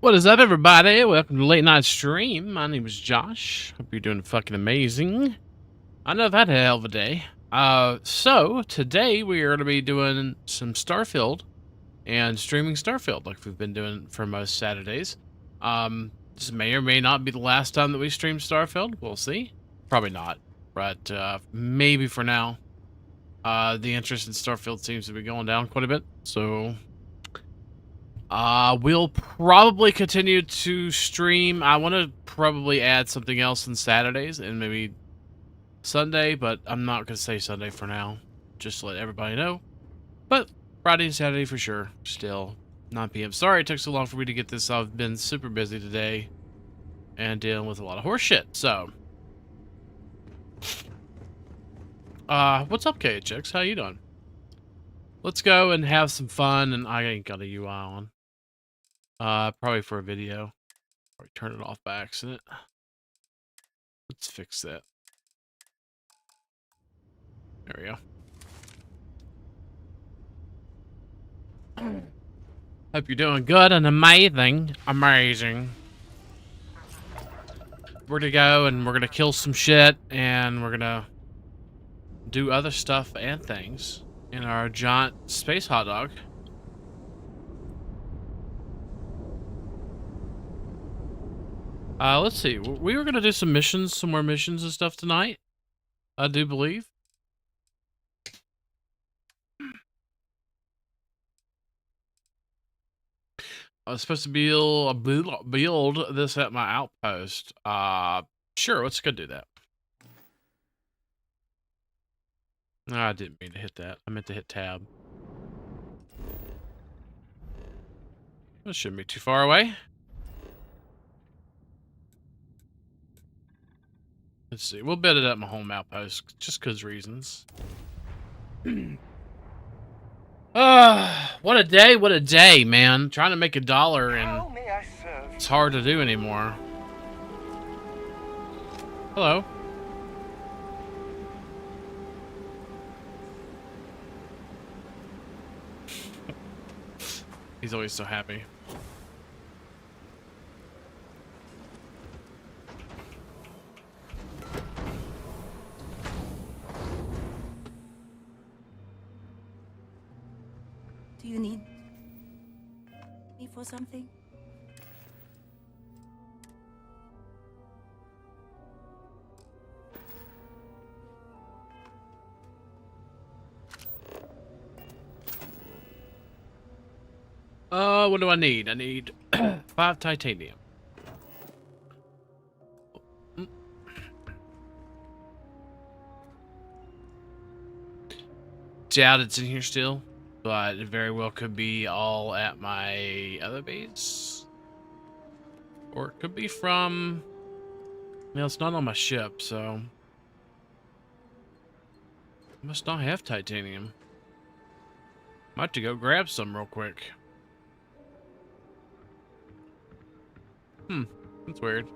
What is up, everybody? Welcome to Late Night Stream. My name is Josh. Hope you're doing fucking amazing. I know that had a hell of a day. So today we are going to be doing some Starfield and streaming Starfield like we've been doing for most Saturdays. This may or may not be the last time that we stream Starfield. We'll see. Probably not, but maybe for now. The interest in Starfield seems to be going down quite a bit, so we'll probably continue to stream. I want to probably add something else on Saturdays and maybe Sunday, but I'm not going to say Sunday for now, just to let everybody know. But Friday and Saturday for sure, still 9 p.m. Sorry it took so long for me to get this. I've been super busy today and dealing with a lot of horse shit, so. What's up, KHX? How you doing? Let's go and have some fun, and I ain't got a UI on. Probably for a video. Or turn it off by accident. Let's fix that. There we go. Hope you're doing good and amazing. Amazing. We're gonna go and we're gonna kill some shit and we're gonna do other stuff and things in our giant space hot dog. Let's see. We were gonna do some missions, some more missions and stuff tonight. I do believe. I was supposed to build this at my outpost. Sure, let's go do that. No, I didn't mean to hit that. I meant to hit tab. That shouldn't be too far away. Let's see. We'll build it at my home outpost, just cause reasons. What a day, man. Trying to make $1 and it's hard to do anymore. Hello. He's always so happy. Do you need me for something? What do I need? I need 5 titanium. Doubt it's in here still. But it very well could be all at my other base. Or it could be from... Well, it's not on my ship, so... I must not have titanium. Might have to go grab some real quick. That's weird.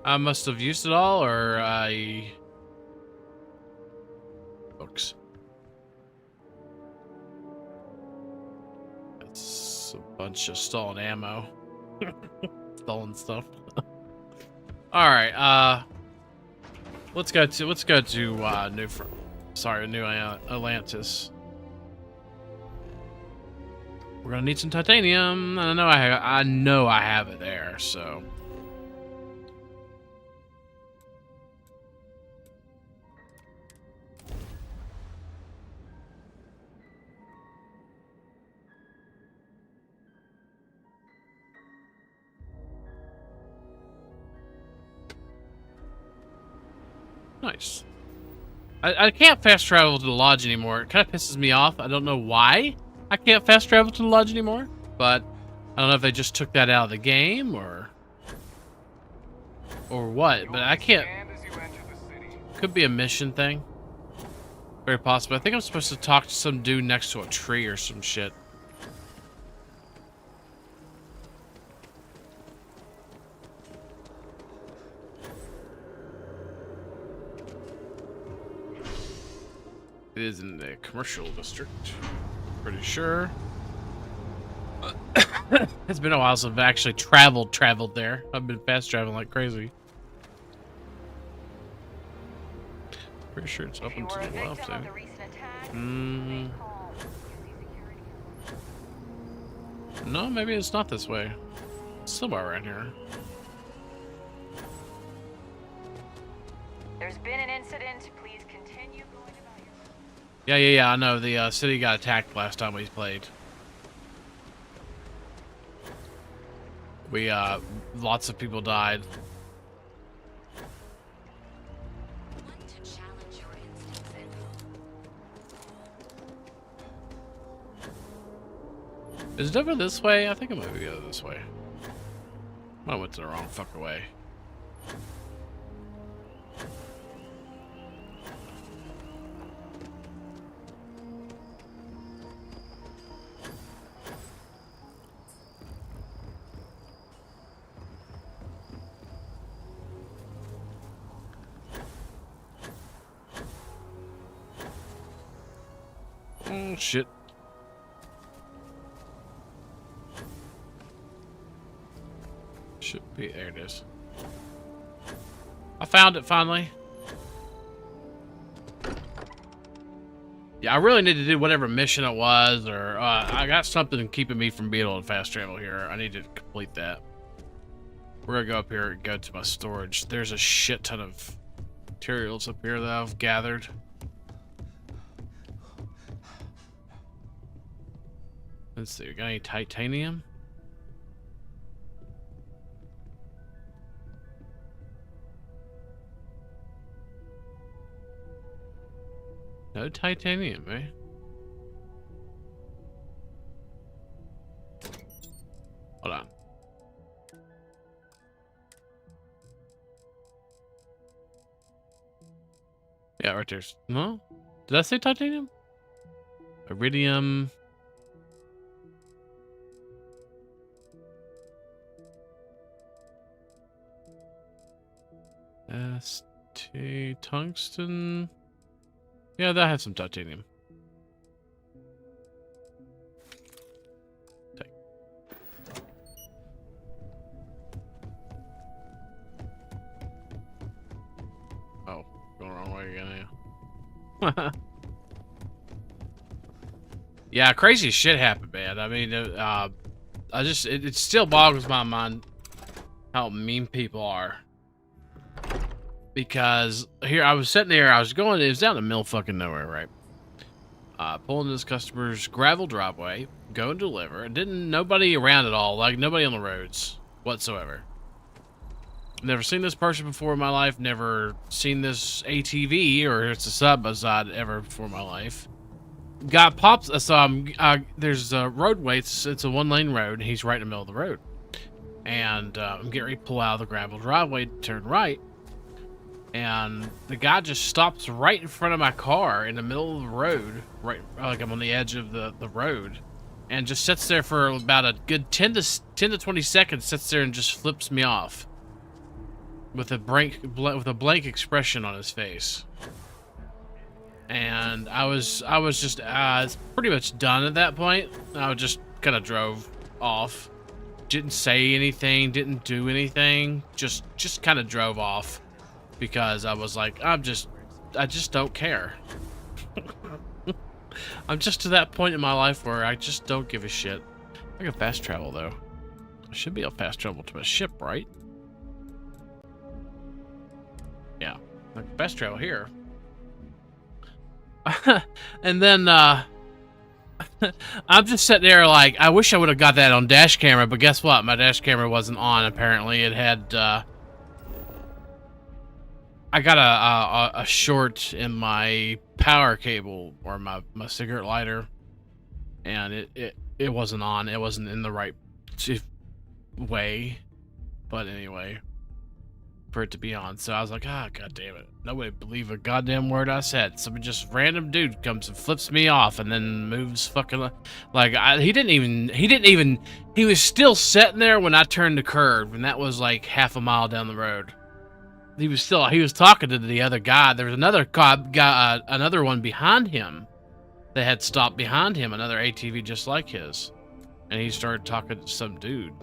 I must have used it all, or I... Books. A bunch of stolen ammo. Stolen stuff. All right, let's go to New Atlantis. We're gonna need some titanium. I know I have it there, so. Nice. I can't fast travel to the lodge anymore. It kind of pisses me off. I don't know why I can't fast travel to the lodge anymore, but I don't know if they just took that out of the game or what. But I can't. Could be a mission thing. Very possible. I think I'm supposed to talk to some dude next to a tree or some shit. It is in the commercial district. Pretty sure. It's been a while since I've actually traveled there. I've been fast traveling like crazy. Pretty sure it's open to the left, though. No, maybe it's not this way. It's somewhere around here. There's been an incident. Please continue going about your... Yeah, I know. The city got attacked last time we played. Lots of people died. Want to challenge your instincts in? Is it over this way? I think it might be go this way. I went to the wrong fucking way. Oh, shit. Should be, there it is. I found it finally. Yeah, I really need to do whatever mission it was, or I got something keeping me from being able to fast travel here. I need to complete that. We're gonna go up here and go to my storage. There's a shit ton of materials up here that I've gathered. Let's see, got any titanium? No titanium, eh? Hold on. Yeah, right there's... No? Did I say titanium? Iridium... ST tungsten. Yeah, that has some titanium. Take. Oh, going the wrong way again. Yeah. Yeah, crazy shit happened, man. I mean, it still boggles my mind how mean people are. Because here I was sitting there, it was out in the middle of fucking nowhere, right? Pulling this customer's gravel driveway, go and deliver. Nobody around at all, like nobody on the roads whatsoever. Never seen this person before in my life, never seen this ATV or it's a side by side ever before in my life. Got pops, so there's a roadway, it's a 1-lane road, and he's right in the middle of the road. And I'm getting ready to pull out of the gravel driveway to turn right. And the guy just stops right in front of my car in the middle of the road, right like I'm on the edge of the road, and just sits there for about a good 10 to 20 seconds, sits there and just flips me off with a blank expression on his face. And I was just pretty much done at that point. I just kind of drove off, didn't say anything, didn't do anything, just kind of drove off. Because I was like, I just don't care. I'm just to that point in my life where I just don't give a shit. I can fast travel though. I should be able to fast travel to a ship, right? Yeah, I can fast travel here. And then I'm just sitting there like, I wish I would have got that on dash camera, but guess what? My dash camera wasn't on apparently. It had I got a short in my power cable or my cigarette lighter, and it wasn't on. It wasn't in the right way, but anyway, for it to be on. So I was like, ah, god damn it! Nobody believe a goddamn word I said. Some just random dude comes and flips me off, and then moves fucking like he was still sitting there when I turned the curve, and that was like half a mile down the road. He was talking to the other guy. There was another guy, another one behind him that had stopped behind him, another ATV just like his. and he started talking to some dude,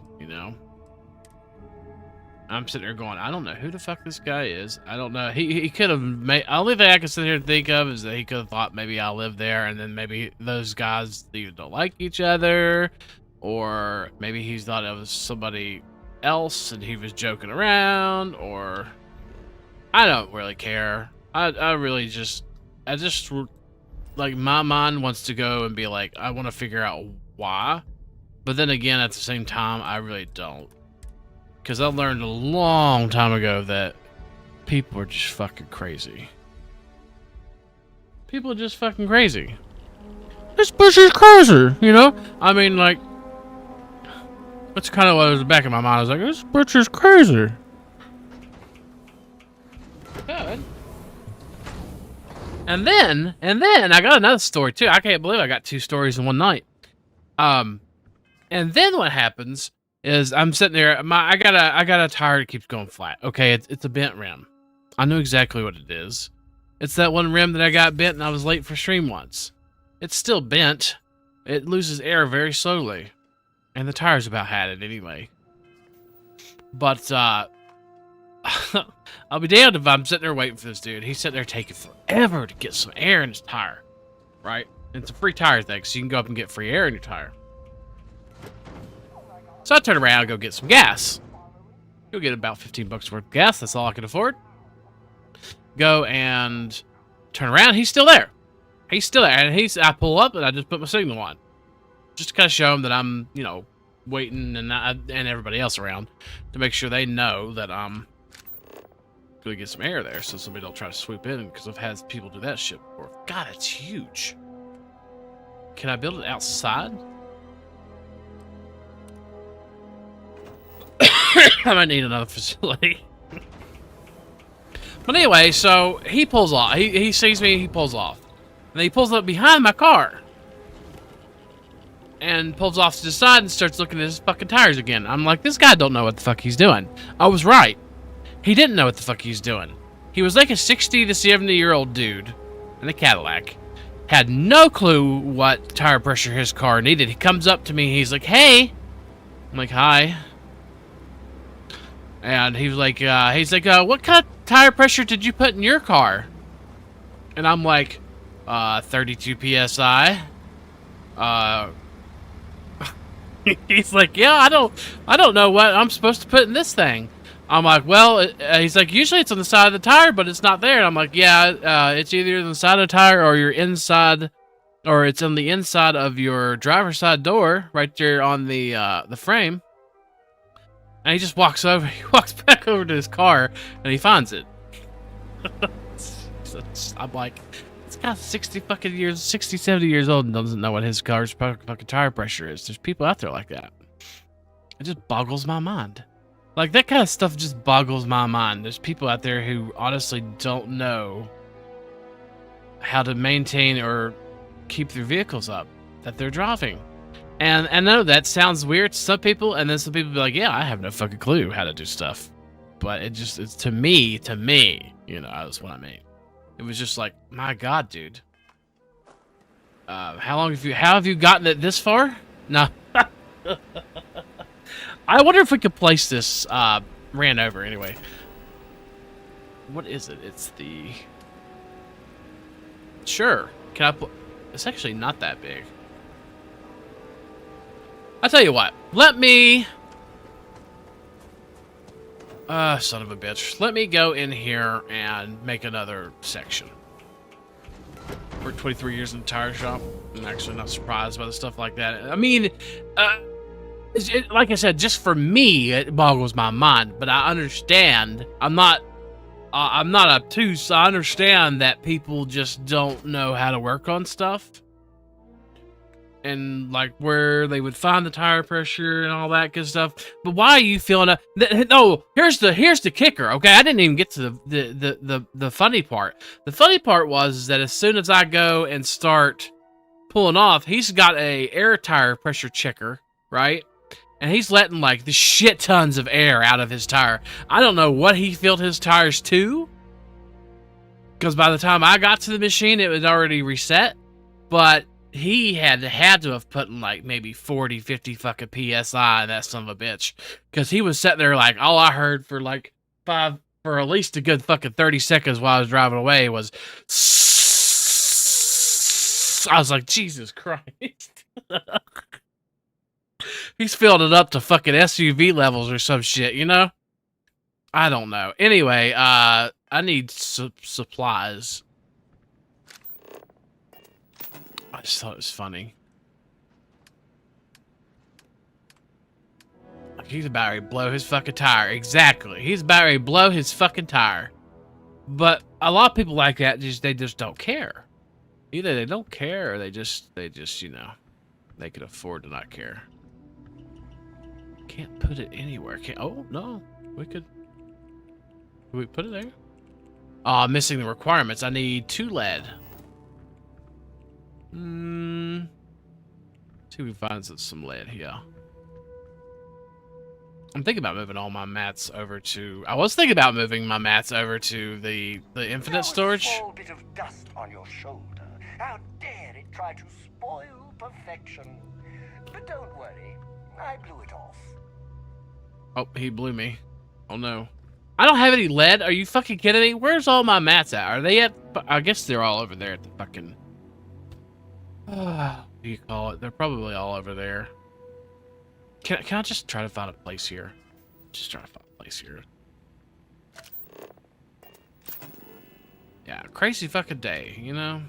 I'm sitting there going, I don't know who the fuck this guy is. I don't know. He could have made. The only thing I can sit here and think of is that he could have thought maybe I live there, and then maybe those guys either don't like each other, or maybe he thought it was somebody else and he was joking around, or I don't really care. I just like, my mind wants to go and be like, I want to figure out why, but then again, at the same time, I really don't. Because I learned a long time ago that people are just fucking crazy. People are just fucking crazy. This bitch is crazy, I mean, like, that's kind of what was in the back of my mind. I was like, this bitch is crazy. Good. And then, I got another story, too. I can't believe I got 2 stories in one night. And then what happens is I'm sitting there. I got a tire that keeps going flat. Okay, it's a bent rim. I know exactly what it is. It's that one rim that I got bent and I was late for stream once. It's still bent. It loses air very slowly, and the tire's about had it anyway. But I'll be damned if I'm sitting there waiting for this dude. He's sitting there taking forever to get some air in his tire, right? It's a free tire thing, so you can go up and get free air in your tire. So I turn around and go get some gas. Go get about 15 bucks worth of gas. That's all I can afford. Go and turn around. He's still there. He's still there. And I pull up and I just put my signal on. Just to kind of show him that I'm, waiting and everybody else around to make sure they know that I'm going to get some air there so somebody don't try to swoop in, because I've had people do that shit before. God, it's huge. Can I build it outside? I might need another facility. But anyway, so he pulls off. He sees me, he pulls off. And then he pulls up behind my car. And pulls off to the side and starts looking at his fucking tires again. I'm like, this guy don't know what the fuck he's doing. I was right. He didn't know what the fuck he's doing. He was like a 60 to 70-year-old dude in a Cadillac. Had no clue what tire pressure his car needed. He comes up to me, he's like, hey. I'm like, hi. And he was like, what kind of tire pressure did you put in your car? And I'm like, 32 PSI. He's like, yeah, I don't know what I'm supposed to put in this thing. I'm like, well, he's like, usually it's on the side of the tire, but it's not there. And I'm like, yeah, it's either on the side of the tire or your inside, or it's on the inside of your driver's side door, right there on the frame. And he just walks back over to his car, and he finds it. I'm like, this guy's 60, 70 years old and doesn't know what his car's fucking tire pressure is. There's people out there like that. It just boggles my mind. Like, that kind of stuff just boggles my mind. There's people out there who honestly don't know how to maintain or keep their vehicles up that they're driving. And I know that sounds weird to some people, and then some people be like, yeah, I have no fucking clue how to do stuff. But it's to me, that's what I mean. It was just like, my God, dude. How have you gotten it this far? No. I wonder if we could place this, ran over anyway. What is it? It's the... Sure. Can I put... It's actually not that big. I'll tell you what. Let me... son of a bitch. Let me go in here and make another section. Worked 23 years in the tire shop. I'm actually not surprised by the stuff like that. I mean, like I said, just for me, it boggles my mind. But I understand. I'm not obtuse. I understand that people just don't know how to work on stuff. And like where they would find the tire pressure and all that good stuff. But why are you feeling no, here's the kicker. Okay, I didn't even get to the funny part. The funny part was that as soon as I go and start pulling off, he's got a air tire pressure checker, right? And he's letting like the shit tons of air out of his tire. I don't know what he filled his tires to, because by the time I got to the machine, it was already reset. But he had to have put in like maybe 40, 50 fucking PSI in that son of a bitch. Because he was sitting there like, all I heard for like for at least a good fucking 30 seconds while I was driving away was I was like, Jesus Christ. He's filled it up to fucking SUV levels or some shit, you know? I don't know. Anyway, I need supplies. I just thought it was funny. Like, he's about ready to blow his fucking tire. Exactly. He's about ready to blow his fucking tire. But a lot of people like that, they just don't care. Either they don't care or they just, you know, they could afford to not care. Can't put it anywhere. Oh, no. Can we put it there? Oh, I'm missing the requirements. I need 2 lead. See if we find some lead here. I'm thinking about moving all my mats over to... I was thinking about moving my mats over to the infinite storage. Small bit of dust on your shoulder. How dare it try to spoil perfection? But don't worry, I blew it off. Oh, he blew me. Oh no. I don't have any lead. Are you fucking kidding me? Where's all my mats at? Are they at... I guess they're all over there at the fucking... what do you call it? They're probably all over there. Can I just try to find a place here? Just try to find a place here. Yeah, crazy fucking day, you know?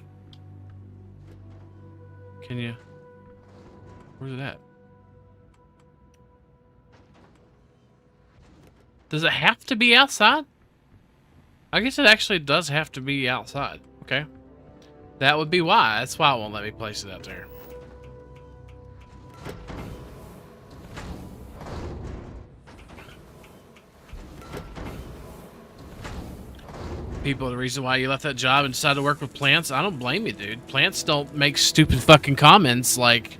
Can you... Where's it at? Does it have to be outside? I guess it actually does have to be outside. Okay. That would be why. That's why it won't let me place it out there. People, the reason why you left that job and decided to work with plants, I don't blame you, dude. Plants don't make stupid fucking comments like,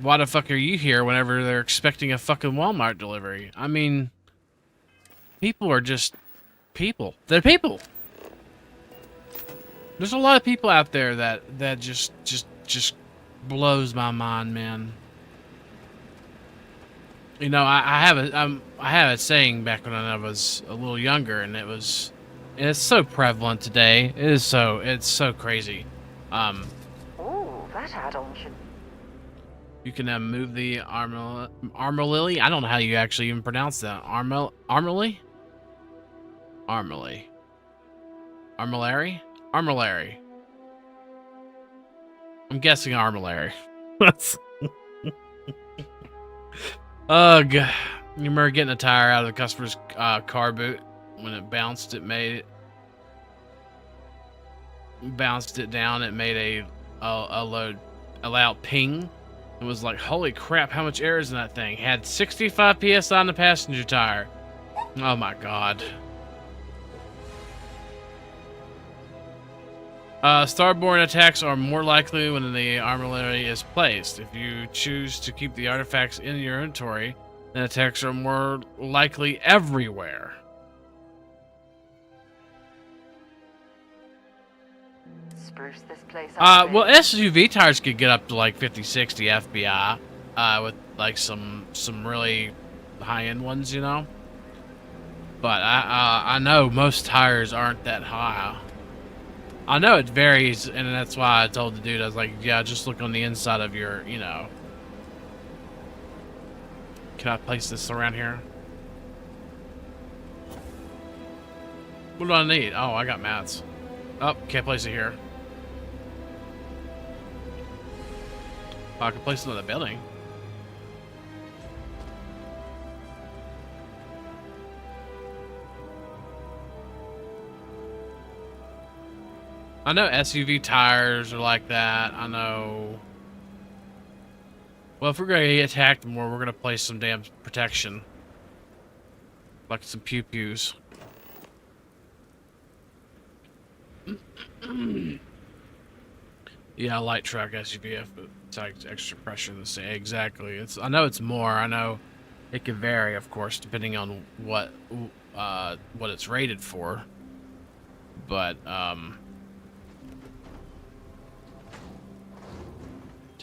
why the fuck are you here whenever they're expecting a fucking Walmart delivery? I mean, people are just people. They're people. There's a lot of people out there that just blows my mind, man. You know, I have a saying back when I was a little younger, and it's so prevalent today. It's so crazy. Oh, that add-on should... You can move the armor lily. I don't know how you actually even pronounce that. Armorly? Armillary? Armillary. I'm guessing Armillary. Ugh. You remember getting a tire out of the customer's car boot when it bounced? It bounced it down. It made a loud ping. It was like, holy crap! How much air is in that thing? Had 65 PSI on the passenger tire. Oh my god. Starborn attacks are more likely when the armillary is placed. If you choose to keep the artifacts in your inventory, then attacks are more likely everywhere. Spruce this place up. Well, SUV tires could get up to like 50, 60 FBI, with like some really high-end ones, you know. But I know most tires aren't that high. I know it varies, and that's why I told the dude, I was like, yeah, just look on the inside of your, you know. Can I place this around here? What do I need? Oh, I got mats. Oh, can't place it here. Oh, I can place it in the building. I know SUV tires are like that. I know. Well, if we're gonna get attacked more, we're gonna place some damn protection, like some pew-pews. Yeah, light truck SUV, but it's like extra pressure in the same. Exactly. I know it's more. I know it can vary, of course, depending on what it's rated for. But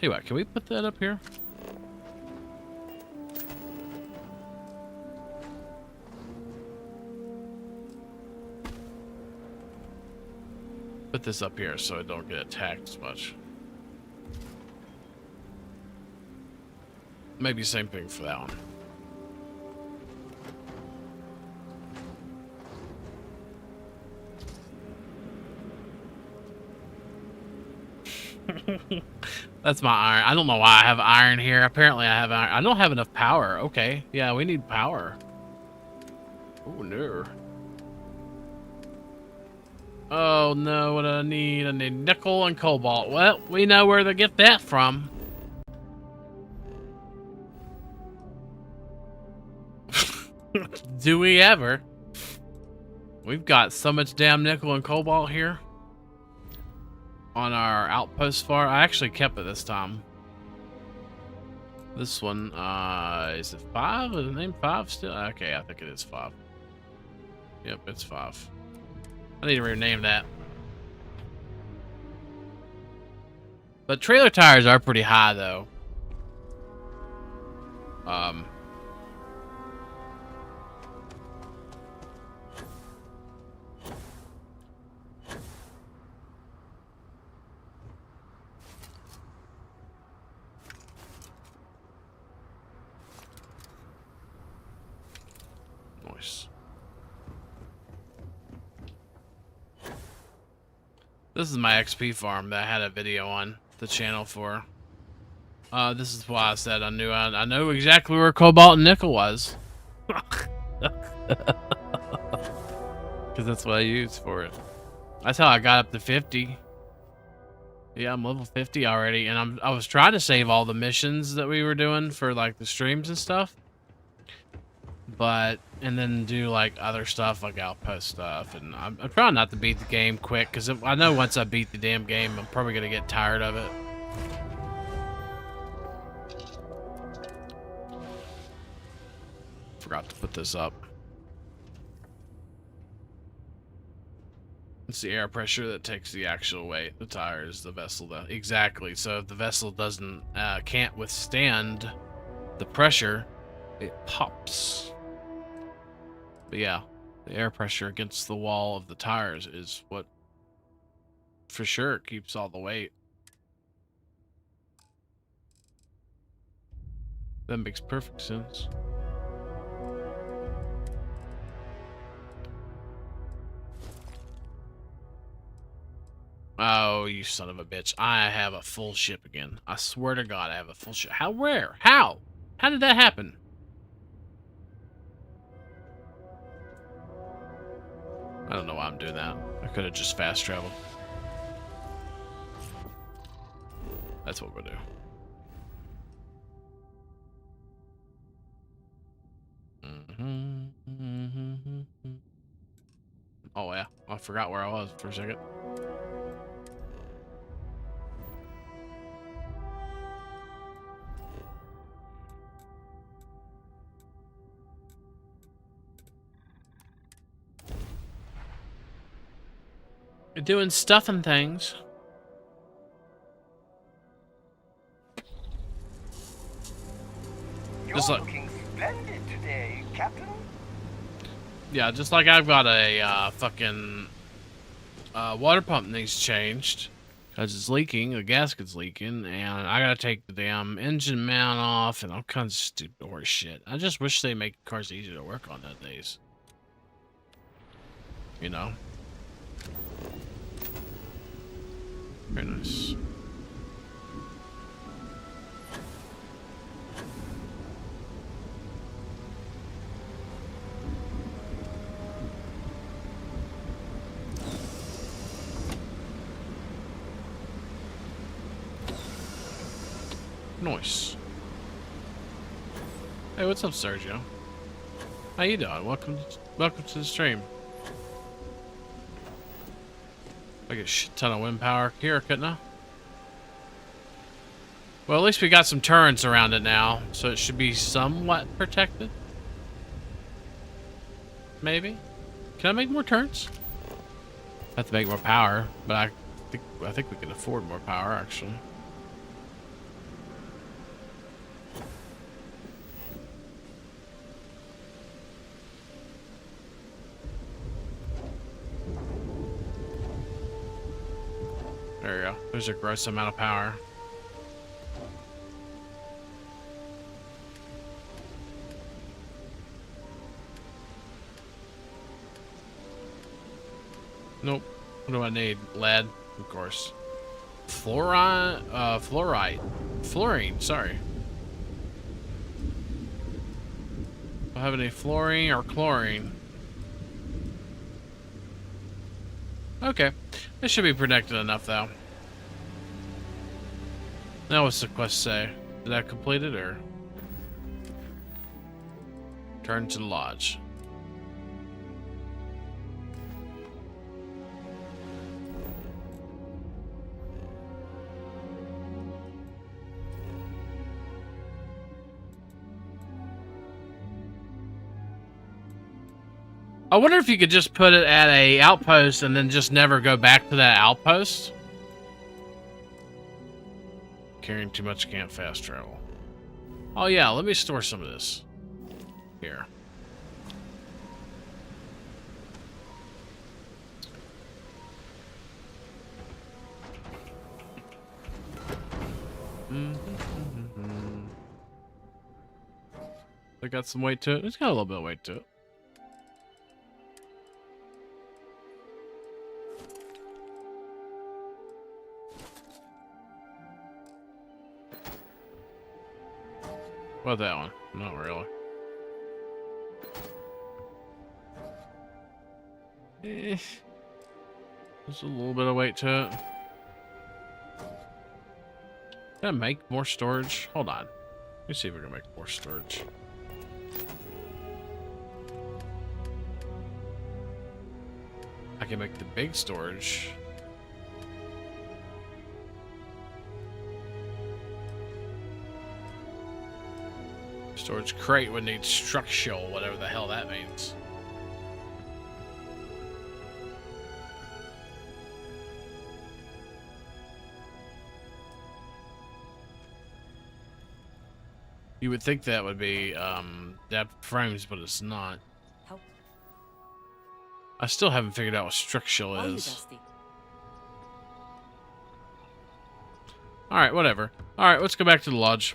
Tell you what, can we put that up here? Put this up here so I don't get attacked as much. Maybe same thing for that one. That's my iron. I don't know why I have iron here. Apparently I have iron. I don't have enough power. Okay. Yeah, we need power. Oh, no. Oh, no. What do I need? I need nickel and cobalt. Well, we know where to get that from. Do we ever? We've got so much damn nickel and cobalt here. On our outpost far. I actually kept it this time. This one, is it 5? Is the name 5 still? Okay, I think it is 5. Yep, it's 5. I need to rename that. But trailer tires are pretty high, though. Nice. This is my XP farm that I had a video on the channel for. This is why I said I know exactly where cobalt and nickel was. Because that's what I used for it. That's how I got up to 50. Yeah, I'm level 50 already, and I was trying to save all the missions that we were doing for like the streams and stuff. And then do like other stuff like outpost stuff, and I'm trying not to beat the game quick because I know once I beat the damn game I'm probably gonna get tired of it. Forgot to put this up. It's the air pressure that takes the actual weight. The tires, the vessel, exactly. So if the vessel doesn't can't withstand the pressure, it pops. But yeah, the air pressure against the wall of the tires is what for sure keeps all the weight. That makes perfect sense. Oh, you son of a bitch. I have a full ship again. I swear to God, I have a full ship. How rare? How? How did that happen? I don't know why I'm doing that. I could have just fast traveled. That's what we'll do. Oh yeah, I forgot where I was for a second. You're doing stuff and things. You're Just like, looking splendid today, Captain. yeah, just like I've got a fucking water pump needs changed because it's leaking. The gasket's leaking, and I gotta take the damn engine mount off and all kinds of stupid horse shit. I just wish they make cars easier to work on nowadays. You know. Very nice. Nice. Hey, what's up, Sergio? How you doing? Welcome to the stream. I get a shit ton of wind power here, couldn't I? Well, at least we got some turrets around it now, so it should be somewhat protected. Maybe. Can I make more turrets? I have to make more power, but I think we can afford more power, actually. go. There's a gross amount of power. Nope. What do I need? Lead, of course. Fluorite. Fluorine, sorry. Do I have any fluorine or chlorine? Okay. This should be protected enough, though. Now what's the quest say? Did I complete it, or? Turn to the lodge. I wonder if you could just put it at a outpost and then just never go back to that outpost. Carrying too much, can't fast travel. Oh yeah, let me store some of this. Here. I got some weight to it. It's got a little bit of weight to it. What about that one? Not really. There's a little bit of weight to it. Can I make more storage? Hold on. Let me see if we can make more storage. I can make the big storage. Storage crate would need structural, whatever the hell that means. You would think that would be depth frames, but it's not. Help. I still haven't figured out what structural Are you is. Dusty? Alright, whatever. Alright, let's go back to the lodge.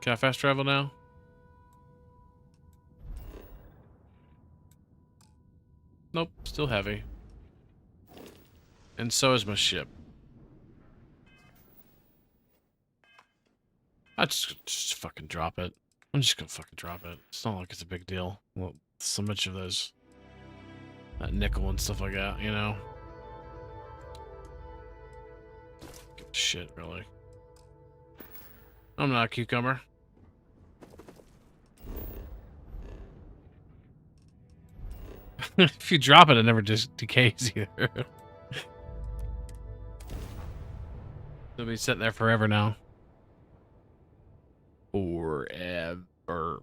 Can I fast travel now? Nope, still heavy. And so is my ship. I just fucking drop it. I'm just gonna fucking drop it. It's not like it's a big deal. Well, so much of those, that nickel and stuff like that, you know. Give a shit, really. I'm not a cucumber. If you drop it, it never just decays either. It'll be sitting there forever now. Forever.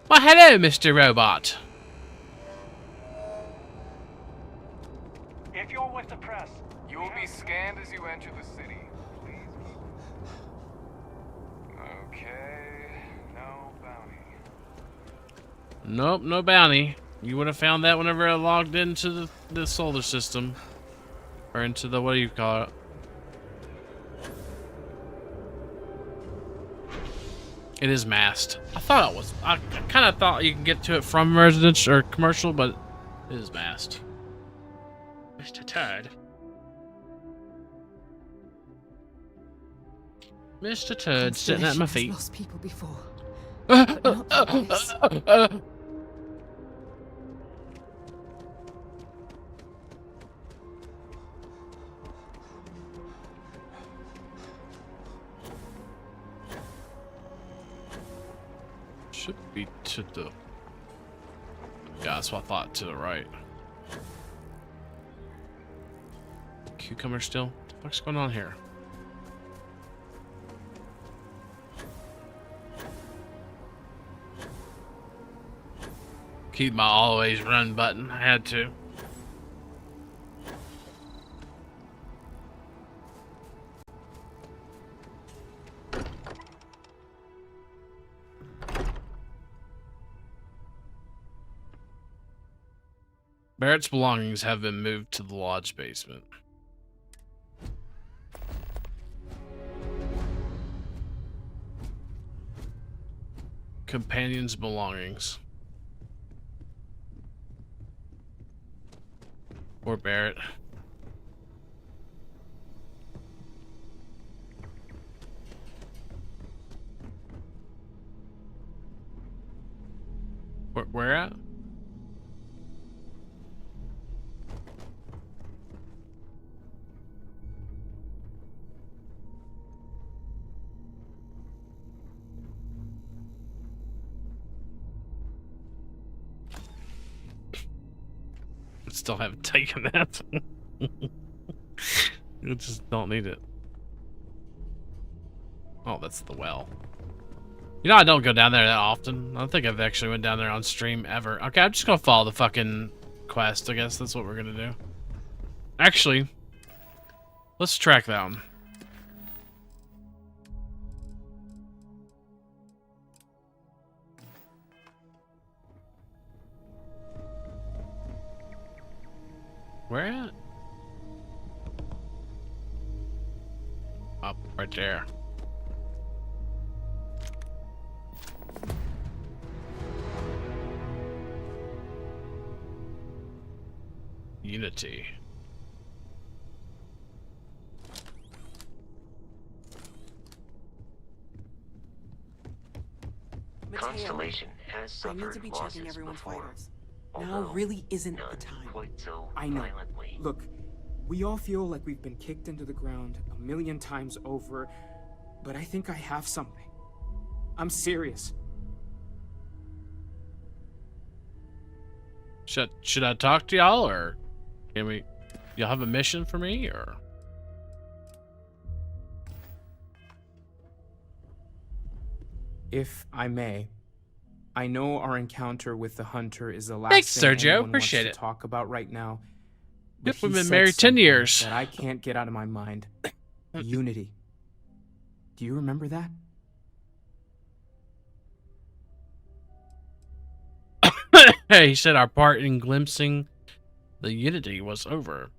Well, hello, Mr. Robot. If you're with the press, You will be scanned as you enter the city. Please. Okay. No bounty. Nope, no bounty. You would have found that whenever I logged into the solar system. Or into the, what do you call it? It is masked. I thought it was. I kind of thought you can get to it from residence or commercial, but it is masked. Mr. Turd. Mr. Turd sitting at my feet. Lost people before. But not twice. Should be to the... Yeah, that's what I thought, to the right. Cucumber still? What the fuck's going on here? Keep my always run button. I had to. Barrett's belongings have been moved to the lodge basement. Companion's belongings. Poor Barrett. Where at? Still haven't taken that. You just don't need it. Oh, that's the well. You know, I don't go down there that often. I don't think I've actually went down there on stream ever. Okay, I'm just gonna follow the fucking quest. I guess that's what we're gonna do. Actually, let's track that one. Where at? Up right there. Unity. Constellation has I need to suffered be checking losses everyone's before, vitals. Now although really isn't none the time. quite so I know. violently. Look, we all feel like we've been kicked into the ground a million times over, but I think I have something. I'm serious. Should I talk to y'all, or can we? Y'all have a mission for me, or? If I may, I know our encounter with the hunter is the last Thanks, thing Sergio. anyone Appreciate wants it. to talk about right now. Yep, but we've he been said married 10 something years. that I can't get out of my mind. Unity. Do you remember that? Hey, he said our part in glimpsing the Unity was over.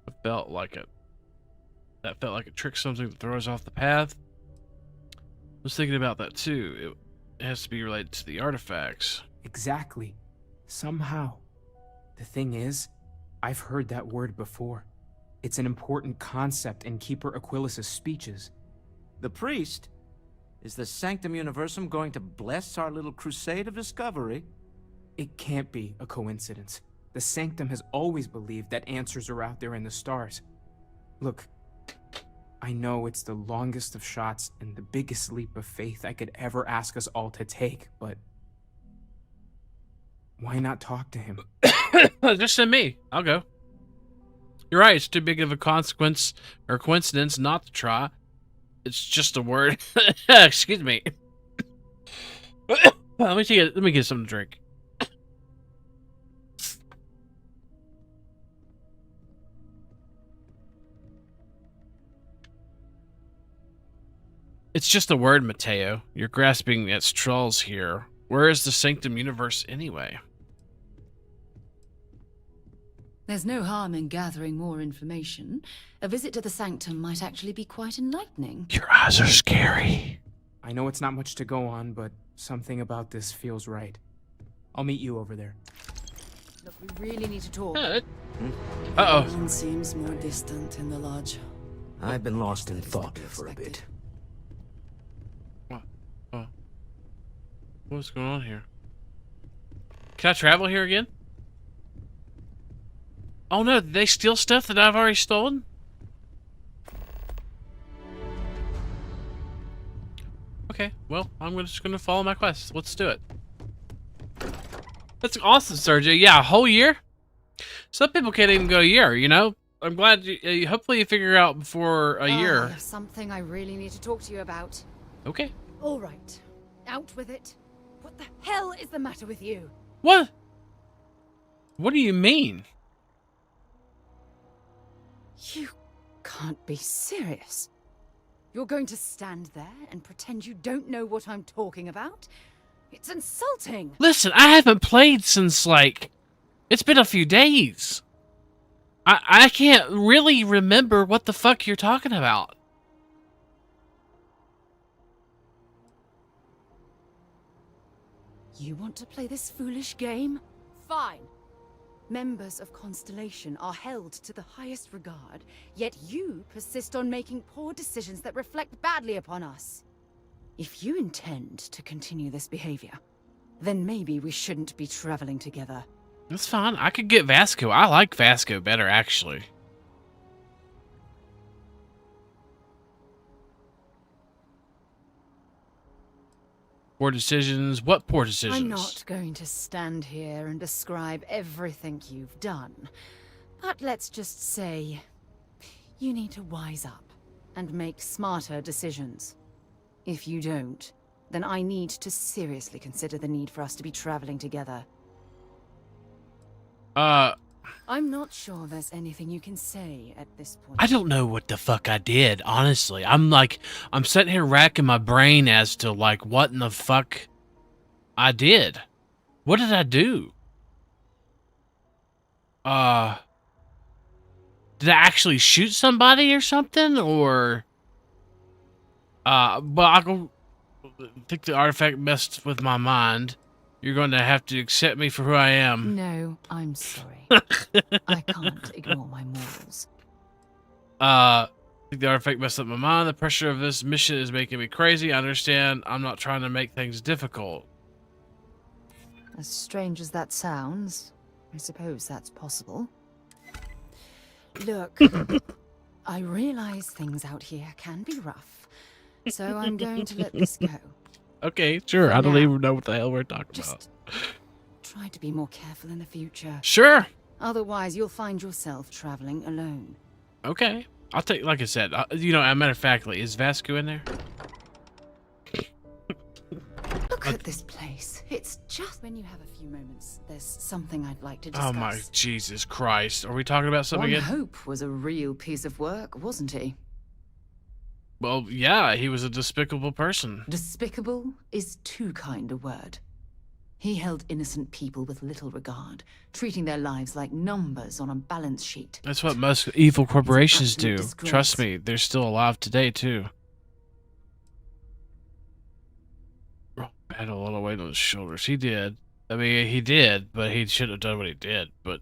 It felt like it. That felt like it tricked something to throw us off the path. I was thinking about that too. It has to be related to the artifacts. Exactly. Somehow. The thing is, I've heard that word before. It's an important concept in Keeper Aquilas' speeches. The priest? Is the Sanctum Universum going to bless our little crusade of discovery? It can't be a coincidence. The Sanctum has always believed that answers are out there in the stars. Look, I know it's the longest of shots and the biggest leap of faith I could ever ask us all to take, but why not talk to him? Just send me. I'll go. You're right. It's too big of a consequence or coincidence not to try. It's just a word. Excuse me. Let me get something to drink. It's just a word, Mateo. You're grasping at straws here. Where is the Sanctum Universe anyway? There's no harm in gathering more information. A visit to the Sanctum might actually be quite enlightening. Your eyes are scary. I know it's not much to go on, but something about this feels right. I'll meet you over there. Look, we really need to talk. Uh-oh. Everyone seems more distant in the lodge. I've been lost in thought for a bit. What's going on here? Can I travel here again? Oh no, did they steal stuff that I've already stolen? Okay, well, I'm just gonna follow my quest. Let's do it. That's awesome, Sergio. Yeah, a whole year? Some people can't even go a year, you know? I'm glad you hopefully you figure out before a year. Something I really need to talk to you about. Okay. All right. Out with it. What the hell is the matter with you? What? What do you mean? You can't be serious. You're going to stand there and pretend you don't know what I'm talking about? It's insulting. Listen, I haven't played since, like, It's been a few days. I can't really remember what the fuck you're talking about. You want to play this foolish game? Fine. Members of Constellation are held to the highest regard, yet you persist on making poor decisions that reflect badly upon us. If you intend to continue this behavior, then maybe we shouldn't be traveling together. That's fine. I could get Vasco. I like Vasco better, actually. Poor decisions? What poor decisions? I'm not going to stand here and describe everything you've done, but let's just say you need to wise up and make smarter decisions. If you don't, then I need to seriously consider the need for us to be traveling together. I'm not sure there's anything you can say at this point. I don't know what the fuck I did, honestly. I'm sitting here racking my brain as to, like, what in the fuck I did. What did I do? Did I actually shoot somebody or something? Or, but I think the artifact messed with my mind. You're going to have to accept me for who I am. No, I'm sorry. I can't ignore my morals. I think the artifact messed up my mind. The pressure of this mission is making me crazy. I understand. I'm not trying to make things difficult. As strange as that sounds, I suppose that's possible. Look, I realize things out here can be rough, so I'm going to let this go. Okay, sure. I don't even know what the hell we're talking about. Try to be more careful in the future. Sure. Otherwise, you'll find yourself traveling alone. Okay. I'll take, like I said, you know, as a matter of fact, is Vasco in there? Look at this place. It's just when you have a few moments, there's something I'd like to discuss. Oh my Jesus Christ. Are we talking about something again? Hope was a real piece of work, wasn't he? Well, yeah, he was a despicable person. Despicable is too kind a word. He held innocent people with little regard, treating their lives like numbers on a balance sheet. That's what most evil corporations do. Disgrace. Trust me, they're still alive today, too. Oh, had a lot of weight on his shoulders. He did. I mean, he did, but he shouldn't have done what he did. But,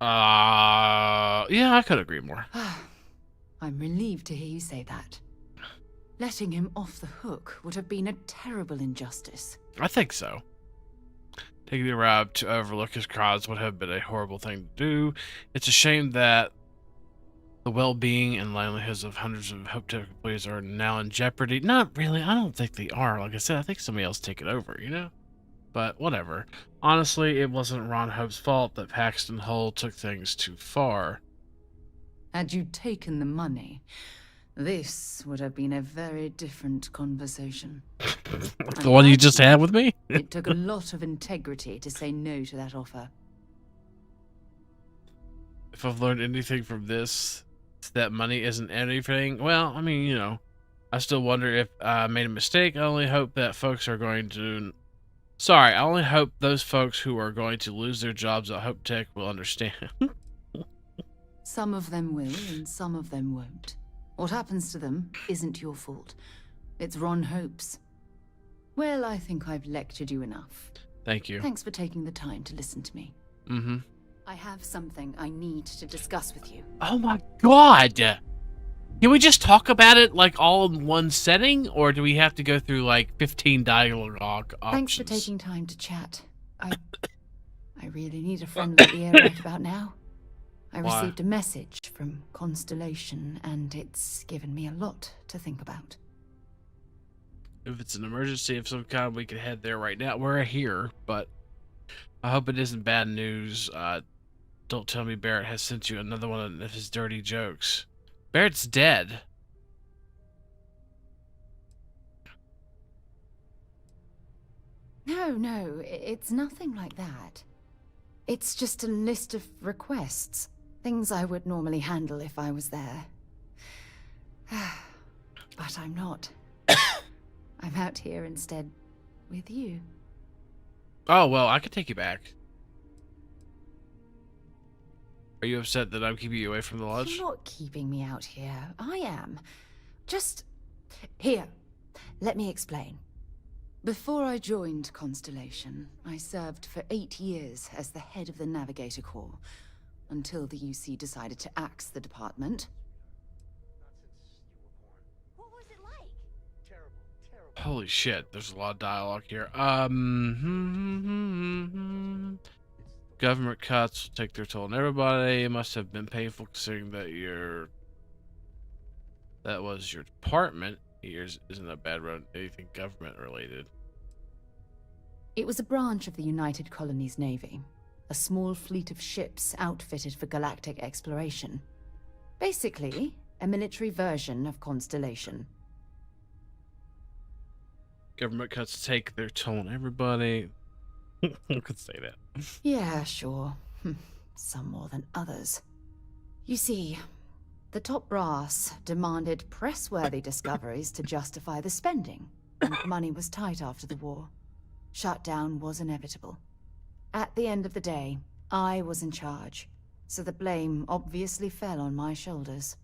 yeah, I could agree more. I'm relieved to hear you say that. Letting him off the hook would have been a terrible injustice. I think so. Taking the route to overlook his crimes would have been a horrible thing to do. It's a shame that the well-being and livelihoods of hundreds of Hope Tech employees are now in jeopardy. Not really. I don't think they are. Like I said, I think somebody else take it over, you know? But whatever. Honestly, it wasn't Ron Hope's fault that Paxton Hull took things too far. Had you taken the money, this would have been a very different conversation. The one you just had with me? It took a lot of integrity to say no to that offer. If I've learned anything from this, it's that money isn't anything. Well, I mean, you know, I still wonder if I made a mistake. I only hope that folks are going to... Sorry, I only hope those folks who are going to lose their jobs at Hope Tech will understand. Some of them will, and some of them won't. What happens to them isn't your fault. It's Ron Hope's. Well, I think I've lectured you enough. Thank you. Thanks for taking the time to listen to me. Mm-hmm. I have something I need to discuss with you. Oh my god! Can we just talk about it, like, all in one setting? Or do we have to go through, like, 15 dialogue options? Thanks for taking time to chat. I really need a friendly ear right about now. I received a message from Constellation, and it's given me a lot to think about. If it's an emergency of some kind, we could head there right now. We're here, but I hope it isn't bad news. Don't tell me Barrett has sent you another one of his dirty jokes. Barrett's dead. No, it's nothing like that. It's just a list of requests. Things I would normally handle if I was there. But I'm not. I'm out here instead with you. Oh, well, I could take you back. Are you upset that I'm keeping you away from the lodge? You're not keeping me out here. I am. Just... Here. Let me explain. Before I joined Constellation, I served for 8 years as the head of the Navigator Corps, until the UC decided to axe the department. What was it like? Holy shit, there's a lot of dialogue here. Government cuts will take their toll on everybody. It must have been painful considering that that was your department. Yours isn't a bad run, anything government related. It was a branch of the United Colonies Navy, a small fleet of ships outfitted for galactic exploration. Basically, a military version of Constellation. Government cuts take their toll on everybody. I could say that. Yeah, sure. Some more than others. You see, the top brass demanded press-worthy discoveries to justify the spending, and money was tight after the war. Shutdown was inevitable. At the end of the day, I was in charge, so the blame obviously fell on my shoulders.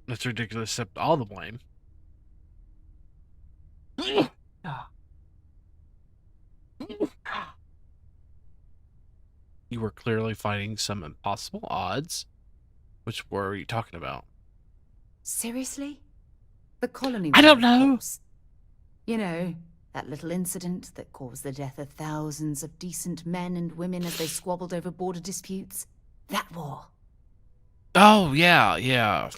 That's ridiculous, except all the blame. You were clearly fighting some impossible odds. Which war are you talking about? Seriously? The colony I don't war, of know. course. You know, that little incident that caused the death of thousands of decent men and women as they squabbled over border disputes? That war. Oh, yeah, yeah.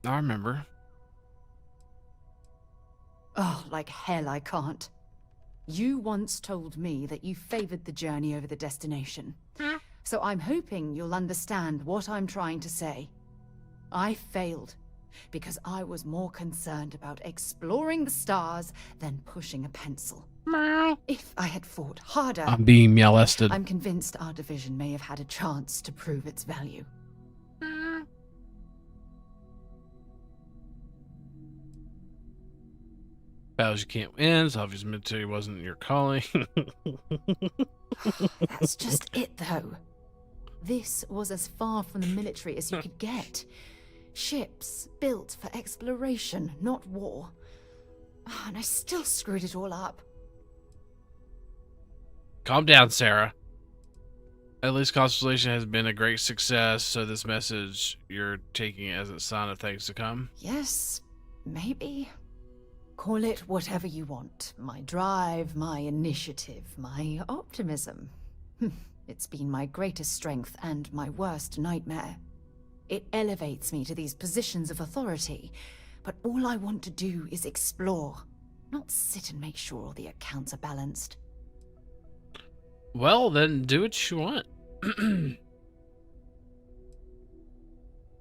I remember. Oh, like hell I can't. You once told me that you favored the journey over the destination. So I'm hoping you'll understand what I'm trying to say. I failed because I was more concerned about exploring the stars than pushing a pencil. If I had fought harder, I'm being molested. I'm convinced our division may have had a chance to prove its value. Battles you can't win, so obviously military wasn't your calling. That's just it, though. This was as far from the military as you could get. Ships built for exploration, not war. And I still screwed it all up. Calm down, Sarah. At least Constellation has been a great success, so this message you're taking as a sign of things to come? Yes, maybe. Call it whatever you want. My drive, my initiative, my optimism. It's been my greatest strength and my worst nightmare. It elevates me to these positions of authority, but all I want to do is explore, not sit and make sure all the accounts are balanced. Well, then do what you want.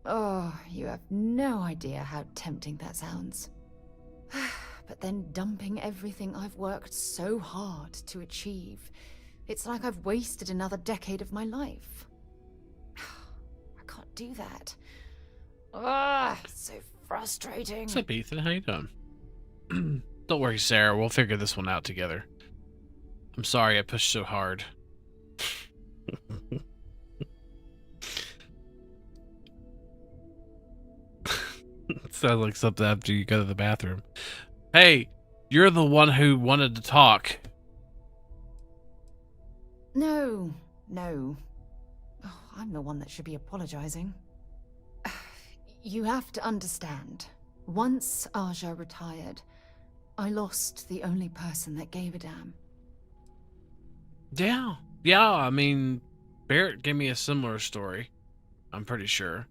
Oh, you have no idea how tempting that sounds. But then dumping everything I've worked so hard to achieve, it's like I've wasted another decade of my life. I can't do that. Ah, so frustrating. What's up, Ethan? How you doing? Don't worry, Sarah. We'll figure this one out together. I'm sorry I pushed so hard. Sounds like something after you go to the bathroom. Hey, you're the one who wanted to talk. No. Oh, I'm the one that should be apologizing. You have to understand. Once Aja retired, I lost the only person that gave a damn. Yeah, I mean, Barrett gave me a similar story. I'm pretty sure.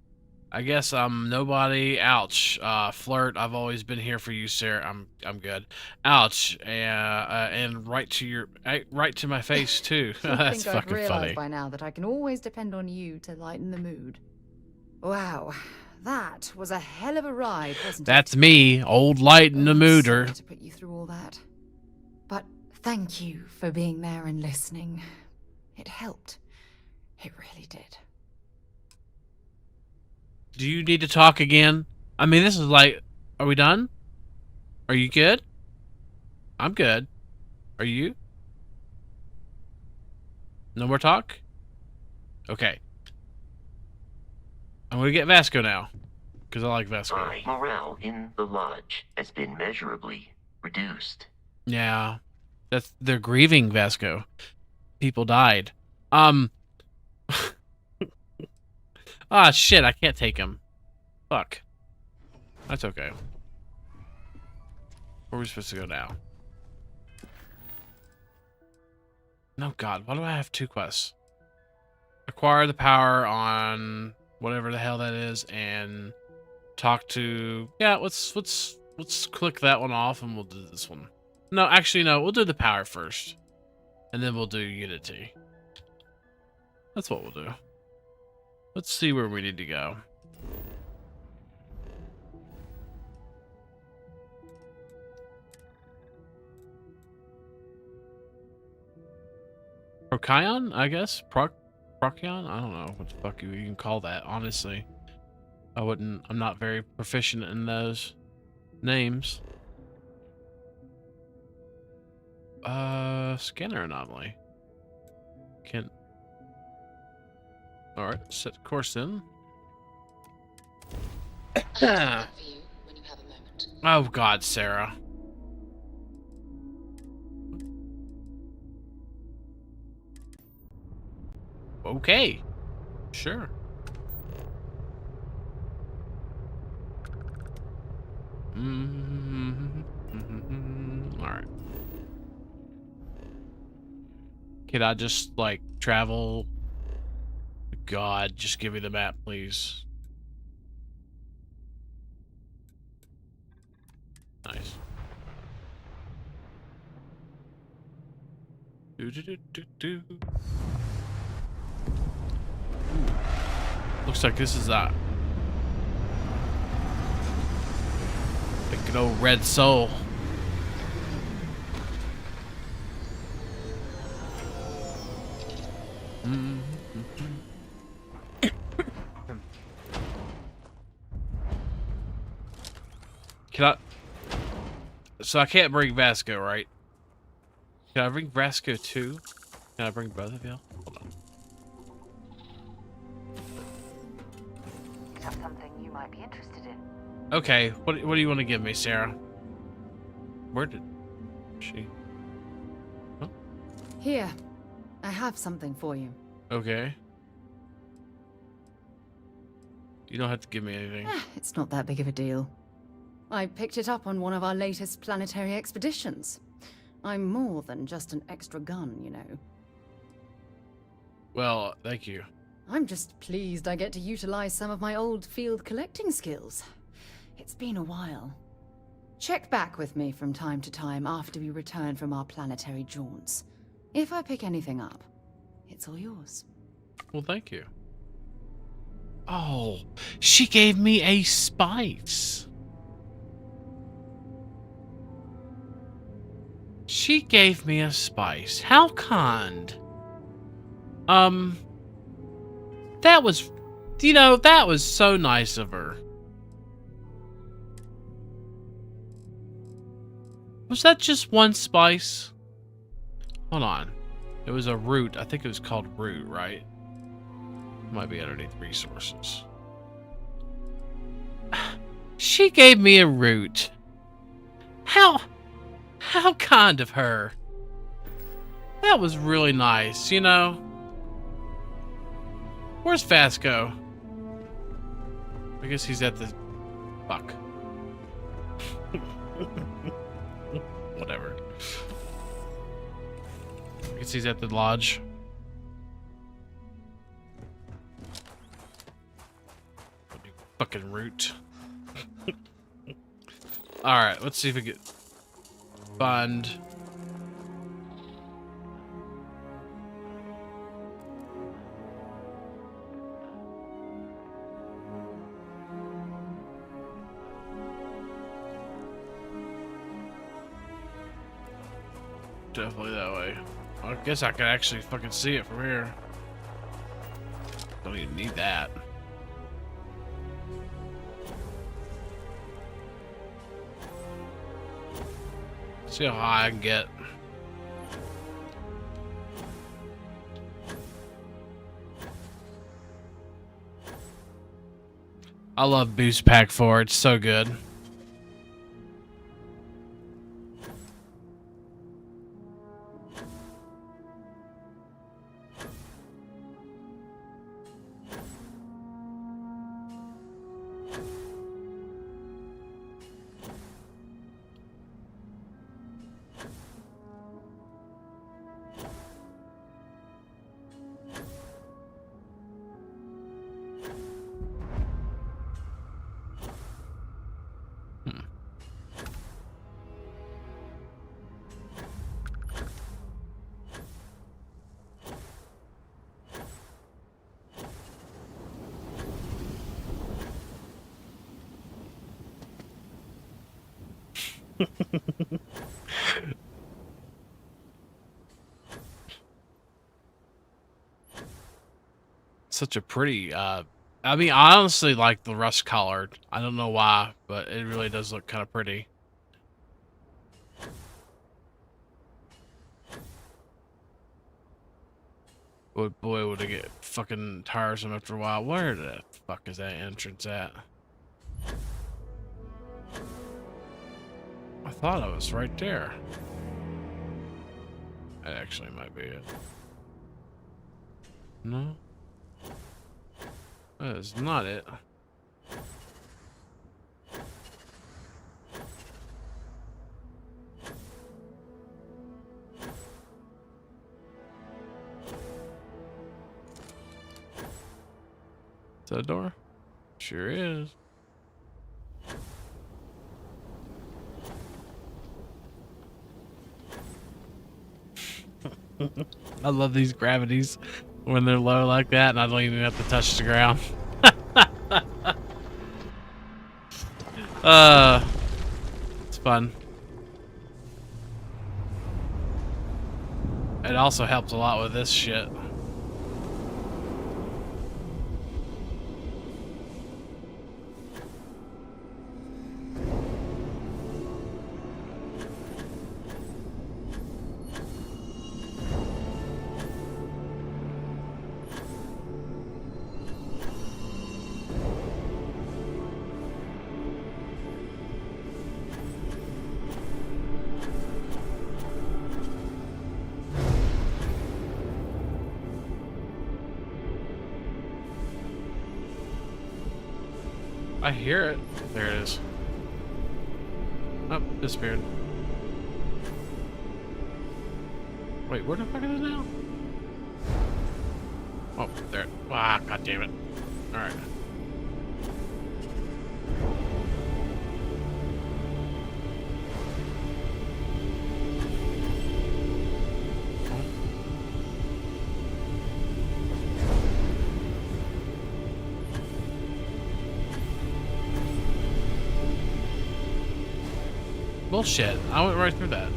I guess I'm nobody. Ouch. Flirt. I've always been here for you, Sarah. I'm good. Ouch. And right to my face too. That's I think I've fucking realized funny. by now that I can always depend on you to lighten the mood. Wow, that was a hell of a ride, wasn't it? That's me, old light in the I'm mooder. sorry to put you through all that, but thank you for being there and listening. It helped. It really did. Do you need to talk again? I mean, this is like, are we done? Are you good? I'm good. Are you? No more talk? Okay. I'm gonna get Vasco now. Because I like Vasco. Morale in the lodge has been measurably reduced. Yeah. They're grieving Vasco. People died. Ah, shit, I can't take him. Fuck. That's okay. Where are we supposed to go now? No, God, why do I have 2 quests? Acquire the power on whatever the hell that is, and talk to... Yeah, let's click that one off, and we'll do this one. No, actually, no, we'll do the power first. And then we'll do Unity. That's what we'll do. Let's see where we need to go. Procyon, I guess? Procyon? I don't know what the fuck you can call that, honestly. I'm not very proficient in those names. Scanner anomaly. Alright, set course in. Oh God, Sarah. Okay. Sure. Alright. Could I just, like, travel? God, just give me the map, please. Nice. Looks like this is like an old red soul. Can I? So I can't bring Vasco, right? Can I bring Vasco too? Can I bring both of you? Hold on. Is that something you might be interested in? Okay, what do you want to give me, Sarah? Where did she? Huh? Here, I have something for you. Okay. You don't have to give me anything. It's not that big of a deal. I picked it up on one of our latest planetary expeditions. I'm more than just an extra gun, you know. Well, thank you. I'm just pleased I get to utilize some of my old field collecting skills. It's been a while. Check back with me from time to time after we return from our planetary jaunts. If I pick anything up, it's all yours. Well, thank you. Oh, she gave me a spice. She gave me a spice. How kind. That was, you know, that was so nice of her. Was that just one spice? Hold on. It was a root. I think it was called root, right? Might be underneath resources. She gave me a root. How kind of her. That was really nice, you know? Where's Vasco? I guess he's at the... Fuck. Whatever. I guess he's at the lodge. Fucking root. Alright, let's see if we can find... Definitely that way. I guess I could actually fucking see it from here. Don't even need that. See how high I can get. I love Boost Pack 4. It's so good. Such a pretty, I mean, I honestly like the rust colored. I don't know why, but it really does look kind of pretty. Boy, would it get fucking tiresome after a while. Where the fuck is that entrance at? I thought I was right there. That actually might be it. No? That is not it. Is that a door? Sure is. I love these gravities when they're low like that and I don't even have to touch the ground. It's fun. It also helps a lot with this shit. I hear it. There it is. Oh, disappeared. Wait, where the fuck is it now? Oh, there. Ah, god damn it. Alright. Bullshit. I went right through that.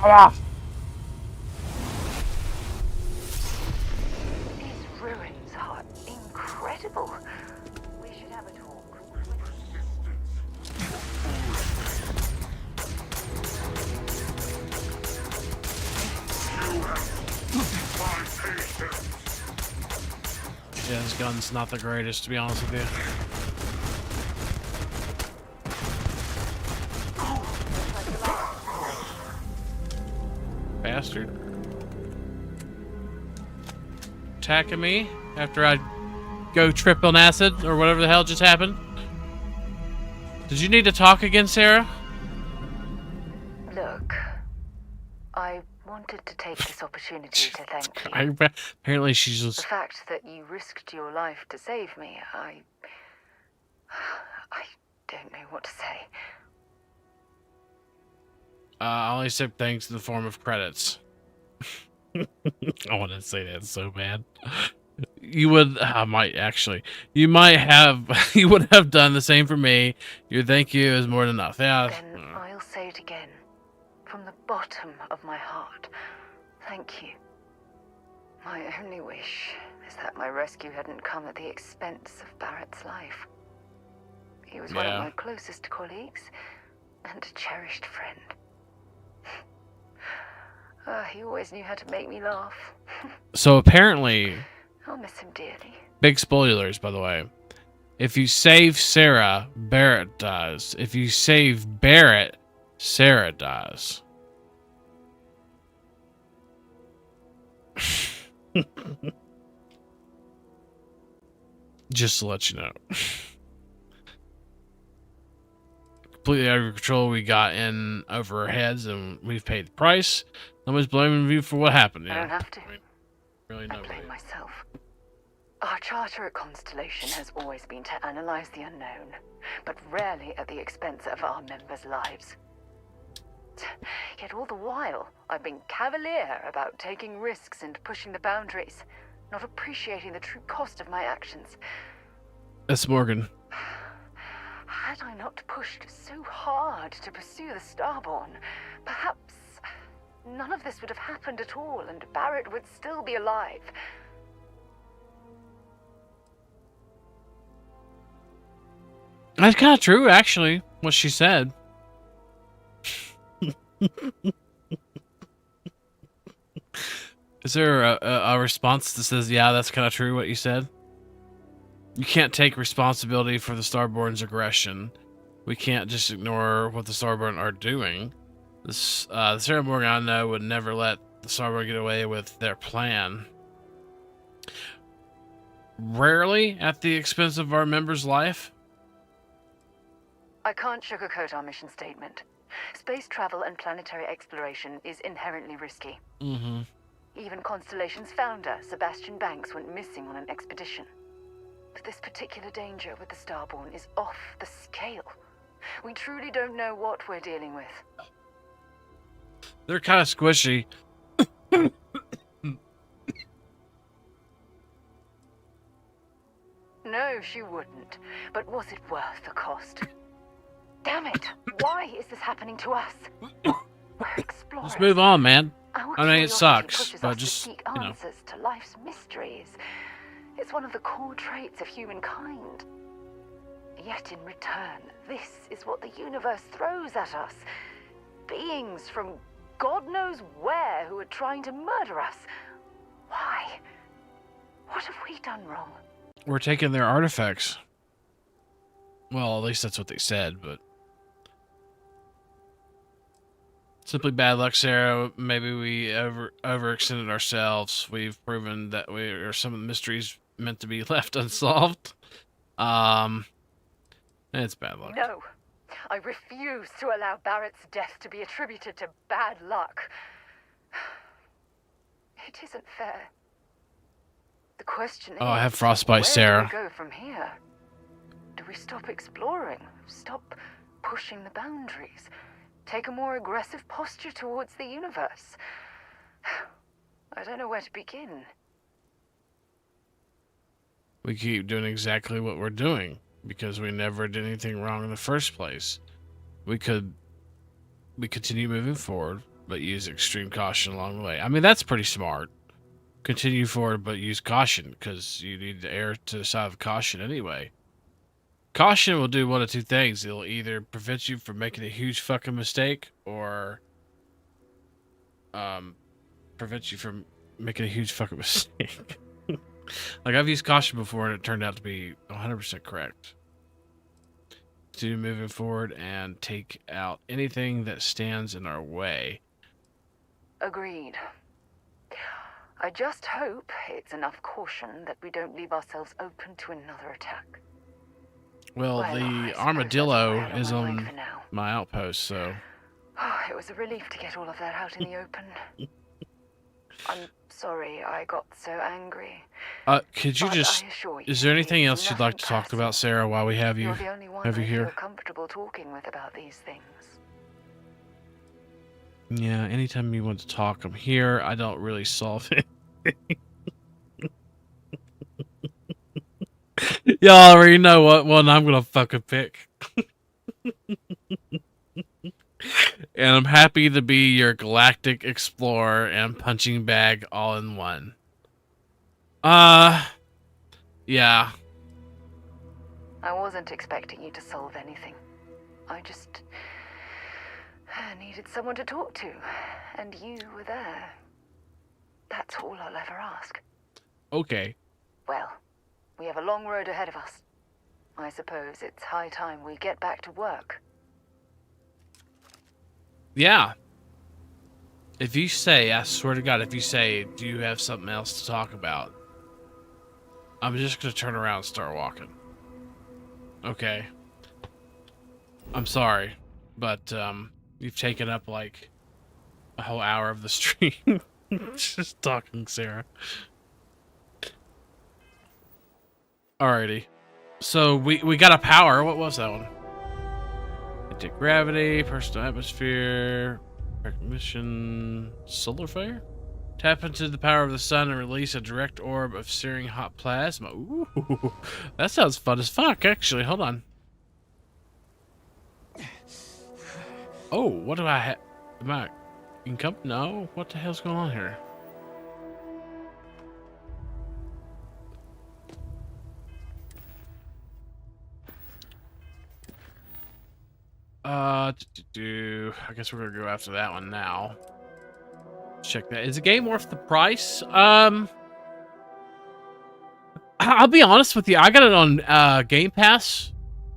Power! These ruins are incredible. We should have a talk. Yeah, this gun's not the greatest, to be honest with you. Bastard. Attacking me after I go trip on acid or whatever the hell just happened. Did you need to talk again, Sarah? Look, I wanted to take this opportunity to thank you. Apparently she's The just... fact that you risked your life to save me, I don't know what to say. I only accept thanks in the form of credits. I want to say that so bad. You would, I might actually. You might have, you would have done the same for me. Your thank you is more than enough. Yeah. Then I'll say it again. From the bottom of my heart. Thank you. My only wish is that my rescue hadn't come at the expense of Barrett's life. He was one of my closest colleagues and a cherished friend. He always knew how to make me laugh. So apparently, I'll miss him dearly. big spoilers, by the way. If you save Sarah, Barrett dies. If you save Barrett, Sarah dies. Just to let you know. Completely out of control. We got in over our heads and we've paid the price. Nobody's blaming you for what happened. I don't have to. Really, I blame myself. Our charter at Constellation has always been to analyze the unknown, but rarely at the expense of our members' lives. Yet all the while, I've been cavalier about taking risks and pushing the boundaries, not appreciating the true cost of my actions. That's Morgan. Had I not pushed so hard to pursue the Starborn, perhaps none of this would have happened at all, and Barrett would still be alive. That's kind of true, actually, what she said. Is there a response that says, yeah, that's kind of true what you said? You can't take responsibility for the Starborn's aggression. We can't just ignore what the Starborn are doing. This, Sarah Morgan, I know, would never let the Starborn get away with their plan. Rarely at the expense of our member's life. I can't sugarcoat our mission statement. Space travel and planetary exploration is inherently risky. Mm-hmm. Even Constellation's founder, Sebastian Banks, went missing on an expedition. But this particular danger with the Starborn is off the scale. We truly don't know what we're dealing with. They're kind of squishy. No, she wouldn't. But was it worth the cost? Damn it! Why is this happening to us? We're explorers. Let's move on, man. Our I mean, it curiosity sucks, pushes but us to just, seek you know. answers to life's mysteries. It's one of the core traits of humankind. Yet in return, this is what the universe throws at us. Beings from God knows where who are trying to murder us. Why? What have we done wrong? We're taking their artifacts. Well, at least that's what they said, but... Simply bad luck, Sarah. Maybe we overextended ourselves. We've proven that we are some of the mysteries meant to be left unsolved. It's bad luck. No. I refuse to allow Barrett's death to be attributed to bad luck. It isn't fair. The question is, I have frostbite, where Sarah. do we go from here? Do we stop exploring? Stop pushing the boundaries? Take a more aggressive posture towards the universe? I don't know where to begin. We keep doing exactly what we're doing because we never did anything wrong in the first place. We continue moving forward, but use extreme caution along the way. I mean, that's pretty smart. Continue forward, but use caution because you need to err to the side of caution anyway. Caution will do one of two things. It'll either prevent you from making a huge fucking mistake or prevent you from making a huge fucking mistake. Like, I've used caution before and it turned out to be 100% correct. To moving forward and take out anything that stands in our way. Agreed. I just hope it's enough caution that we don't leave ourselves open to another attack. Well, I the suppose armadillo that's why I is don't mind on for now. my outpost, so... It was a relief to get all of that out in the open. I'm sorry I got so angry. Could you But just... I assure you, Is there anything it's else you'd like to nothing talk about, Sarah, while we have you, You're the only one have you I here? feel comfortable talking with about these things. Yeah, anytime you want to talk, I'm here. I don't really solve it. Y'all already know what one I'm gonna fucking pick. And I'm happy to be your galactic explorer and punching bag all in one. Yeah. I wasn't expecting you to solve anything. I just needed someone to talk to, and you were there. That's all I'll ever ask. Okay. Well, we have a long road ahead of us. I suppose it's high time we get back to work. Yeah. If you say, I swear to God, if you say, do you have something else to talk about? I'm just gonna turn around and start walking. Okay. I'm sorry, but you've taken up like a whole hour of the stream just talking, Sarah. Alrighty. So we got a power. What was that one? Anti-gravity, personal atmosphere, recognition, solar flare? Tap into the power of the sun and release a direct orb of searing hot plasma. Ooh, that sounds fun as fuck, actually. Hold on. Oh, what do I have? Am I income? No? What the hell's going on here? I guess we're gonna go after that one now. Check that. Is the game worth the price? I'll be honest with you. I got it on Game Pass.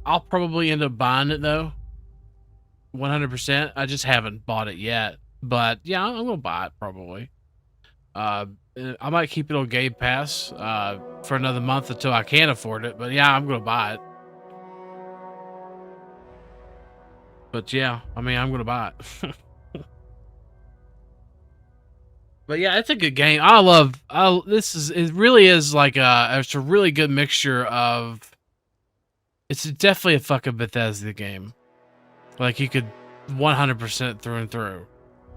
I'll probably end up buying it though. 100%. I just haven't bought it yet. But yeah, I'm gonna buy it probably. I might keep it on Game Pass for another month until I can afford it. But yeah, I'm gonna buy it. But yeah, I mean, I'm gonna buy it. But yeah, it's a good game. It really is like it's a really good mixture of, it's definitely a fucking Bethesda game. Like you could 100% through and through.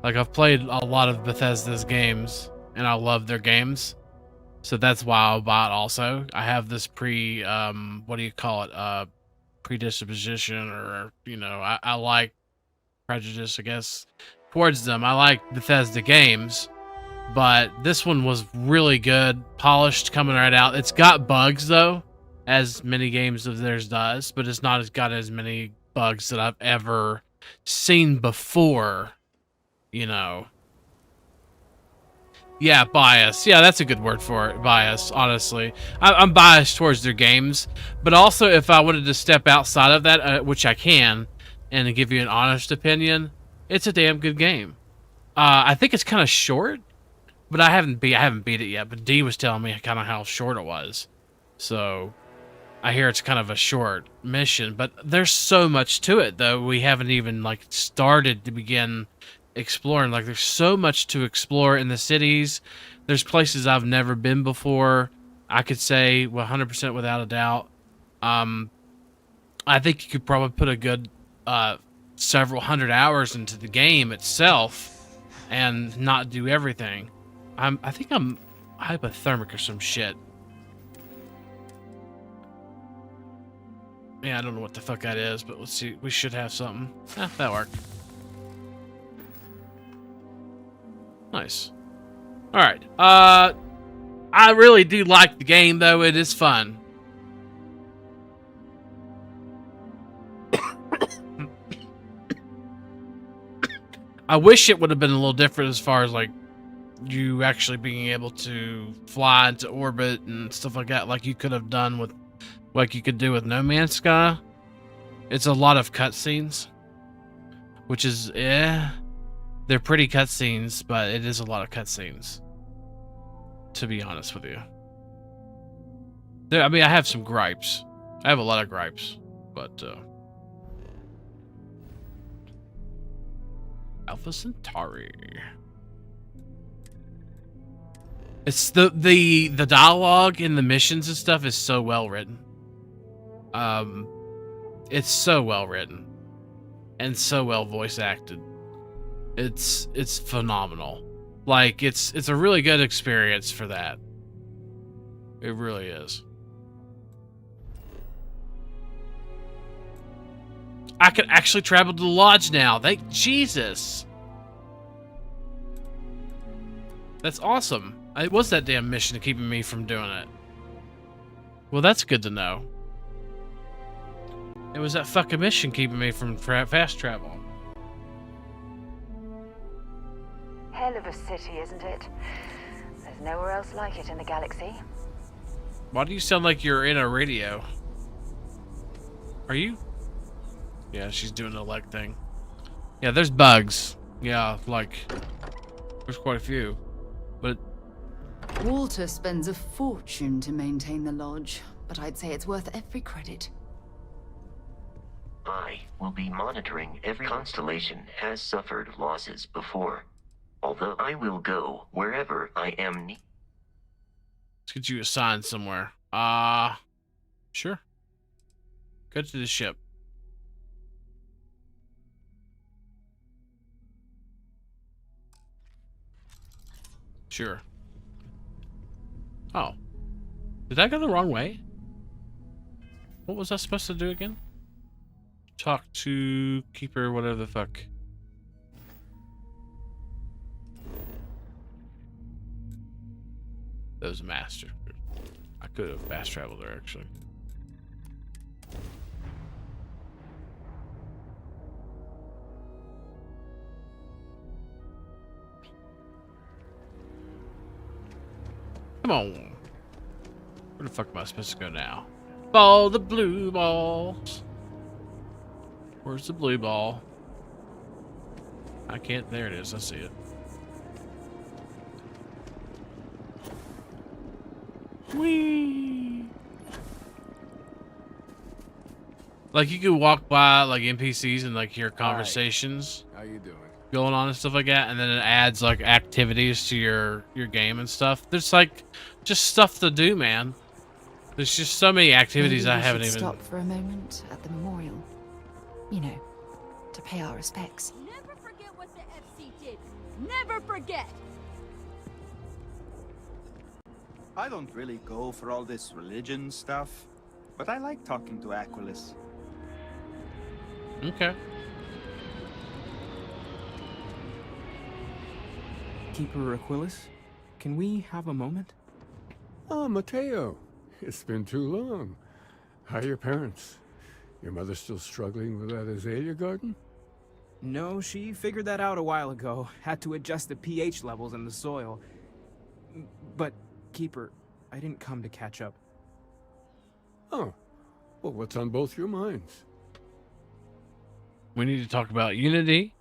Like I've played a lot of Bethesda's games and I love their games. So that's why I'll buy it also. I have this what do you call it? Predisposition, or, you know, I like prejudice, I guess, towards them. I like Bethesda games. But this one was really good, polished, coming right out. It's got bugs, though, as many games of theirs does, but it's not got as many bugs that I've ever seen before, you know. Yeah, bias. Yeah, that's a good word for it, bias, honestly. I'm biased towards their games, but also if I wanted to step outside of that, which I can, and give you an honest opinion, it's a damn good game. I think it's kind of short. But I haven't beat it yet. But D was telling me kind of how short it was, so I hear it's kind of a short mission. But there's so much to it, though. We haven't even like started to begin exploring. Like there's so much to explore in the cities. There's places I've never been before. I could say 100% without a doubt. I think you could probably put a good several hundred hours into the game itself and not do everything. I think I'm hypothermic or some shit. Yeah, I don't know what the fuck that is, but let's see. We should have something. That worked. Nice. Alright. I really do like the game, though. It is fun. I wish it would have been a little different as far as, like, you actually being able to fly into orbit and stuff like that, like you could have done with, like you could do with No Man's Sky. It's a lot of cutscenes, which is, they're pretty cutscenes, but it is a lot of cutscenes, to be honest with you. I mean, I have some gripes. I have a lot of gripes, but Alpha Centauri. It's the dialogue in the missions and stuff is so well written. It's so well written and so well voice acted. it's phenomenal. Like it's a really good experience for that. It really is. I can actually travel to the lodge now. Thank Jesus. That's awesome. It was that damn mission keeping me from doing it. Well, that's good to know. It was that fucking mission keeping me from fast travel. Hell of a city, isn't it? There's nowhere else like it in the galaxy. Why do you sound like you're in a radio? Are you? Yeah, she's doing the leg thing. Yeah, there's bugs. Yeah, like, there's quite a few. But Walter spends a fortune to maintain the lodge, but I'd say it's worth every credit. I will be monitoring every constellation has suffered losses before. Although I will go wherever I am needed. let's get you assigned somewhere. Sure. Go to the ship. Sure. Oh. Did I go the wrong way? What was I supposed to do again? Talk to Keeper, whatever the fuck. That was a master. I could have fast traveled there, actually. Come on. Where the fuck am I supposed to go now? Ball the blue balls. Where's the blue ball? I can't. There it is. I see it. Whee! Like you could walk by like NPCs and like hear conversations How you doing? going on and stuff like that, and then it adds like activities to your game and stuff. There's like just stuff to do, man. There's just so many activities Maybe I we haven't should even. stop for a moment at the memorial. You know, to pay our respects. Never forget what the FC did. Never forget. I don't really go for all this religion stuff, but I like talking to Aquilus. Okay. Keeper Aquilus, can we have a moment? Oh, Mateo. It's been too long. How are your parents? Your mother still struggling with that azalea garden? No, she figured that out a while ago. Had to adjust the pH levels in the soil. But, Keeper, I didn't come to catch up. Oh. Well, what's on both your minds? We need to talk about Unity.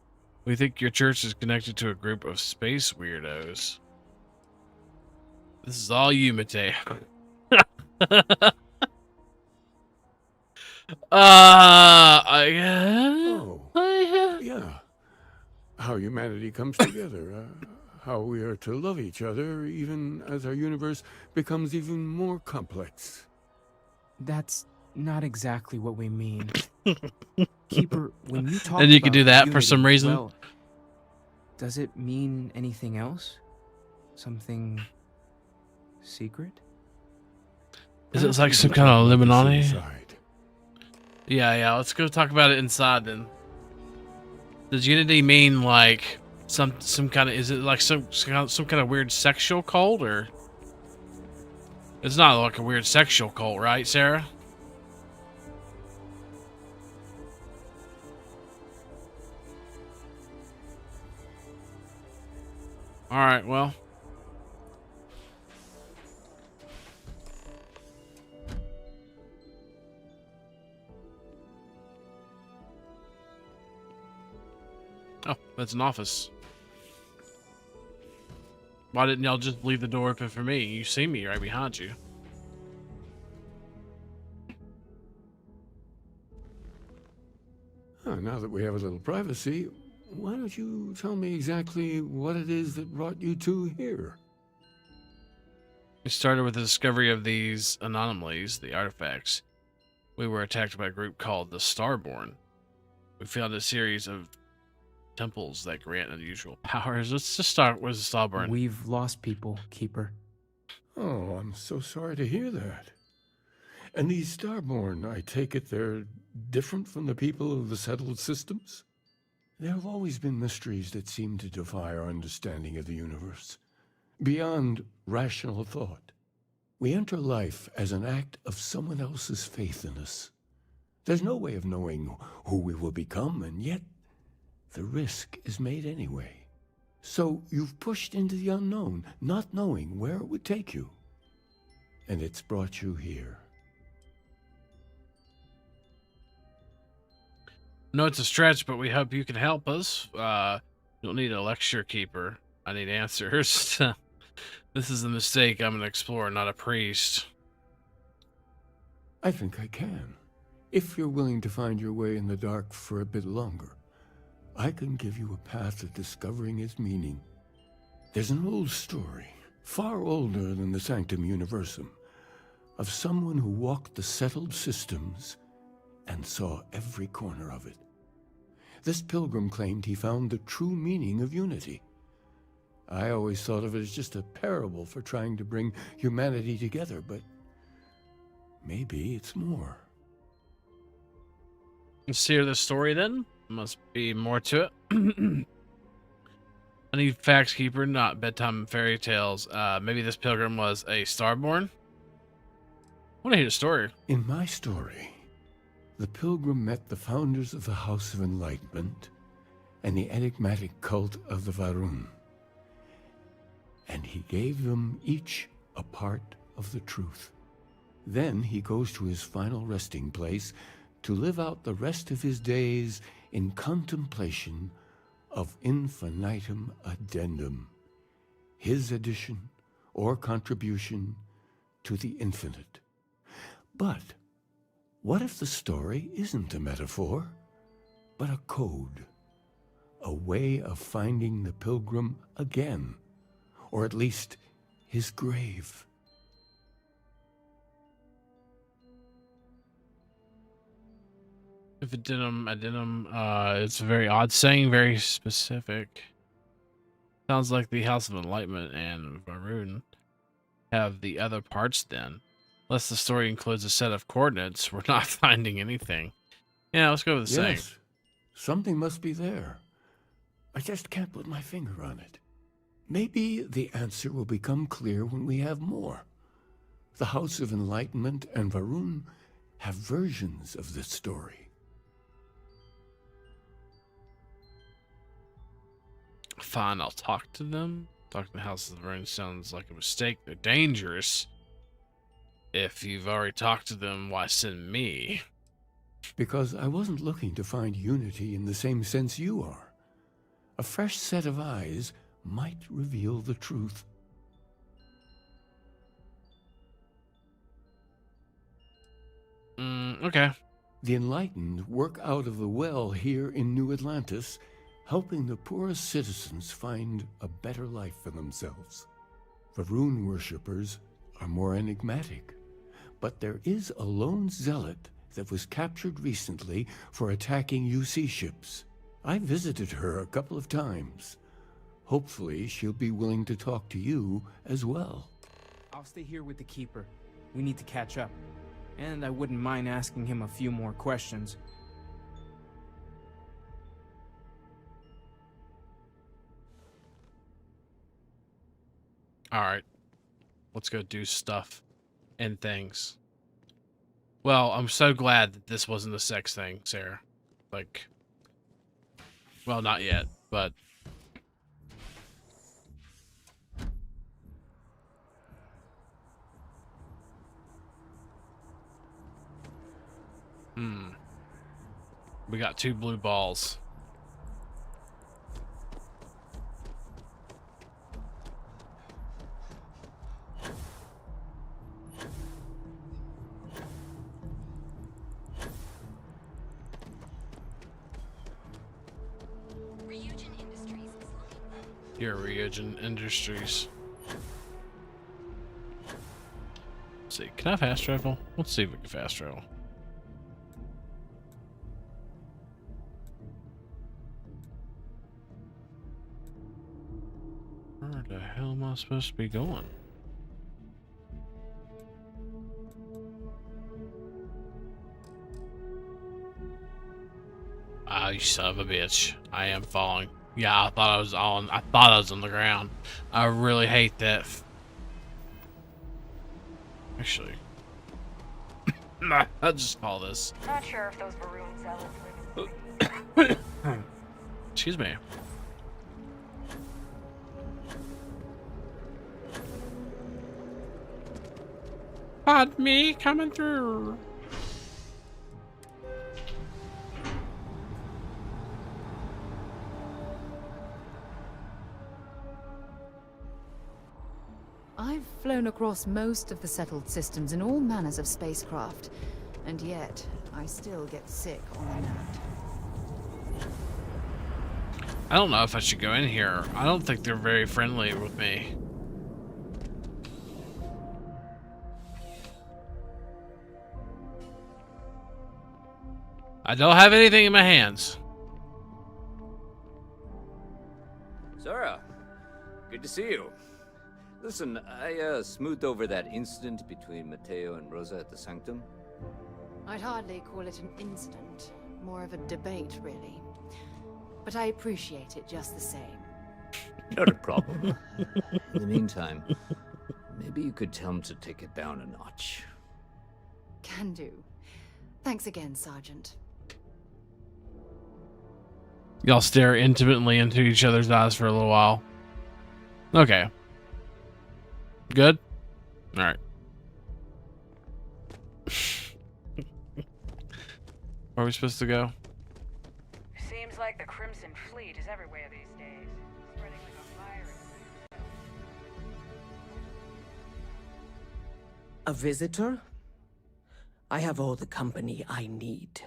We think your church is connected to a group of space weirdos. This is all you, Mateo. Yeah. How humanity comes together. How we are to love each other, even as our universe becomes even more complex. That's not exactly what we mean. Keeper, when you talk and you can about do that unity, for some reason. well, does it mean anything else? Something secret? Is it like some kind of Illuminati? Yeah, let's go talk about it inside then. Does Unity mean like some kind of, is it like some kind of weird sexual cult, or it's not like a weird sexual cult, right, Sarah? All right, well. Oh, that's an office. Why didn't y'all just leave the door open for me? You see me right behind you. Now that we have a little privacy, why don't you tell me exactly what it is that brought you two here? We started with the discovery of these anomalies, the artifacts. We were attacked by a group called the Starborn. We found a series of temples that grant unusual powers. Let's just start with Starborn. We've lost people, Keeper. Oh, I'm so sorry to hear that. And these Starborn, I take it they're different from the people of the settled systems? There have always been mysteries that seem to defy our understanding of the universe, beyond rational thought. We enter life as an act of someone else's faith in us. There's no way of knowing who we will become, and yet the risk is made anyway. So you've pushed into the unknown, not knowing where it would take you. And it's brought you here. No, it's a stretch, but we hope you can help us. You don't need a lecture, Keeper. I need answers. This is a mistake. I'm an explorer, not a priest. I think I can. If you're willing to find your way in the dark for a bit longer, I can give you a path to discovering its meaning. There's an old story, far older than the Sanctum Universum, of someone who walked the settled systems and saw every corner of it. This pilgrim claimed he found the true meaning of unity. I always thought of it as just a parable for trying to bring humanity together, but maybe it's more. Let's hear the story then. Must be more to it. I need facts, Keeper, not bedtime fairy tales. Maybe this pilgrim was a Starborn? I want to hear the story. In my story, the pilgrim met the founders of the House of Enlightenment and the enigmatic cult of the Varun. And he gave them each a part of the truth. Then he goes to his final resting place to live out the rest of his days in contemplation of infinitum addendum, his addition or contribution to the infinite. But what if the story isn't a metaphor, but a code, a way of finding the pilgrim again, or at least his grave? If addendum, it's a very odd saying, very specific. Sounds like the House of Enlightenment and Varun have the other parts then. Unless the story includes a set of coordinates, we're not finding anything. Yeah, let's go with the saying. Yes, something must be there. I just can't put my finger on it. Maybe the answer will become clear when we have more. The House of Enlightenment and Varun have versions of this story. Fine, I'll talk to them. Talk to the House of Varun sounds like a mistake. They're dangerous. If you've already talked to them, why send me? Because I wasn't looking to find unity in the same sense you are. A fresh set of eyes might reveal the truth. Okay. The enlightened work out of the well here in New Atlantis, helping the poorest citizens find a better life for themselves. Varun worshippers are more enigmatic, but there is a lone zealot that was captured recently for attacking UC ships. I visited her a couple of times. Hopefully, she'll be willing to talk to you as well. I'll stay here with the Keeper. We need to catch up. And I wouldn't mind asking him a few more questions. Alright. Let's go do stuff and things. Well, I'm so glad that this wasn't a sex thing, Sarah. Like, well, not yet, but... We got 2 blue balls. Here, Ryujin Industries. Let's see, can I fast travel? Let's see if we can fast travel. The hell am I supposed to be going? Ah, you son of a bitch. I am falling. Yeah, I thought I was on the ground. I really hate that. Actually. I'll just call this. Not sure if those Varun zealots live in Excuse me. Pardon me, coming through. I've flown across most of the settled systems in all manners of spacecraft, and yet I still get sick on the nut. I don't know if I should go in here. I don't think they're very friendly with me. I don't have anything in my hands. Zara, good to see you. Listen, I smoothed over that incident between Matteo and Rosa at the Sanctum. I'd hardly call it an incident, more of a debate, really. But I appreciate it just the same. Not a problem. In the meantime, maybe you could tell him to take it down a notch. Can do. Thanks again, Sergeant. Y'all stare intimately into each other's eyes for a little while. Okay. Good? Alright. Where are we supposed to go? Seems like the Crimson Fleet is everywhere these days. Spreading like a virus. A visitor? I have all the company I need.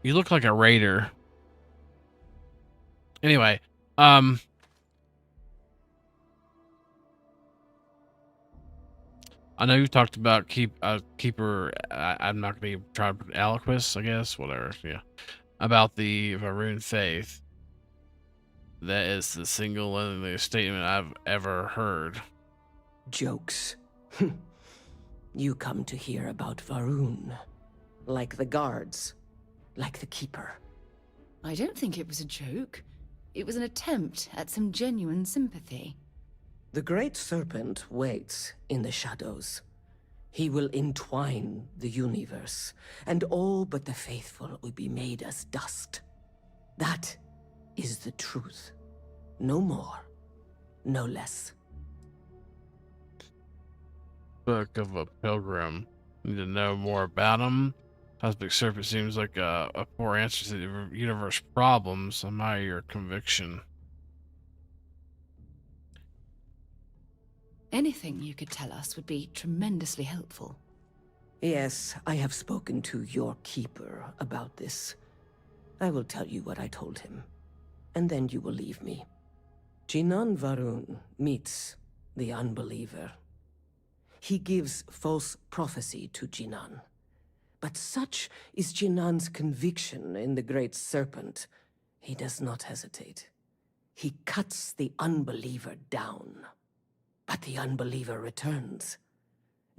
You look like a raider. Anyway, I know you talked about keeper. I'm not gonna be trying to put Aliquis, I guess, whatever. Yeah, about the Varun faith. That is the single only statement I've ever heard. Jokes. You come to hear about Varun, like the guards, like the keeper. I don't think it was a joke. It was an attempt at some genuine sympathy. The Great Serpent waits in the shadows. He will entwine the universe, and all but the faithful will be made as dust. That is the truth. No more, no less. Book of a Pilgrim. Need to know more about him. Cosmic Serpent seems like a poor answer to the universe problems. Am I your conviction? Anything you could tell us would be tremendously helpful. Yes, I have spoken to your keeper about this. I will tell you what I told him, and then you will leave me. Jinan Varun meets the unbeliever. He gives false prophecy to Jinan. But such is Jinan's conviction in the Great Serpent, he does not hesitate. He cuts the unbeliever down. But the unbeliever returns.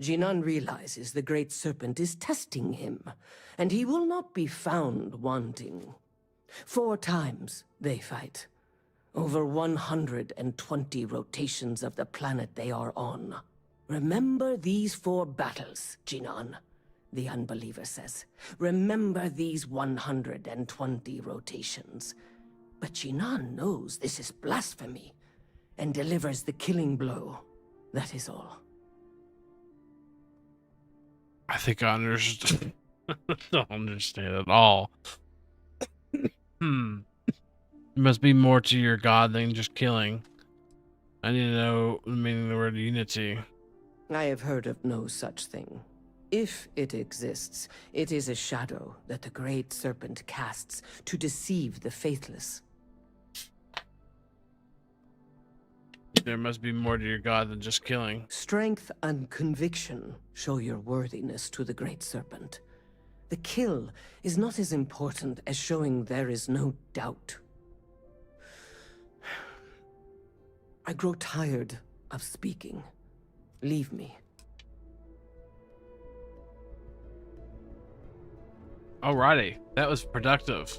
Jinan realizes the Great Serpent is testing him, and he will not be found wanting. 4 times they fight. Over 120 rotations of the planet they are on. Remember these 4 battles, Jinan. The unbeliever says, remember these 120 rotations. But Jinan knows this is blasphemy, and delivers the killing blow. That is all. I think I understand. Don't understand at all. There must be more to your god than just killing. I need to know the meaning of the word unity. I have heard of no such thing. If it exists, it is a shadow that the Great Serpent casts to deceive the faithless. There must be more to your god than just killing. Strength and conviction show your worthiness to the Great Serpent. The kill is not as important as showing there is no doubt. I grow tired of speaking. Leave me. Alrighty, that was productive.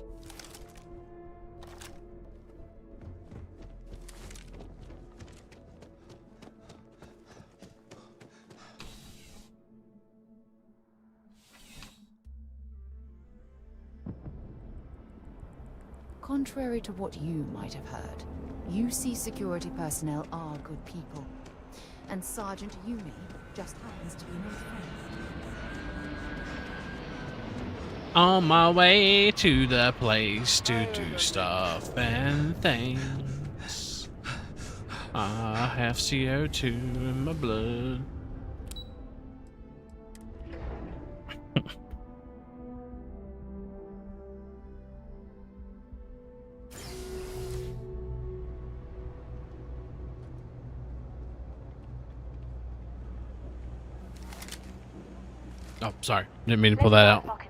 Contrary to what you might have heard, UC security personnel are good people. And Sergeant Yumi just happens to be my friend. On my way to the place to do stuff and things. I have CO2 in my blood. Oh, sorry. Didn't mean to pull that out.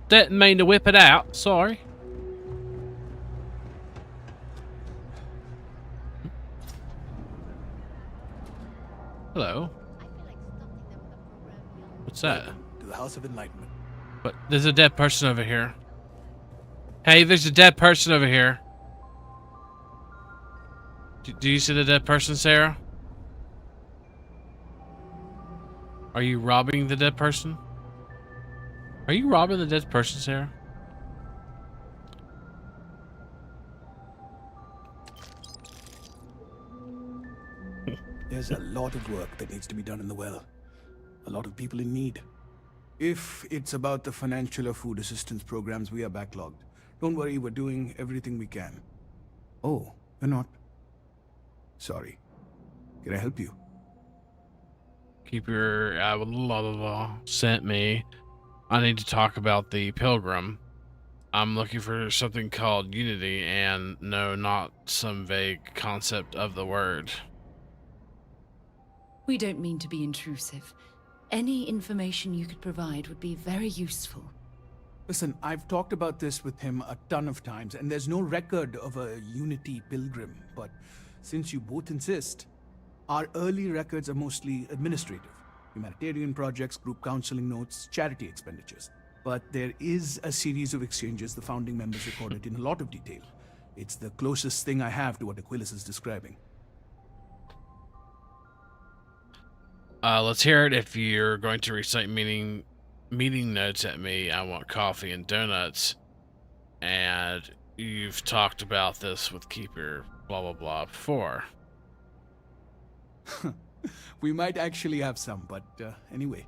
Didn't mean to whip it out. Sorry. Hello. What's that? To the House of Enlightenment. But there's a dead person over here. Hey, there's a dead person over here. Do you see the dead person, Sarah? Are you robbing the dead person? Are you robbing the dead person, Sarah? There's a lot of work that needs to be done in the well. A lot of people in need. If it's about the financial or food assistance programs, we are backlogged. Don't worry, we're doing everything we can. Oh, we're not. Sorry. Can I help you? Keep your blah blah blah sent me. I need to talk about the Pilgrim. I'm looking for something called Unity, and no, not some vague concept of the word. We don't mean to be intrusive. Any information you could provide would be very useful. Listen, I've talked about this with him a ton of times, and there's no record of a Unity Pilgrim. But since you both insist, our early records are mostly administrative. Humanitarian projects, group counseling notes, charity expenditures. But there is a series of exchanges the founding members recorded in a lot of detail. It's the closest thing I have to what Aquilus is describing. Let's hear it. If you're going to recite meeting notes at me, I want coffee and donuts. And you've talked about this with Keeper, blah, blah, blah, before. We might actually have some, but anyway.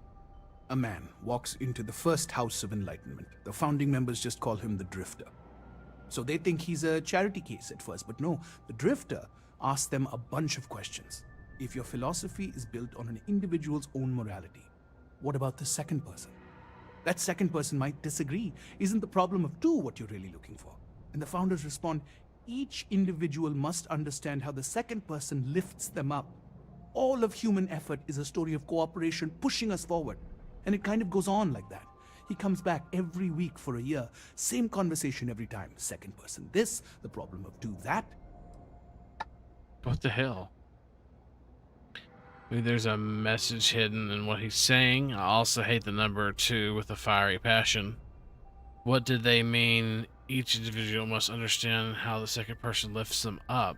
A man walks into the first House of Enlightenment. The founding members just call him the Drifter. So they think he's a charity case at first, but no, the Drifter asks them a bunch of questions. If your philosophy is built on an individual's own morality, what about the second person? That second person might disagree. Isn't the problem of two what you're really looking for? And the founders respond, each individual must understand how the second person lifts them up. All of human effort is a story of cooperation pushing us forward. And it kind of goes on like that. He comes back every week for a year. Same conversation every time. Second person this, the problem of two that. What the hell? Maybe there's a message hidden in what he's saying. I also hate the number 2 with a fiery passion. What did they mean? Each individual must understand how the second person lifts them up.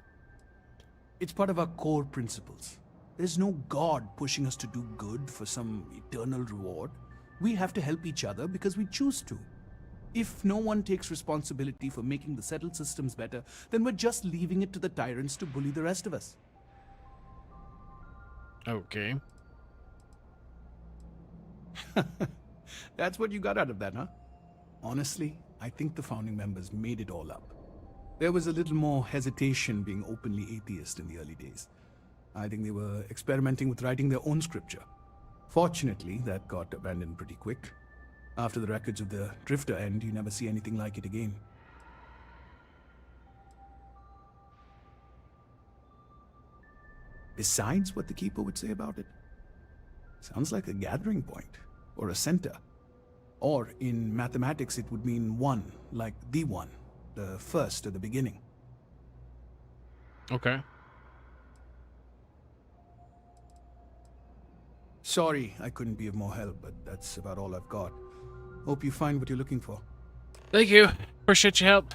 It's part of our core principles. There's no God pushing us to do good for some eternal reward. We have to help each other because we choose to. If no one takes responsibility for making the settled systems better, then we're just leaving it to the tyrants to bully the rest of us. Okay. That's what you got out of that, huh? Honestly, I think the founding members made it all up. There was a little more hesitation being openly atheist in the early days. I think they were experimenting with writing their own scripture. Fortunately, that got abandoned pretty quick. After the records of the Drifter end, you never see anything like it again. Besides what the Keeper would say about it, sounds like a gathering point, or a center. Or in mathematics, it would mean one, like the one, the first at the beginning. Okay. Sorry, I couldn't be of more help, but that's about all I've got. Hope you find what you're looking for. Thank you. Appreciate your help.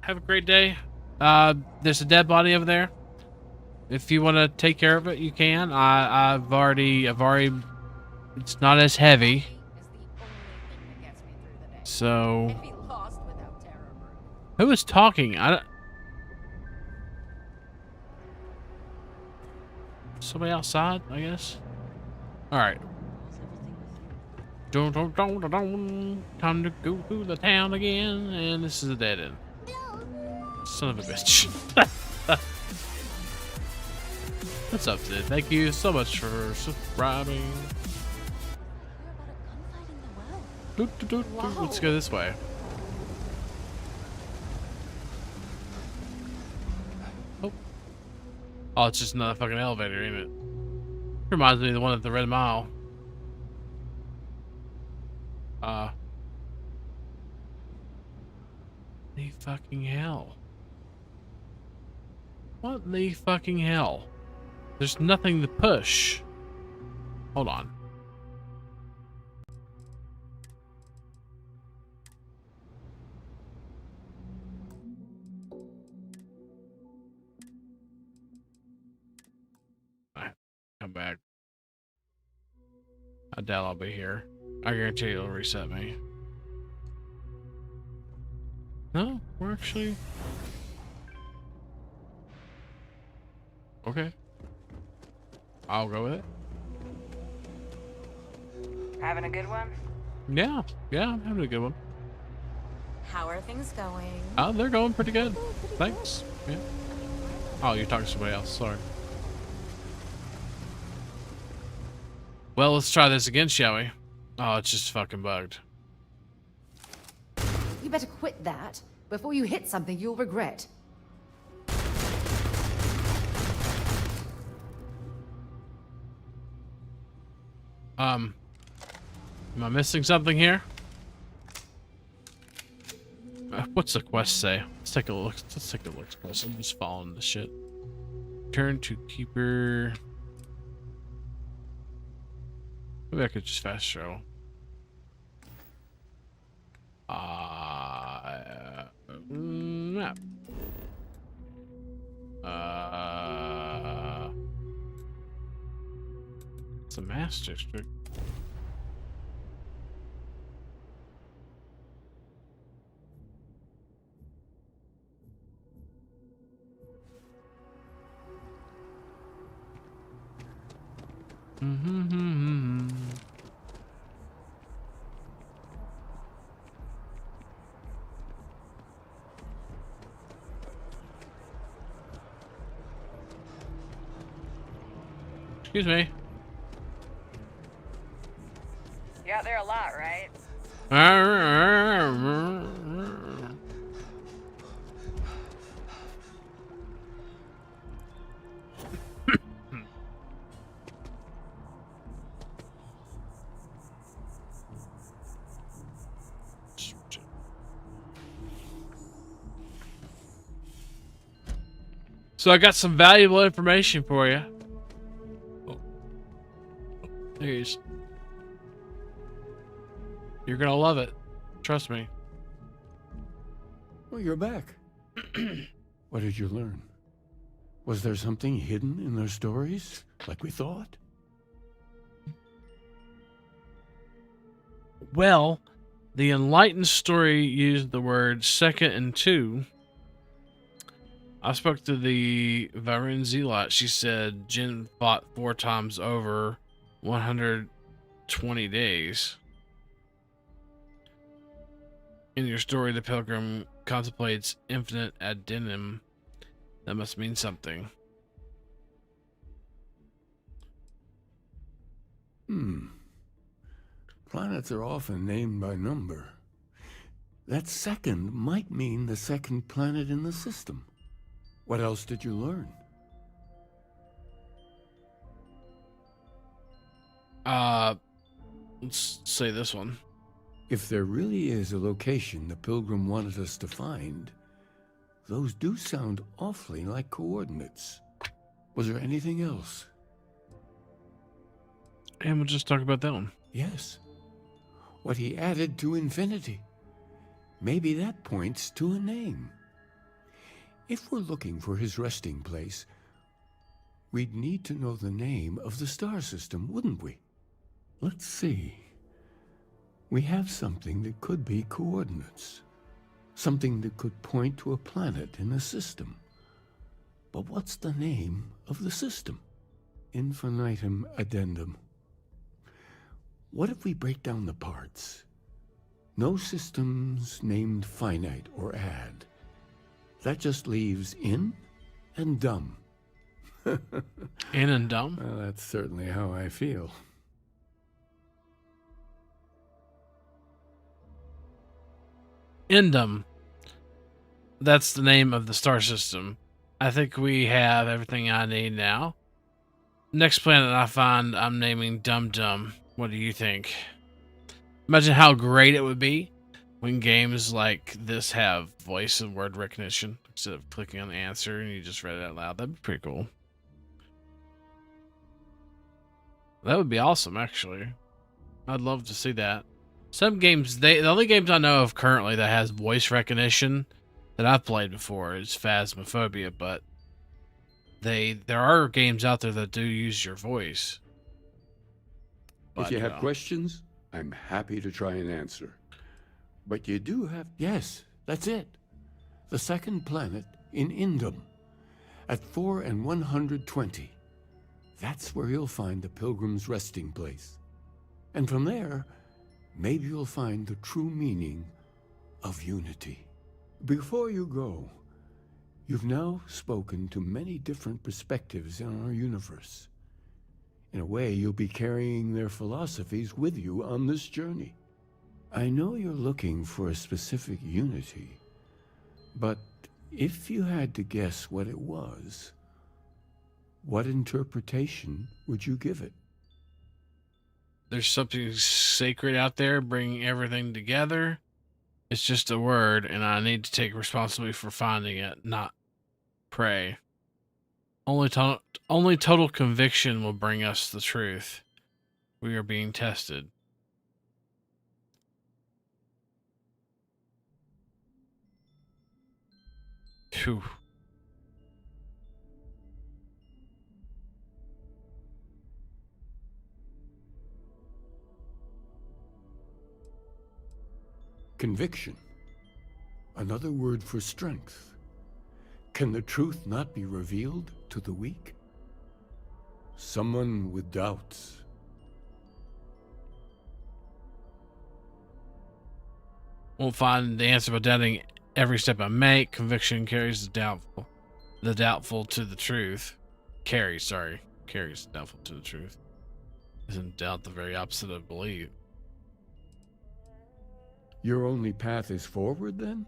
Have a great day. There's a dead body over there. If you want to take care of it, you can. I've already. It's not as heavy. So. Who is talking? Somebody outside, I guess. All right. Time to go through the town again, and this is a dead end. Son of a bitch. What's up, Sid? Thank you so much for subscribing. Let's go this way. Oh, it's just another fucking elevator, ain't it? Reminds me of the one at the Red Mile. The fucking hell. What the fucking hell? There's nothing to push. Hold on. Alright, come back. I doubt I'll be here. I guarantee it'll reset me. No, we're actually... Okay. I'll go with it. Having a good one? Yeah, I'm having a good one. How are things going? Oh, they're going pretty good. Thanks. Yeah. Oh, you're talking to somebody else. Sorry. Well, let's try this again, shall we? Oh, it's just fucking bugged. You better quit that. Before you hit something you'll regret. Am I missing something here? What's the quest say? Let's take a look. Let's take a look. I'm just following the shit. Turn to keeper. Maybe I could just fast show. Map. It's a mass district. Excuse me. You're out there a lot, right? So I got some valuable information for you. There he is. You're gonna love it. Trust me. Well, you're back. What did you learn? Was there something hidden in their stories, like we thought? Well, the enlightened story used the word second and two. I spoke to the Varun Zealot. She said Jin fought 4 times over 120 days. In your story, the pilgrim contemplates infinite ad denim. That must mean something. Planets are often named by number. That second might mean the second planet in the system. What else did you learn? Let's say this one. If there really is a location the Pilgrim wanted us to find, those do sound awfully like coordinates. Was there anything else? And we'll just talk about that one. Yes. What he added to infinity. Maybe that points to a name. If we're looking for his resting place, we'd need to know the name of the star system, wouldn't we? Let's see. We have something that could be coordinates. Something that could point to a planet in the system. But what's the name of the system? Infinitum addendum. What if we break down the parts? No systems named finite or add. That just leaves in and dumb. In and dumb? Well, that's certainly how I feel. Indum. That's the name of the star system. I think we have everything I need now. Next planet I find, I'm naming Dum Dum. What do you think? Imagine how great it would be when games like this have voice and word recognition instead of clicking on the answer and you just read it out loud. That'd be pretty cool. That would be awesome, actually. I'd love to see that. Some games, the only games I know of currently that has voice recognition that I've played before is Phasmophobia, but there are games out there that do use your voice. If you have questions, I'm happy to try and answer. But you do have... Yes, that's it. The second planet in Indum, at 4 and 120. That's where you'll find the Pilgrim's resting place. And from there, maybe you'll find the true meaning of unity. Before you go, you've now spoken to many different perspectives in our universe. In a way, you'll be carrying their philosophies with you on this journey. I know you're looking for a specific unity, but if you had to guess what it was, what interpretation would you give it? There's something sacred out there bringing everything together. It's just a word, and I need to take responsibility for finding it, not pray. Only total conviction will bring us the truth. We are being tested. Phew. Conviction. Another word for strength. Can the truth not be revealed to the weak? Someone with doubts. Won't find the answer by doubting every step I make. Conviction carries the doubtful to the truth. Carries the doubtful to the truth. Isn't doubt the very opposite of belief? Your only path is forward, then?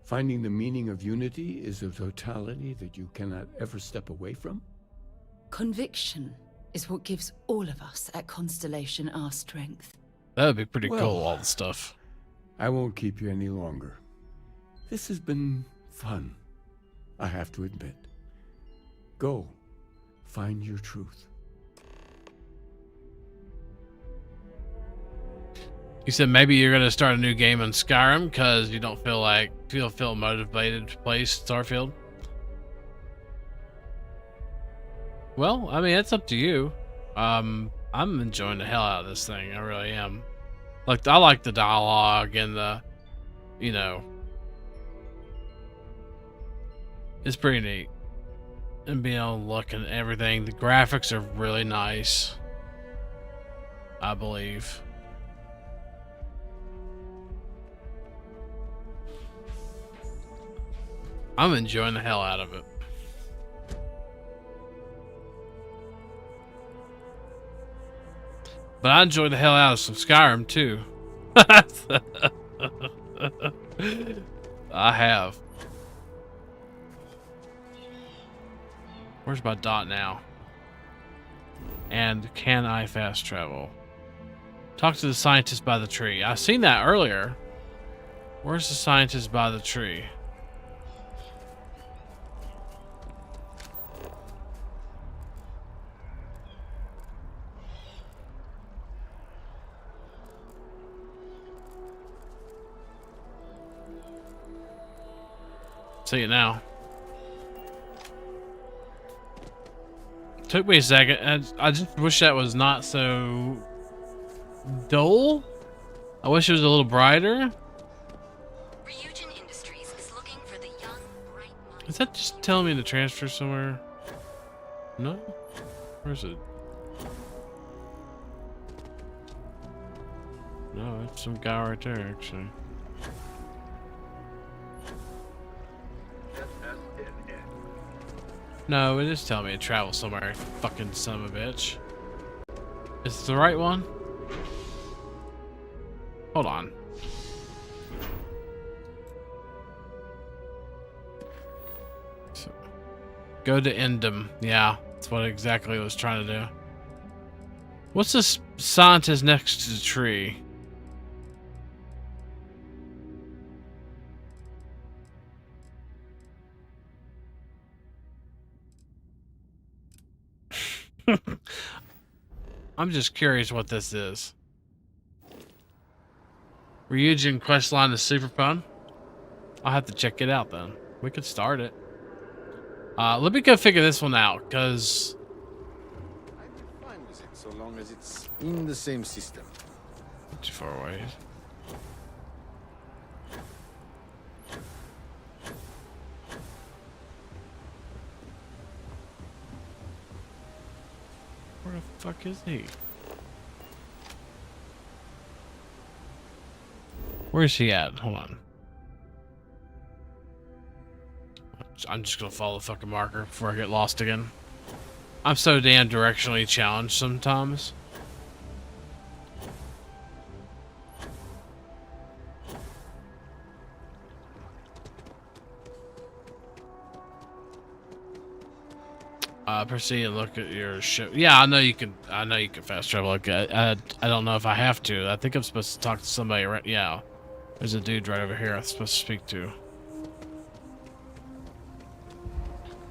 Finding the meaning of unity is a totality that you cannot ever step away from? Conviction is what gives all of us at Constellation our strength. That would be pretty cool, all the stuff. I won't keep you any longer. This has been fun, I have to admit. Go, find your truth. You said maybe you're going to start a new game on Skyrim because you don't feel motivated to play Starfield. Well, I mean, it's up to you. I'm enjoying the hell out of this thing. I really am. Like, I like the dialogue and the, it's pretty neat. And being able to look at everything. The graphics are really nice, I believe. I'm enjoying the hell out of it. But I enjoy the hell out of some Skyrim too. I have. Where's my dot now? And can I fast travel? Talk to the scientist by the tree. I seen that earlier. Where's the scientist by the tree? See it now. Took me a second. I just wish that was not so dull. I wish it was a little brighter. Is that just telling me to transfer somewhere? No? Where's it? No, it's some guy right there, actually. No, it is telling me to travel somewhere, fucking son of a bitch. Is it the right one? Hold on. So, go to Endem. Yeah, that's what exactly I was trying to do. What's this scientist next to the tree? I'm just curious what this is. Ryujin questline is super fun. I'll have to check it out then. We could start it. Let me go figure this one out, because I'm fine with it so long as it's in the same system. Too far away. Where the fuck is he? Where's he at? Hold on. I'm just gonna follow the fucking marker before I get lost again. I'm so damn directionally challenged sometimes. Proceed and look at your ship. Yeah, I know you can. I know you can fast travel. Okay, I don't know if I have to. I think I'm supposed to talk to somebody. Right? Yeah, there's a dude right over here I'm supposed to speak to.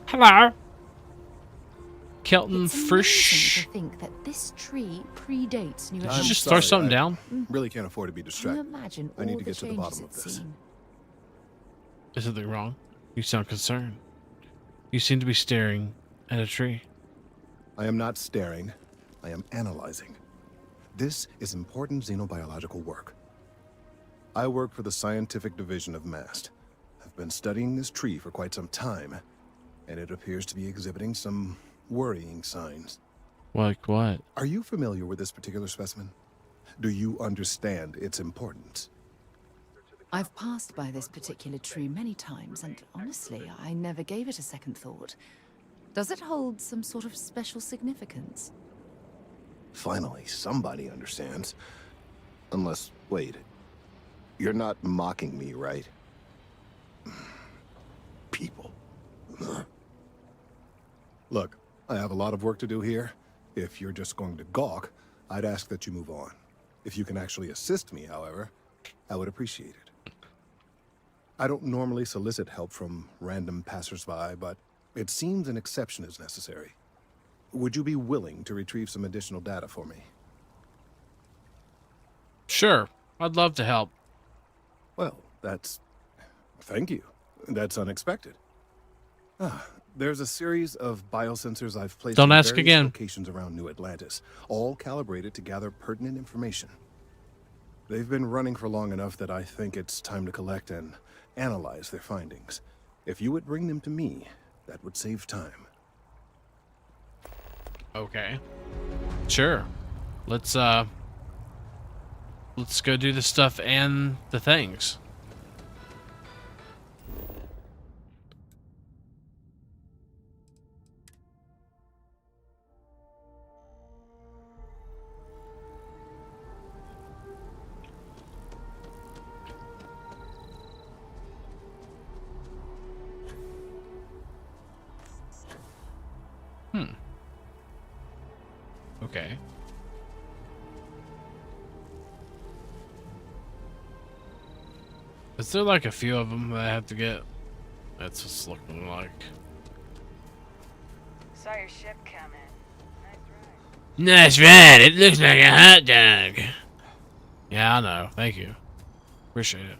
Hello, Kelton Frisch. To think that this tree predates New Did you just throw something down? Really can't afford to be Can you distracted. imagine I need all to the get to the bottom changes of it's this. seen? Is something wrong? You sound concerned. You seem to be staring at a tree. I am not staring. I am analyzing. This is important xenobiological work. I work for the scientific division of MAST. I've been studying this tree for quite some time, and it appears to be exhibiting some worrying signs. Like what? Are you familiar with this particular specimen? Do you understand its importance? I've passed by this particular tree many times, and honestly, I never gave it a second thought. Does it hold some sort of special significance? Finally, somebody understands. Unless, wait. You're not mocking me, right? People. Look, I have a lot of work to do here. If you're just going to gawk, I'd ask that you move on. If you can actually assist me, however, I would appreciate it. I don't normally solicit help from random passersby, but it seems an exception is necessary. Would you be willing to retrieve some additional data for me? Sure, I'd love to help. Well, thank you. That's unexpected. There's a series of biosensors I've placed Don't in ask various again. locations around New Atlantis, all calibrated to gather pertinent information. They've been running for long enough that I think it's time to collect and analyze their findings. If you would bring them to me, that would save time. Okay. Sure. Let's go do the stuff and the things. Okay. Is there like a few of them that I have to get? That's what it's looking like. Saw your ship coming. That's right. It looks like a hot dog. Yeah, I know. Thank you. Appreciate it.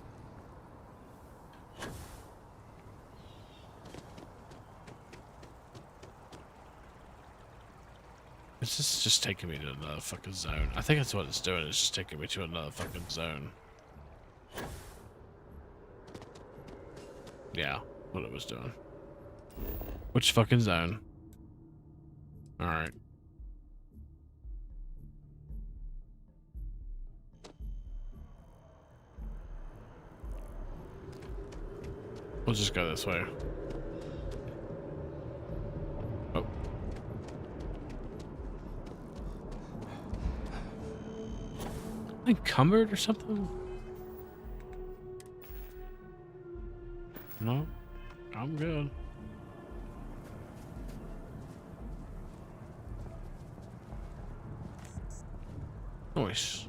Is this just taking me to another fucking zone? I think that's what it's doing. It's just taking me to another fucking zone. Yeah, what it was doing. Which fucking zone? Alright. We'll just go this way. Oh. Encumbered or something? No, I'm good. Nice.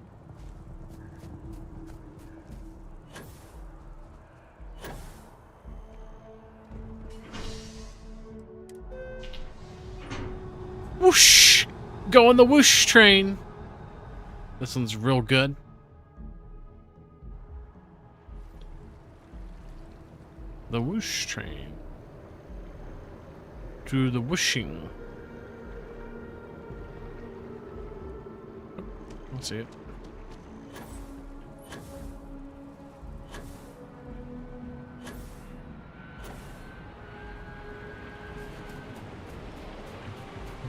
Whoosh! Go on the whoosh train. This one's real good. The whoosh train. To the whooshing. Let's see it.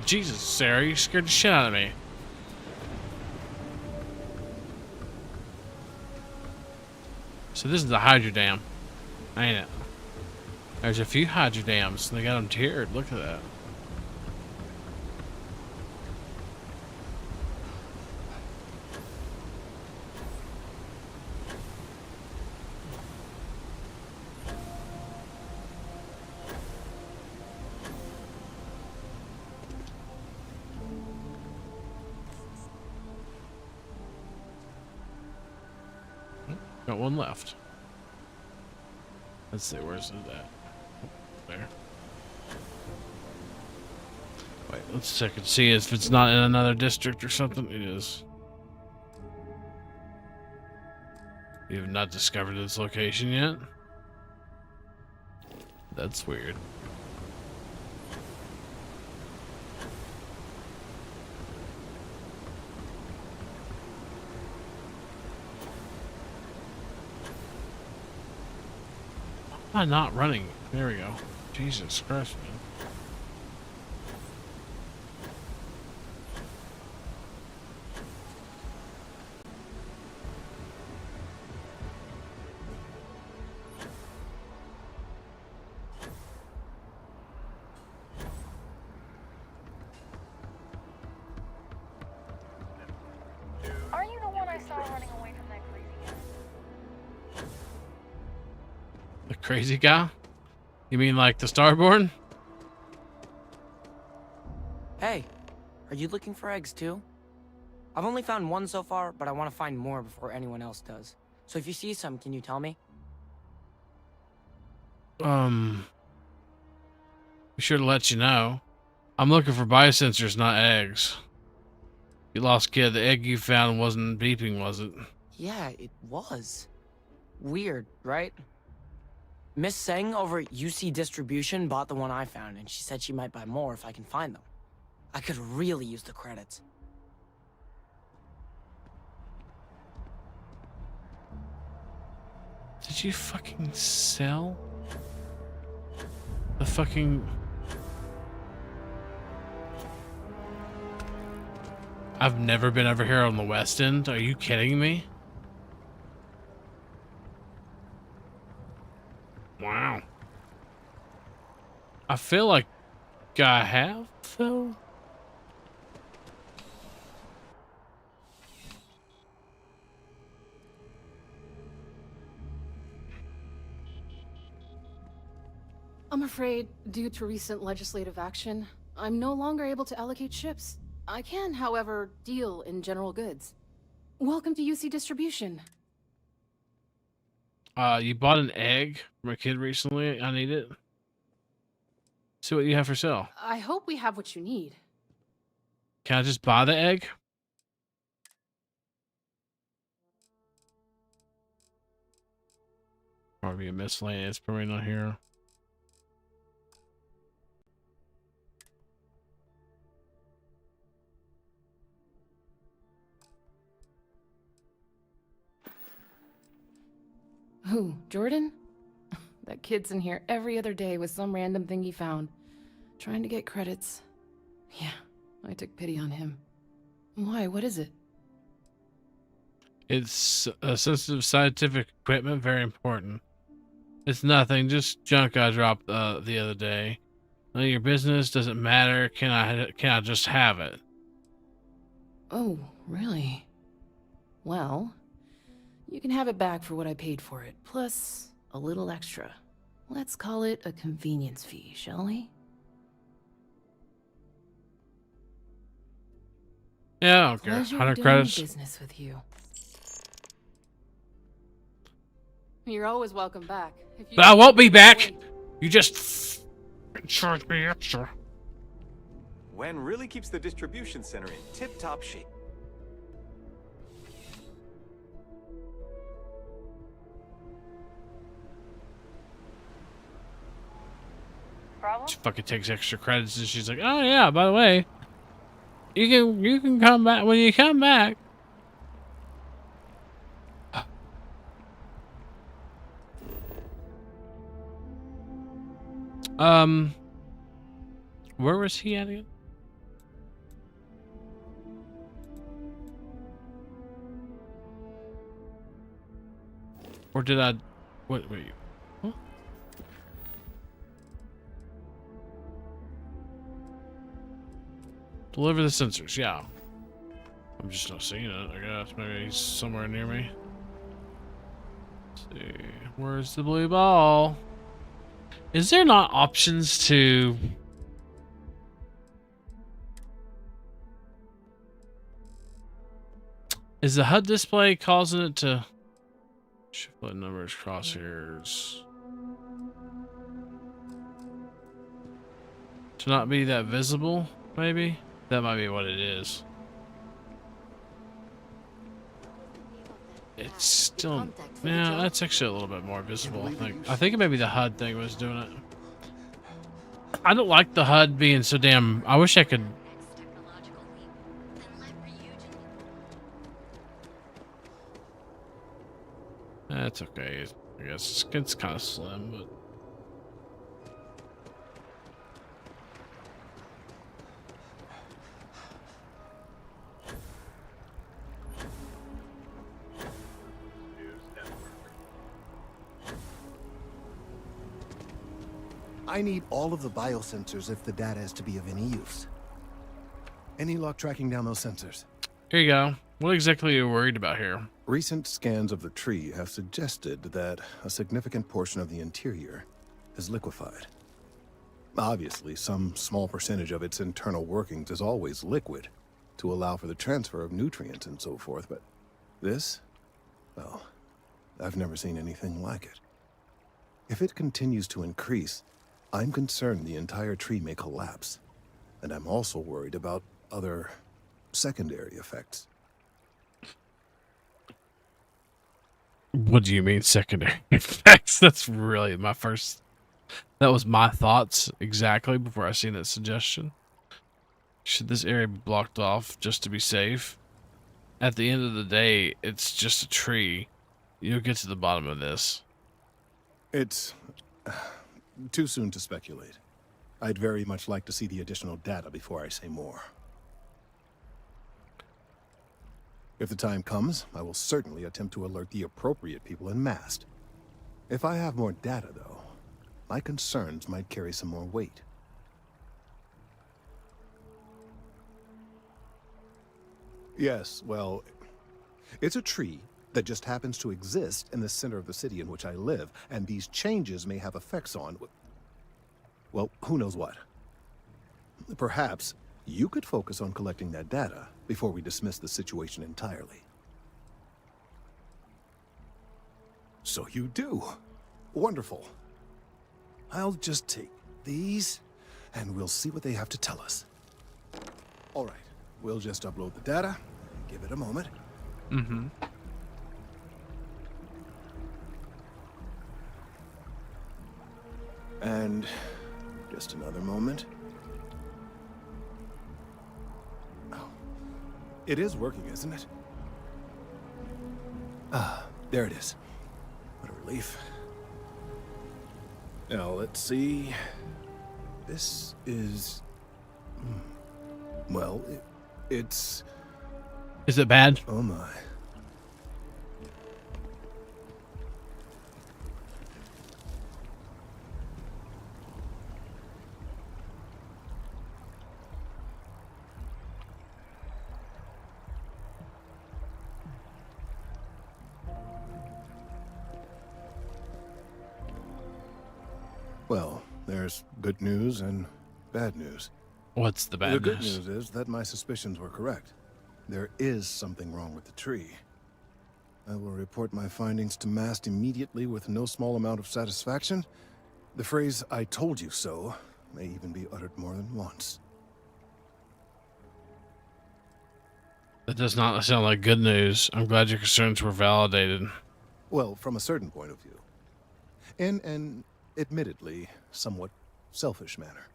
Jesus, Sarah, you scared the shit out of me. So this is the hydro dam, ain't it? There's a few hydro dams, and they got them tiered. Look at that. Got one left. Let's see, where's it at? There. Wait, let's check and see if it's not in another district or something. It is. You have not discovered this location yet? That's weird. Why am I not running? There we go. Jesus Christ, man. Are you the one I saw running away from that crazy guy? The crazy guy? You mean like the Starborn? Hey, are you looking for eggs too? I've only found one so far, but I want to find more before anyone else does. So if you see some, can you tell me? Be sure to let you know. I'm looking for biosensors, not eggs. You lost kid, the egg you found wasn't beeping, was it? Yeah, it was. Weird, right? Miss Seng over at UC Distribution bought the one I found, and she said she might buy more if I can find them. I could really use the credits. Did you fucking sell the fucking... I've never been over here on the West End. Are you kidding me? Wow. I feel like I have, though. I'm afraid, due to recent legislative action, I'm no longer able to allocate ships. I can, however, deal in general goods. Welcome to UC Distribution. You bought an egg from a kid recently. I need it. See what you have for sale. I hope we have what you need. Can I just buy the egg? Probably a miscellaneous, probably not here. Who, Jordan? That kid's in here every other day with some random thing he found, trying to get credits. Yeah, I took pity on him. Why, what is it? It's a sensitive scientific equipment, very important. It's nothing, just junk I dropped the other day. None of your business, doesn't matter. Can I just have it? Oh, really? Well, you can have it back for what I paid for it, plus a little extra. Let's call it a convenience fee, shall we? Yeah, I don't care. Pleasure 100 doing credits. business with you. You're always welcome back. If you But I won't be back. You just charge me extra. Wen really keeps the distribution center in tip-top shape. Problem? She fucking takes extra credits and she's like, "Oh yeah, by the way, you can come back when you come back." Where was he at again? Or did I? What? Wait. Huh? Deliver the sensors. Yeah. I'm just not seeing it. I guess maybe he's somewhere near me. Let's see. Where's the blue ball? Is there not options to? Is the HUD display causing it to shift button numbers, crosshairs to not be that visible? Maybe that might be what it is. It's still, yeah, that's actually a little bit more visible. I think maybe the HUD thing was doing it. I don't like the HUD being so damn. I wish I could. That's okay. I guess it's kind of slim, but. I need all of the biosensors if the data is to be of any use. Any luck tracking down those sensors? Here you go. What exactly are you worried about here? Recent scans of the tree have suggested that a significant portion of the interior is liquefied. Obviously, some small percentage of its internal workings is always liquid to allow for the transfer of nutrients and so forth, but this? Well, I've never seen anything like it. If it continues to increase, I'm concerned the entire tree may collapse, and I'm also worried about other secondary effects. What do you mean secondary effects? That's really my first. That was my thoughts exactly before I seen that suggestion. Should this area be blocked off just to be safe? At the end of the day, it's just a tree. You'll get to the bottom of this. It's too soon to speculate. I'd very much like to see the additional data before I say more. If the time comes, I will certainly attempt to alert the appropriate people en masse. If I have more data, though, my concerns might carry some more weight. Yes, well, it's a tree that just happens to exist in the center of the city in which I live, and these changes may have effects on, well, who knows what. Perhaps you could focus on collecting that data before we dismiss the situation entirely. So you do. Wonderful. I'll just take these, and we'll see what they have to tell us. All right, we'll just upload the data. Give it a moment. Mm-hmm. And just another moment. Oh, it is working, isn't it? Ah, there it is. What a relief. Now, let's see. This is... Well, it's... Is it bad? Oh my. Well, there's good news and bad news. What's the bad The good news? news is that my suspicions were correct. There is something wrong with the tree. I will report my findings to Mast immediately with no small amount of satisfaction. The phrase, "I told you so," may even be uttered more than once. That does not sound like good news. I'm glad your concerns were validated. Well, from a certain point of view. In an admittedly somewhat selfish manner.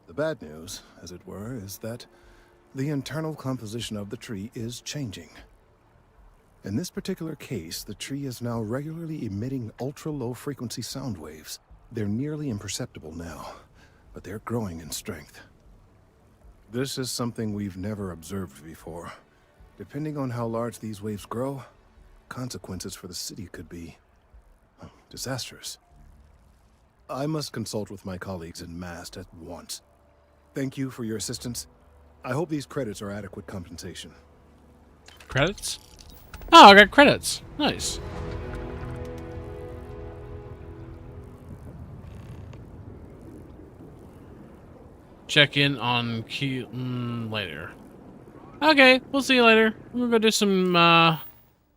The bad news, as it were, is that the internal composition of the tree is changing. In this particular case, the tree is now regularly emitting ultra-low frequency sound waves. They're nearly imperceptible now, but they're growing in strength. This is something we've never observed before. Depending on how large these waves grow, consequences for the city could be disastrous. I must consult with my colleagues in Mast at once. Thank you for your assistance. I hope these credits are adequate compensation. Credits? Oh, I got credits. Nice. Check in on key later. Okay, we'll see you later. We're gonna do some.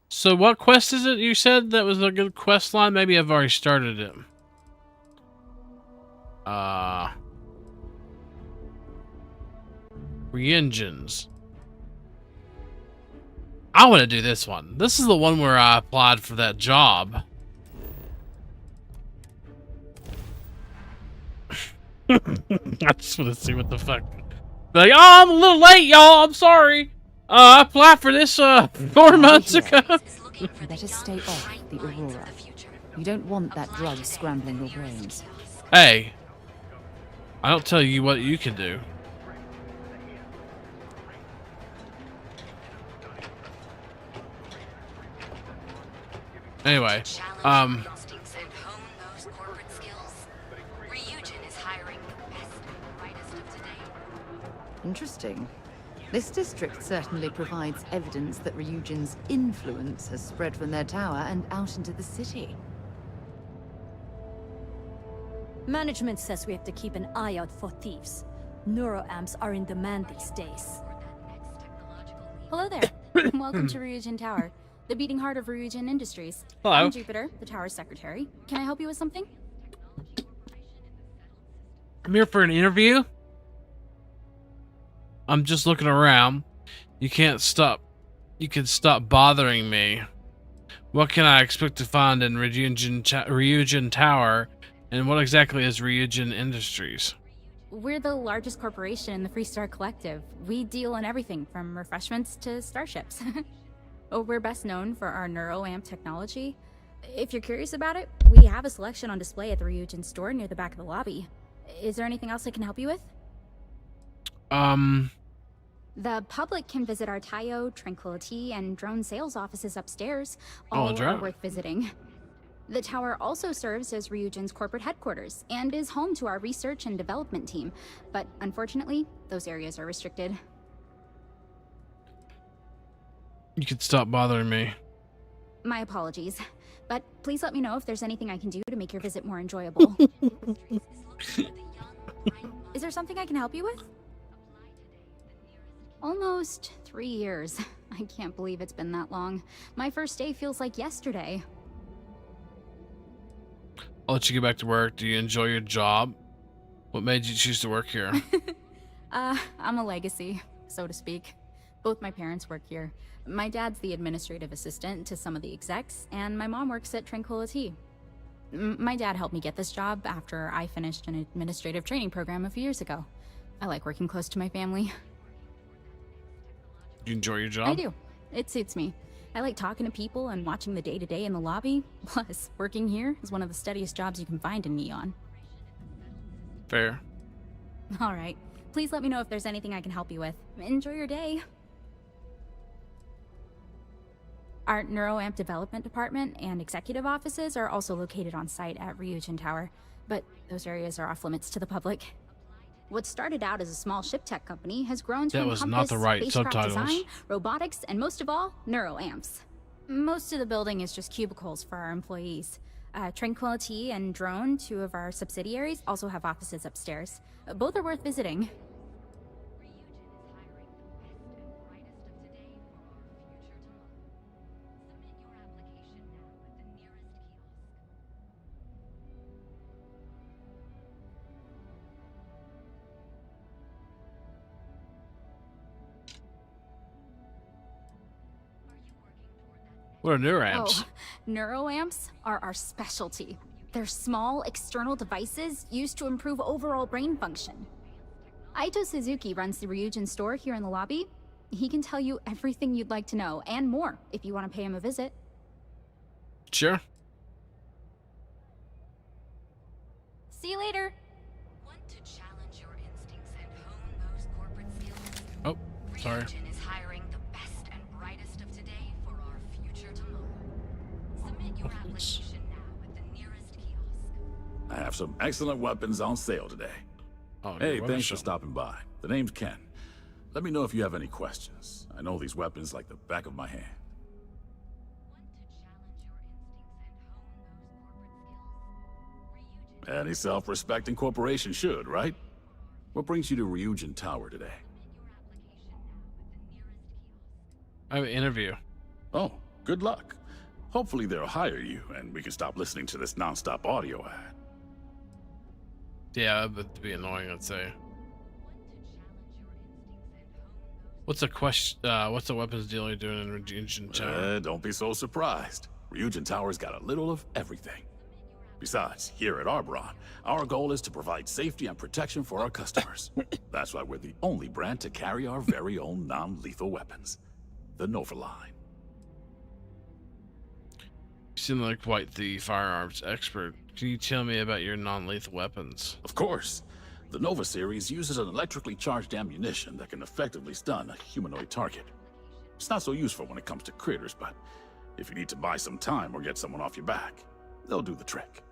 So, what quest is it you said that was a good quest line? Maybe I've already started it. Re-engines. I want to do this one. This is the one where I applied for that job. I just want to see what the fuck. Like, oh, I'm a little late, y'all. I'm sorry. I applied for this 4 months ago. Better stay off the Aurora. You don't want that drug scrambling your brains. Hey, I don't tell you what you can do. Anyway, Interesting. This district certainly provides evidence that Ryujin's influence has spread from their tower and out into the city. Management says we have to keep an eye out for thieves. Neuroamps are in demand these days. Hello there. Welcome to Ryujin Tower, the beating heart of Ryujin Industries. Hello. I'm Jupiter, the tower's secretary. Can I help you with something? I'm here for an interview. I'm just looking around. You can't stop. You can stop bothering me. What can I expect to find in Ryujin Tower? And what exactly is Ryujin Industries? We're the largest corporation in the Freestar Collective. We deal in everything from refreshments to starships. We're best known for our neuroamp technology. If you're curious about it, we have a selection on display at the Ryujin store near the back of the lobby. Is there anything else I can help you with? The public can visit our Tayo, Tranquility, and drone sales offices upstairs. All are worth visiting. The tower also serves as Ryujin's corporate headquarters and is home to our research and development team. But unfortunately, those areas are restricted. You could stop bothering me. My apologies. But please let me know if there's anything I can do to make your visit more enjoyable. Is there something I can help you with? Almost 3 years. I can't believe it's been that long. My first day feels like yesterday. I'll let you get back to work. Do you enjoy your job? What made you choose to work here? I'm a legacy, so to speak. Both my parents work here. My dad's the administrative assistant to some of the execs, and my mom works at Tranquility. My dad helped me get this job after I finished an administrative training program a few years ago. I like working close to my family. You enjoy your job? I do. It suits me. I like talking to people and watching the day-to-day in the lobby. Plus, working here is one of the steadiest jobs you can find in Neon. Fair. All right. Please let me know if there's anything I can help you with. Enjoy your day. Our NeuroAmp development department and executive offices are also located on site at Ryujin Tower, but those areas are off limits to the public. What started out as a small ship tech company has grown to That was not encompass the right spacecraft subtitles. design, robotics, and most of all, NeuroAmps. Most of the building is just cubicles for our employees. Tranquility and Drone, two of our subsidiaries, also have offices upstairs. Both are worth visiting. What are NeuroAmps? Oh, NeuroAmps are our specialty. They're small, external devices used to improve overall brain function. Aito Suzuki runs the Ryujin store here in the lobby. He can tell you everything you'd like to know, and more, if you want to pay him a visit. Sure. See you later. Oh, sorry. Is hiring the best and brightest of today for our future tomorrow. Submit your application now at the nearest kiosk. I have some excellent weapons on sale today. Oh, hey, thanks for stopping by. The name's Ken. Let me know if you have any questions. I know these weapons like the back of my hand. Any self-respecting corporation should, right? What brings you to Ryujin Tower today? I have an interview. Oh, good luck. Hopefully they'll hire you, and we can stop listening to this non-stop audio ad. Yeah, that'd be annoying, I'd say. What's the question? What's the weapons deal you're doing in Ryujin Tower? Don't be so surprised. Ryujin Tower's got a little of everything. Besides, here at Arboron, our goal is to provide safety and protection for our customers. That's why we're the only brand to carry our very own non-lethal weapons. The Nova line. You seem like quite the firearms expert. Can you tell me about your non-lethal weapons? Of course. The Nova series uses an electrically charged ammunition that can effectively stun a humanoid target. It's not so useful when it comes to critters, but if you need to buy some time or get someone off your back, they'll do the trick.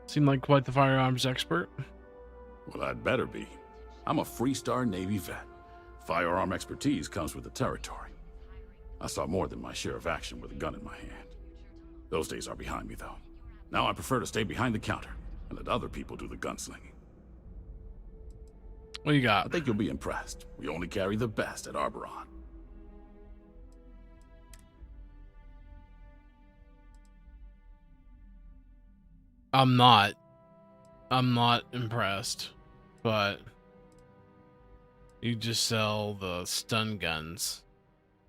Seem like quite the firearms expert. Well, I'd better be. I'm a Freestar Navy vet. Firearm expertise comes with the territory. I saw more than my share of action with a gun in my hand. Those days are behind me, though. Now I prefer to stay behind the counter and let other people do the gunslinging. What you got? I think you'll be impressed. We only carry the best at Arboron. I'm not impressed, but you just sell the stun guns,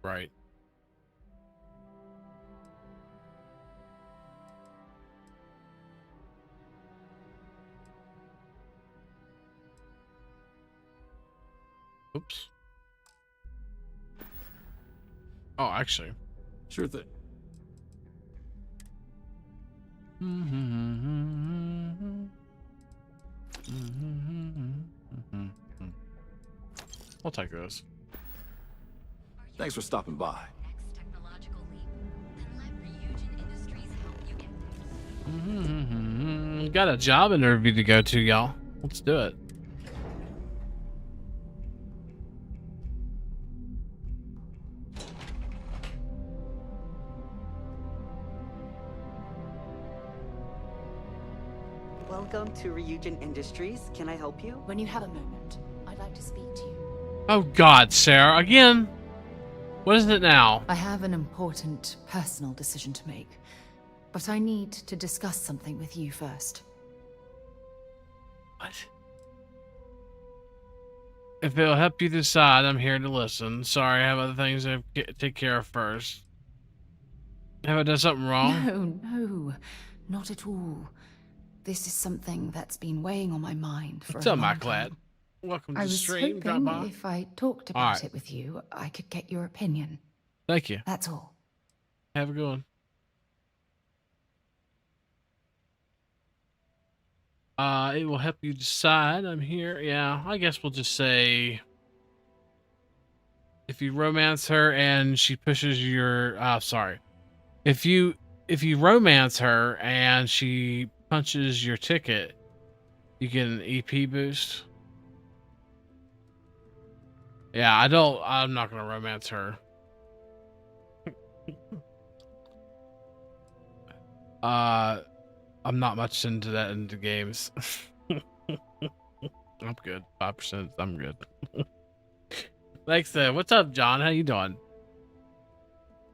right? Oops. Oh, actually. Sure thing. I'll take those. Thanks for stopping by. Got a job interview to go to, y'all. Let's do it. Welcome to Ryujin Industries. Can I help you? When you have a moment, I'd like to speak to you. Oh God, Sarah, again? What is it now? I have an important personal decision to make. But I need to discuss something with you first. What? If it'll help you decide, I'm here to listen. Sorry, I have other things to take care of first. Have I done something wrong? No, not at all. This is something that's been weighing on my mind for What's a up, long my time. lad? Welcome to I the was stream. Drop by. hoping if I talked about it with you, I could get your opinion. Thank you. That's all. Have a good one. It will help you decide. I'm here. Yeah, I guess we'll just say if you romance her and she pushes your sorry. If you romance her and she punches your ticket, you get an EP boost. Yeah, I'm not gonna romance her. I'm not much into that into games. I'm good. 5%. I'm good. Thanks. What's up, John? How you doing?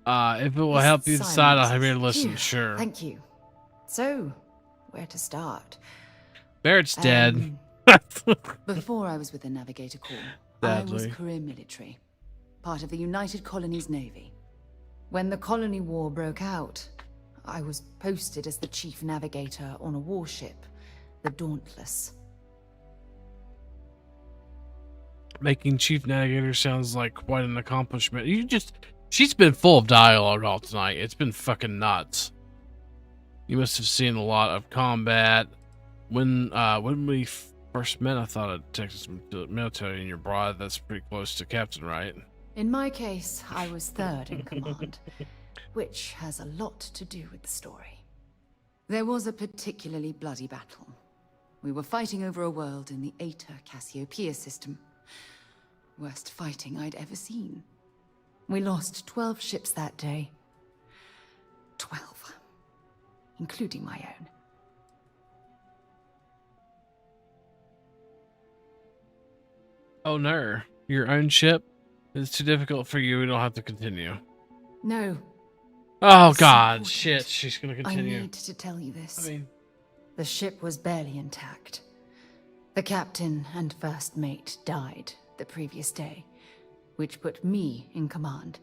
If it will help you decide, I'll have you listen. Phew, Sure. Thank you. So, where to start? Barrett's dead. Before I was with the Navigator Corps, I was career military, part of the United Colonies Navy. When the Colony War broke out, I was posted as the chief navigator on a warship, the Dauntless. Making chief navigator sounds like quite an accomplishment. She's been full of dialogue all tonight. It's been fucking nuts. You must have seen a lot of combat. When we first met, I thought I'd Texas military, and you're broad. That's pretty close to captain, right? In my case, I was third in command, which has a lot to do with the story. There was a particularly bloody battle. We were fighting over a world in the Eta Cassiopeia system. Worst fighting I'd ever seen. We lost 12 ships that day. 12. Including my own. Oh no, your own ship? It's too difficult for you. We don't have to continue. No. Oh god, shit, she's gonna continue. I need to tell you this. The ship was barely intact. The captain and first mate died the previous day, which put me in command.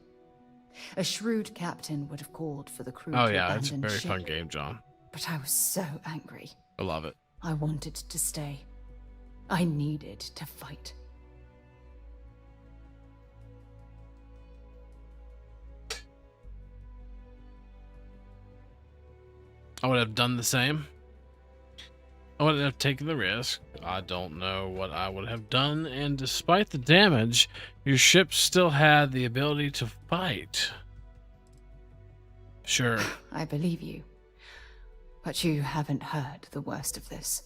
A shrewd captain would have called for the crew to abandon it's a very ship, fun game, John. but I was so angry. I love it. I wanted to stay. I needed to fight. I would have done the same. I wouldn't have taken the risk. I don't know what I would have done, and despite the damage, your ship still had the ability to fight. Sure. I believe you. But you haven't heard the worst of this.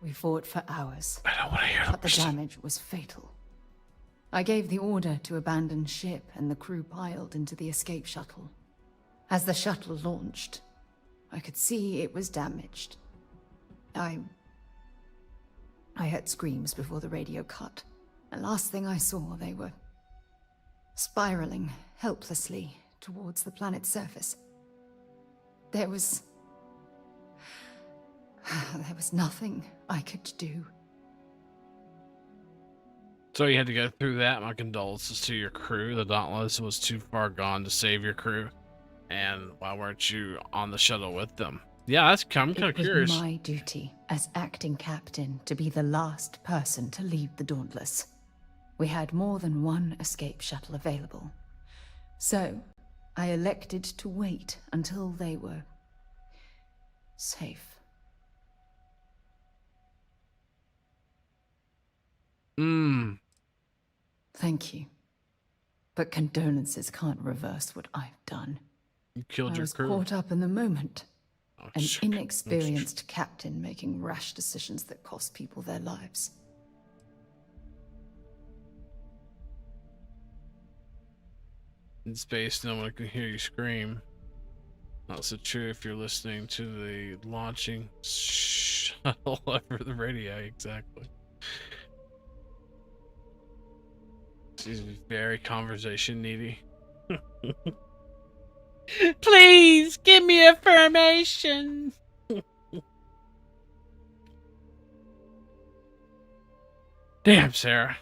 We fought for hours. I don't want to hear but the damage was fatal. I gave the order to abandon ship, and the crew piled into the escape shuttle. As the shuttle launched, I could see it was damaged. I heard screams before the radio cut. The last thing I saw, they were spiraling helplessly towards the planet's surface. There was nothing I could do. So you had to go through that. My condolences to your crew. The Dauntless was too far gone to save your crew. And why weren't you on the shuttle with them? Yeah, I'm kind of curious. It was my duty as acting captain to be the last person to leave the Dauntless. We had more than one escape shuttle available. So, I elected to wait until they were safe. Thank you. But condolences can't reverse what I've done. You killed your crew. I was caught up in the moment. An inexperienced captain making rash decisions that cost people their lives. In space, no one can hear you scream. Not so true if you're listening to the launching shuttle over the radio, exactly. She's very conversation needy. Please give me affirmation. Damn, Sarah.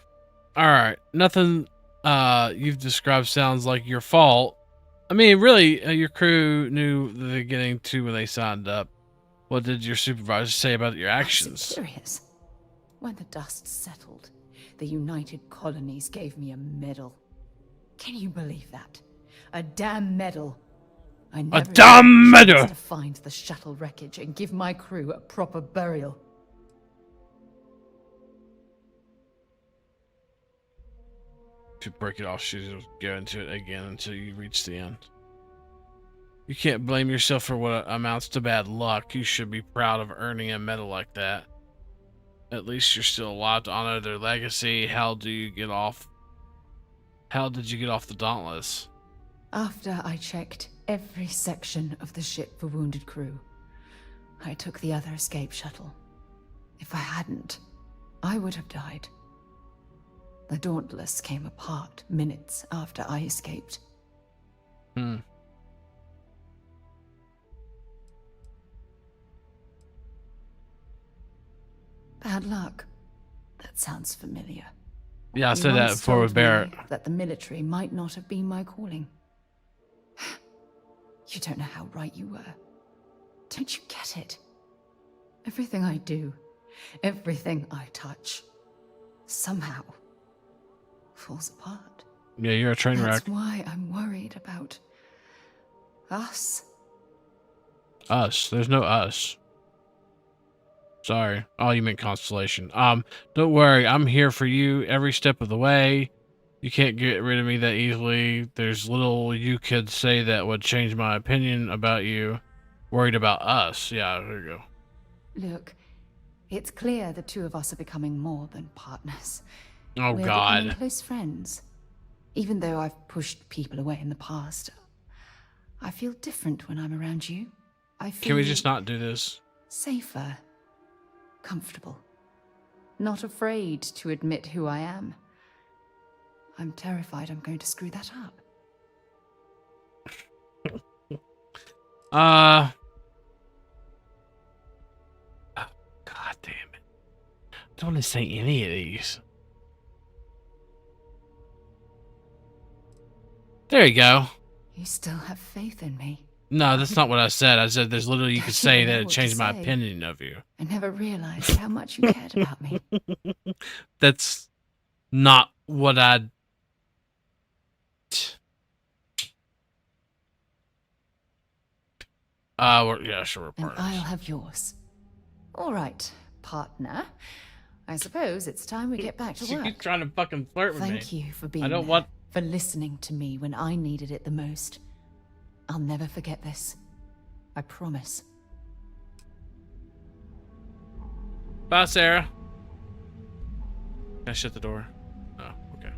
Alright, nothing you've described sounds like your fault. I mean, really, your crew knew the beginning too when they signed up. What did your supervisor say about your actions? I'm serious. When the dust settled, the United Colonies gave me a medal. Can you believe that? A damn medal. I never A damn had a chance medal! to find the shuttle wreckage and give my crew a proper burial. To break it off, she'll go into it again until you reach the end. You can't blame yourself for what amounts to bad luck. You should be proud of earning a medal like that. At least you're still alive to honor their legacy. How did you get off the Dauntless? After I checked every section of the ship for wounded crew, I took the other escape shuttle. If I hadn't, I would have died. The Dauntless came apart minutes after I escaped. Bad luck. That sounds familiar. Yeah, I You said that once before with told me Barrett. that the military might not have been my calling. You don't know how right you were. Don't you get it? Everything I do, everything I touch, somehow falls apart. Yeah, you're a train wreck. That's why I'm worried about us. Us. There's no us. Sorry. Oh, you meant Constellation. Don't worry. I'm here for you every step of the way. You can't get rid of me that easily. There's little you could say that would change my opinion about you. Worried about us. Yeah, there you go. Look, it's clear the two of us are becoming more than partners. Oh, We're God. becoming close friends. Even though I've pushed people away in the past, I feel different when I'm around you. I feel Can we just not do this? safer, comfortable, not afraid to admit who I am. I'm terrified I'm going to screw that up. God damn it. I don't want to say any of these. There you go. You still have faith in me. No, that's not what I said. I said there's literally you could say that it what to changed my say. opinion of you. I never realized how much you cared about me. That's not what I... yeah, sure, we're And partners. I'll have yours. All right, partner. I suppose it's time we get back to She work. keeps trying to fucking flirt with me. Thank you for being I don't there, want... for listening to me when I needed it the most. I'll never forget this. I promise. Bye, Sarah. Can I shut the door? Oh, okay.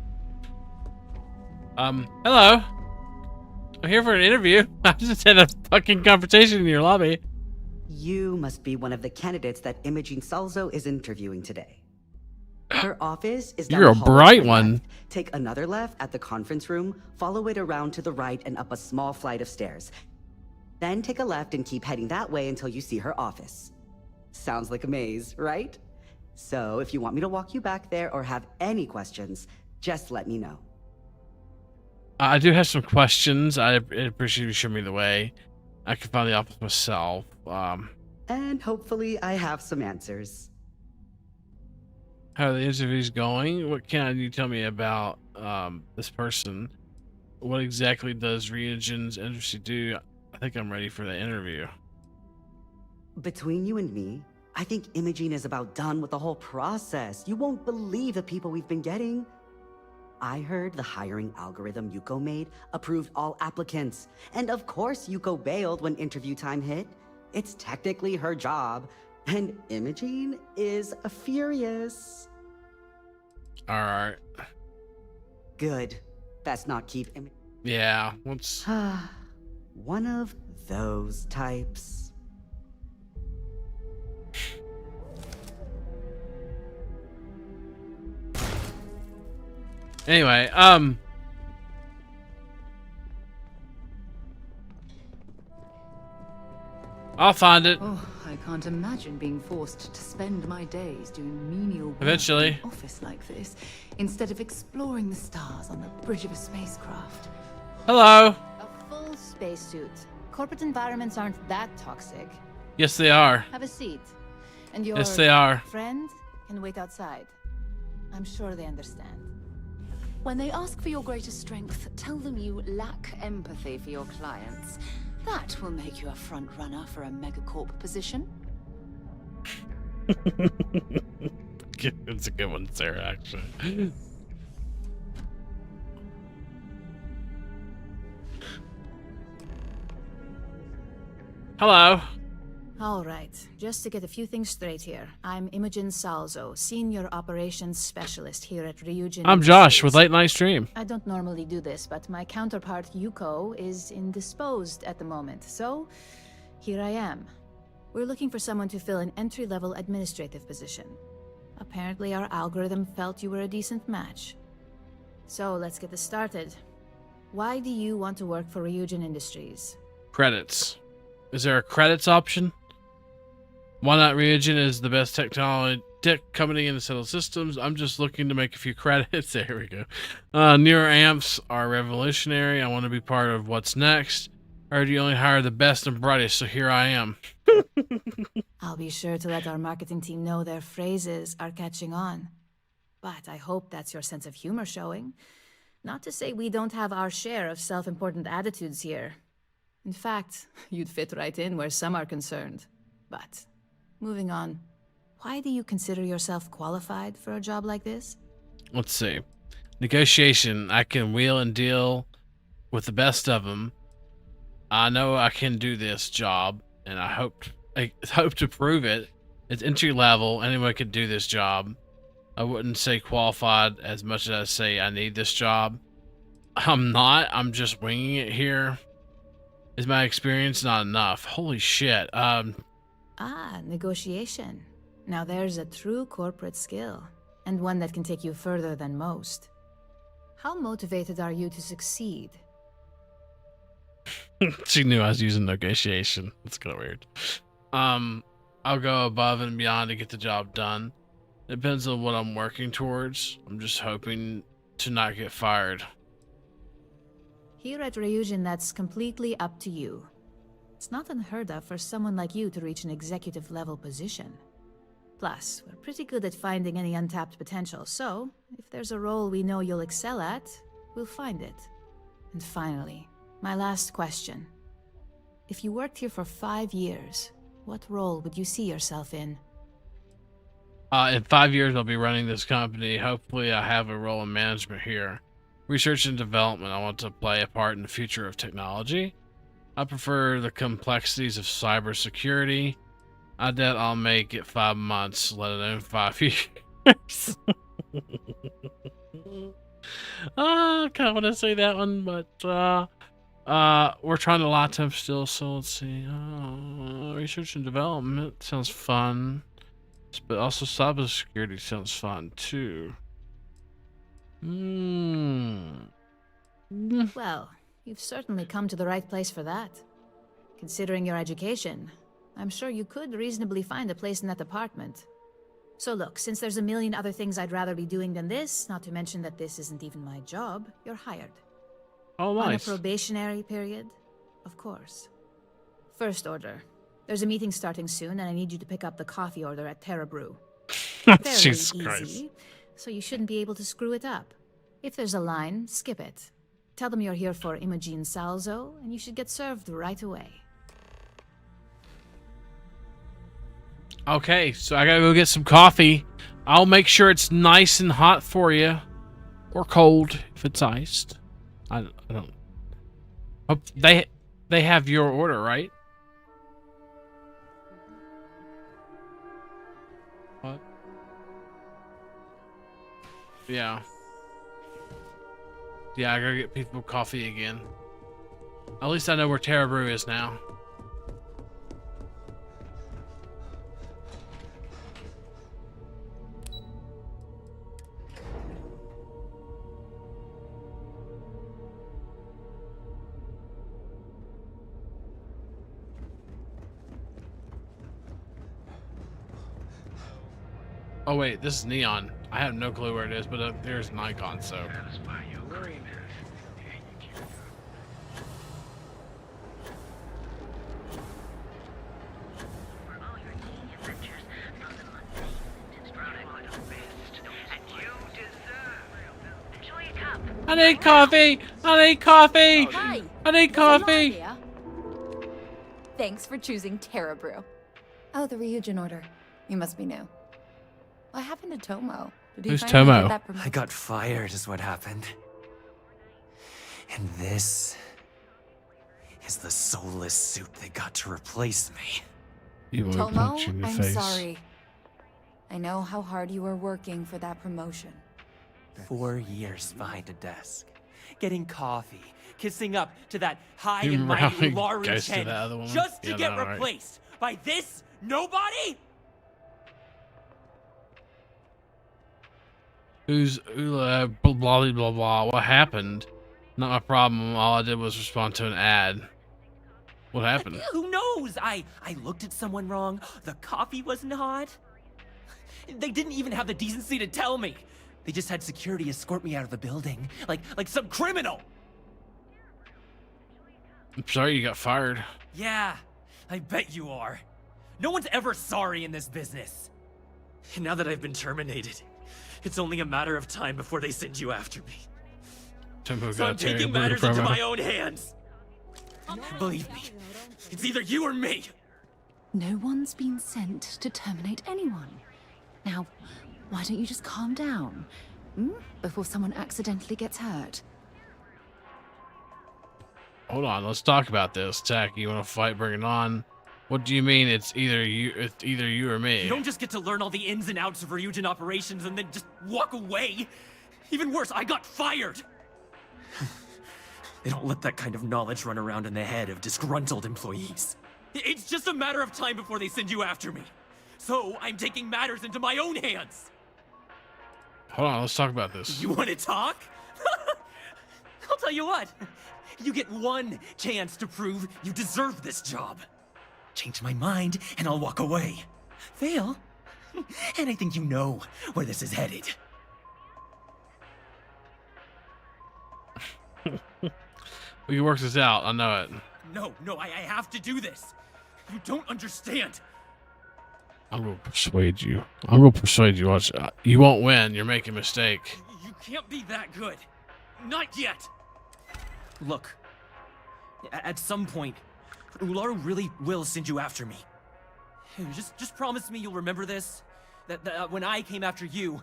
Hello. I'm here for an interview. I just had a fucking conversation in your lobby. You must be one of the candidates that Imogene Salzo is interviewing today. Her office is down You're the a hallway to bright the one. left. Take another left at the conference room, follow it around to the right and up a small flight of stairs. Then take a left and keep heading that way until you see her office. Sounds like a maze, right? So if you want me to walk you back there or have any questions, just let me know. I do have some questions. I appreciate you showing me the way. I can find the office myself. And hopefully I have some answers. How are the interviews going? What can you tell me about this person? What exactly does Reagen's industry do? I think I'm ready for the interview. Between you and me, I think Imogene is about done with the whole process. You won't believe the people we've been getting. I heard the hiring algorithm Yuko made approved all applicants. And of course Yuko bailed when interview time hit. It's technically her job. And Imogene is furious. Alright. Good. Best not keep Yeah, what's... one of those types. Anyway, I'll find it. Oh, I can't imagine being forced to spend my days doing menial work Eventually. in an office like this, instead of exploring the stars on the bridge of a spacecraft. Hello. A full spacesuit. Corporate environments aren't that toxic. Yes, they are. Have a seat. And your Yes, they are. friend can wait outside. I'm sure they understand. When they ask for your greatest strength, tell them you lack empathy for your clients. That will make you a front runner for a megacorp position. It's a good one, Sarah, actually. Hello. All right, just to get a few things straight here. I'm Imogen Salzo, Senior Operations Specialist here at Ryujin. I'm Josh with Late Night Stream. I don't normally do this, but my counterpart Yuko is indisposed at the moment, so here I am. We're looking for someone to fill an entry-level administrative position. Apparently our algorithm felt you were a decent match. So let's get this started. Why do you want to work for Ryujin Industries? Credits. Is there a credits option? Why not? Ryujin is the best tech company in the settled systems. I'm just looking to make a few credits. There we go. Newer amps are revolutionary. I want to be part of what's next. I heard you only hire the best and brightest, so here I am. I'll be sure to let our marketing team know their phrases are catching on. But I hope that's your sense of humor showing. Not to say we don't have our share of self-important attitudes here. In fact, you'd fit right in where some are concerned. But, moving on, why do you consider yourself qualified for a job like this? Let's see. Negotiation. I can wheel and deal with the best of them. I know I can do this job, and I hope to prove it. It's entry level. Anyone could do this job. I wouldn't say qualified as much as I say I need this job. I'm not. I'm just winging it here. Is my experience not enough? Holy shit. Negotiation. Now there's a true corporate skill, and one that can take you further than most. How motivated are you to succeed? She knew I was using negotiation. That's kind of weird. I'll go above and beyond to get the job done. It depends on what I'm working towards. I'm just hoping to not get fired. Here at Ryujin, that's completely up to you. It's not unheard of for someone like you to reach an executive level position. Plus, we're pretty good at finding any untapped potential, so if there's a role we know you'll excel at, we'll find it. And finally, my last question. If you worked here for 5 years, what role would you see yourself in? In 5 years, I'll be running this company. Hopefully, I have a role in management here. Research and development. I want to play a part in the future of technology. I prefer the complexities of cybersecurity. I doubt I'll make it 5 months, let alone 5 years. I kind of want to say that one, but we're trying a lot of time still, so let's see. Research and development sounds fun, but also cybersecurity sounds fun too. Well, you've certainly come to the right place for that. Considering your education, I'm sure you could reasonably find a place in that department. So look, since there's a million other things I'd rather be doing than this, not to mention that this isn't even my job, you're hired. Oh, nice. On a probationary period, of course. First order. There's a meeting starting soon, and I need you to pick up the coffee order at Terra Brew. Fairly Jesus easy, Christ. so you shouldn't be able to screw it up. If there's a line, skip it. Tell them you're here for Imogen Salzo, and you should get served right away. Okay, so I gotta go get some coffee. I'll make sure it's nice and hot for you. Or cold, if it's iced. I don't... Hope they have your order, right? What? Yeah. Yeah, I gotta get people coffee again. At least I know where Terra Brew is now. Oh wait, this is neon. I have no clue where it is, but there's an icon, so. I need coffee! I need coffee! Hi. I need coffee! Thanks for choosing Terra Brew. Oh, the Ryujin order. You must be new. What happened to Tomo? Did he Who's finally Tomo? get that promotion? I got fired is what happened. And this is the soulless suit they got to replace me. You will Tomo, punch you in the I'm face. sorry. I know how hard you were working for that promotion. 4 years behind a desk, getting coffee, kissing up to that high You and remember how mighty he Ularu ghosted Chen, that other woman? just to Yeah, get I know, right? replaced by this nobody? Who's blah blah blah blah? What happened? Not my problem. All I did was respond to an ad. What happened? Who knows? I looked at someone wrong. The coffee wasn't hot. They didn't even have the decency to tell me. They just had security escort me out of the building, like some criminal. I'm sorry you got fired. Yeah, I bet you are. No one's ever sorry in this business. And now that I've been terminated, it's only a matter of time before they send you after me. Tomo So I'm got Terry taking Brew matters into promo. my own hands. Believe me, it's either you or me. No one's been sent to terminate anyone. Now, why don't you just calm down? Before someone accidentally gets hurt. Hold on, let's talk about this. Tack, you want to fight? Bring it on. What do you mean? It's either you or me. You don't just get to learn all the ins and outs of Ryujin operations and then just walk away. Even worse, I got fired. They don't let that kind of knowledge run around in the head of disgruntled employees. It's just a matter of time before they send you after me. So I'm taking matters into my own hands. Hold on, let's talk about this. You want to talk? I'll tell you what. You get one chance to prove you deserve this job. Change my mind, and I'll walk away. Fail, and I think you know where this is headed. We can work this out. I know it. No, I have to do this. You don't understand. I'm gonna persuade you. I'm gonna persuade you. Watch. You won't win. You're making a mistake. You can't be that good. Not yet. Look, at some point, Ularu really will send you after me. Just promise me you'll remember this. That when I came after you,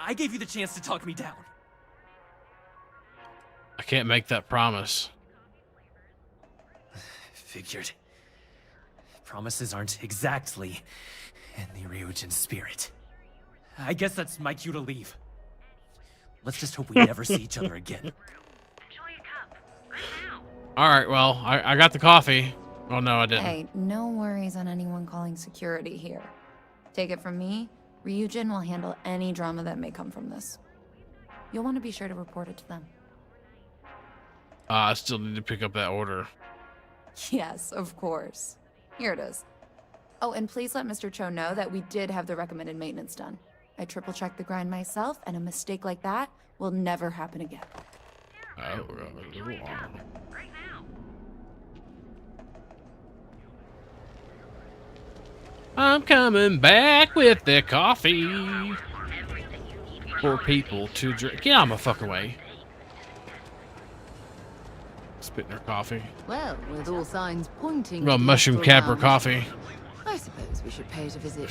I gave you the chance to talk me down. I can't make that promise. Figured. Promises aren't exactly in the Ryujin spirit. I guess that's my cue to leave. Let's just hope we never see each other again. All right. Well, I got the coffee. Oh no, I didn't. Hey, no worries on anyone calling security here. Take it from me, Ryujin will handle any drama that may come from this. You'll want to be sure to report it to them. I still need to pick up that order. Yes, of course. Here it is. Oh, and please let Mr. Cho know that we did have the recommended maintenance done. I triple-checked the grind myself, and a mistake like that will never happen again. Oh, I'm coming back with the coffee for people to drink. Get out of my fucking way. Spitting her coffee. Well, with all signs pointing Well, to the mushroom astral capper realm, coffee. I suppose we should pay it a visit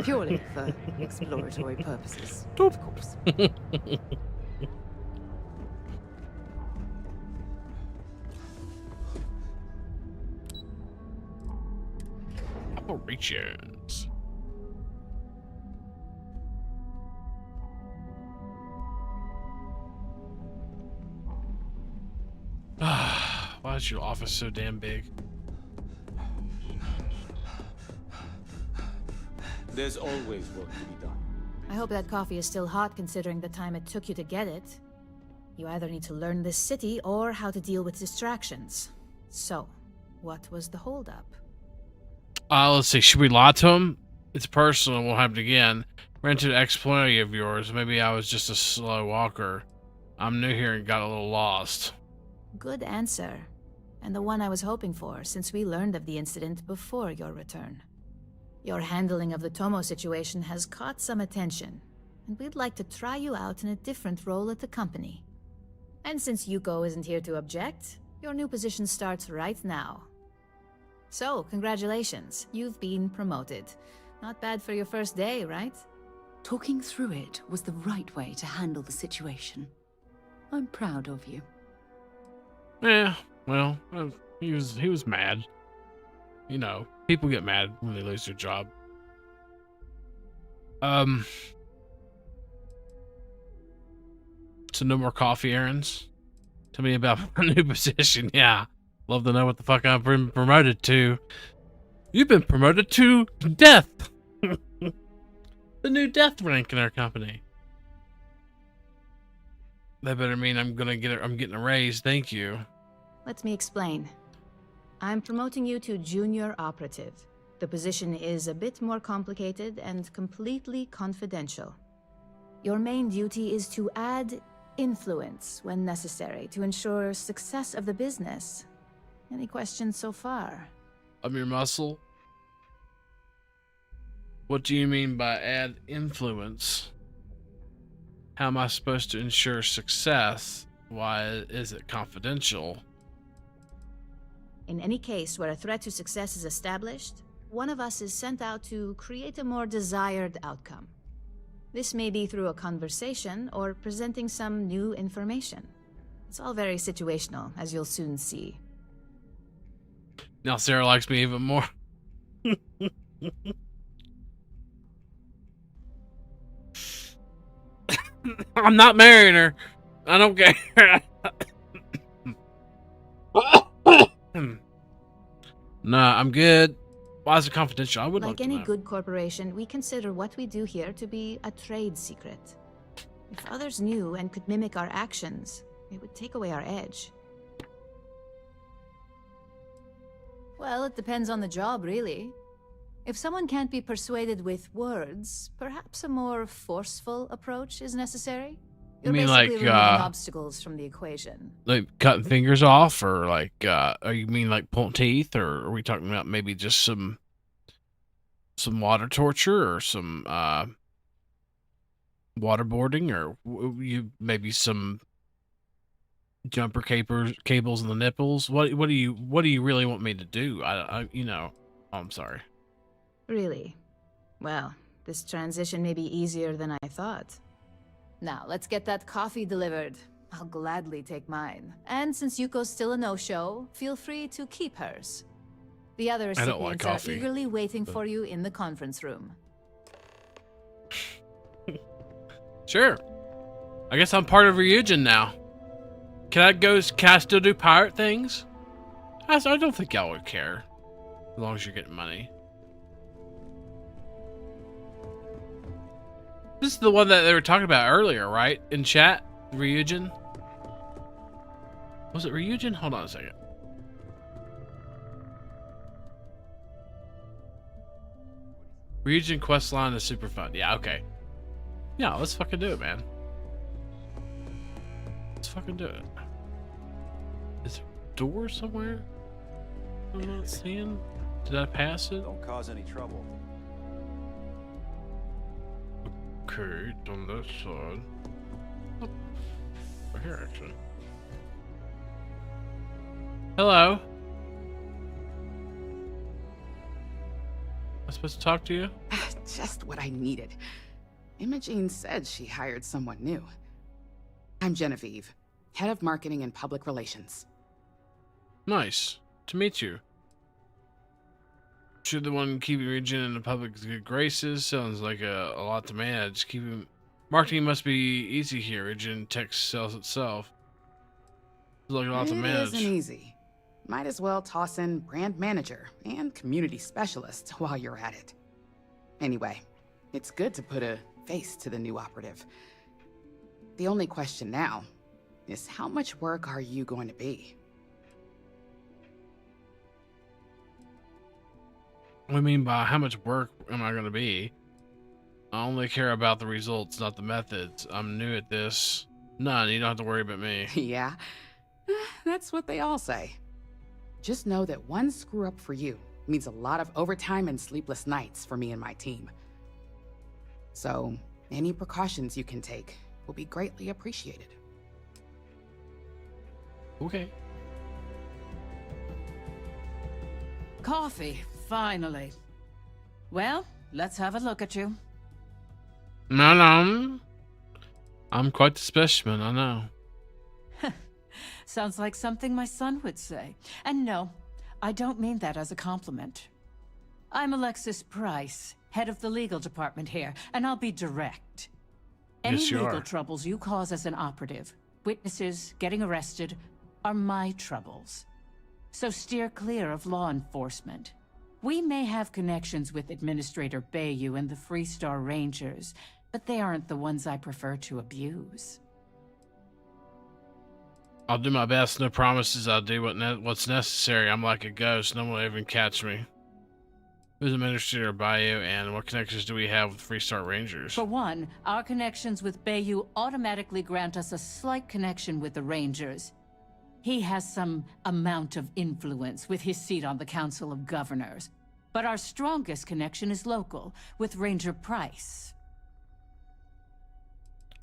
purely for exploratory purposes, Doop. of course. Operations. Why is your office so damn big? There's always work to be done. I hope that coffee is still hot considering the time it took you to get it. You either need to learn this city or how to deal with distractions. So, what was the holdup? Let's see. Should we lie to him? It's personal. It won't happen again. ran into an ex-employee of yours. Maybe I was just a slow walker. I'm new here and got a little lost. Good answer. And the one I was hoping for, since we learned of the incident before your return. Your handling of the Tomo situation has caught some attention, and we'd like to try you out in a different role at the company. And since Yuko isn't here to object, your new position starts right now. So, congratulations, you've been promoted. Not bad for your first day, right? Talking through it was the right way to handle the situation. I'm proud of you. Yeah, well, he was mad. You know, people get mad when they lose their job. So no more coffee errands? Tell me about my new position. Yeah, love to know what the fuck I've been promoted to. You've been promoted to death. The new death rank in our company. That better mean I'm getting a raise. Thank you. Let me explain. I'm promoting you to junior operative. The position is a bit more complicated and completely confidential. Your main duty is to add influence when necessary to ensure success of the business. Any questions so far? I'm your muscle. What do you mean by add influence? How am I supposed to ensure success? Why is it confidential? In any case where a threat to success is established, one of us is sent out to create a more desired outcome. This may be through a conversation or presenting some new information. It's all very situational, as you'll soon see. Now Sarah likes me even more. I'm not marrying her. I don't care. Nah, I'm good. Why is it confidential? I would like like to any know. good corporation, we consider what we do here to be a trade secret. If others knew and could mimic our actions, it would take away our edge. Well, it depends on the job, really. If someone can't be persuaded with words, perhaps a more forceful approach is necessary. You're mean basically like, removing obstacles from the equation. Like cutting fingers off, or like, you mean like pulling teeth, or are we talking about maybe just some water torture, or some waterboarding, or you maybe some jumper cables in the nipples? What do you really want me to do? You know, I'm sorry. Really? Well, this transition may be easier than I thought. Now, let's get that coffee delivered. I'll gladly take mine. And since Yuko's still a no-show, feel free to keep hers. The other I don't like recipients are coffee, eagerly waiting for you in the conference room. Sure. I guess I'm part of Ryujin now. Can I still do pirate things? I don't think y'all would care. As long as you're getting money. This is the one that they were talking about earlier, right? In chat? Ryujin? Was it Ryujin? Hold on a second. Ryujin questline is super fun. Yeah, okay. Yeah, let's fucking do it, man. Let's fucking do it. Is there a door somewhere I'm not seeing? Did I pass it? Don't cause any trouble. Okay, on this side. Oh, right here, actually. Hello? Am I supposed to talk to you? Just what I needed. Imogene said she hired someone new. I'm Genevieve, head of marketing and public relations. Nice to meet you. You're the one keeping Ryujin in the public's good graces. Sounds like a lot to manage. Marketing must be easy here. Ryujin tech sells itself. It's like a lot to manage. It isn't easy. Might as well toss in brand manager and community specialist while you're at it. Anyway, it's good to put a face to the new operative. The only question now is how much work are you going to be? What do you mean by how much work am I going to be? I only care about the results, not the methods. I'm new at this. None, you don't have to worry about me. Yeah, that's what they all say. Just know that one screw-up for you means a lot of overtime and sleepless nights for me and my team. So, any precautions you can take will be greatly appreciated. Okay. Coffee, finally. Well, let's have a look at you. No. I'm quite the specimen, I know. Sounds like something my son would say. And no, I don't mean that as a compliment. I'm Alexis Price, head of the legal department here, and I'll be direct. Any Yes, you legal are. troubles you cause as an operative, witnesses, getting arrested, are my troubles. So steer clear of law enforcement. We may have connections with Administrator Bayou and the Freestar Rangers, but they aren't the ones I prefer to abuse. I'll do my best, no promises. I'll do what's necessary. I'm like a ghost. No one will even catch me. Who's Administrator Bayou, and what connections do we have with Freestar Rangers? For one, our connections with Bayou automatically grant us a slight connection with the Rangers. He has some amount of influence with his seat on the Council of Governors. But our strongest connection is local, with Ranger Price.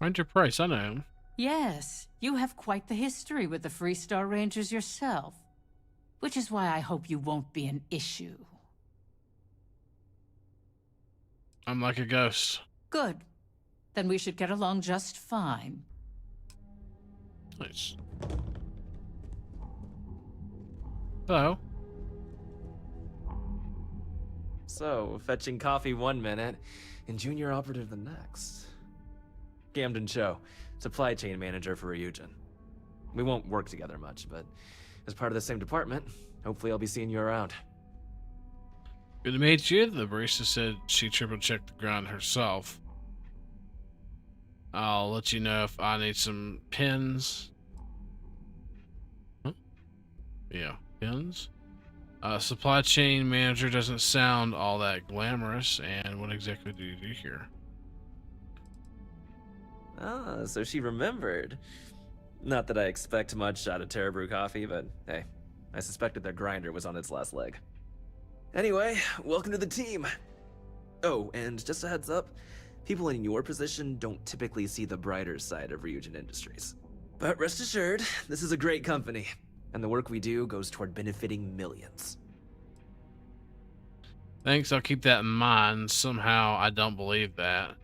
Ranger Price, I know him. Yes, you have quite the history with the Freestar Rangers yourself. Which is why I hope you won't be an issue. I'm like a ghost. Good. Then we should get along just fine. Nice. Hello. So, fetching coffee one minute, and junior operative the next. Camden Cho, supply chain manager for Ryujin. We won't work together much, but as part of the same department, hopefully I'll be seeing you around. Good to meet you. The barista said she triple-checked the ground herself. I'll let you know if I need some pins. Huh? Yeah, pins. Supply chain manager doesn't sound all that glamorous, and what exactly do you do here? Ah, so she remembered. Not that I expect much out of Terra Brew Coffee, but hey, I suspected their grinder was on its last leg. Anyway, welcome to the team. Oh, and just a heads up, people in your position don't typically see the brighter side of Ryujin Industries. But rest assured, this is a great company, and the work we do goes toward benefiting millions. Thanks, I'll keep that in mind. Somehow, I don't believe that.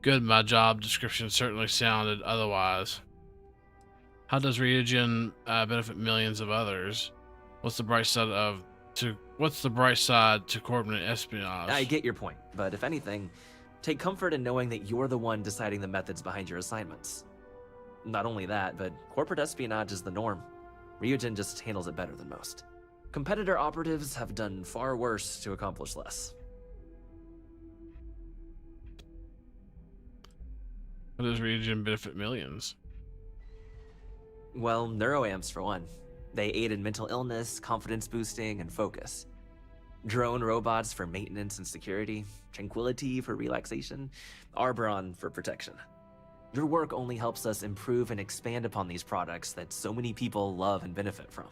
Good, my job description certainly sounded otherwise. How does Ryujin benefit millions of others? What's the bright side to corporate espionage? I get your point, but if anything, take comfort in knowing that you're the one deciding the methods behind your assignments. Not only that, but corporate espionage is the norm. Ryujin just handles it better than most. Competitor operatives have done far worse to accomplish less. How does Ryujin benefit millions? Well, neuroamps for one. They aid in mental illness, confidence boosting, and focus. Drone robots for maintenance and security, tranquility for relaxation, Arboron for protection. Your work only helps us improve and expand upon these products that so many people love and benefit from.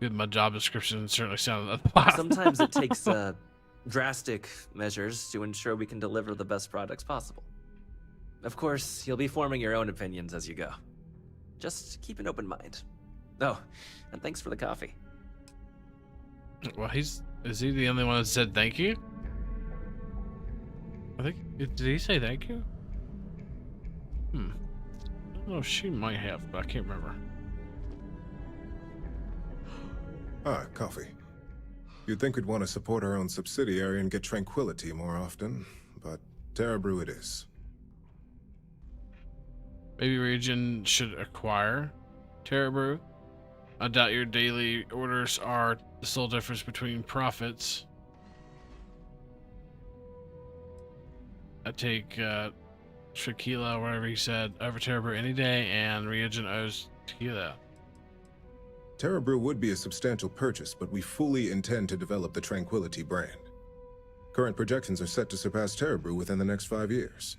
Good, my job description certainly sounded Sometimes it takes drastic measures to ensure we can deliver the best products possible. Of course, you'll be forming your own opinions as you go. Just keep an open mind. Oh, and thanks for the coffee. Well, is he the only one that said thank you? I think, did he say thank you? I don't know if she might have, but I can't remember. Ah, coffee. You'd think we'd want to support our own subsidiary and get tranquility more often, but Terra Brew it is. Maybe Ryujin should acquire Terra Brew. I doubt your daily orders are the sole difference between profits. I take Tequila, or whatever he said, over Terra Brew any day, and Ryujin owes Tequila. Terrabrew would be a substantial purchase, but we fully intend to develop the Tranquility brand. Current projections are set to surpass Terrabrew within the next 5 years.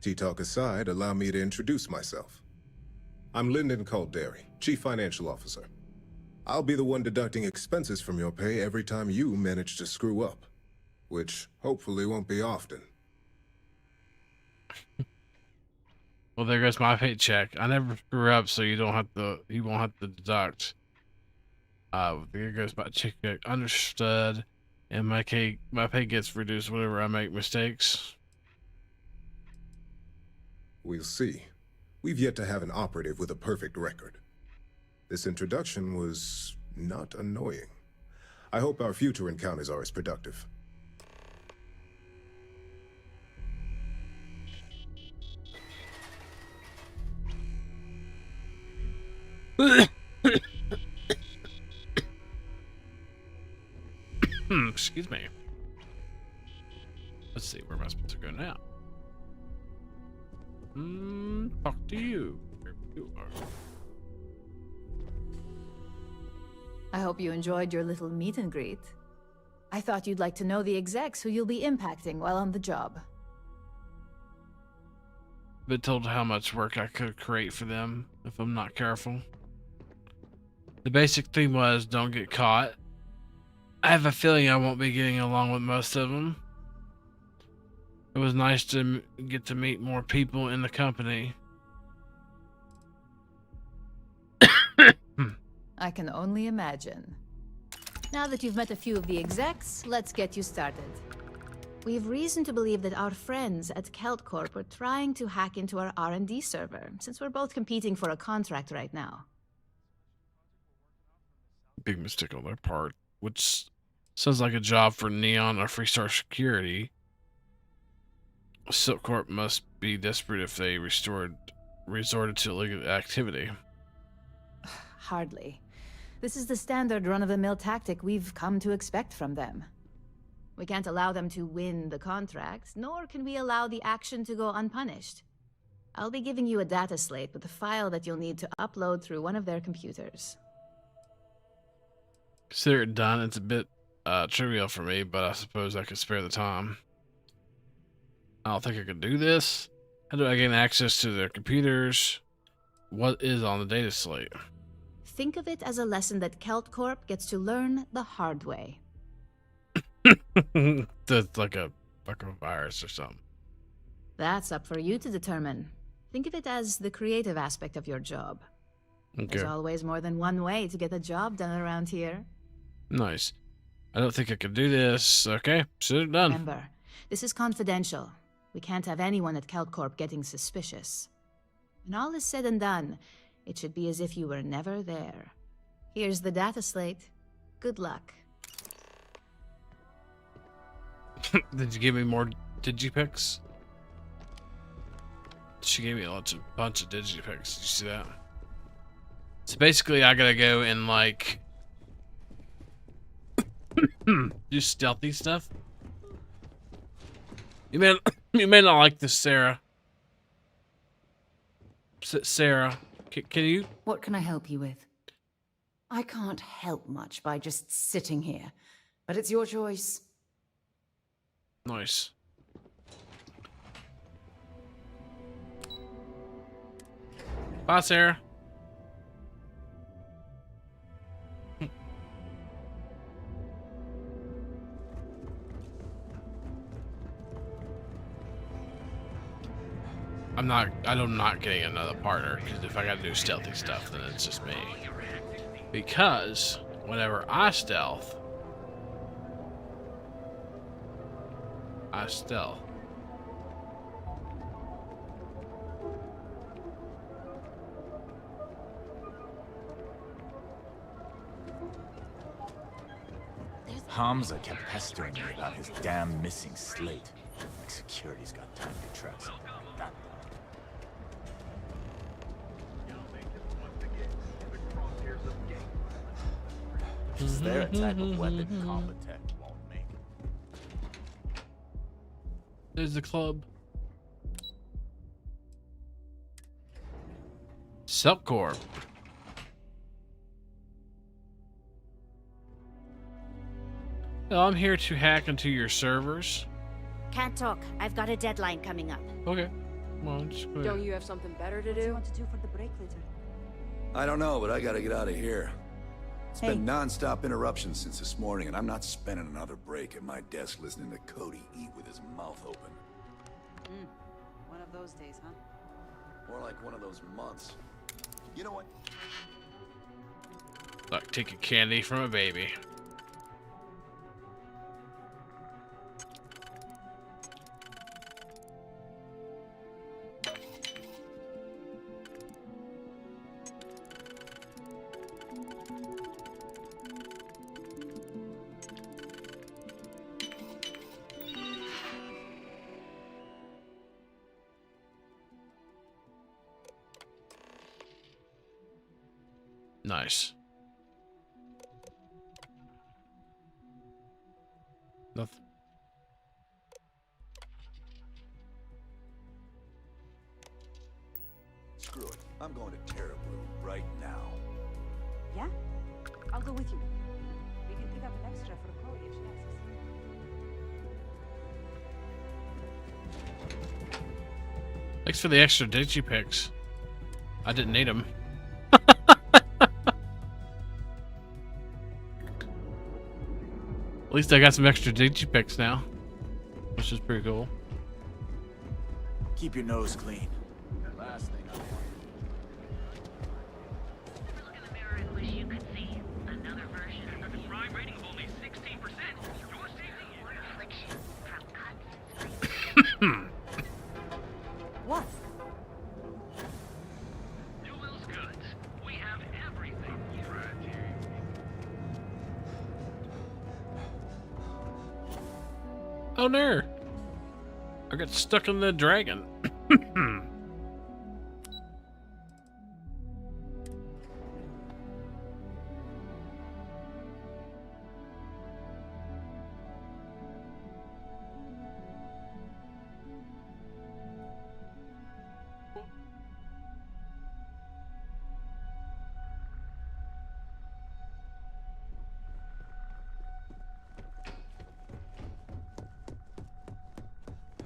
Tea-talk aside, allow me to introduce myself. I'm Lyndon Calderi, Chief Financial Officer. I'll be the one deducting expenses from your pay every time you manage to screw up, which hopefully won't be often. Well, there goes my paycheck. I never screw up, so you won't have to deduct. There goes my check. Understood. And my pay gets reduced whenever I make mistakes. We'll see. We've yet to have an operative with a perfect record. This introduction was not annoying. I hope our future encounters are as productive. Excuse me. Let's see, where am I supposed to go now? Talk to you. Here you are. I hope you enjoyed your little meet and greet. I thought you'd like to know the execs who you'll be impacting while on the job. Been told how much work I could create for them if I'm not careful. The basic theme was don't get caught. I have a feeling I won't be getting along with most of them. It was nice to get to meet more people in the company. I can only imagine. Now that you've met a few of the execs, let's get you started. We have reason to believe that our friends at Kelt Corp are trying to hack into our R&D server, since we're both competing for a contract right now. Big mistake on their part, which sounds like a job for Neon or Freestar Security. Silk Corp must be desperate if they resorted to illegal activity. Hardly. This is the standard run-of-the-mill tactic we've come to expect from them. We can't allow them to win the contract, nor can we allow the action to go unpunished. I'll be giving you a data slate with a file that you'll need to upload through one of their computers. Consider it done. It's a bit trivial for me, but I suppose I could spare the time. I don't think I could do this. How do I gain access to their computers? What is on the data slate? Think of it as a lesson that Kelt Corp gets to learn the hard way. That's like a virus or something. That's up for you to determine. Think of it as the creative aspect of your job. Okay. There's always more than one way to get a job done around here. Nice. I don't think I could do this. Okay, should have done. Remember, this is confidential. We can't have anyone at Kelt Corp getting suspicious. When all is said and done, it should be as if you were never there. Here's the data slate. Good luck. Did you give me more digipics? She gave me a bunch of digipics. Did you see that? So basically, I gotta go and like do stealthy stuff. You may not like this, Sarah. Sarah, can you? What can I help you with? I can't help much by just sitting here, but it's your choice. Nice. Bye, Sarah. I'm not getting another partner, because if I gotta do stealthy stuff, then it's just me. Because whenever I stealth, Hamza kept pestering me about his damn missing slate. Like security's got time to track something like that. Is there a type of weapon combat tech won't make? There's the club. Silk Corp. Well, I'm here to hack into your servers. Can't talk. I've got a deadline coming up. Okay. Well, just go Don't ahead. you have something better to do? What to do for the break later? I don't know, but I gotta get out of here. It's Hey. been non-stop interruptions since this morning, and I'm not spending another break at my desk listening to Cody eat with his mouth open. One of those days, huh? More like one of those months. You know what? Like taking candy from a baby. Nice. Nothing. Screw it. I'm going to Terra Blue right now. Yeah? I'll go with you. We can pick up an extra for Chloe if she asks. Thanks for the extra digipicks. I didn't need them. At least I got some extra digipicks now, which is pretty cool. Keep your nose clean. The last thing I want. What? Oh no! I got stuck in the dragon.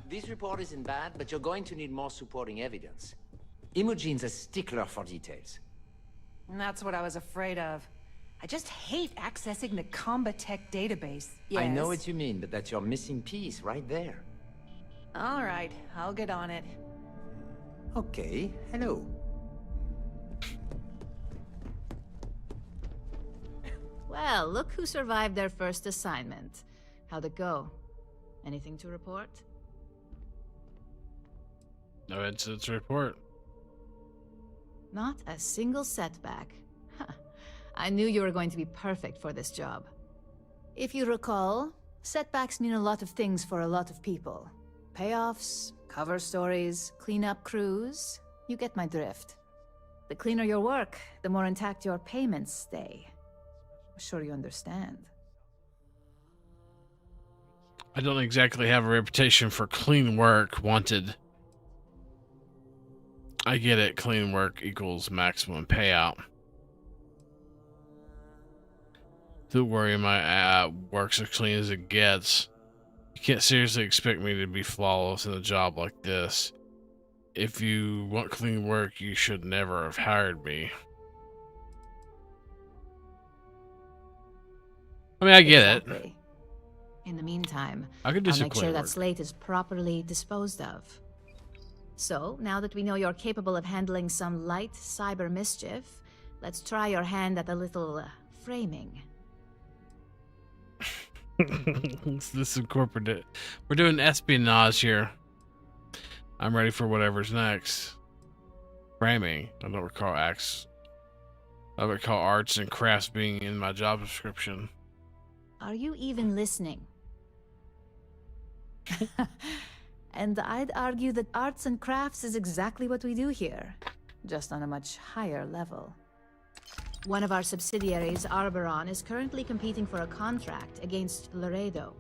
This report isn't bad, but you're going to need more supporting evidence. Imogene's a stickler for details. And that's what I was afraid of. I just hate accessing the Combatech database. I know what you mean, but that's your missing piece right there. All right, I'll get on it. Okay, hello. Well, look who survived their first assignment. How'd it go? Anything to report? No incidents to report. Not a single setback. Huh. I knew you were going to be perfect for this job. If you recall, setbacks mean a lot of things for a lot of people. Payoffs, cover stories, cleanup crews. You get my drift. The cleaner your work, the more intact your payments stay. I'm sure you understand. I don't exactly have a reputation for clean work wanted. I get it. Clean work equals maximum payout. Don't worry, my work's as clean as it gets. You can't seriously expect me to be flawless in a job like this. If you want clean work, you should never have hired me. I mean, I get Exactly. In the meantime, I could do I'll some make sure clean that work. slate is properly disposed of. So, now that we know you're capable of handling some light cyber mischief, let's try your hand at a little framing. This is corporate. We're doing espionage here. I'm ready for whatever's next. Framing. I don't recall acts. I don't recall arts and crafts being in my job description. Are you even listening? And I'd argue that arts and crafts is exactly what we do here, just on a much higher level. One of our subsidiaries, Arboron, is currently competing for a contract against Laredo.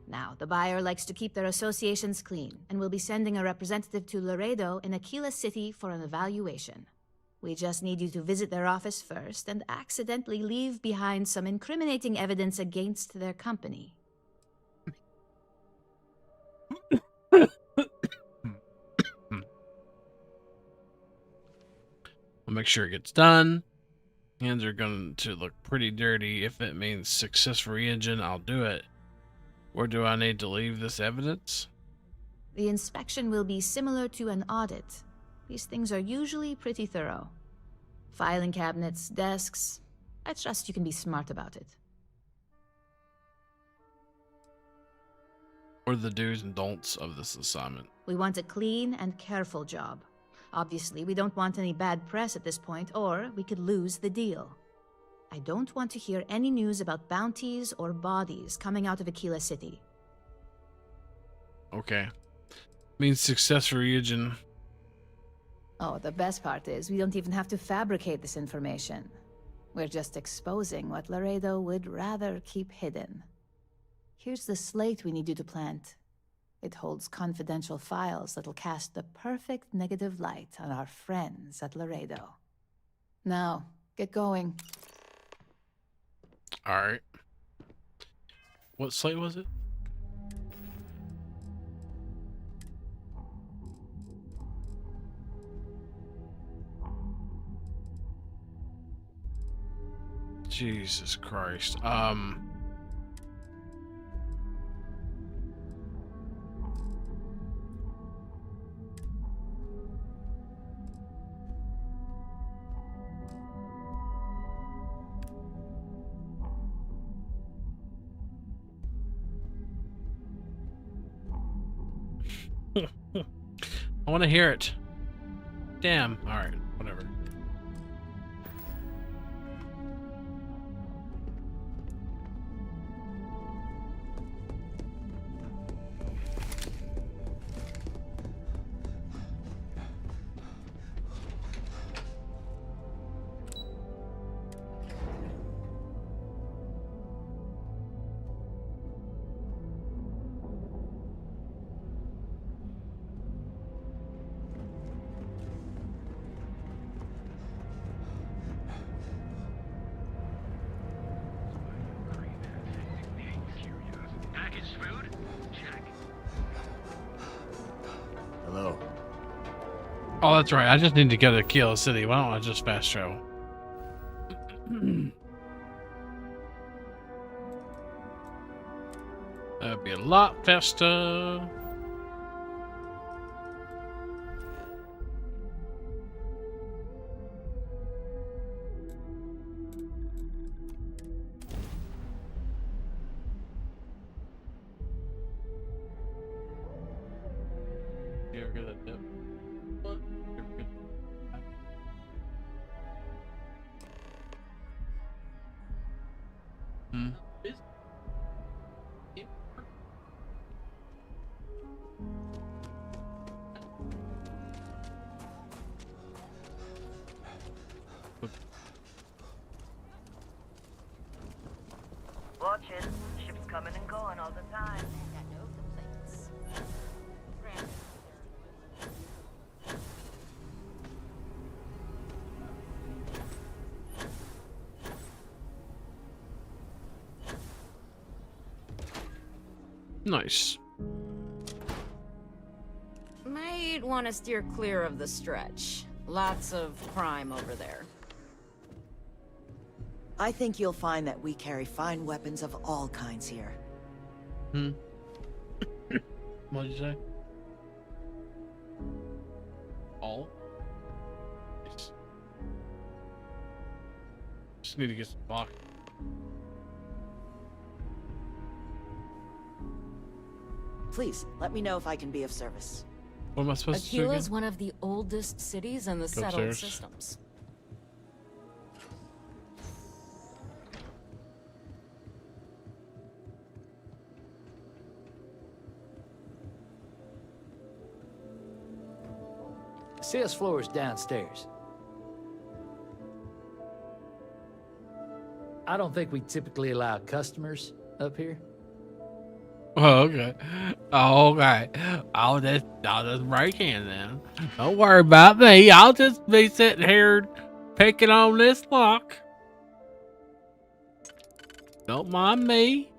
Now, the buyer likes to keep their associations clean, and will be sending a representative to Laredo in Aquila City for an evaluation. We just need you to visit their office first and accidentally leave behind some incriminating evidence against their company. I'll make sure it gets done. Hands are going to look pretty dirty. If it means success for engine, I'll do it. Where do I need to leave this evidence? The inspection will be similar to an audit. These things are usually pretty thorough. Filing cabinets, desks. I trust you can be smart about it. What are the do's and don'ts of this assignment? We want a clean and careful job. Obviously, we don't want any bad press at this point, or we could lose the deal. I don't want to hear any news about bounties or bodies coming out of Aquila City. Okay. Means success for Eugen. Oh, the best part is we don't even have to fabricate this information. We're just exposing what Laredo would rather keep hidden. Here's the slate we need you to plant. It holds confidential files that'll cast the perfect negative light on our friends at Laredo. Now, get going. Alright. What slate was it? Jesus Christ. I want to hear it. Damn. All right. Whatever. Hello. Oh, that's right. I just need to go to Aquila City. Why don't I just fast travel? That'd be a lot faster. Watch it. Ships coming and going all the time. Got no complaints. Nice. Might want to steer clear of the stretch. Lots of crime over there. I think you'll find that we carry fine weapons of all kinds here. What did you say? All? Yes. Just need to get some vodka. Please, let me know if I can be of service. What am I supposed to do Aquila's again? one of the oldest cities in the Go settled upstairs. systems. Sales floor is downstairs. I don't think we typically allow customers up here. Oh, okay. Oh, okay. I'll just break in then. Don't worry about me. I'll just be sitting here picking on this lock. Don't mind me.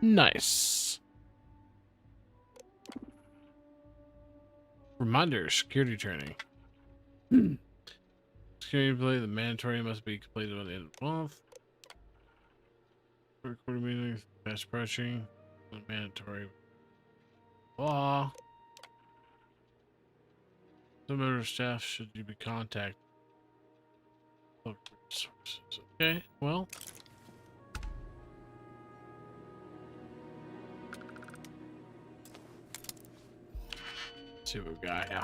Nice. Reminder, security training. Security play, the mandatory must be completed by the end of the month. Recording meetings, fast approaching, mandatory. Law. Some member of staff should you be contacted. Resources. Okay, well. Let's see what we got here.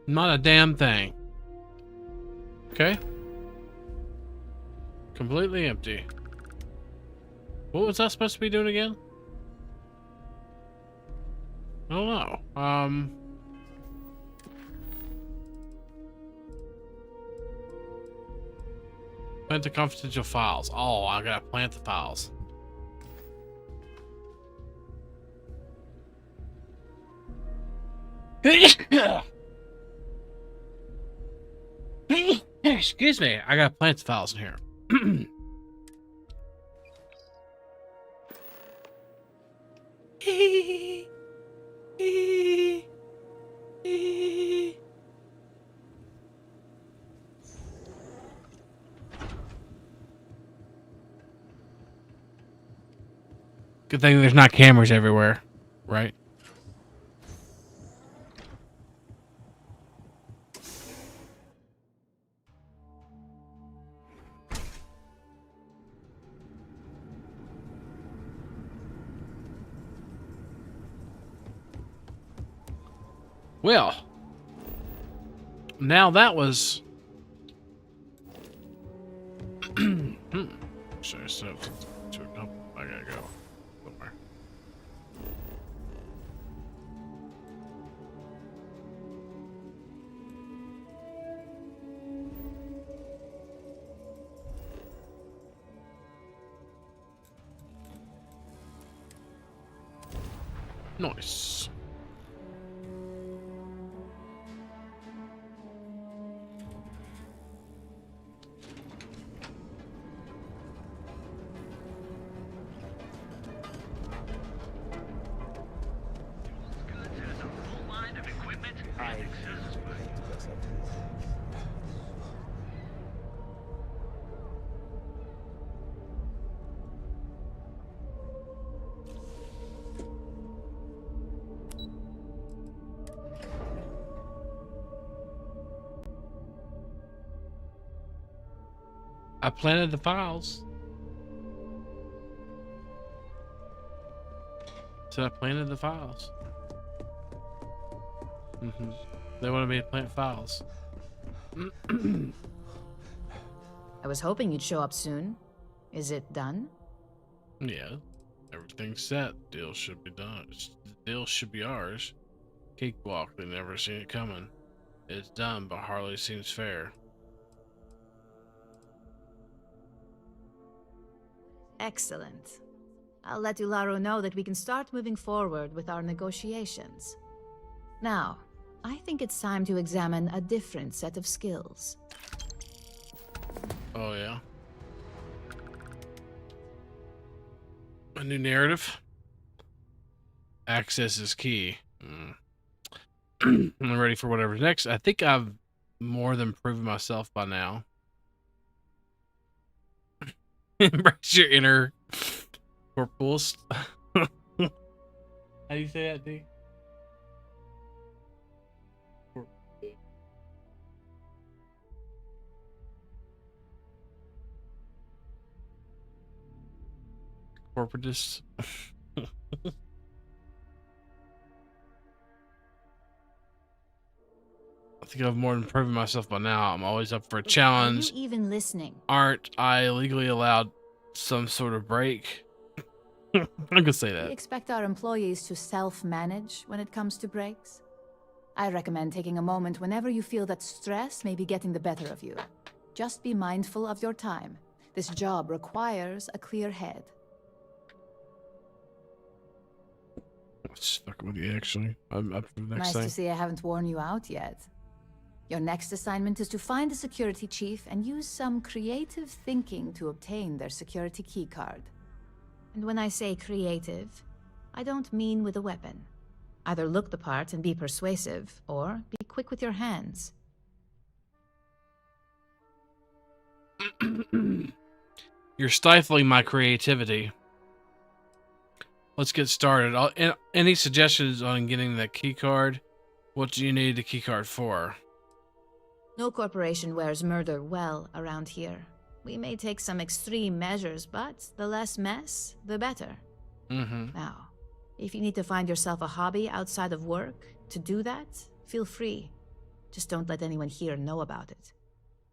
Not a damn thing. Okay. Completely empty. What was I supposed to be doing again? I don't know. Plant the confidential files. Oh, I gotta plant the files. Excuse me, I gotta plant the files in here. Good thing there's not cameras everywhere, right? Well, now that was. Sorry, so I gotta go somewhere. Nice. I planted the files. So I planted the files. They wanted me to plant files. I was hoping you'd show up soon. Is it done? Yeah, everything's set. Deal should be done. Deal should be ours. Cakewalk, they never seen it coming. It's done, but hardly seems fair. Excellent. I'll let Ularo know that we can start moving forward with our negotiations. Now, I think it's time to examine a different set of skills. Oh, yeah. A new narrative. Access is key. I'm ready for whatever's next. I think I've more than proven myself by now. Embrace your inner corpus. How do you say that, D? Corporatist. I think I've more than proven myself by now. I'm always up for a challenge. Are you even listening? Aren't I legally allowed some sort of break? I'm gonna say We that. expect our employees to self-manage when it comes to breaks. I recommend taking a moment whenever you feel that stress may be getting the better of you. Just be mindful of your time. This job requires a clear head. Let's fuck with you, actually. I'm up for the next Nice thing. to see I haven't worn you out yet. Your next assignment is to find the security chief and use some creative thinking to obtain their security keycard. And when I say creative, I don't mean with a weapon. Either look the part and be persuasive, or be quick with your hands. You're stifling my creativity. Let's get started. Any suggestions on getting that key card? What do you need the key card for? No corporation wears murder well around here. We may take some extreme measures, but the less mess, the better. Now, if you need to find yourself a hobby outside of work to do that, feel free. Just don't let anyone here know about it.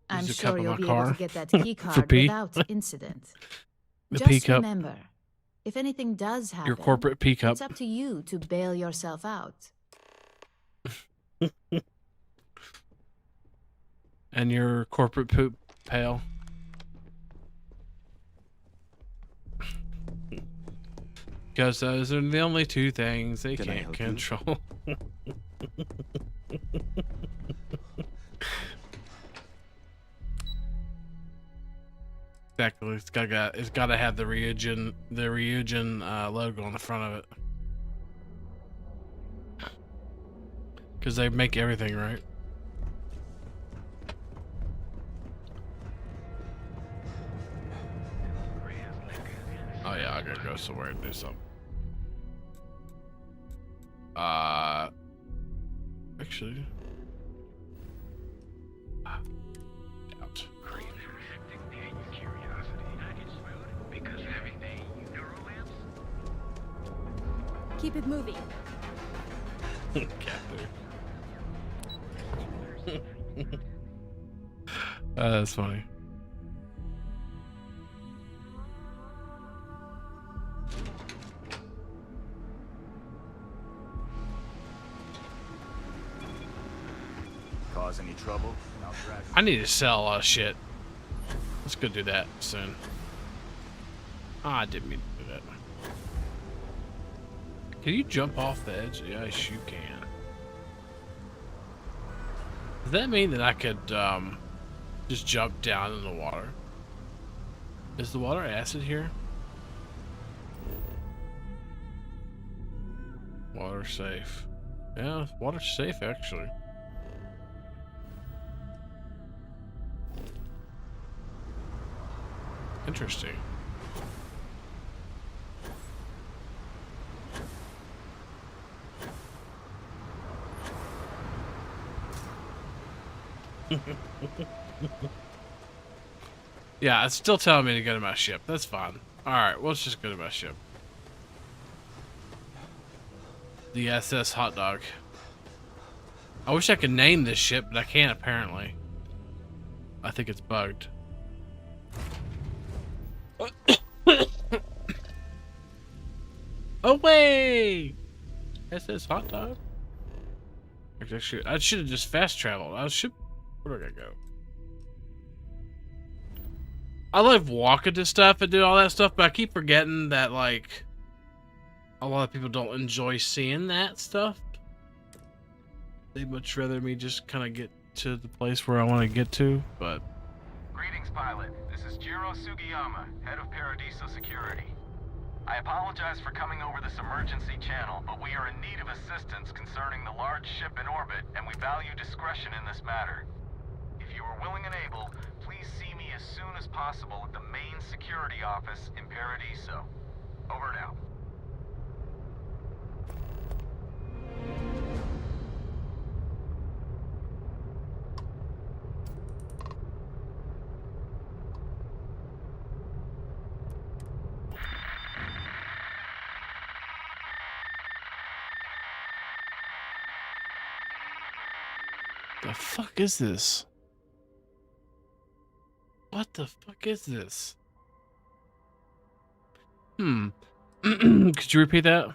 I'm Use the cup sure in you'll my be car able to get that key for card pee. without incident. The pee Just cup. remember, if anything does happen, Your corporate pee cup. it's up to you to bail yourself out. And your corporate poop pail. Because those are the only two things they Can I can't help you? control. Exactly. It's gotta have the Ryujin logo on the front of it. Because they make everything, right? Oh yeah, I gotta go somewhere and do something. Actually, out. Keep it moving. That's funny. Cause any trouble? I'll drag I need to sell a lot of shit. Let's go do that soon. Ah, I didn't mean to do that. Can you jump off the edge? Yes, you can. Does that mean that I could just jump down in the water? Is the water acid here? Water safe. Yeah, water's safe actually. Interesting. Yeah, it's still telling me to go to my ship. That's fine. Alright, let's just go to my ship. The SS Hot Dog. I wish I could name this ship, but I can't apparently. I think it's bugged. Away! SS Hot Dog? Actually, I should have just fast traveled. Where do I gotta go? I love walking to stuff and doing all that stuff, but I keep forgetting that, like, a lot of people don't enjoy seeing that stuff. They'd much rather me just kind of get to the place where I want to get to, but... Greetings, pilot. This is Jiro Sugiyama, head of Paradiso Security. I apologize for coming over this emergency channel, but we are in need of assistance concerning the large ship in orbit, and we value discretion in this matter. If you are willing and able, please see me as soon as possible at the main security office in Paradiso. Over and out. The fuck is this? What the fuck is this? Could you repeat that?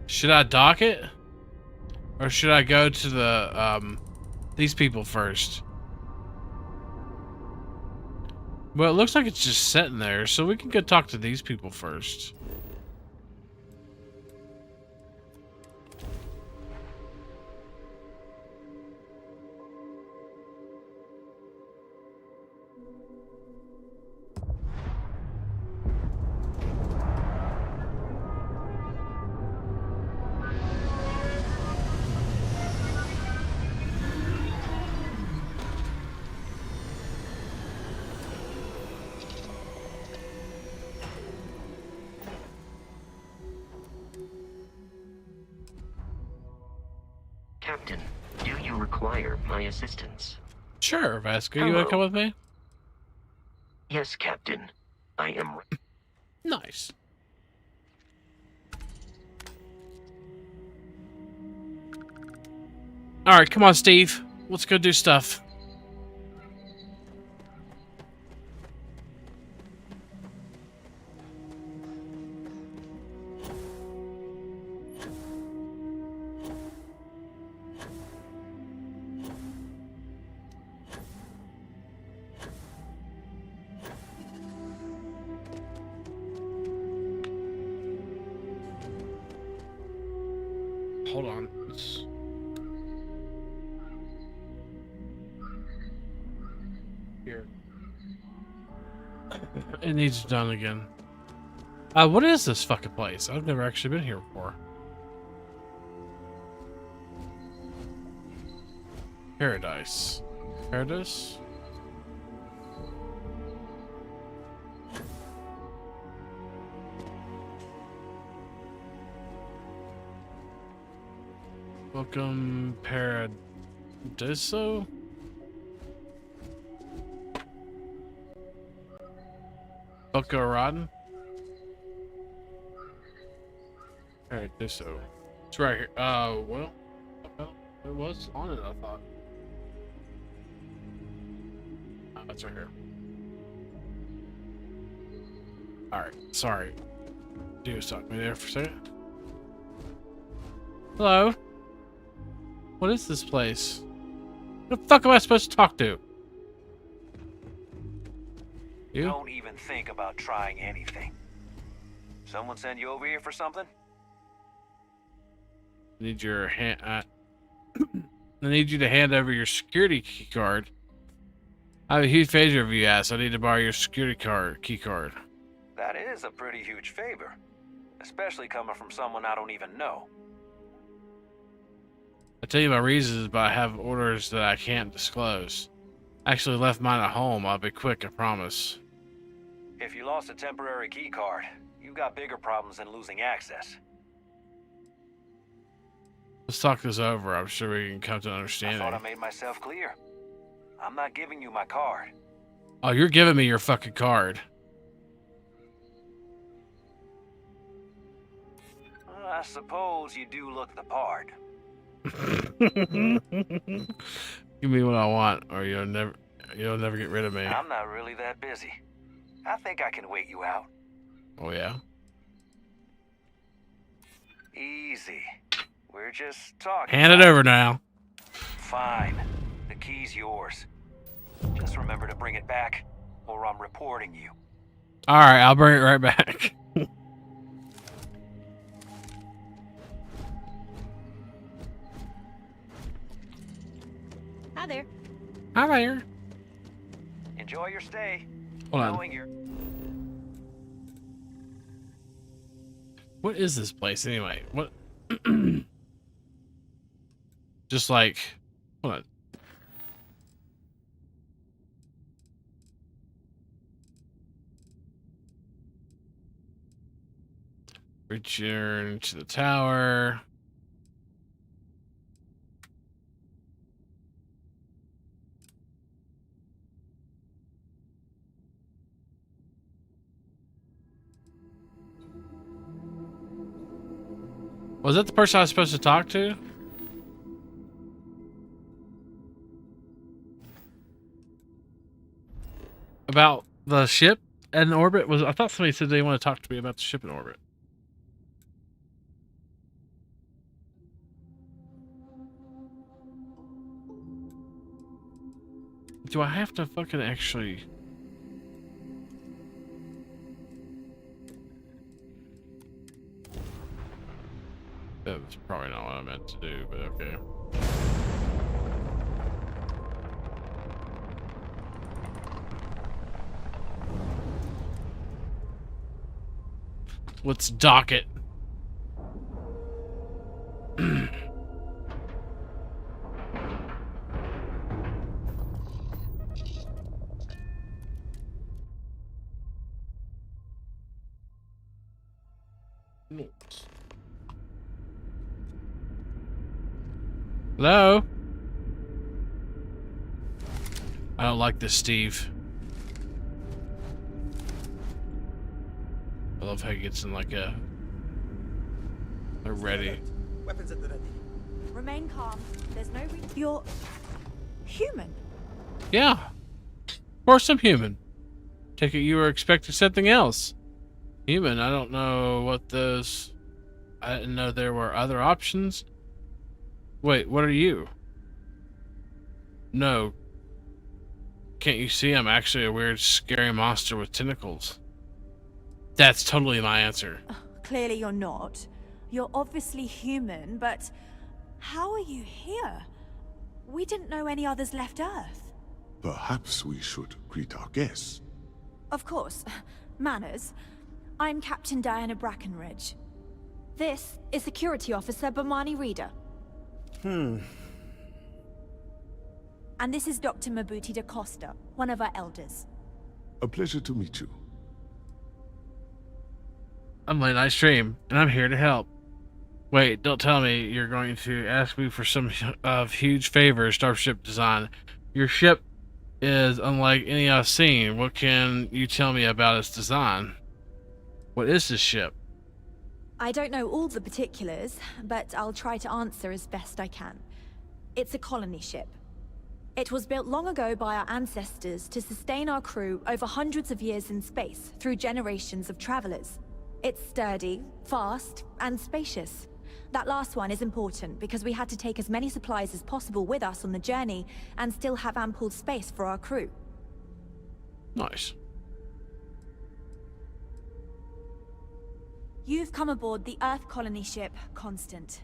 Should I dock it? Or should I go to the, these people first? Well, it looks like it's just sitting there, so we can go talk to these people first. Captain, do you require my assistance? Sure, Vasco. You want to come with me? Yes, Captain. I am. Nice. All right, come on, Steve. Let's go do stuff. Hold on. Here. It needs done again. What is this fucking place? I've never actually been here before. Paradise. Paradise? Welcome, Paradiso? Boca Rodden? Paradiso. It's right here. Well, it was on it, I thought. Oh, it's right here. Alright, sorry. You stuck me there for a second. Hello? What is this place? What the fuck am I supposed to talk to? You? Don't even think about trying anything. Someone send you over here for something? Need your hand. I need you to hand over your security key card. I have a huge favor of you, ass. I need to borrow your security key card. That is a pretty huge favor, especially coming from someone I don't even know. I'll tell you my reasons, but I have orders that I can't disclose. I actually left mine at home. I'll be quick, I promise. If you lost a temporary key card, you've got bigger problems than losing access. Let's talk this over. I'm sure we can come to an I understanding. thought I made myself clear. I'm not giving you my card. Oh, you're giving me your fucking card. I suppose you do look the part. Give me what I want, or you'll never get rid of me. I'm not really that busy. I think I can wait you out. Oh yeah. Easy. We're just talking. Hand it over now. Fine. The key's yours. Just remember to bring it back, or I'm reporting you. All right, I'll bring it right back. Hi there. Hi there. Enjoy your stay. Hold on. Knowing you're... What is this place anyway? What? Just like, hold on. Return to the tower. Was that the person I was supposed to talk to? About the ship in orbit? I thought somebody said they want to talk to me about the ship in orbit. Do I have to fucking actually... That was probably not what I meant to do, but okay. Let's dock it. Hello? I don't like this, Steve. I love how he gets in like a... They're ready. Weapons at the ready. Remain calm. There's no reason. You're human. Yeah. Of course I'm human. Take it you were expecting something else. Human, I don't know what those... I didn't know there were other options. Wait, what are you? No. Can't you see I'm actually a weird, scary monster with tentacles? That's totally my answer. Clearly you're not. You're obviously human, but how are you here? We didn't know any others left Earth. Perhaps we should greet our guests. Of course. Manners. I'm Captain Diana Brackenridge. This is Security Officer Bomani Reader. And this is Dr. Mabuti da Costa, one of our elders. A pleasure to meet you. I'm Late Night Stream, and I'm here to help. Wait, don't tell me you're going to ask me for some huge favor, Starship design. Your ship is unlike any I've seen. What can you tell me about its design? What is this ship? I don't know all the particulars, but I'll try to answer as best I can. It's a colony ship. It was built long ago by our ancestors to sustain our crew over hundreds of years in space through generations of travelers. It's sturdy, fast, and spacious. That last one is important because we had to take as many supplies as possible with us on the journey and still have ample space for our crew. Nice. You've come aboard the Earth colony ship, Constant.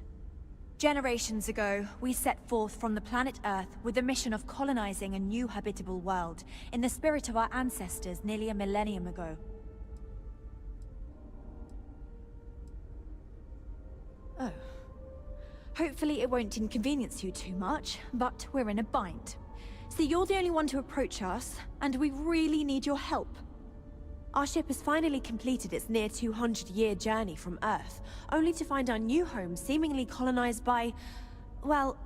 Generations ago, we set forth from the planet Earth with the mission of colonizing a new habitable world, in the spirit of our ancestors nearly a millennium ago. Oh. Hopefully it won't inconvenience you too much, but we're in a bind. See, you're the only one to approach us, and we really need your help. Our ship has finally completed its near 200-year journey from Earth, only to find our new home seemingly colonized by... well,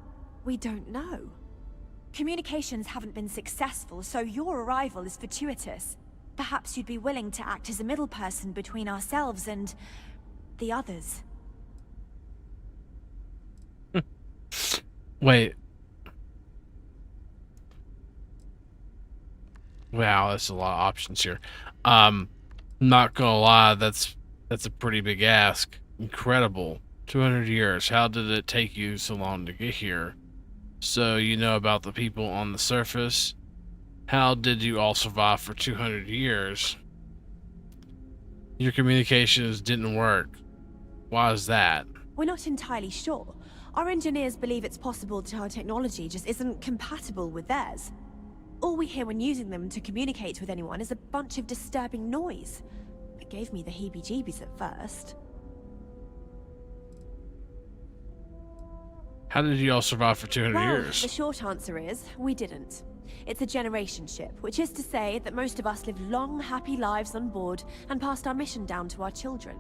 we don't know. Communications haven't been successful, so your arrival is fortuitous. Perhaps you'd be willing to act as a middle person between ourselves and the others. Wait. Wow, that's a lot of options here. Not gonna lie, that's a pretty big ask. Incredible. 200 years. How did it take you so long to get here? So you know about the people on the surface. How did you all survive for 200 years? Your communications didn't work. Why is that? We're not entirely sure. Our engineers believe it's possible that our technology just isn't compatible with theirs. All we hear when using them to communicate with anyone is a bunch of disturbing noise. It gave me the heebie-jeebies at first. How did you all survive for 200 years? The short answer is, we didn't. It's a generation ship, which is to say that most of us lived long, happy lives on board and passed our mission down to our children.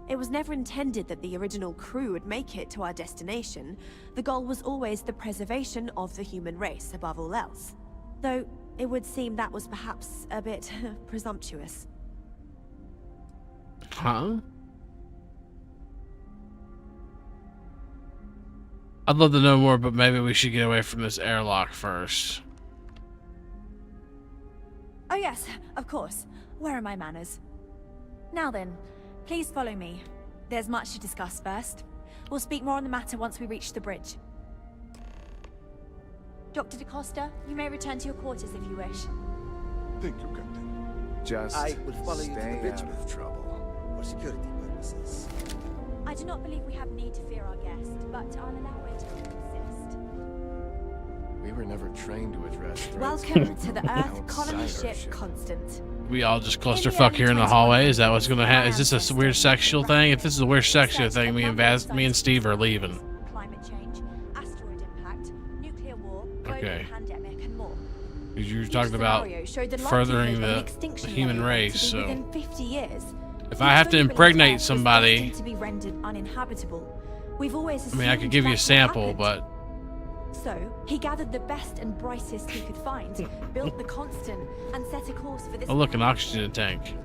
It was never intended that the original crew would make it to our destination. The goal was always the preservation of the human race above all else. Though, it would seem that was perhaps a bit presumptuous. Huh? I'd love to know more, but maybe we should get away from this airlock first. Oh yes, of course. Where are my manners? Now then, please follow me. There's much to discuss first. We'll speak more on the matter once we reach the bridge. Dr. DaCosta, you may return to your quarters if you wish. Thank you, Captain. Just I will follow you to the stay bridge out of trouble. for security purposes. I do not believe we have need to fear our guest, but I'll allow it to insist. We were never trained to address threats. Welcome to the Earth outside colony our ship Constant. We all just clusterfuck here in the hallway. Is that what's gonna happen? Is this a weird sexual thing? If this is a weird sexual thing, me and Steve are leaving. Climate change, asteroid impact, nuclear war, global Okay. pandemic, and more. You were talking about Scenario showed the furthering likelihood of an the extinction human event race, to be so within 50 years. if I have to impregnate Earth is somebody, destined to be rendered uninhabitable. We've always I mean, I could assumed give you a that's what sample, happened. but So, he gathered the best and brightest he could find, built the Constant, and set a course for this. oh look, an oxygen tank.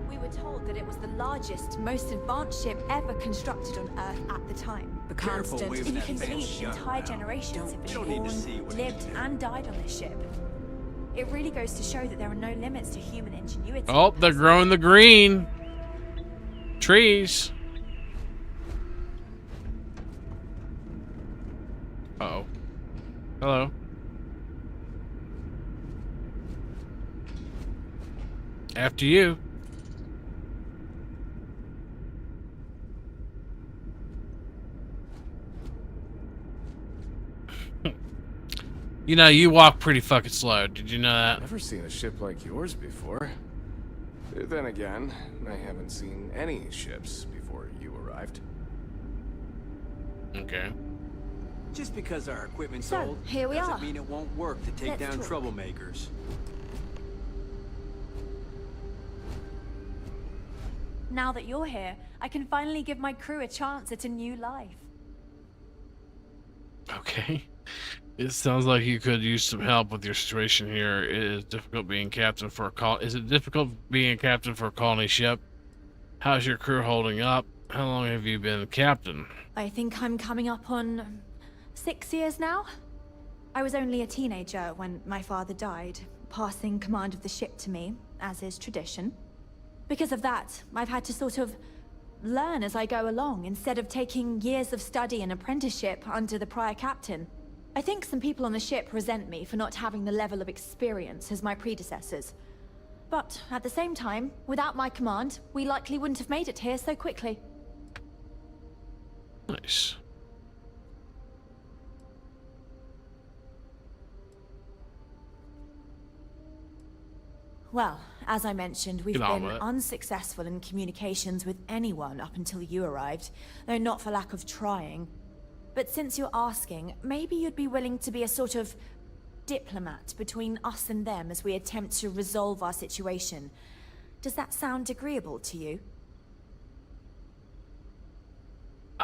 We were told that it was the largest, most advanced ship ever constructed on Earth at the time. The Careful Constant. waving You that can fancy believe gun entire around. generations have You don't need to see been what born, lived, and died on this ship. It really goes to show that there are no limits to human ingenuity. Oh, they're growing the green trees. Uh-oh. Hello. After you. You know, you walk pretty fucking slow. Did you know that? Never seen a ship like yours before. Then again, I haven't seen any ships before you arrived. Okay. Just because our equipment's So, old here we doesn't are. mean it won't work to take Let's down talk. troublemakers. Now that you're here, I can finally give my crew a chance at a new life. Okay. It sounds like you could use some help with your situation here. It is difficult being captain for a Is it difficult being a captain for a colony ship? How's your crew holding up? How long have you been captain? I think I'm coming up on 6 years now. I was only a teenager when my father died, passing command of the ship to me, as is tradition. Because of that, I've had to sort of learn as I go along, instead of taking years of study and apprenticeship under the prior captain. I think some people on the ship resent me for not having the level of experience as my predecessors. But at the same time, without my command, we likely wouldn't have made it here so quickly. Nice. Well, as I mentioned, we've Get on been with it. unsuccessful in communications with anyone up until you arrived, though not for lack of trying. But since you're asking, maybe you'd be willing to be a sort of diplomat between us and them as we attempt to resolve our situation. Does that sound agreeable to you?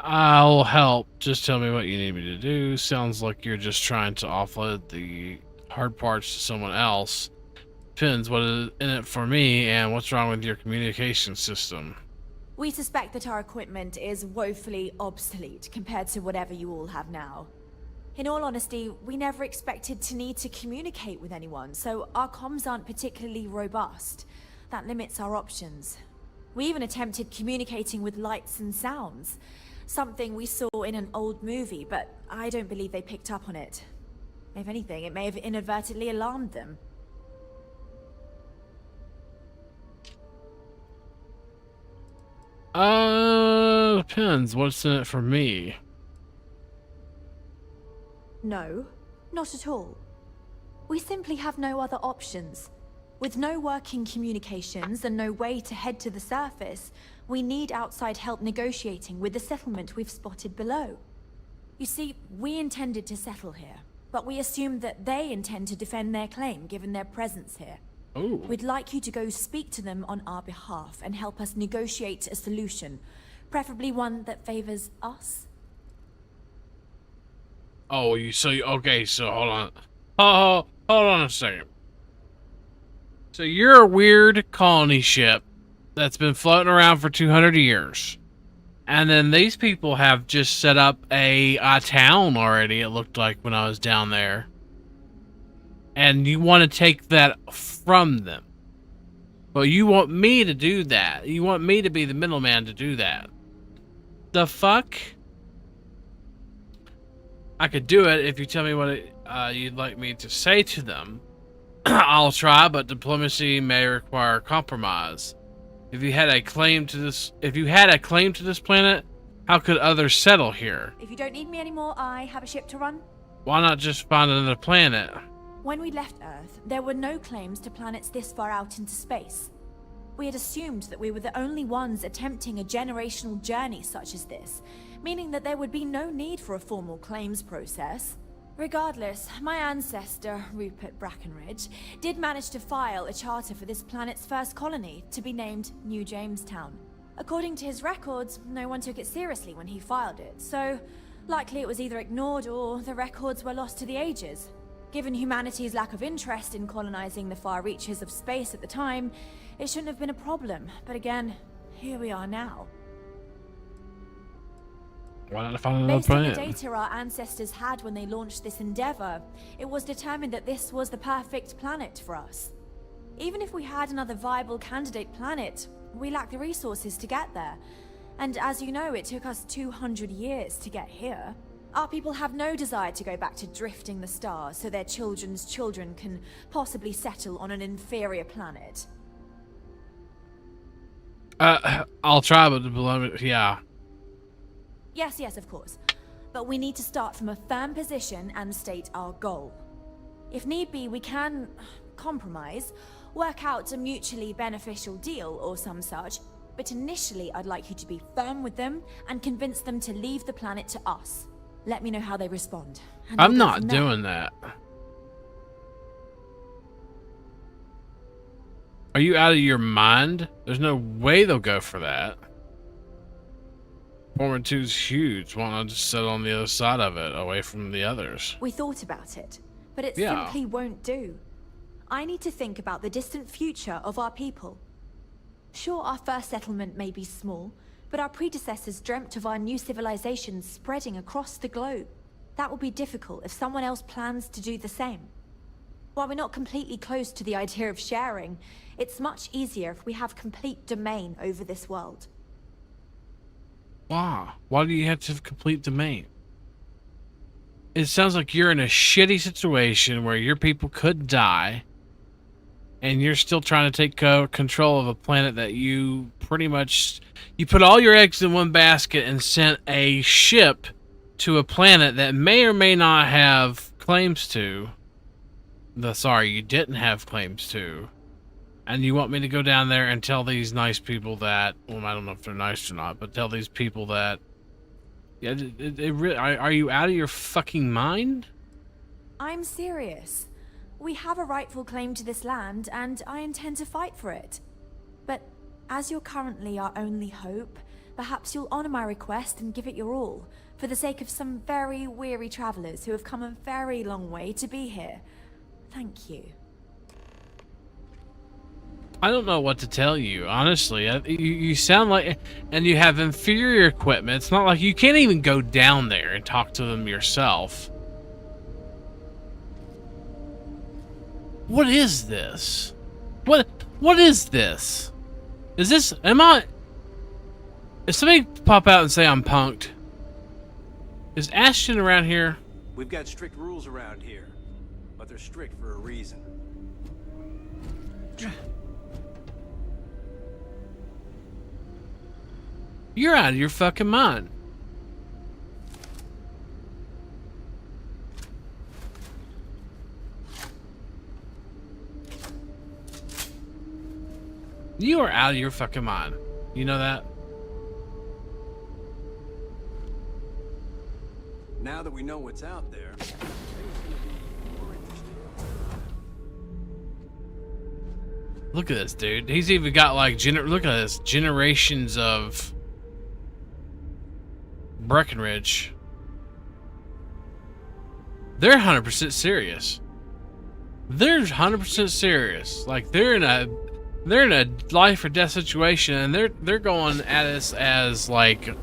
I'll help. Just tell me what you need me to do. Sounds like you're just trying to offload the hard parts to someone else. Depends what is in it for me and what's wrong with your communication system. We suspect that our equipment is woefully obsolete compared to whatever you all have now. In all honesty, we never expected to need to communicate with anyone, so our comms aren't particularly robust. That limits our options. We even attempted communicating with lights and sounds, something we saw in an old movie, but I don't believe they picked up on it. If anything, it may have inadvertently alarmed them. Depends. What's in it for me? No, not at all. We simply have no other options. With no working communications and no way to head to the surface, we need outside help negotiating with the settlement we've spotted below. You see, we intended to settle here, but we assumed that they intend to defend their claim given their presence here. Oh. We'd like you to go speak to them on our behalf and help us negotiate a solution, preferably one that favors us. Oh, okay, so hold on. Hold on a second. So you're a weird colony ship that's been floating around for 200 years. And then these people have just set up a town already, it looked like when I was down there. And you want to take that from them. But you want me to do that. You want me to be the middleman to do that. The fuck? I could do it if you tell me what you'd like me to say to them. I'll try, but diplomacy may require compromise. If you had a claim to this planet, how could others settle here? If you don't need me anymore, I have a ship to run. Why not just find another planet? When we left Earth, there were no claims to planets this far out into space. We had assumed that we were the only ones attempting a generational journey such as this, meaning that there would be no need for a formal claims process. Regardless, my ancestor, Rupert Brackenridge, did manage to file a charter for this planet's first colony, to be named New Jamestown. According to his records, no one took it seriously when he filed it, so likely it was either ignored or the records were lost to the ages. Given humanity's lack of interest in colonizing the far reaches of space at the time, it shouldn't have been a problem, but again, here we are now. Why not find another Based on the planet? data our ancestors had when they launched this endeavor, it was determined that this was the perfect planet for us. Even if we had another viable candidate planet, we lack the resources to get there. And as you know, it took us 200 years to get here. Our people have no desire to go back to drifting the stars so their children's children can possibly settle on an inferior planet. I'll try, but yeah. Yes, of course. But we need to start from a firm position and state our goal. If need be, we can compromise, work out a mutually beneficial deal or some such, but initially I'd like you to be firm with them and convince them to leave the planet to us. Let me know how they respond. And I'm we'll go not from there. doing that. Are you out of your mind? There's no way they'll go for that. Formula 2's huge. Why not just sit on the other side of it, away from the others? We thought about it, but it Yeah. simply won't do. I need to think about the distant future of our people. Sure, our first settlement may be small, but our predecessors dreamt of our new civilization spreading across the globe. That will be difficult if someone else plans to do the same. While we're not completely close to the idea of sharing, it's much easier if we have complete domain over this world. Why? Why do you have to have complete domain? It sounds like you're in a shitty situation where your people could die, and you're still trying to take control of a planet that you pretty much... You put all your eggs in one basket and sent a ship to a planet that may or may not have claims to. Sorry, you didn't have claims to. And you want me to go down there and tell these nice people that... Well, I don't know if they're nice or not, but tell these people that... Yeah, are you out of your fucking mind? I'm serious. We have a rightful claim to this land, and I intend to fight for it. But as you're currently our only hope, Perhaps you'll honor my request and give it your all, for the sake of some very weary travelers who have come a very long way to be here. Thank you. I don't know what to tell you, honestly. You sound like, and you have inferior equipment. It's not like you can't even go down there and talk to them yourself. What is this? What is this? Is this, if somebody pop out and say I'm punked, is Ashton around here? We've got strict rules around here, but they're strict for a reason. You're out of your fucking mind. You are out of your fucking mind. You know that? Now that we know what's out there, Look at this, dude. He's even got like look at this, generations of Breckenridge. They're 100% serious. They're 100% serious. Like they're in a life or death situation, and they're going at us as like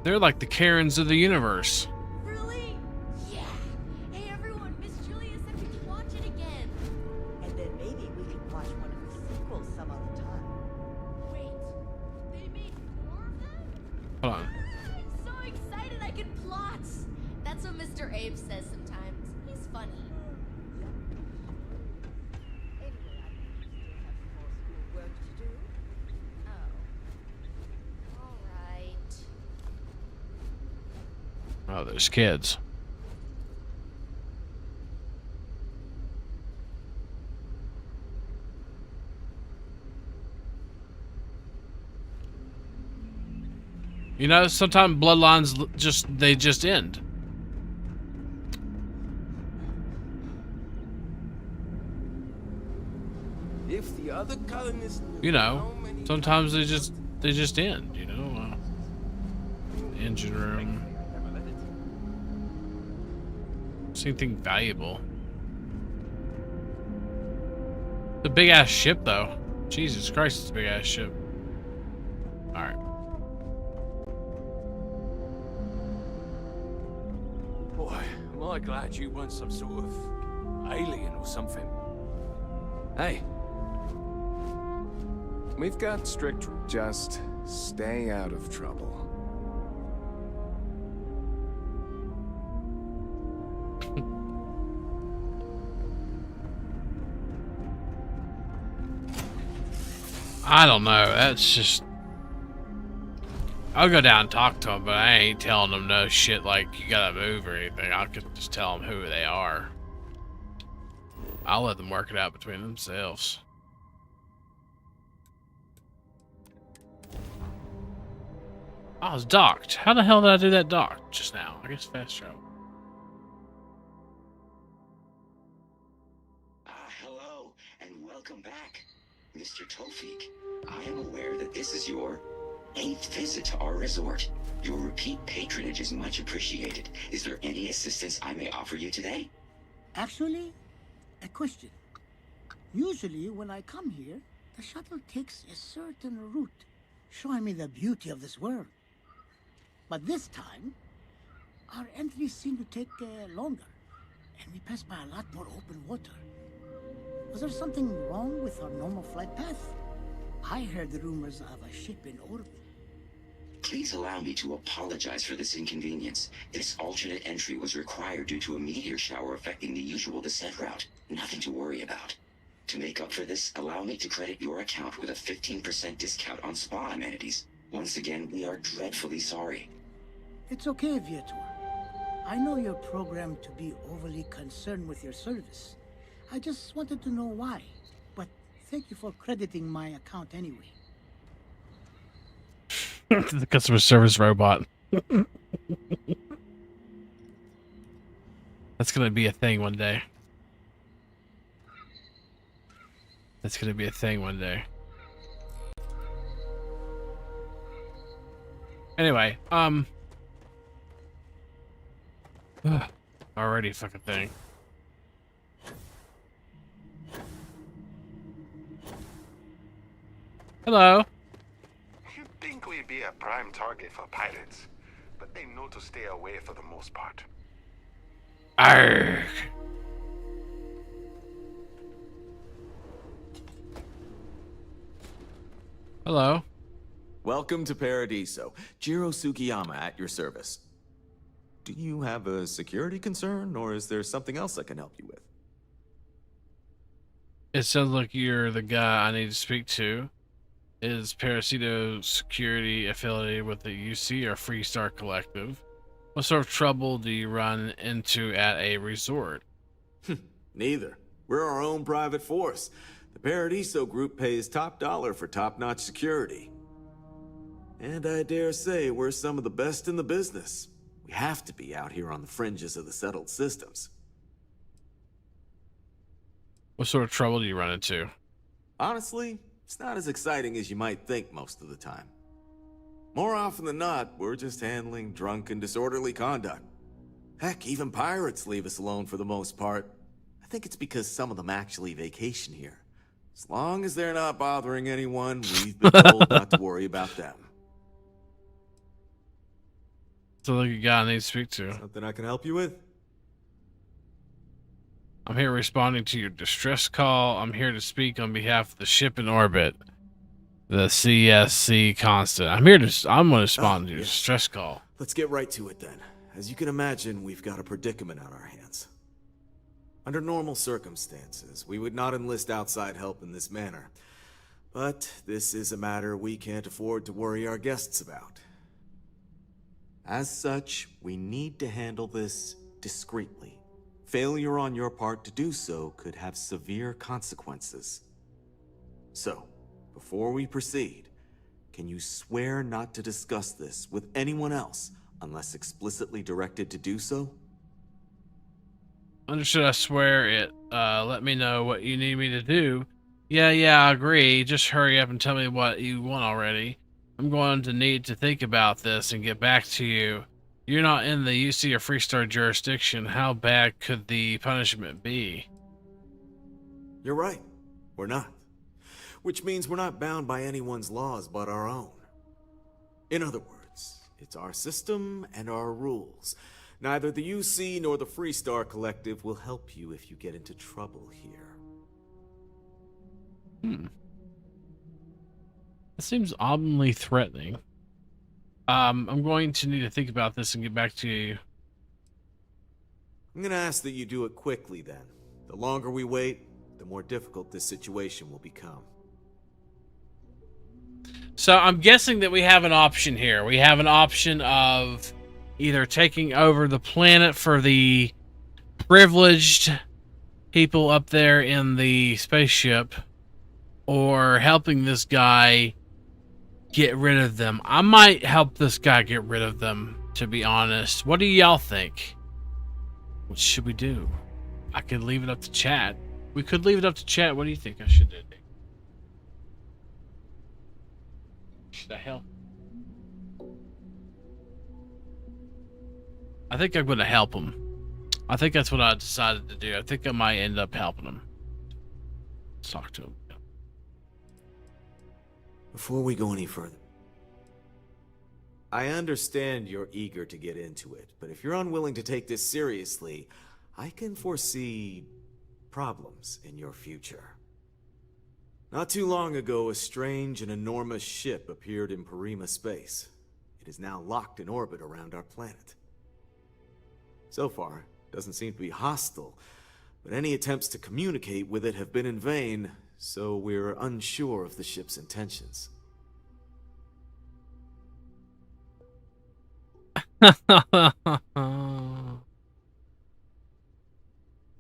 they're like the Karens of the universe. Really? Yeah. Hey everyone, Miss Julia said we could watch it again. And then maybe we could watch one of the sequels some other time. Wait, they made more of them? Hold on. I'm so excited I can plot. That's what Mr. Abe says sometimes. He's funny. Anyway, I think we still have some more schoolwork to do. Oh. All right. Oh, there's kids. You know, sometimes bloodlines just end. if the other colonists knew You know, how many sometimes they just end. You know, engine room. Anything valuable? It's a big ass ship, though. Jesus Christ, it's a big ass ship. All right. Boy, am I glad you weren't some sort of alien or something. Hey. We've got strict... Just stay out of trouble. I don't know. That's just... I'll go down and talk to them, but I ain't telling them no shit like you gotta move or anything. I could just tell them who they are. I'll let them work it out between themselves. I was docked. How the hell did I do that docked just now? I guess fast travel. Hello, and welcome back. Mr. Tofik, I am aware that this is your 8th visit to our resort. Your repeat patronage is much appreciated. Is there any assistance I may offer you today? Actually, a question. Usually when I come here, the shuttle takes a certain route, showing me the beauty of this world. But this time, our entries seem to take longer, and we pass by a lot more open water. Was there something wrong with our normal flight path? I heard the rumors of a ship in orbit. Please allow me to apologize for this inconvenience. This alternate entry was required due to a meteor shower affecting the usual descent route. Nothing to worry about. To make up for this, allow me to credit your account with a 15% discount on spa amenities. Once again, we are dreadfully sorry. It's okay, Viator. I know you're programmed to be overly concerned with your service. I just wanted to know why. But thank you for crediting my account anyway. The customer service robot. That's gonna be a thing one day. That's gonna be a thing one day. Anyway, already fucking thing. Hello. You'd think we'd be a prime target for pirates, but they know to stay away for the most part. Arrgh. Hello. Welcome to Paradiso. Jiro Sugiyama at your service. Do you have a security concern, or is there something else I can help you with? It sounds like you're the guy I need to speak to. Is Paradiso Security affiliated with the UC or Freestar Collective? What sort of trouble do you run into at a resort? Neither. We're our own private force. The Paradiso group pays top dollar for top-notch security. And I dare say we're some of the best in the business. We have to be out here on the fringes of the settled systems. What sort of trouble do you run into? Honestly, it's not as exciting as you might think most of the time. More often than not, we're just handling drunk and disorderly conduct. Heck, even pirates leave us alone for the most part. I think it's because some of them actually vacation here. As long as they're not bothering anyone, we've been told not to worry about them. So like a guy I need to speak to. Something I can help you with? I'm here responding to your distress call. I'm here to speak on behalf of the ship in orbit, the CSC Constant. I'm going to respond to your distress call. Let's get right to it then. As you can imagine, we've got a predicament on our hands. Under normal circumstances, we would not enlist outside help in this manner. But this is a matter we can't afford to worry our guests about. As such, we need to handle this discreetly. Failure on your part to do so could have severe consequences. So, before we proceed, can you swear not to discuss this with anyone else unless explicitly directed to do so? Understood, I swear it. Let me know what you need me to do. Yeah, I agree. Just hurry up and tell me what you want already. I'm going to need to think about this and get back to you. You're not in the UC or Freestar jurisdiction. How bad could the punishment be? You're right. We're not. Which means we're not bound by anyone's laws but our own. In other words, it's our system and our rules. Neither the UC nor the Freestar Collective will help you if you get into trouble here. That seems oddly threatening. I'm going to need to think about this and get back to you. I'm gonna ask that you do it quickly then. The longer we wait, the more difficult this situation will become. So I'm guessing that we have an option here. We have an option of either taking over the planet for the privileged people up there in the spaceship, or helping this guy get rid of them. I might help this guy get rid of them, to be honest. What do y'all think? What should we do? I could leave it up to chat. We could leave it up to chat. What do you think I should do? Should I help? I think I'm going to help him. I think that's what I decided to do. I think I might end up helping him. Let's talk to him. Before we go any further, I understand you're eager to get into it, but if you're unwilling to take this seriously, I can foresee problems in your future. Not too long ago, a strange and enormous ship appeared in Parima space. It is now locked in orbit around our planet. So far, it doesn't seem to be hostile, but any attempts to communicate with it have been in vain, so we're unsure of the ship's intentions. What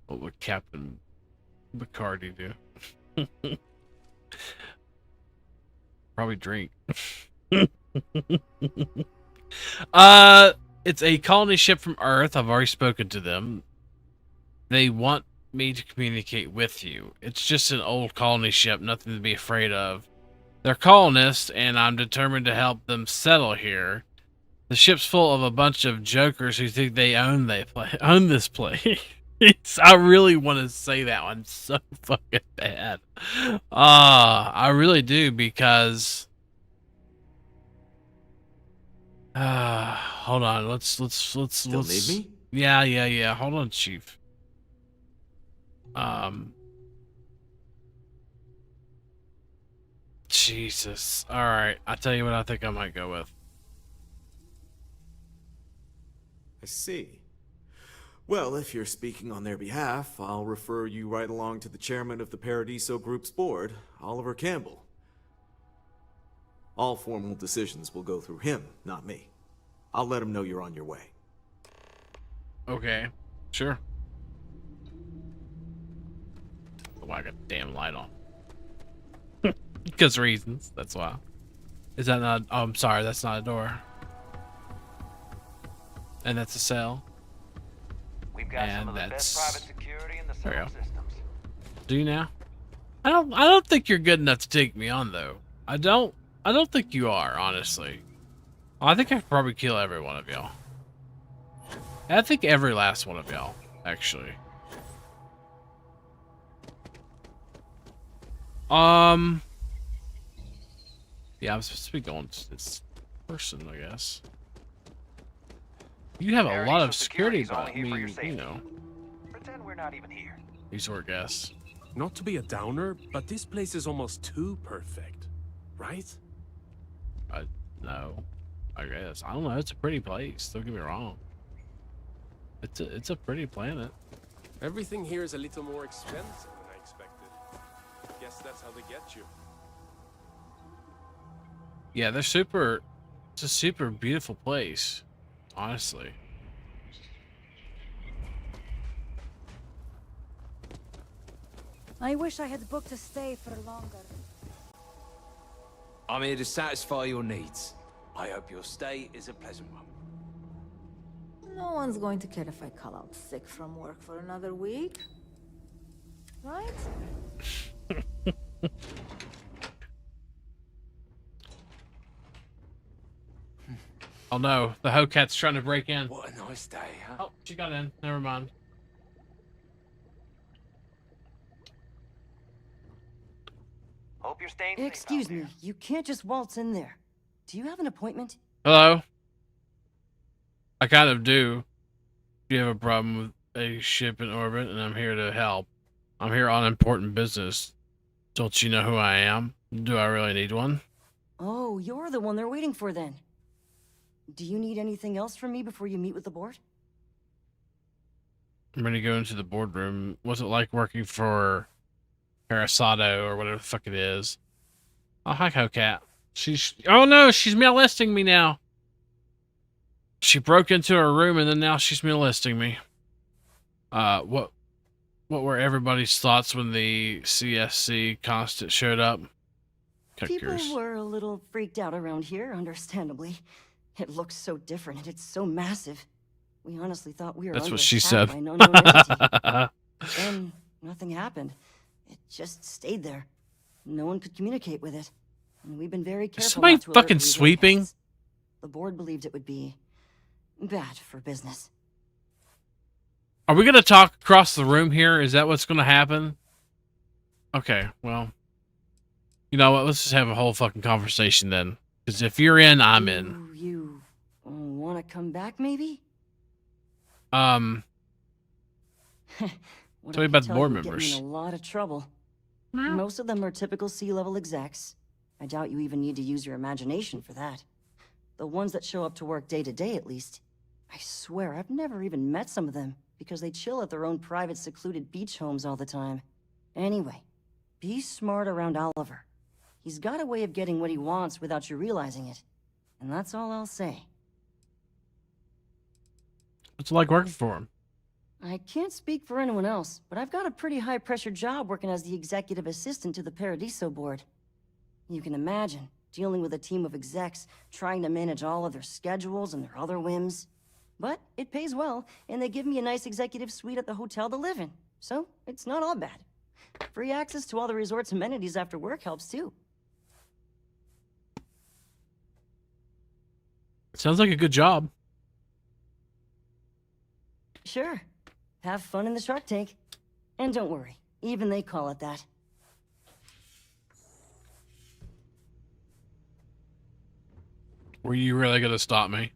would Captain Bacardi do? Probably drink. It's a colony ship from Earth. I've already spoken to them. They want me to communicate with you. It's just an old colony ship, nothing to be afraid of. They're colonists, and I'm determined to help them settle here. The ship's full of a bunch of jokers who think they own this place. I really want to say that one so fucking bad. I really do, because hold on, let's Still need me? Yeah. Hold on, Chief. Jesus. All right, I'll tell you what I think I might go with. I see. Well, if you're speaking on their behalf, I'll refer you right along to the chairman of the Paradiso Group's board, Oliver Campbell. All formal decisions will go through him, not me. I'll let him know you're on your way. Okay, sure. Oh, I got the damn light on. Because reasons, that's why. Is that not? Oh, I'm sorry, that's not a door. And that's a cell. We've got some of the best private security in the solar systems. Do you now? I don't think you're good enough to take me on, though. I don't think you are, honestly. I think I could probably kill every one of y'all. I think every last one of y'all, actually. Yeah, I'm supposed to be going to this person, I guess. You have a lot of security, but I mean, you know. Pretend we're not even here. Resort gas. Not to be a downer, but this place is almost too perfect, right? No, I guess. I don't know. It's a pretty place. Don't get me wrong. It's a pretty planet. Everything here is a little more expensive than I expected. Guess that's how they get you. Yeah, they're super. It's a super beautiful place, honestly. I wish I had booked a stay for longer. I'm here to satisfy your needs. I hope your stay is a pleasant one. No one's going to care if I call out sick from work for another week. Right? Oh no, the Hokat's trying to break in. What a nice day, huh? Oh, she got in. Never mind. Hope you're staying safe. Excuse me, you can't just waltz in there. Do you have an appointment? Hello? I kind of do. You have a problem with a ship in orbit, and I'm here to help. I'm here on important business. Don't you know who I am? Do I really need one? Oh, you're the one they're waiting for then. Do you need anything else from me before you meet with the board? I'm ready to go into the boardroom. What's it like working for Parasado or whatever the fuck it is? Oh, hi, Hokat. Oh no, she's molesting me now. She broke into her room and then now she's molesting me. What were everybody's thoughts when the CSC constant showed up? People were a little freaked out around here, understandably. It looks so different and it's so massive. We honestly thought we were That's under what she attack said. by an unknown entity. Then nothing happened. It just stayed there. No one could communicate with it. And we've been very careful. Is somebody not to alert fucking the sweeping? impacts. The board believed it would be bad for business. Are we gonna talk across the room here? Is that what's gonna happen? Okay, well, you know what? Let's just have a whole fucking conversation then. Because if you're in, I'm in. You want to come back, maybe? Tell me about the board Get me members. in a lot of trouble. Most of them are typical C-level execs. I doubt you even need to use your imagination for that. The ones that show up to work day to day, at least. I swear, I've never even met some of them, because they chill at their own private, secluded beach homes all the time. Anyway, be smart around Oliver. He's got a way of getting what he wants without you realizing it. And that's all I'll say. What's it like working for him? I can't speak for anyone else, but I've got a pretty high-pressure job working as the executive assistant to the Paradiso board. You can imagine, dealing with a team of execs, trying to manage all of their schedules and their other whims. But it pays well, and they give me a nice executive suite at the hotel to live in. So, it's not all bad. Free access to all the resort's amenities after work helps too. Sounds like a good job. Sure. Have fun in the shark tank. And don't worry, even they call it that. Were you really gonna stop me?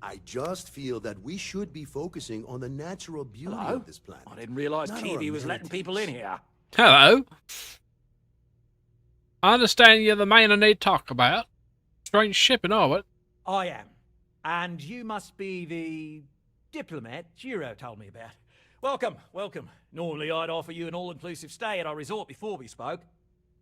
I just feel that we should be focusing on the natural beauty Hello? of this planet. I didn't realize Not our TV was letting amenities. people in here. Hello. I understand you're the man I need to talk about. Strange ship and all, what? I am. And you must be the diplomat Giro told me about. Welcome, welcome. Normally I'd offer you an all-inclusive stay at our resort before we spoke.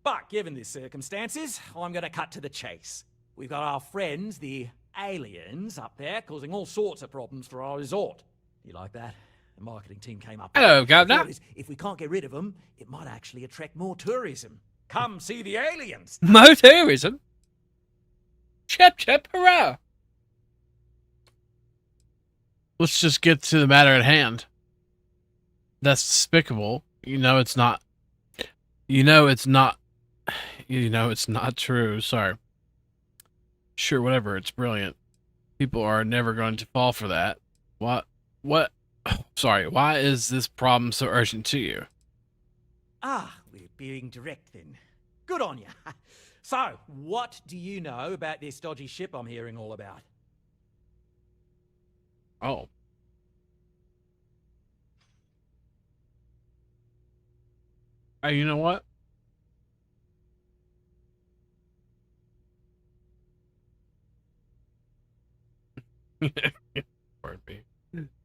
But given the circumstances, I'm going to cut to the chase. We've got our friends, the aliens, up there, causing all sorts of problems for our resort. You like that? The marketing team came up. Hello, Governor. The thought is, if we can't get rid of them, it might actually attract more tourism. Come see the aliens. More tourism? Chip, chip, hurrah! Let's just get to the matter at hand. That's despicable. You know it's not. You know it's not. You know it's not true. Sorry. Sure, whatever. It's brilliant. People are never going to fall for that. What? Sorry. Why is this problem so urgent to you? Ah, we're being direct then. Good on you. So, what do you know about this dodgy ship I'm hearing all about? Oh. Hey, you know what?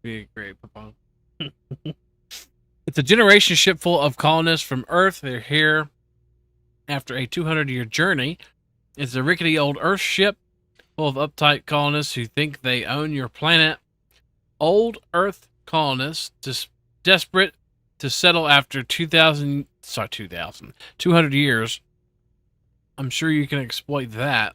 Be great, Papa. It's a generation ship full of colonists from Earth. They're here after a 200-year journey. It's a rickety old Earth ship full of uptight colonists who think they own your planet. Old Earth colonists just desperate to settle after 200 years. I'm sure you can exploit that.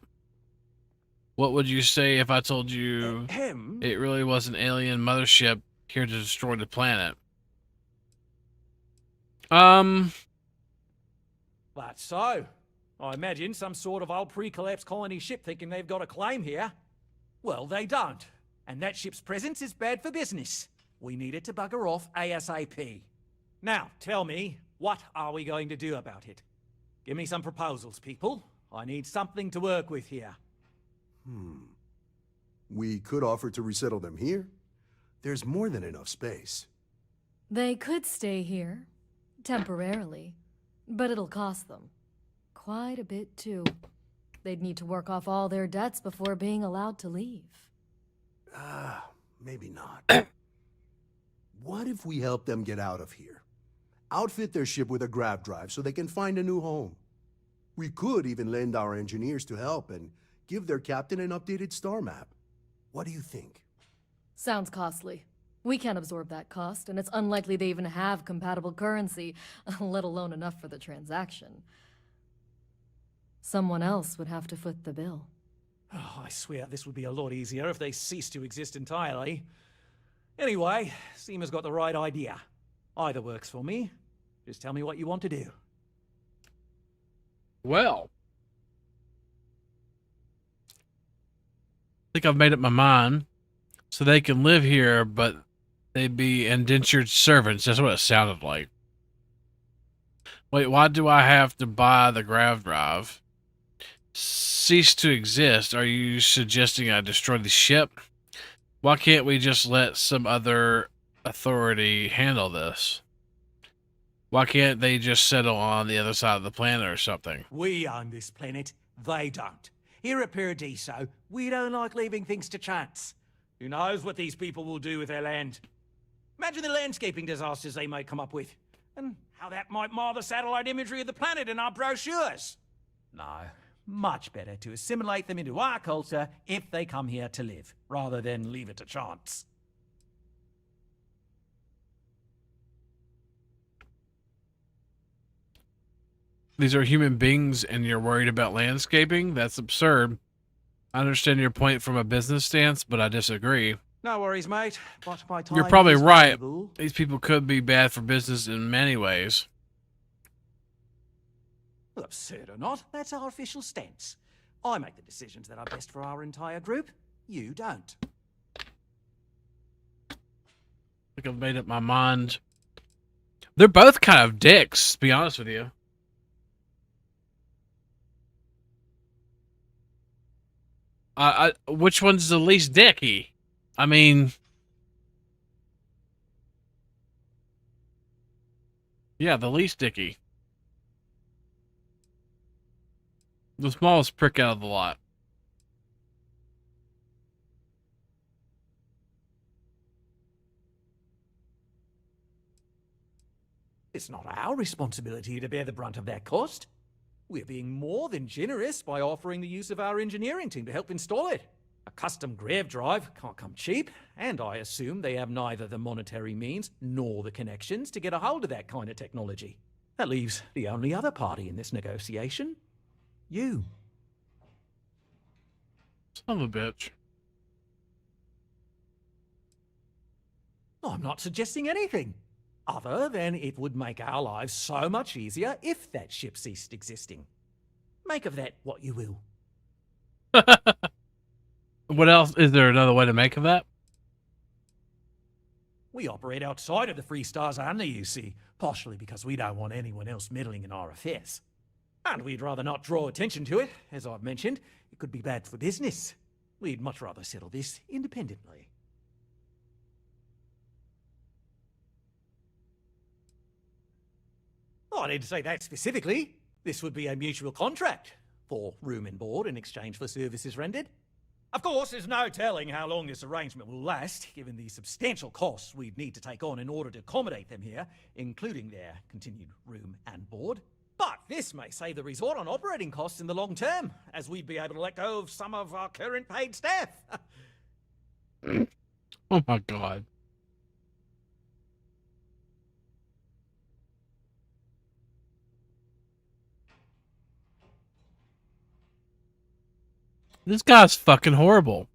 What would you say if I told you it really was an alien mothership here to destroy the planet? That's so. I imagine some sort of old pre-collapse colony ship thinking they've got a claim here. Well, they don't. And that ship's presence is bad for business. We need it to bugger off ASAP. Now, tell me, what are we going to do about it? Give me some proposals, people. I need something to work with here. We could offer to resettle them here. There's more than enough space. They could stay here, temporarily, but it'll cost them. Quite a bit, too. They'd need to work off all their debts before being allowed to leave. Maybe not. What if we help them get out of here? Outfit their ship with a grav drive so they can find a new home. We could even lend our engineers to help and give their captain an updated star map. What do you think? Sounds costly. We can't absorb that cost, and it's unlikely they even have compatible currency, let alone enough for the transaction. Someone else would have to foot the bill. Oh, I swear this would be a lot easier if they ceased to exist entirely. Anyway, Seema's got the right idea. Either works for me. Just tell me what you want to do. Well, I think I've made up my mind. So they can live here, but they'd be indentured servants. That's what it sounded like. Wait, why do I have to buy the grav drive? Cease to exist? Are you suggesting I destroy the ship? Why can't we just let some other authority handle this? Why can't they just settle on the other side of the planet or something? We own this planet, they don't. Here at Paradiso, we don't like leaving things to chance. Who knows what these people will do with their land? Imagine the landscaping disasters they might come up with, and how that might mar the satellite imagery of the planet in our brochures. No, much better to assimilate them into our culture if they come here to live, rather than leave it to chance. These are human beings and you're worried about landscaping? That's absurd. I understand your point from a business stance, but I disagree. No worries, mate. But my time You're probably is right. valuable. These people could be bad for business in many ways. Absurd or not, that's our official stance. I make the decisions that are best for our entire group. You don't. I think I've made up my mind. They're both kind of dicks, to be honest with you. Which one's the least dicky? I mean, yeah, the least dicky. The smallest prick out of the lot. It's not our responsibility to bear the brunt of that cost. We're being more than generous by offering the use of our engineering team to help install it. A custom grav drive can't come cheap, and I assume they have neither the monetary means nor the connections to get a hold of that kind of technology. That leaves the only other party in this negotiation. You. Son of a bitch. I'm not suggesting anything, other than it would make our lives so much easier if that ship ceased existing. Make of that what you will. What else? Is there another way to make of that? We operate outside of the Free Stars only, you see, partially because we don't want anyone else meddling in our affairs. And we'd rather not draw attention to it. As I've mentioned, it could be bad for business. We'd much rather settle this independently. Oh, I didn't say that specifically. This would be a mutual contract for room and board in exchange for services rendered. Of course, there's no telling how long this arrangement will last, given the substantial costs we'd need to take on in order to accommodate them here, including their continued room and board. But this may save the resort on operating costs in the long term, as we'd be able to let go of some of our current paid staff. Oh my god. This guy's fucking horrible.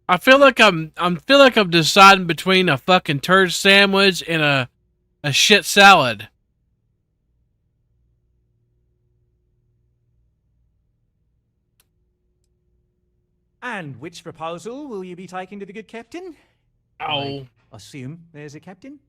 I feel like I'm deciding between a fucking turd sandwich and a shit salad. And which proposal will you be taking to the good captain? Oh. I assume there's a captain?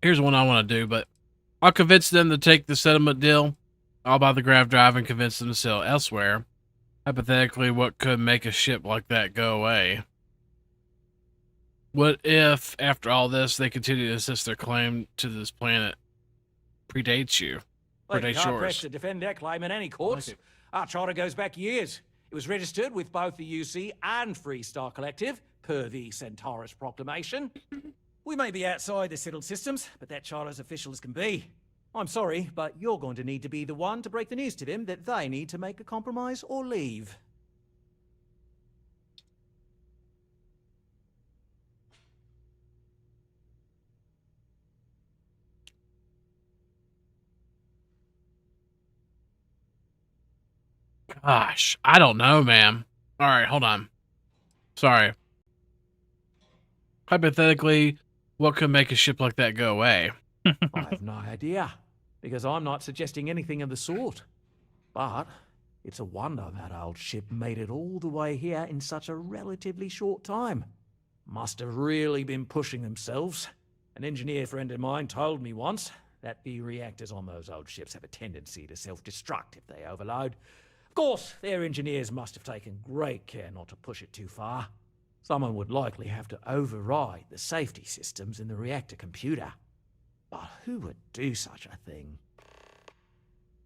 Here's one I want to do, but I'll convince them to take the settlement deal. I'll buy the grav drive and convince them to sell elsewhere. Hypothetically, what could make a ship like that go away? What if, after all this, they continue to insist their claim to this planet predates you? Well, you Predates can't press yours. to defend their claim in any courts. Our charter goes back years. It was registered with both the UC and Free Star Collective, per the Centaurus Proclamation. We may be outside the settled systems, but that charter's official as can be. I'm sorry, but you're going to need to be the one to break the news to them that they need to make a compromise or leave. Gosh, I don't know, man. All right, hold on. Sorry. Hypothetically, what could make a ship like that go away? I have no idea, because I'm not suggesting anything of the sort. But it's a wonder that old ship made it all the way here in such a relatively short time. Must have really been pushing themselves. An engineer friend of mine told me once that the reactors on those old ships have a tendency to self-destruct if they overload. Of course, their engineers must have taken great care not to push it too far. Someone would likely have to override the safety systems in the reactor computer. But who would do such a thing?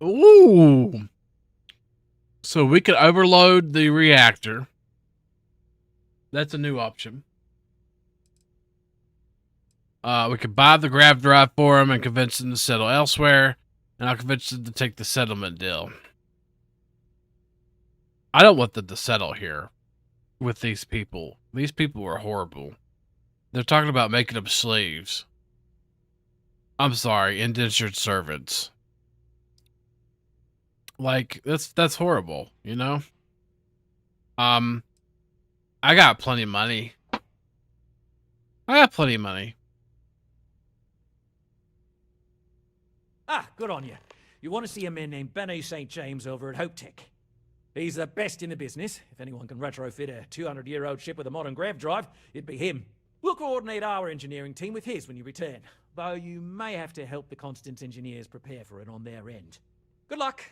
Ooh. So we could overload the reactor. That's a new option. We could buy the grav drive for them and convince them to settle elsewhere. And I'll convince them to take the settlement deal. I don't want them to settle here with these people. These people are horrible. They're talking about making them slaves. I'm sorry, indentured servants. Like, that's horrible, you know? I got plenty of money. Ah, good on you. You want to see a man named Benny St. James over at Hope Tech. He's the best in the business. If anyone can retrofit a 200-year-old ship with a modern grav drive, it'd be him. We'll coordinate our engineering team with his when you return, though you may have to help the Constance engineers prepare for it on their end. Good luck.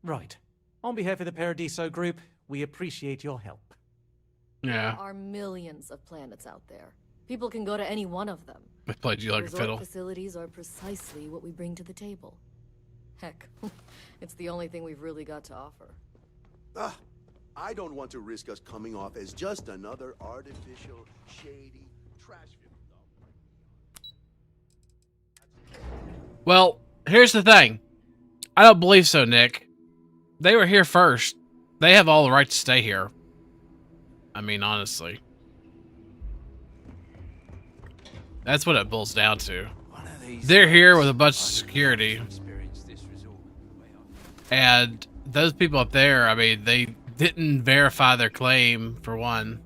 Right. On behalf of the Paradiso Group, we appreciate your help. Yeah. There are millions of planets out there. People can go to any one of them. I played you like a Resort fiddle. facilities are precisely what we bring to the table. Heck, it's the only thing we've really got to offer. I don't want to risk us coming off as just another artificial, shady trash film. Well, here's the thing. I don't believe so, Nick. They were here first. They have all the right to stay here. I mean, honestly. That's what it boils down to. They're here with a bunch of security. And those people up there, I mean, they didn't verify their claim, for one.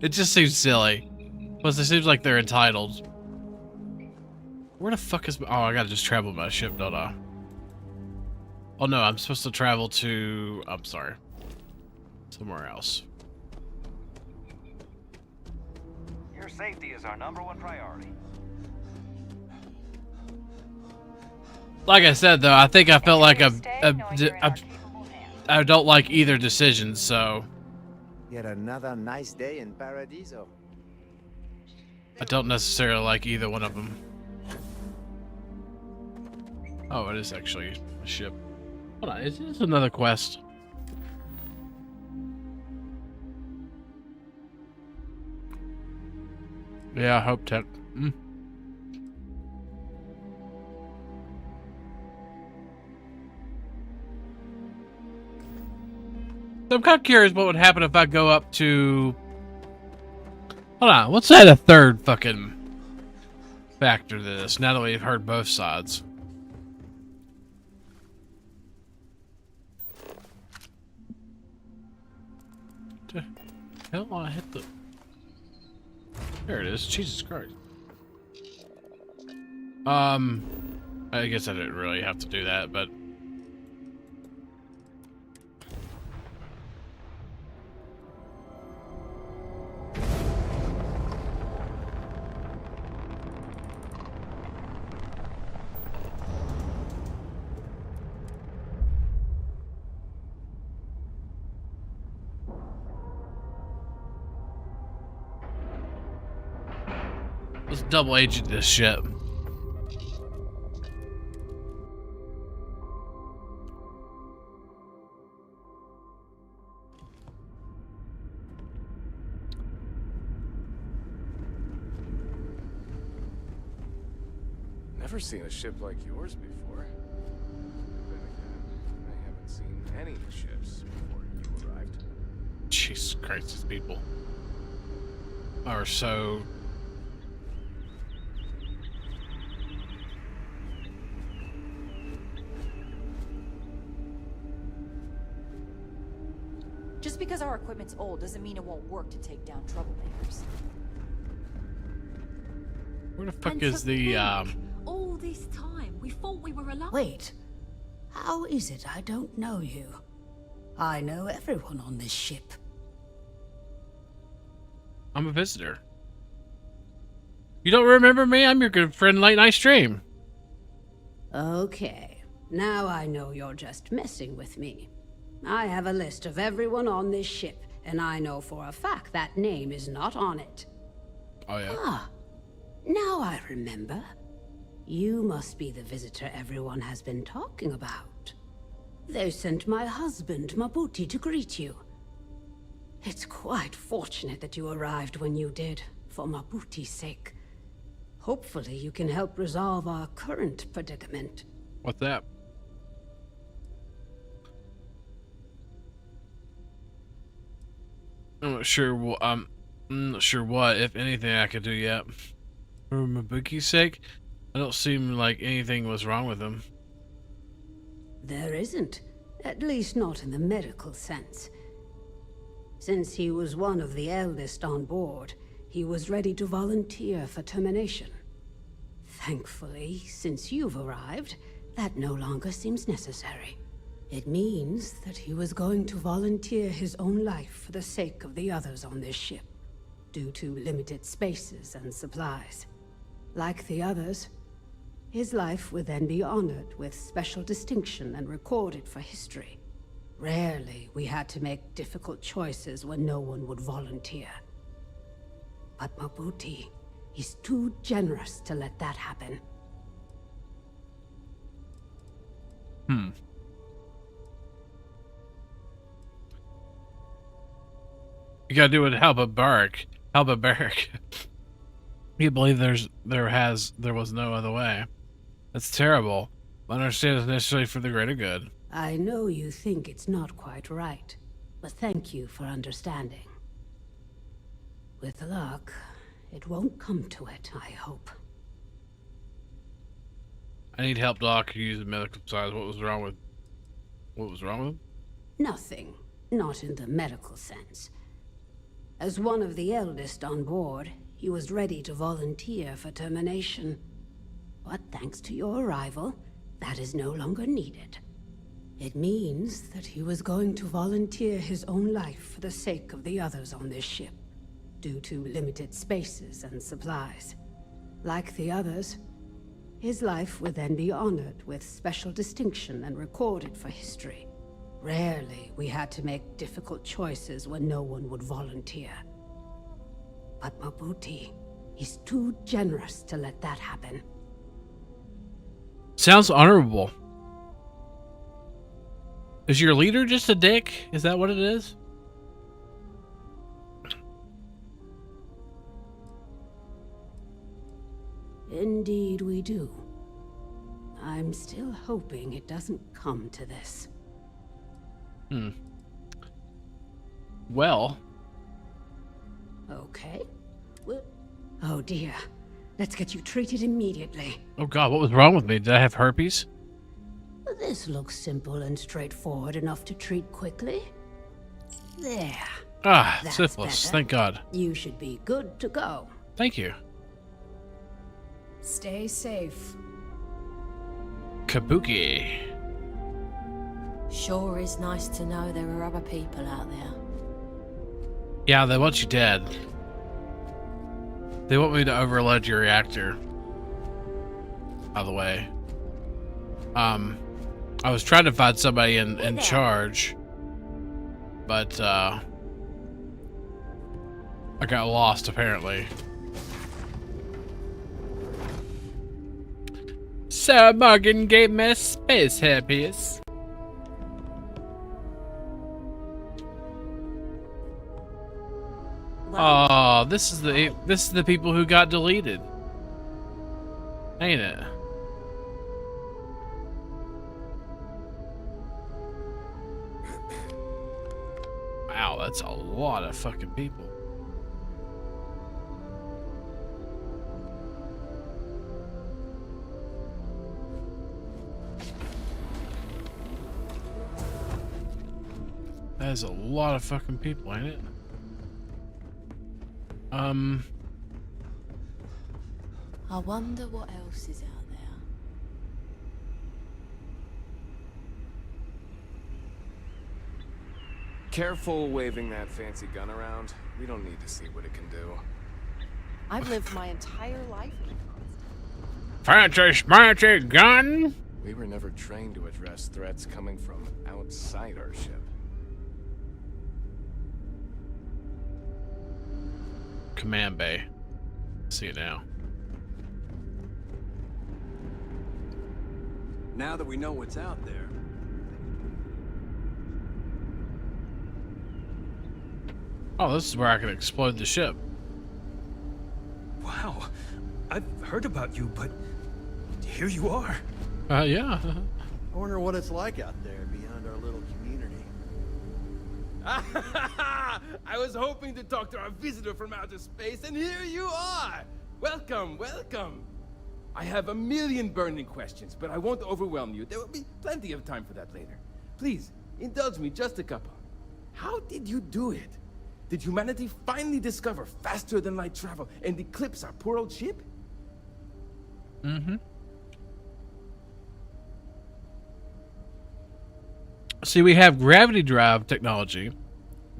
It just seems silly. Plus, it seems like they're entitled. Where the fuck is... Oh, I gotta just travel by ship, don't I? Oh, no, I'm supposed to travel to... I'm sorry. Somewhere else. Your safety is our #1 priority. Like I said, though, I think I felt like I don't like either decision, so... Yet another nice day in Paradiso. I don't necessarily like either one of them. Oh, it is actually a ship. Hold on, is this another quest? Yeah, Hope Tech. So I'm kind of curious what would happen if I go up to... Hold on, let's add a third fucking factor to this, now that we've heard both sides. The hell, I hit the... There it is, Jesus Christ. I guess I didn't really have to do that, but... Let's double agent this shit. Never seen a ship like yours before. Then again, I haven't seen any ships before you arrived. Jesus Christ, these people are so... Just because our equipment's old doesn't mean it won't work to take down troublemakers. Where the fuck is the, All this time, we thought we were alone. Wait. How is it I don't know you? I know everyone on this ship. I'm a visitor. You don't remember me? I'm your good friend Late Night Stream. Okay. Now I know you're just messing with me. I have a list of everyone on this ship, and I know for a fact that name is not on it. Oh, yeah. Ah. Now I remember. You must be the visitor everyone has been talking about. They sent my husband, Mabuti, to greet you. It's quite fortunate that you arrived when you did, for Mabuti's sake. Hopefully you can help resolve our current predicament. What's that? I'm not sure what, if anything, I could do yet. For Mabuki's sake, I don't seem like anything was wrong with him. There isn't. At least not in the medical sense. Since he was one of the eldest on board, he was ready to volunteer for termination. Thankfully, since you've arrived, that no longer seems necessary. It means that he was going to volunteer his own life for the sake of the others on this ship, due to limited spaces and supplies. Like the others, his life would then be honored with special distinction and recorded for history. Rarely we had to make difficult choices when no one would volunteer. But Mabuti, he's too generous to let that happen. You gotta do it Halba Bark. Halba Bark. You believe there was no other way. That's terrible. I understand it's necessary for the greater good. I know you think it's not quite right, but thank you for understanding. With luck, it won't come to it, I hope. I need help, Doc. Use the medical supplies. What was wrong with him? Nothing. Not in the medical sense. As one of the eldest on board, he was ready to volunteer for termination. But thanks to your arrival, that is no longer needed. It means that he was going to volunteer his own life for the sake of the others on this ship, due to limited spaces and supplies. Like the others, his life would then be honored with special distinction and recorded for history. Rarely we had to make difficult choices when no one would volunteer. But Mabuti, he's too generous to let that happen. Sounds honorable. Is your leader just a dick? Is that what it is? Indeed we do. I'm still hoping it doesn't come to this. Well. Okay. Oh dear. Let's get you treated immediately. Oh god, what was wrong with me? Did I have herpes? This looks simple and straightforward enough to treat quickly. There. Ah, That's syphilis. better. Thank God. You should be good to go. Thank you. Stay safe. Kabuki. Sure is nice to know there are other people out there. Yeah, they want you dead. They want me to overload your reactor. By the way. I was trying to find somebody in charge. But, I got lost, apparently. So, Morgan gave me a space hairpiece. Oh, this is the people who got deleted. Ain't it? Wow, that's a lot of fucking people. That is a lot of fucking people, ain't it? I wonder what else is out there. Careful waving that fancy gun around. We don't need to see what it can do. I've lived my entire life in Fancy smancy gun? We were never trained to address threats coming from outside our ship. Command bay. See it now. Now that we know what's out there, Oh, this is where I can explode the ship. Wow, I've heard about you, but here you are. Yeah. I wonder what it's like out there beyond our little community. I was hoping to talk to our visitor from outer space, and here you are! Welcome, welcome. I have a million burning questions, but I won't overwhelm you. There will be plenty of time for that later. Please, indulge me just a couple. How did you do it? Did humanity finally discover faster than light travel and eclipse our poor old ship? Mm-hmm. See, we have gravity drive technology.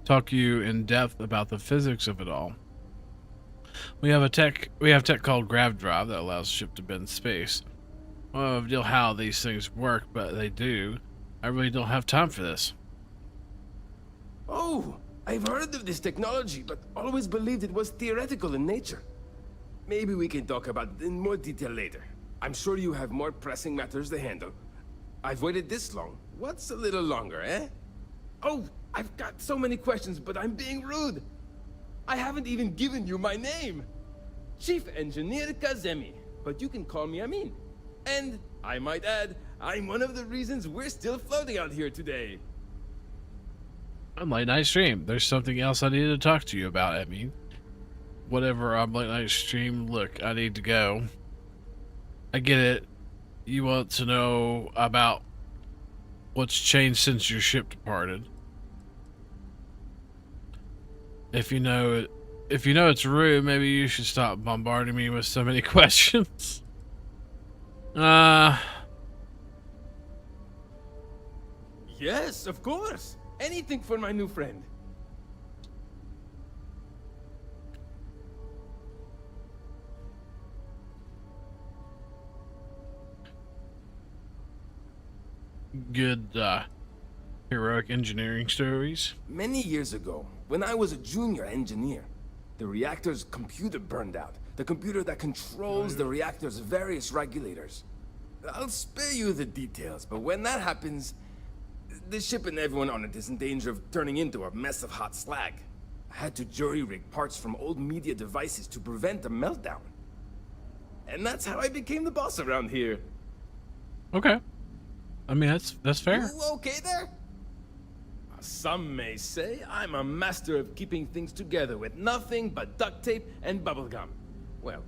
Talk to you in depth about the physics of it all. We have tech called grav drive that allows the ship to bend space. I don't know how these things work, but they do. I really don't have time for this. Oh, I've heard of this technology, but always believed it was theoretical in nature. Maybe we can talk about it in more detail later. I'm sure you have more pressing matters to handle. I've waited this long. What's a little longer, eh? Oh, I've got so many questions, but I'm being rude. I haven't even given you my name. Chief Engineer Kazemi, but you can call me Amin. And, I might add, I'm one of the reasons we're still floating out here today. I'm Late Night Stream. There's something else I need to talk to you about, Emmy. Whatever I'm Late Night Stream, look, I need to go. I get it. You want to know about what's changed since your ship departed. If you know it's rude, maybe you should stop bombarding me with so many questions. Yes, of course. Anything for my new friend. Good, heroic engineering stories. Many years ago, when I was a junior engineer, the reactor's computer burned out. The computer that controls the reactor's various regulators. I'll spare you the details, but when that happens, the ship and everyone on it is in danger of turning into a mess of hot slag. I had to jury-rig parts from old media devices to prevent a meltdown. And that's how I became the boss around here. Okay. I mean, that's fair. You okay there? Some may say I'm a master of keeping things together with nothing but duct tape and bubblegum. Well,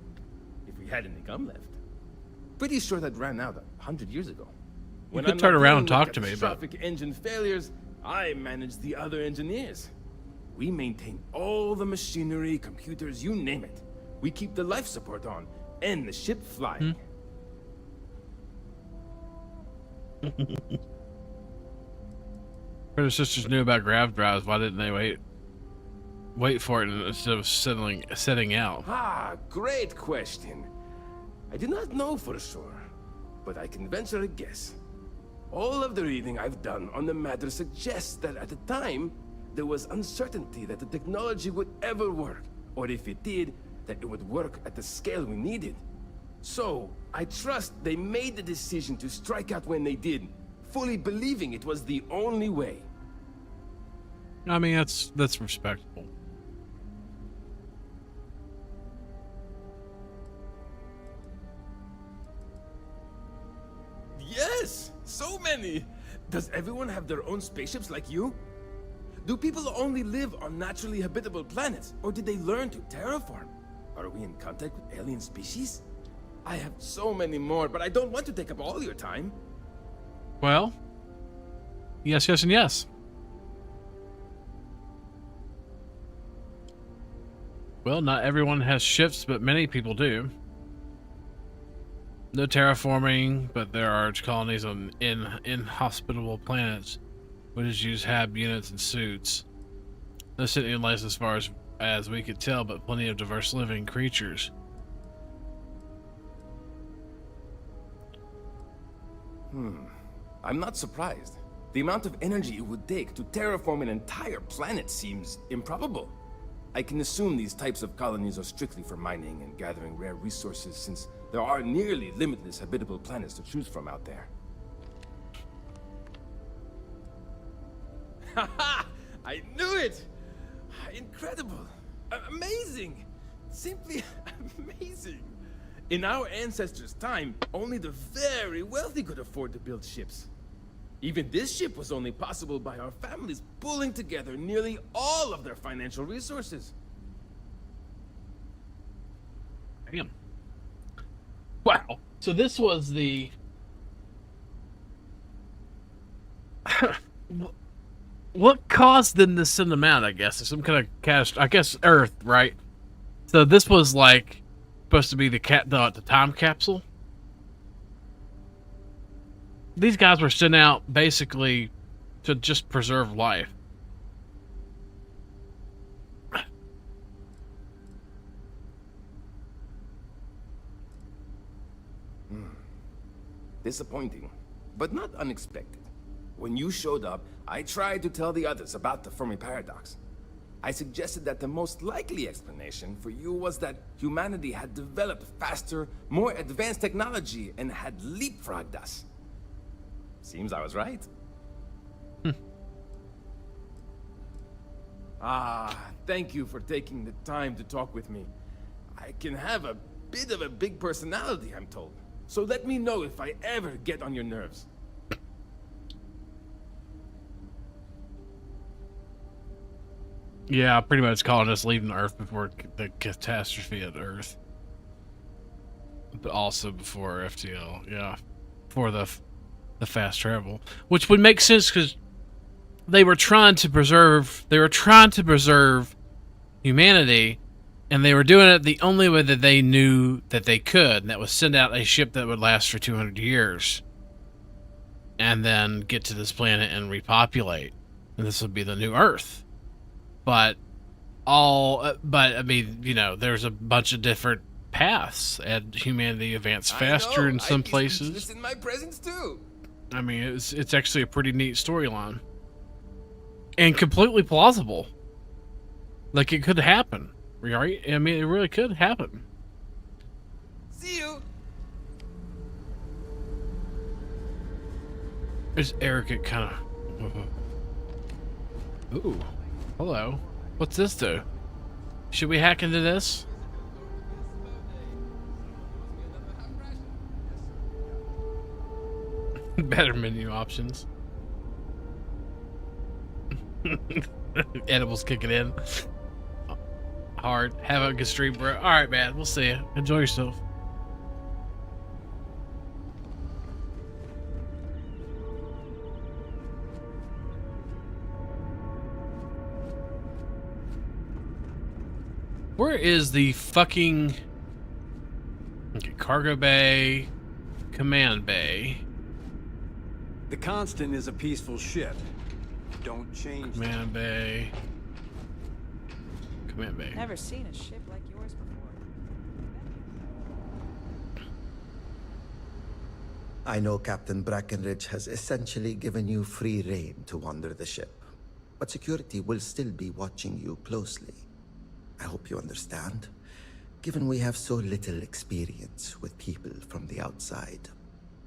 if we had any gum left. Pretty sure that ran out 100 years ago. You could turn around and talk to me, but... catastrophic engine failures, I manage the other engineers. We maintain all the machinery, computers, you name it. We keep the life support on, and the ship flying. Predecessors knew about grav drives. Why didn't they wait for it instead of setting out? Ah, great question. I do not know for sure, but I can venture a guess. All of the reading I've done on the matter suggests that at the time, there was uncertainty that the technology would ever work, or if it did, that it would work at the scale we needed. So, I trust they made the decision to strike out when they did, fully believing it was the only way. I mean, that's respectable. Yes! So many! Does everyone have their own spaceships like you? Do people only live on naturally habitable planets, or did they learn to terraform? Are we in contact with alien species? I have so many more, but I don't want to take up all your time. Well, yes, yes, and yes. Well, not everyone has ships, but many people do. No terraforming, but there are colonies on inhospitable planets which use hab units and suits. No sentient life as far as we could tell, but plenty of diverse living creatures. I'm not surprised. The amount of energy it would take to terraform an entire planet seems improbable. I can assume these types of colonies are strictly for mining and gathering rare resources, since there are nearly limitless habitable planets to choose from out there. Haha! I knew it! Incredible! Amazing! Simply amazing! In our ancestors' time, only the very wealthy could afford to build ships. Even this ship was only possible by our families pulling together nearly all of their financial resources. Damn. Wow. So this was the... What caused them to send them out, I guess? Some kind of cast... I guess Earth, right? So this was like supposed to be the time capsule. These guys were sent out basically to just preserve life. Disappointing, but not unexpected. When you showed up, I tried to tell the others about the Fermi paradox. I suggested that the most likely explanation for you was that humanity had developed faster, more advanced technology and had leapfrogged us. Seems I was right. Thank you for taking the time to talk with me. I can have a bit of a big personality, I'm told. So let me know if I ever get on your nerves. Yeah, pretty much calling us leaving Earth before the catastrophe at Earth. But also before FTL, yeah. Before the fast travel. Which would make sense because they were trying to preserve humanity, and they were doing it the only way that they knew that they could, and that was send out a ship that would last for 200 years. And then get to this planet and repopulate. And this would be the new Earth. But I mean, you know, there's a bunch of different paths, and humanity advanced faster in some places. This in my presence too. I mean, it's actually a pretty neat storyline, and completely plausible. Like it could happen, right? I mean, it really could happen. See you. Is Eric kind of? Ooh. Hello. What's this do? Should we hack into this? Better menu options. Edibles kicking in. Hard. Have a good stream, bro. Alright, man. We'll see you. Enjoy yourself. Where is the fucking... Okay, cargo bay, command bay. The Constant is a peaceful ship. Don't change. Command bay. Command bay. Never seen a ship like yours before. I know Captain Brackenridge has essentially given you free rein to wander the ship, but security will still be watching you closely. I hope you understand, given we have so little experience with people from the outside.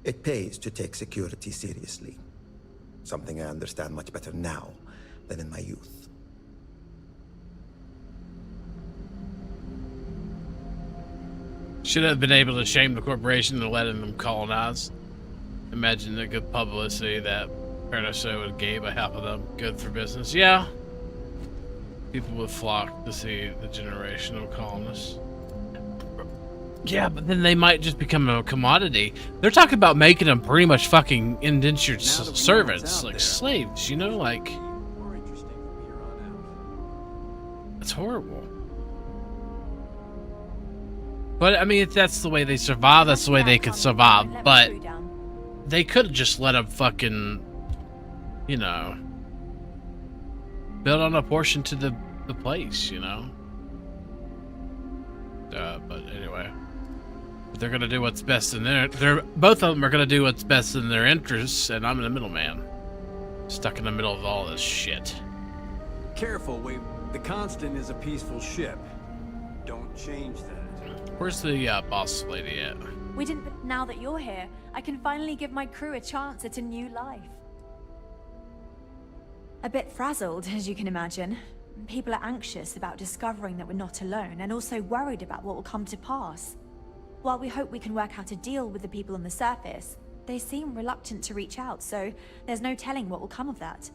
It pays to take security seriously. Something I understand much better now than in my youth. Should have been able to shame the corporation into letting them colonize. Imagine the good publicity that Parnaso would gave by half of them. Good for business. Yeah. People would flock to see the generational colonists. Yeah, but then they might just become a commodity. They're talking about making them pretty much fucking indentured servants, like slaves, you know, like... It's horrible. But, I mean, if that's the way they survive, that's the way they can survive. But they could have just let them fucking, you know, build on a portion to the place, you know? But anyway. They're gonna do what's best in both of them are gonna do what's best in their interests, and I'm the middleman. Stuck in the middle of all this shit. Careful, the Constant is a peaceful ship. Don't change that. Where's the boss lady at? We didn't. Now that you're here, I can finally give my crew a chance at a new life. A bit frazzled, as you can imagine. People are anxious about discovering that we're not alone, and also worried about what will come to pass. While we hope we can work out a deal with the people on the surface, they seem reluctant to reach out, so there's no telling what will come of that.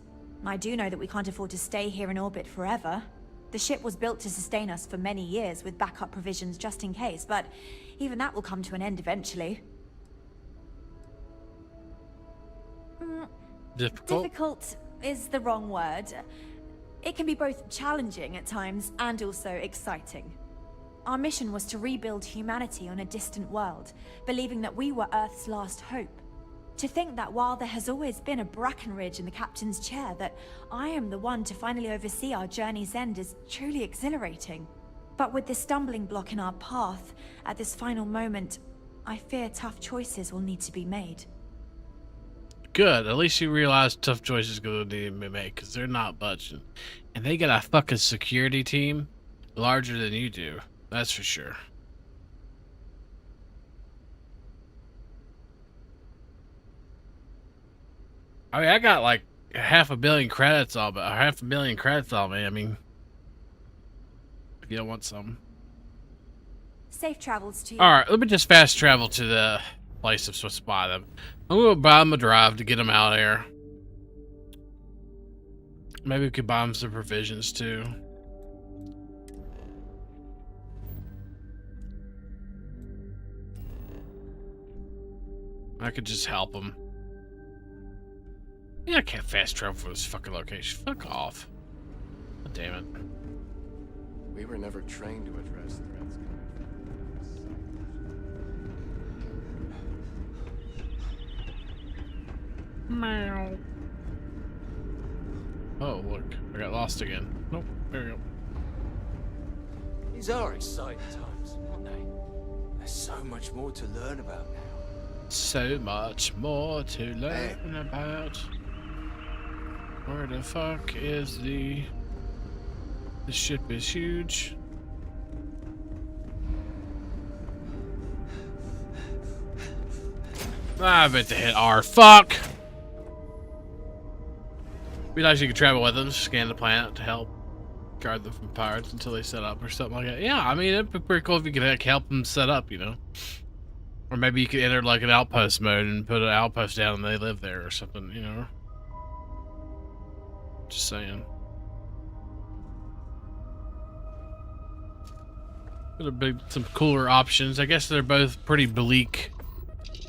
I do know that we can't afford to stay here in orbit forever. The ship was built to sustain us for many years with backup provisions just in case, but even that will come to an end eventually. Difficult is the wrong word. It can be both challenging at times and also exciting. Our mission was to rebuild humanity on a distant world, believing that we were Earth's last hope. To think that while there has always been a Brackenridge in the captain's chair, that I am the one to finally oversee our journey's end is truly exhilarating. But with this stumbling block in our path, at this final moment, I fear tough choices will need to be made. Good. At least you realize tough choices going to need to be made, because they're not budging. And they got a fucking security team larger than you do. That's for sure. I mean, I got like 500 million credits on, but 500 million credits on me. I mean, if you don't want some. Safe travels to you. All right, let me just fast travel to the place I'm supposed to buy them. I'm gonna buy them a drive to get them out of here. Maybe we could buy them some provisions too. I could just help them. Yeah, I can't fast travel for this fucking location. Fuck off. God damn it. We were never trained to address threats. Meow. Oh, look. I got lost again. Nope. There we go. These are exciting times, aren't they? There's so much more to learn about now. So much more to learn about. Where the fuck is the ship is huge. I bet they hit R. Fuck! Be nice if you could travel with them, scan the planet to help guard them from pirates until they set up or something like that. Yeah, I mean, it'd be pretty cool if you could like, help them set up, you know? Or maybe you could enter like an outpost mode and put an outpost down and they live there or something, you know? Just saying. Could have been some cooler options. I guess they're both pretty bleak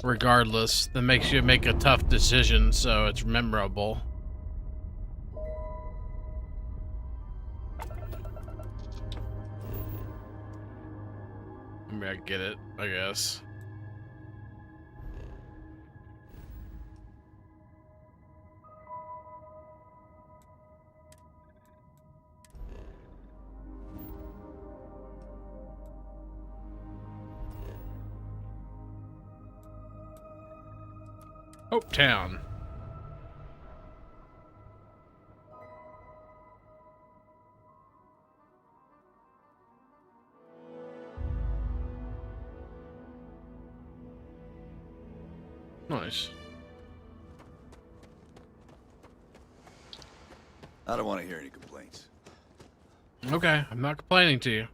regardless. That makes you make a tough decision so it's memorable. I mean, I get it, I guess. Hope Town. Nice. I don't want to hear any complaints. Okay, I'm not complaining to you.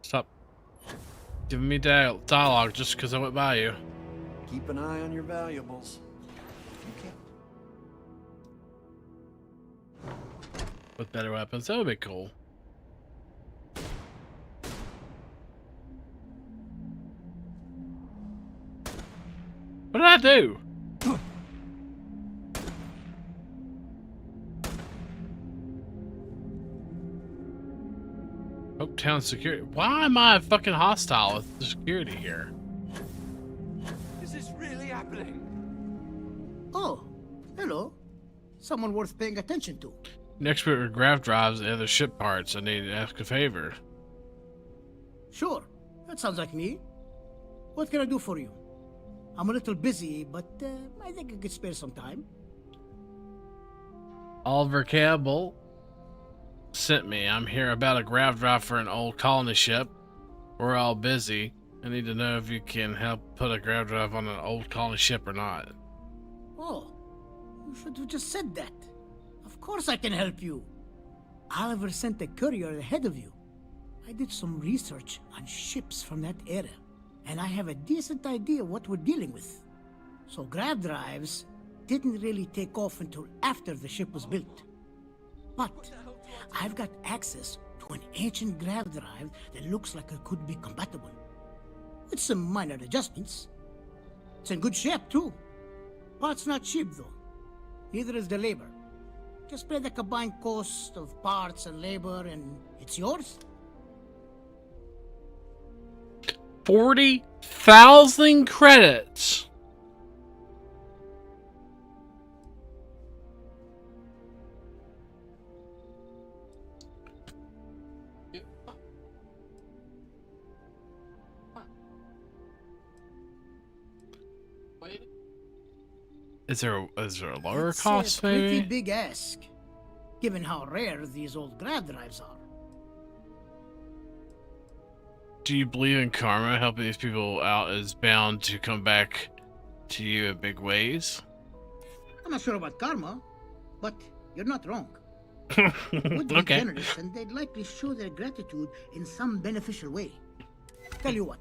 Stop giving me dialogue just because I went by you. Keep an eye on your valuables. With better weapons, that would be cool. What did I do? Oaktown security. Why am I fucking hostile with the security here? Is this really happening? Oh, hello. Someone worth paying attention to. An expert with grav drives and other ship parts. I need to ask a favor. Sure, that sounds like me. What can I do for you? I'm a little busy, but I think I could spare some time. Oliver Campbell sent me. I'm here about a grav drive for an old colony ship. We're all busy. I need to know if you can help put a grav drive on an old colony ship or not. Oh, you should have just said that. Of course I can help you. Oliver sent a courier ahead of you. I did some research on ships from that era, and I have a decent idea what we're dealing with. So grav drives didn't really take off until after the ship was built. But I've got access to an ancient grav drive that looks like it could be compatible. With some minor adjustments. It's in good shape, too. Parts not cheap, though. Neither is the labor. Just pay the combined cost of parts and labor, and it's yours. 40,000 credits. Is there a lower It's cost, a pretty maybe? big ask, given how rare these old grav drives are. Do you believe in karma? Helping these people out is bound to come back to you in big ways? I'm not sure about karma, but you're not wrong. Would be Okay. generous, and they'd likely show their gratitude in some beneficial way. Tell you what,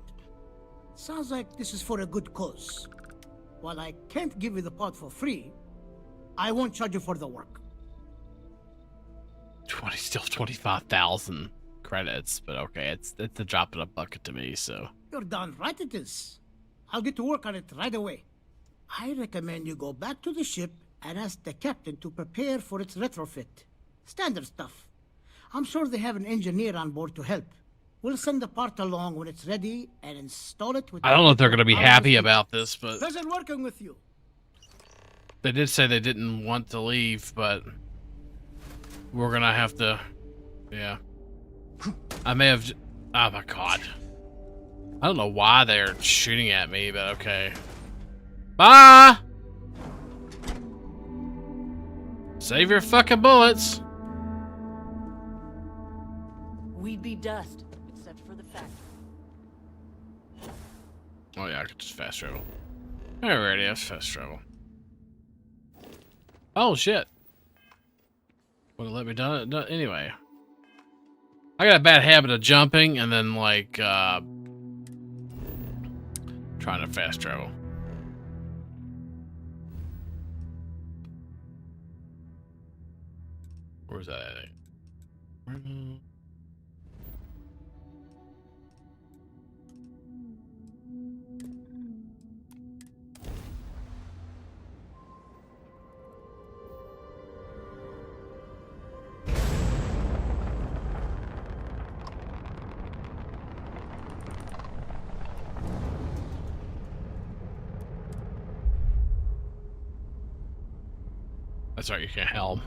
sounds like this is for a good cause. While I can't give you the part for free, I won't charge you for the work. Still 25,000 credits, but okay, it's a drop in a bucket to me. So You're darn right it is. I'll get to work on it right away. I recommend you go back to the ship and ask the captain to prepare for its retrofit. Standard stuff. I'm sure they have an engineer on board to help. We'll send the part along when it's ready and install it with... I don't know if they're gonna be happy about this, but Pleasure working with you. they did say they didn't want to leave, but we're gonna have to. Yeah, I may have. Oh my god, I don't know why they're shooting at me, but okay. Bye. Save your fucking bullets. We'd be dust, except for the factory. Oh yeah, I could just fast travel. Alrighty, that's fast travel. Oh shit. Would have let me done it anyway. I got a bad habit of jumping and then like trying to fast travel. Where's that at? That's right, you can't helm.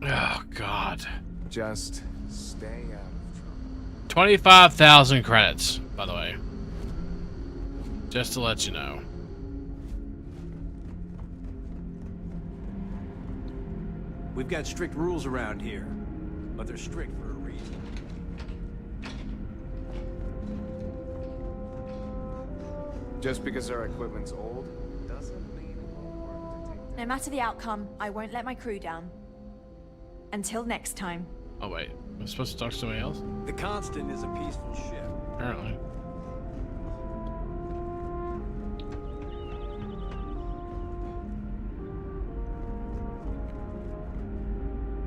Oh god. Just stay out of trouble. 25,000 credits, by the way. Just to let you know. We've got strict rules around here, but they're strict for a reason. Just because our equipment's old doesn't mean it won't work to take. No matter the outcome, I won't let my crew down. Until next time. Oh wait, I'm supposed to talk to somebody else? The Constant is a peaceful ship. Apparently.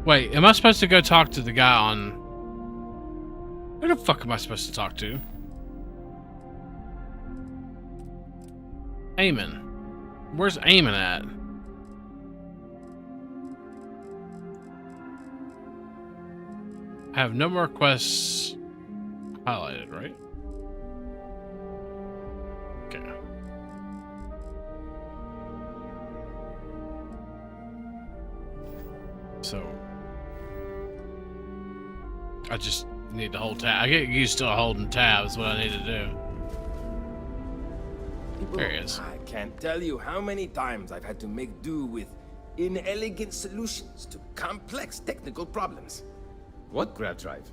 Wait, am I supposed to go talk to the guy on... Who the fuck am I supposed to talk to? Eamon. Where's Eamon at? I have no more quests highlighted, right? Okay. So I just need to hold tab. I get used to holding tab is what I need to do. There he is. I can't tell you how many times I've had to make do with inelegant solutions to complex technical problems. What grab drive?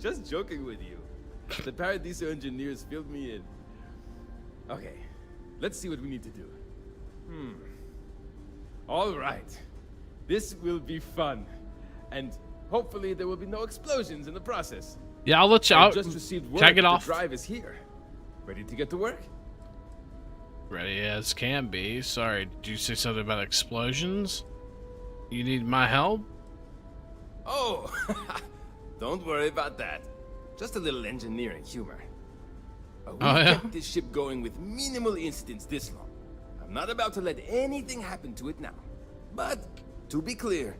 Just just joking with you. The Paradiso engineers filled me in. Okay, let's see what we need to do. All right. This will be fun. And hopefully there will be no explosions in the process. Yeah, I'll let you I out. just received word Check it that off. the drive is here. Ready to get to work? Ready as can be. Sorry, did you say something about explosions? You need my help? Oh, don't worry about that. Just a little engineering humor. We've kept this ship going with minimal incidents this long. I'm not about to let anything happen to it now. But, to be clear,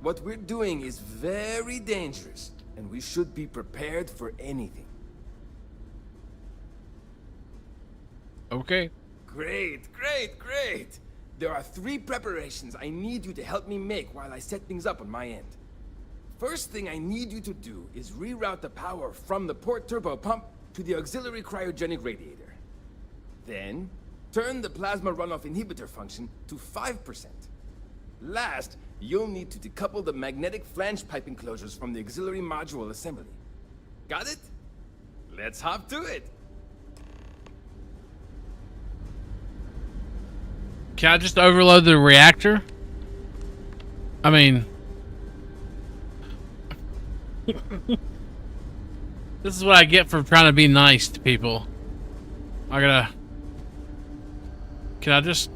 what we're doing is very dangerous, and we should be prepared for anything. Okay. Great. There are 3 preparations I need you to help me make while I set things up on my end. First thing I need you to do is reroute the power from the port turbo pump to the auxiliary cryogenic radiator. Then, turn the plasma runoff inhibitor function to 5%. Last, you'll need to decouple the magnetic flange pipe enclosures from the auxiliary module assembly. Got it? Let's hop to it. Can I just overload the reactor? I mean... This is what I get for trying to be nice to people. I gotta... Can I just...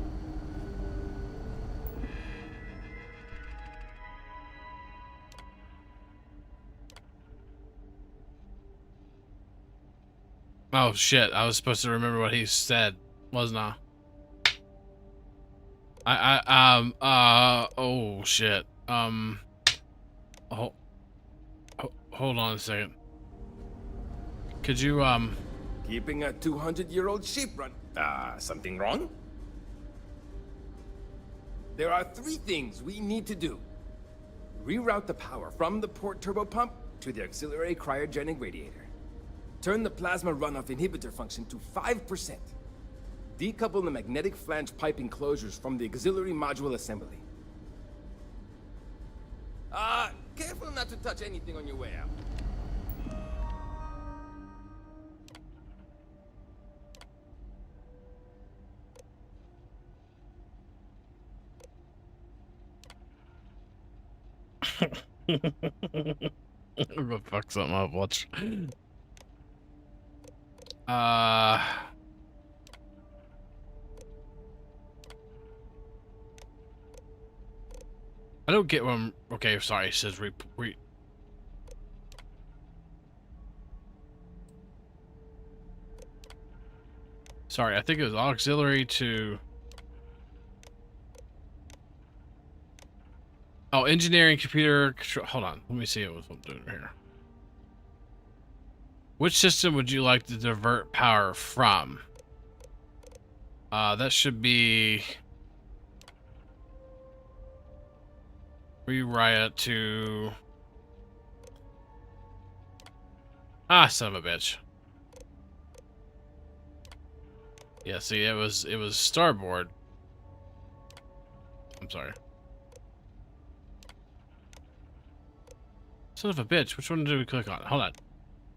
Oh shit, I was supposed to remember what he said, wasn't I? Oh shit. Hold on a second. Could you, Keeping a 200-year-old ship run. Something wrong? There are 3 things we need to do. Reroute the power from the port turbo pump to the auxiliary cryogenic radiator. Turn the plasma runoff inhibitor function to 5%. Decouple the magnetic flange pipe enclosures from the auxiliary module assembly. Careful not to touch anything on your way out. I'm gonna fuck something up, watch. I don't get what I'm... Okay, sorry, it says Sorry, I think it was auxiliary to... Oh, engineering, computer control... Hold on, let me see what I'm doing here. Which system would you like to divert power from? That should be... Rewrite it to... son of a bitch. Yeah, see, it was Starboard. I'm sorry. Son of a bitch, which one did we click on? Hold on.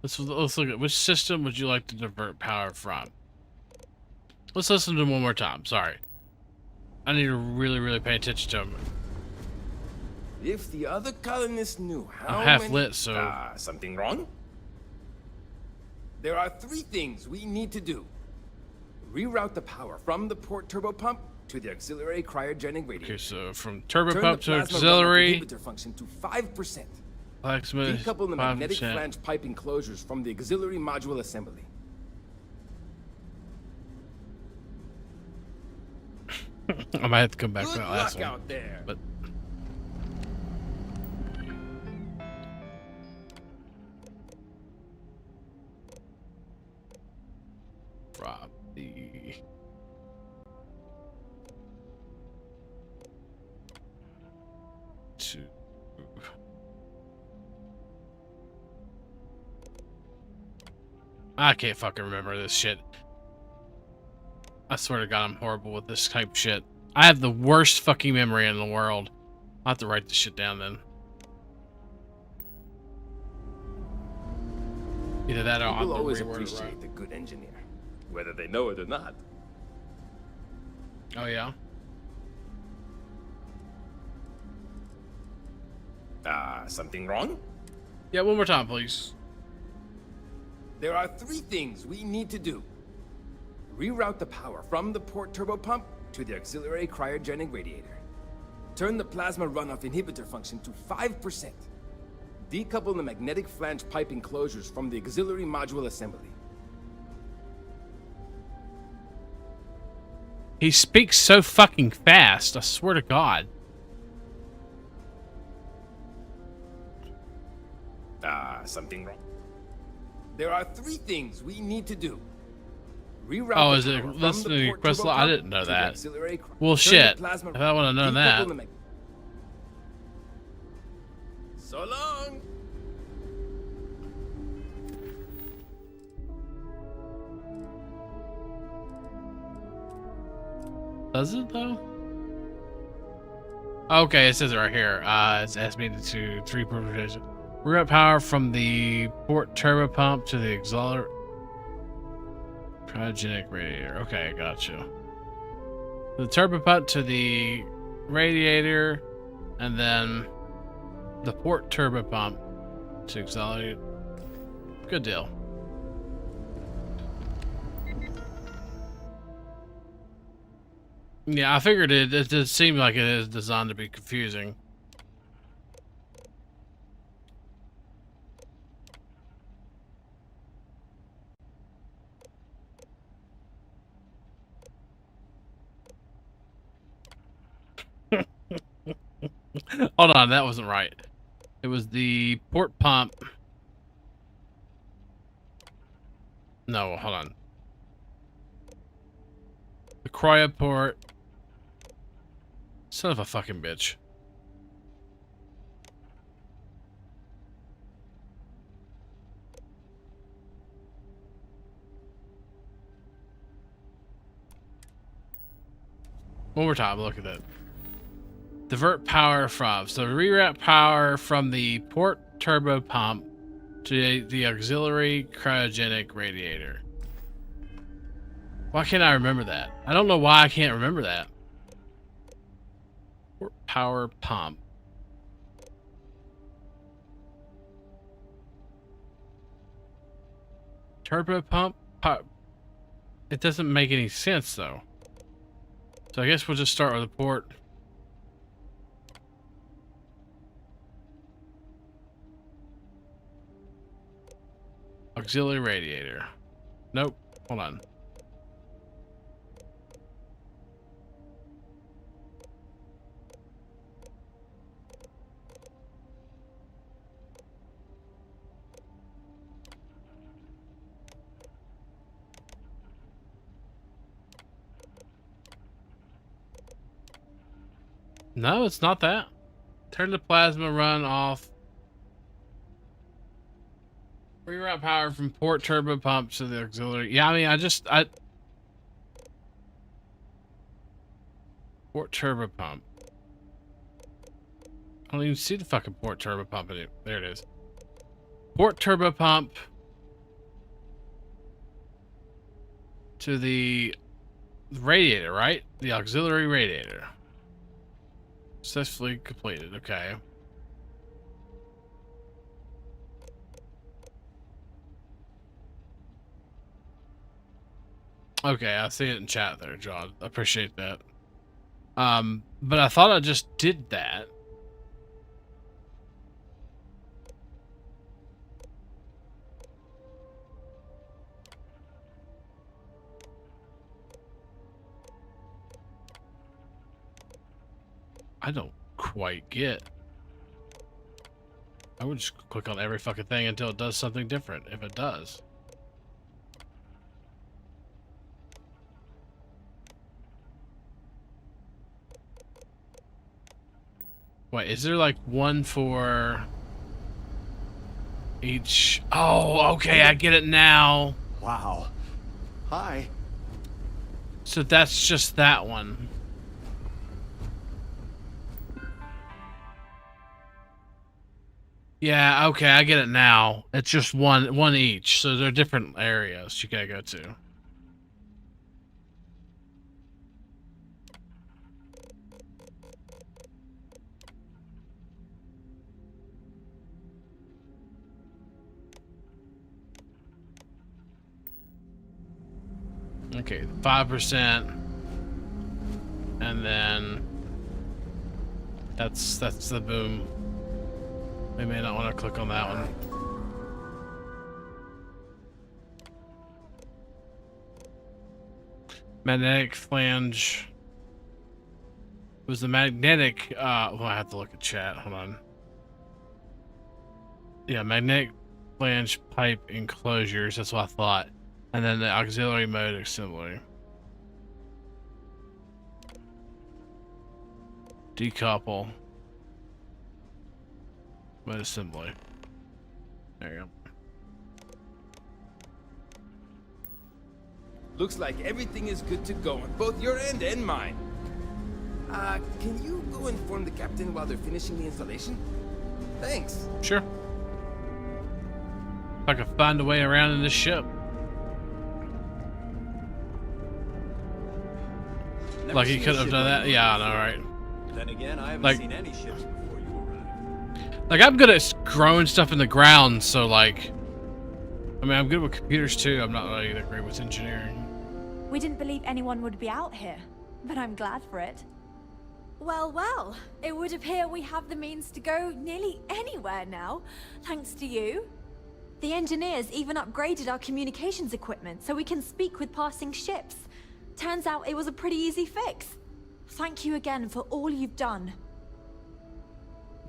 Let's look at which system would you like to divert power from? Let's listen to them one more time. Sorry. I need to really pay attention to them. If the other colonists knew how I'm half many... lit, so... something wrong? There are 3 things we need to do. Reroute the power from the port turbo pump to the auxiliary cryogenic radiator. Okay, so from turbo pump to auxiliary... Inhibitor function to 5%. Decouple Decouple the magnetic flange pipe enclosures from the auxiliary module assembly. I might have to come back Good to that last luck one. Out there. But from the to I can't fucking remember this shit. I swear to God, I'm horrible with this type of shit. I have the worst fucking memory in the world. I'll have to write this shit down then. Either that or I'm People gonna always reword it appreciate right. a good engineer, whether they know it or not. Oh yeah. Something wrong? Yeah, one more time, please. There are 3 things we need to do. Reroute the power from the port turbo pump to the auxiliary cryogenic radiator. Turn the plasma runoff inhibitor function to 5%. Decouple the magnetic flange pipe enclosures from the auxiliary module assembly. He speaks so fucking fast, I swear to God. Something wrong? There are 3 things we need to do. Reroute Oh, the is it power from listening the to port Crystal? turbo I pump didn't know to the that. auxiliary Well, turn shit. the plasma- If I would have known decouple that. the So long! Does it though? Okay, it says it right here. It's estimated to 3 provision. Reroute power from the port turbo pump to the auxiliary cryogenic radiator. Okay, got you. The turbo pump to the radiator, and then the port turbo pump to auxiliary. Good deal. Yeah, I figured it did seem like it is designed to be confusing. Hold on, that wasn't right. It was the port pump. No, hold on. The cryoport. Son of a fucking bitch. One more time, look at that. Divert power from. So reroute power from the port turbo pump to the auxiliary cryogenic radiator. Why can't I remember that? I don't know why I can't remember that. Port power pump. Turbo pump? It doesn't make any sense though. So I guess we'll just start with the port. Auxiliary radiator. Nope. Hold on. No, it's not that. Turn the plasma run off. Reroute power from port turbo pump to the auxiliary. Yeah, I mean, I port turbo pump. I don't even see the fucking port turbo pump in it. There it is. Port turbo pump to the radiator, right? The auxiliary radiator. Successfully completed. Okay. Okay, I see it in chat there, John. I appreciate that. But I thought I just did that. I don't quite get. I would just click on every fucking thing until it does something different, if it does. Wait, is there like one for each? Oh, okay, I get it now. Wow. Hi. So that's just that one. Yeah, okay, I get it now. It's just one each, so they're different areas you gotta go to. Okay, 5%, and then that's the boom. We may not want to click on that one. Magnetic flange. It was the magnetic, well, I have to look at chat, hold on. Yeah, magnetic flange pipe enclosures, that's what I thought. And then the auxiliary mode assembly. Decouple. Mode assembly. There you go. Looks like everything is good to go on both your end and mine. Can you go inform the captain while they're finishing the installation? Thanks. Sure. If I can find a way around in this ship. Like he could have done that. Yeah, I know, right? Then again, I haven't seen any ships before you arrived. Like I'm good at growing stuff in the ground, so like, I mean, I'm good with computers too. I'm not really that great with engineering. We didn't believe anyone would be out here, but I'm glad for it. Well, well, it would appear we have the means to go nearly anywhere now, thanks to you. The engineers even upgraded our communications equipment so we can speak with passing ships. Turns out it was a pretty easy fix. Thank you again for all you've done.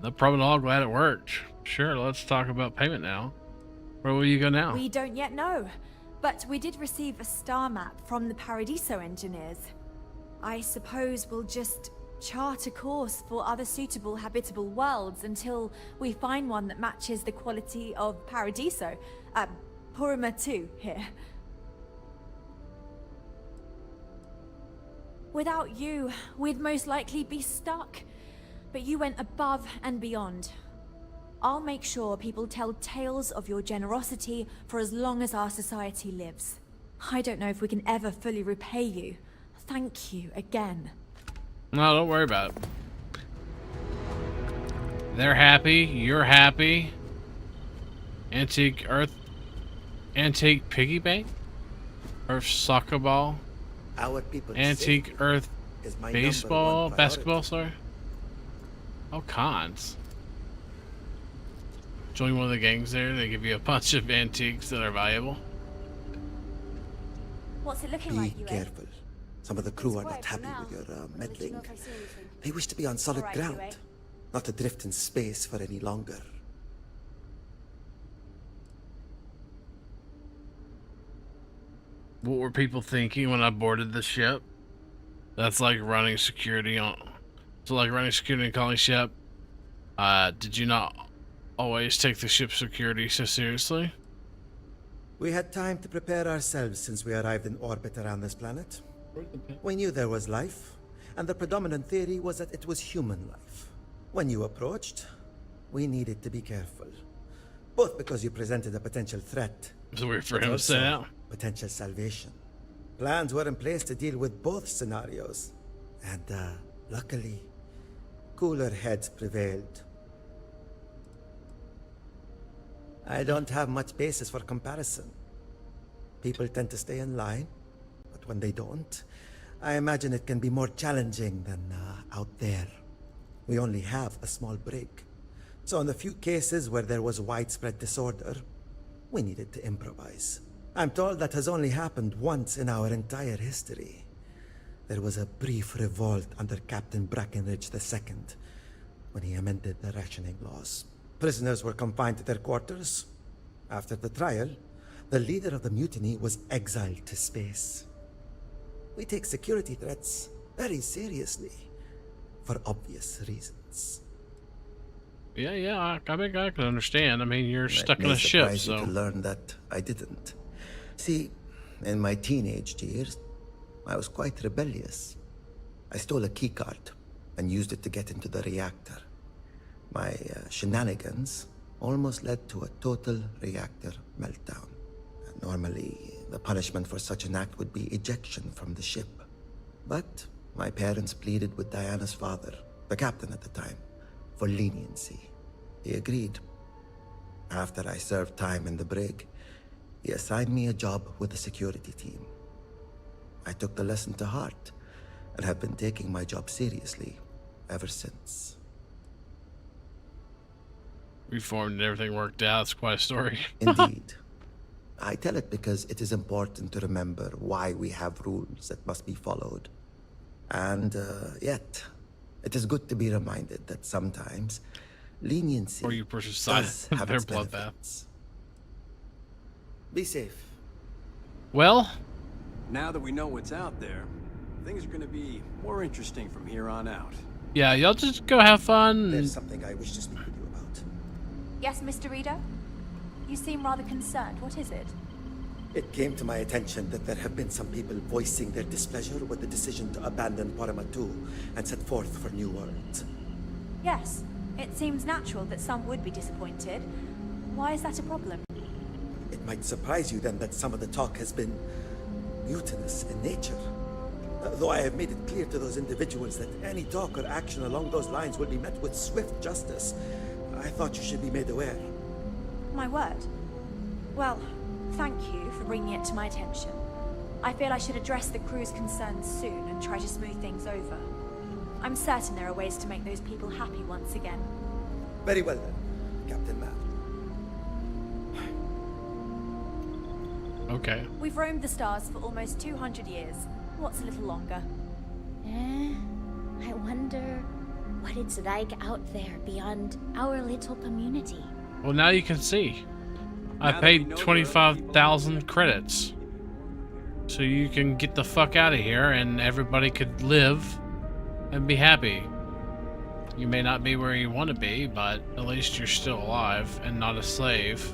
No problem at all. Glad it worked. Sure, let's talk about payment now. Where will you go now? We don't yet know, but we did receive a star map from the Paradiso engineers. I suppose we'll just chart a course for other suitable habitable worlds until we find one that matches the quality of Paradiso. Purima 2 here. Without you, we'd most likely be stuck. But you went above and beyond. I'll make sure people tell tales of your generosity for as long as our society lives. I don't know if we can ever fully repay you. Thank you again. No, don't worry about it. They're happy. You're happy. Antique piggy bank? Earth soccer ball? Our people Antique Earth is my basketball, sorry. Oh, cons. Join one of the gangs there. They give you a bunch of antiques that are valuable. What's it looking like, Be careful. Some of the crew are not happy with your meddling. They wish to be on solid ground, not to drift in space for any longer. What were people thinking when I boarded the ship? That's like running security on. So like running security and calling ship. Did you not always take the ship's security so seriously? We had time to prepare ourselves since we arrived in orbit around this planet. We knew there was life, and the predominant theory was that it was human life. When you approached, we needed to be careful. Both because you presented a potential threat. It's weird for him to say that. Potential salvation. Plans were in place to deal with both scenarios. And, luckily, cooler heads prevailed. I don't have much basis for comparison. People tend to stay in line, but when they don't, I imagine it can be more challenging than out there. We only have a small break. So in the few cases where there was widespread disorder, we needed to improvise. I'm told that has only happened once in our entire history. There was a brief revolt under Captain Brackenridge II, when he amended the rationing laws. Prisoners were confined to their quarters. After the trial, the leader of the mutiny was exiled to space. We take security threats very seriously, for obvious reasons. Yeah, I mean, I can understand. I mean, you're stuck in a ship, so... to learn that I didn't. See, in my teenage years, I was quite rebellious. I stole a keycard and used it to get into the reactor. My shenanigans almost led to a total reactor meltdown. Normally, the punishment for such an act would be ejection from the ship. But my parents pleaded with Diana's father, the captain at the time, for leniency. He agreed. After I served time in the brig, he assigned me a job with the security team. I took the lesson to heart and have been taking my job seriously ever since. Reformed and everything worked out. It's quite a story. Indeed. I tell it because it is important to remember why we have rules that must be followed. And yet, it is good to be reminded that sometimes leniency or you push aside does have their its bloodbath. benefits. Be safe. Well, now that we know what's out there, things are going to be more interesting from here on out. Yeah, y'all just go have fun. There's something I wish to speak with you about. Yes, Mr. Reader? You seem rather concerned. What is it? It came to my attention that there have been some people voicing their displeasure with the decision to abandon Porama 2 and set forth for New Worlds. Yes. It seems natural that some would be disappointed. Why is that a problem? It might surprise you then that some of the talk has been mutinous in nature. Though I have made it clear to those individuals that any talk or action along those lines will be met with swift justice, I thought you should be made aware. My word. Well, thank you for bringing it to my attention. I feel I should address the crew's concerns soon and try to smooth things over. I'm certain there are ways to make those people happy once again. Very well then, Captain Mad. Okay. We've roamed the stars for almost 200 years. What's a little longer? I wonder what it's like out there beyond our little community. Well, now you can see. I paid 25,000 credits. So you can get the fuck out of here and everybody could live and be happy. You may not be where you want to be, but at least you're still alive and not a slave.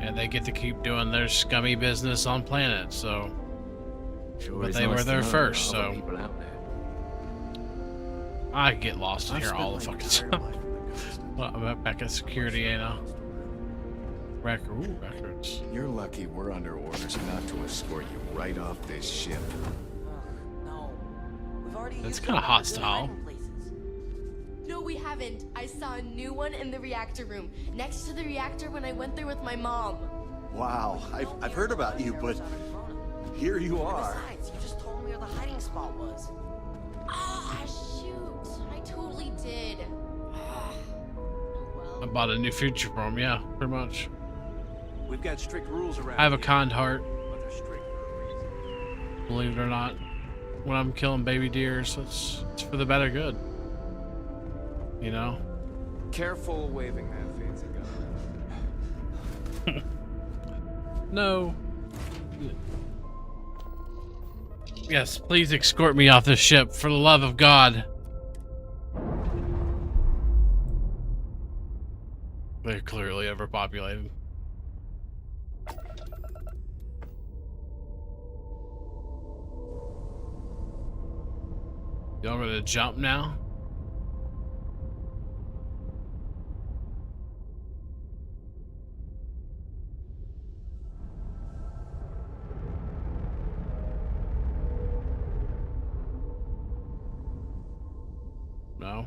And they get to keep doing their scummy business on planet, so... But they were there first, so... I get lost in here all the fucking time. Well, I'm back at security, ain't I? Records. You're lucky we're under orders not to escort you right off this ship. No. We've already That's used kind of all our good hostile. hiding places. No, we haven't. I saw a new one in the reactor room, next to the reactor when I went there with my mom. Wow, I've heard about you, but here you are. Besides, you just told me where the hiding spot was. Ah, shoot. I totally did. I bought a new future for him, yeah, pretty much. We've got strict rules around I have a here, kind heart, but they're strict for a reason. believe it or not. When I'm killing baby deers, it's for the better good. You know? Careful waving that fancy gun. No. Yes, please escort me off this ship, for the love of God. They're clearly overpopulated. Y'all gonna jump now? No.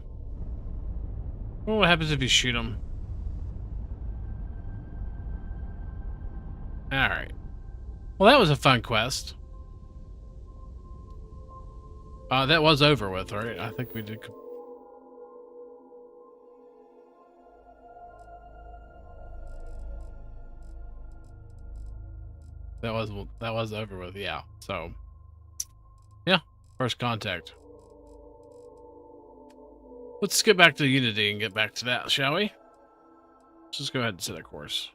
Well, what happens if you shoot him? Alright. Well, that was a fun quest. That was over with, right? I think we did. That was over with, yeah. So, yeah, first contact. Let's get back to Unity and get back to that, shall we? Let's just go ahead and set a course.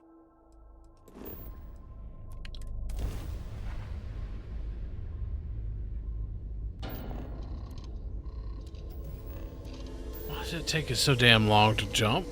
Why did it take us so damn long to jump?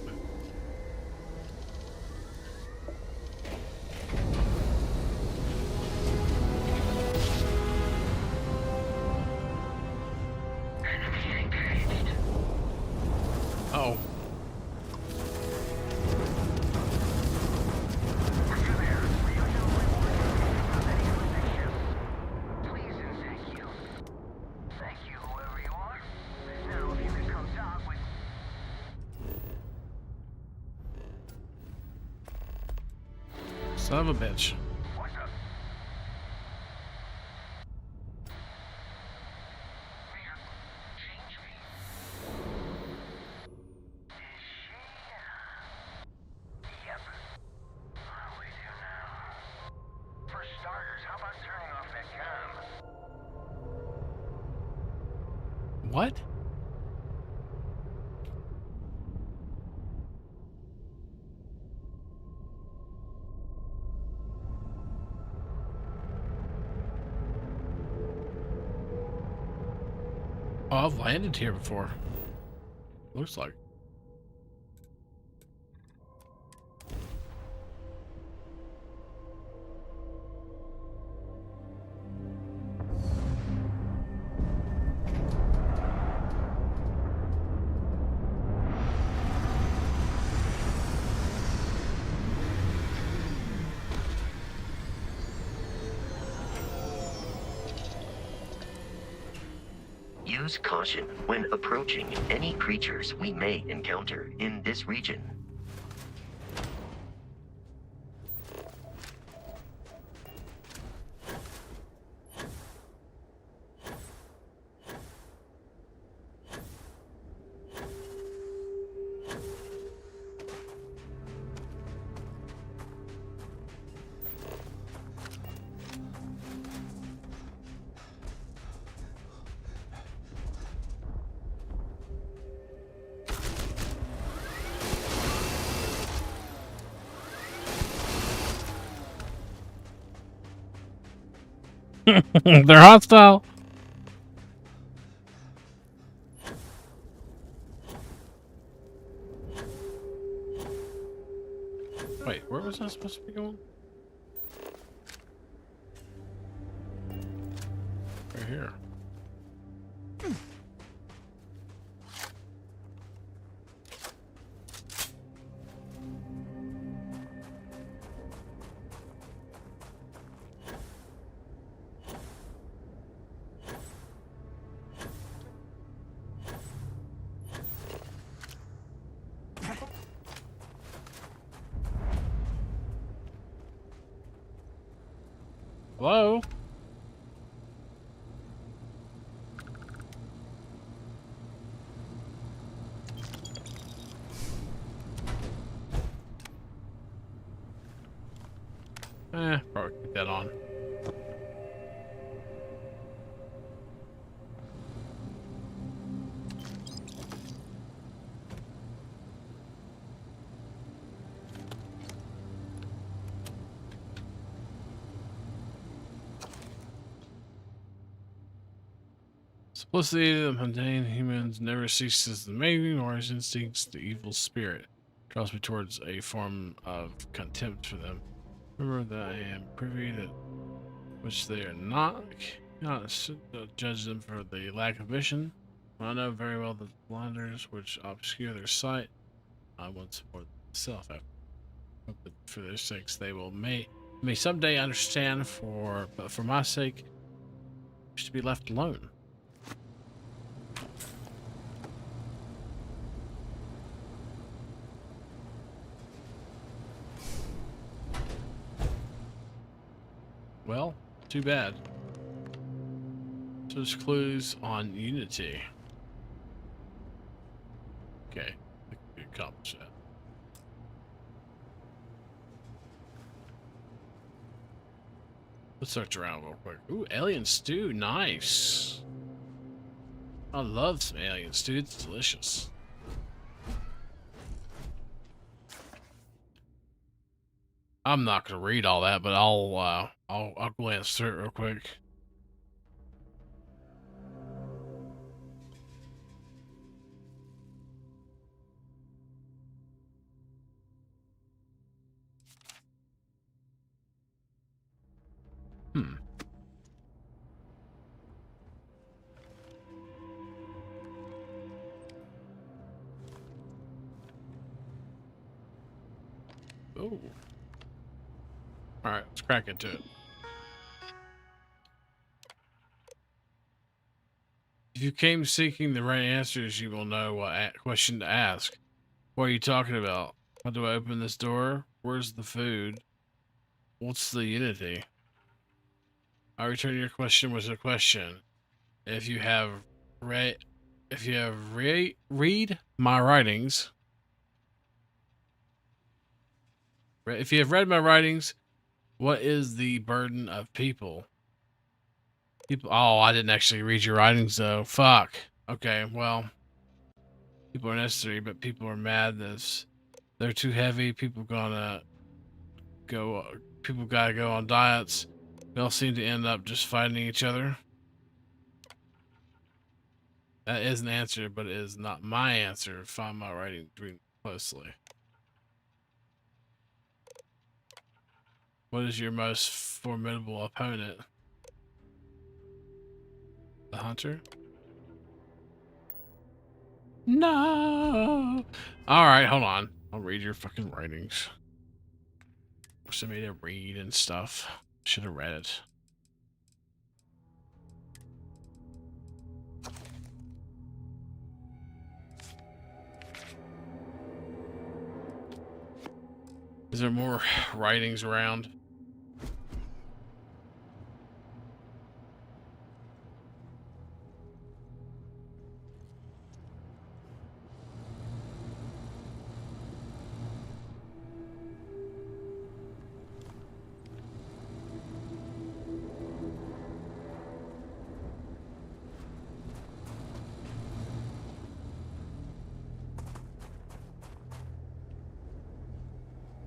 Son of a bitch. What? Oh, I've landed here before. Looks like. Use caution when approaching any creatures we may encounter in this region. They're hostile. Wait, where was I supposed to be going? Right here. Hello? Probably keep that on. Simplicity of mundane humans never ceases the amazing, or his instincts, the evil spirit draws me towards a form of contempt for them. Remember that I am privy that which they are not. Cannot judge them for the lack of vision. I know very well the blinders which obscure their sight. I want support myself. I hope that for their sakes they will may someday understand. But for my sake, I wish to be left alone. Well, too bad. So there's clues on Unity. Okay, I can accomplish that. Let's search around real quick. Ooh, alien stew, nice. I love some alien stew, it's delicious. I'm not gonna read all that, but I'll glance through it real quick. Oh. Alright, let's crack into it. If you came seeking the right answers, you will know what question to ask. What are you talking about? How do I open this door? Where's the food? What's the unity? I return your question with a question. If you have read my writings, if you have read my writings, what is the burden of people? Oh, I didn't actually read your writings though. Fuck. Okay, well, people are necessary, but people are mad. They're too heavy. People gotta go on diets. We all seem to end up just fighting each other. That is an answer, but it is not my answer. Find my writing closely. What is your most formidable opponent? The hunter? No. All right, hold on. I'll read your fucking writings. Force me to read and stuff. Should have read it. Is there more writings around?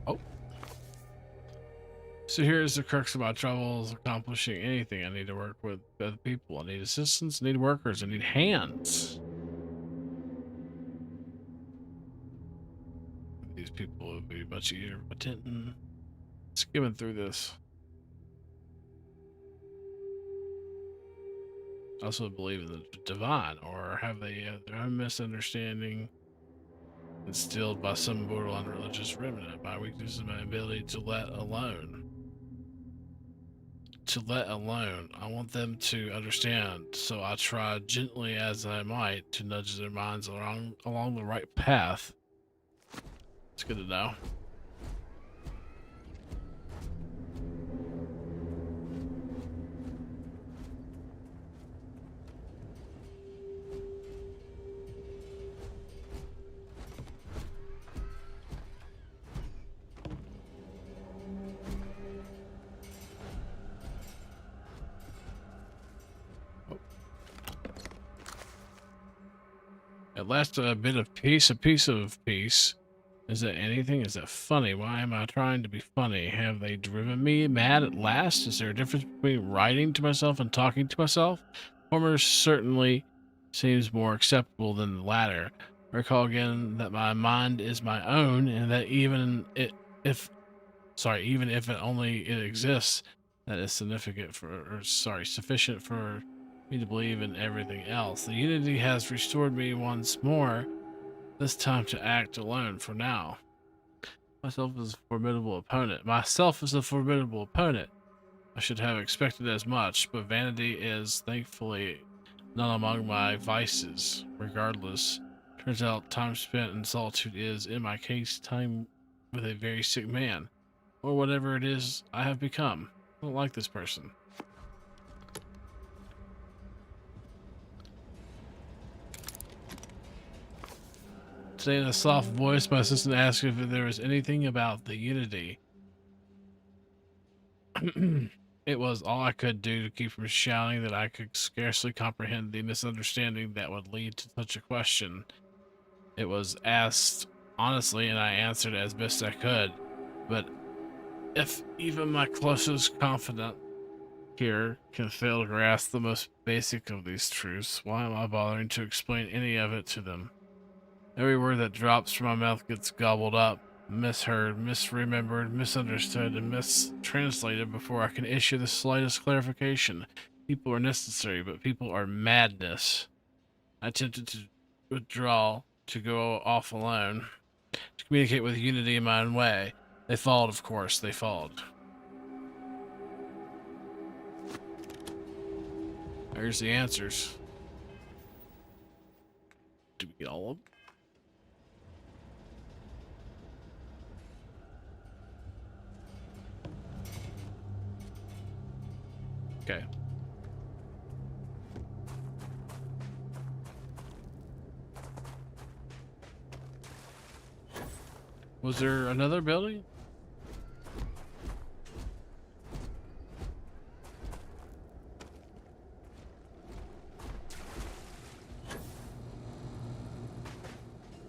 Oh. So here's the crux of my troubles accomplishing anything. I need to work with other people. I need assistants, I need workers, I need hands. These people would be much easier to attend. Skimming through this. I also believe in the divine, or have they their own misunderstanding instilled by some borderline religious remnant. My weakness is my ability to let alone. To let alone. I want them to understand, so I try gently as I might to nudge their minds along the right path. It's good to know. At last, a bit of peace, a piece of peace. Is that anything? Is that funny? Why am I trying to be funny? Have they driven me mad at last? Is there a difference between writing to myself and talking to myself? Former certainly seems more acceptable than the latter. Recall again that my mind is my own, and that even if it only it exists, that is sufficient for me to believe in everything else. The unity has restored me once more, this time to act alone for now. Myself is a formidable opponent. I should have expected as much, but vanity is, thankfully, not among my vices. Regardless, turns out time spent in solitude is, in my case, time with a very sick man, or whatever it is I have become. I don't like this person. Today, in a soft voice, my assistant asked if there was anything about the unity. It was all I could do to keep from shouting that I could scarcely comprehend the misunderstanding that would lead to such a question. It was asked honestly, and I answered as best I could. But if even my closest confidant here can fail to grasp the most basic of these truths, why am I bothering to explain any of it to them? Every word that drops from my mouth gets gobbled up, misheard, misremembered, misunderstood, and mistranslated before I can issue the slightest clarification. People are necessary, but people are madness. I attempted to withdraw, to go off alone, to communicate with unity in my own way. They followed, of course, they followed. Here's the answers. Do we get all of them? Okay. Was there another building?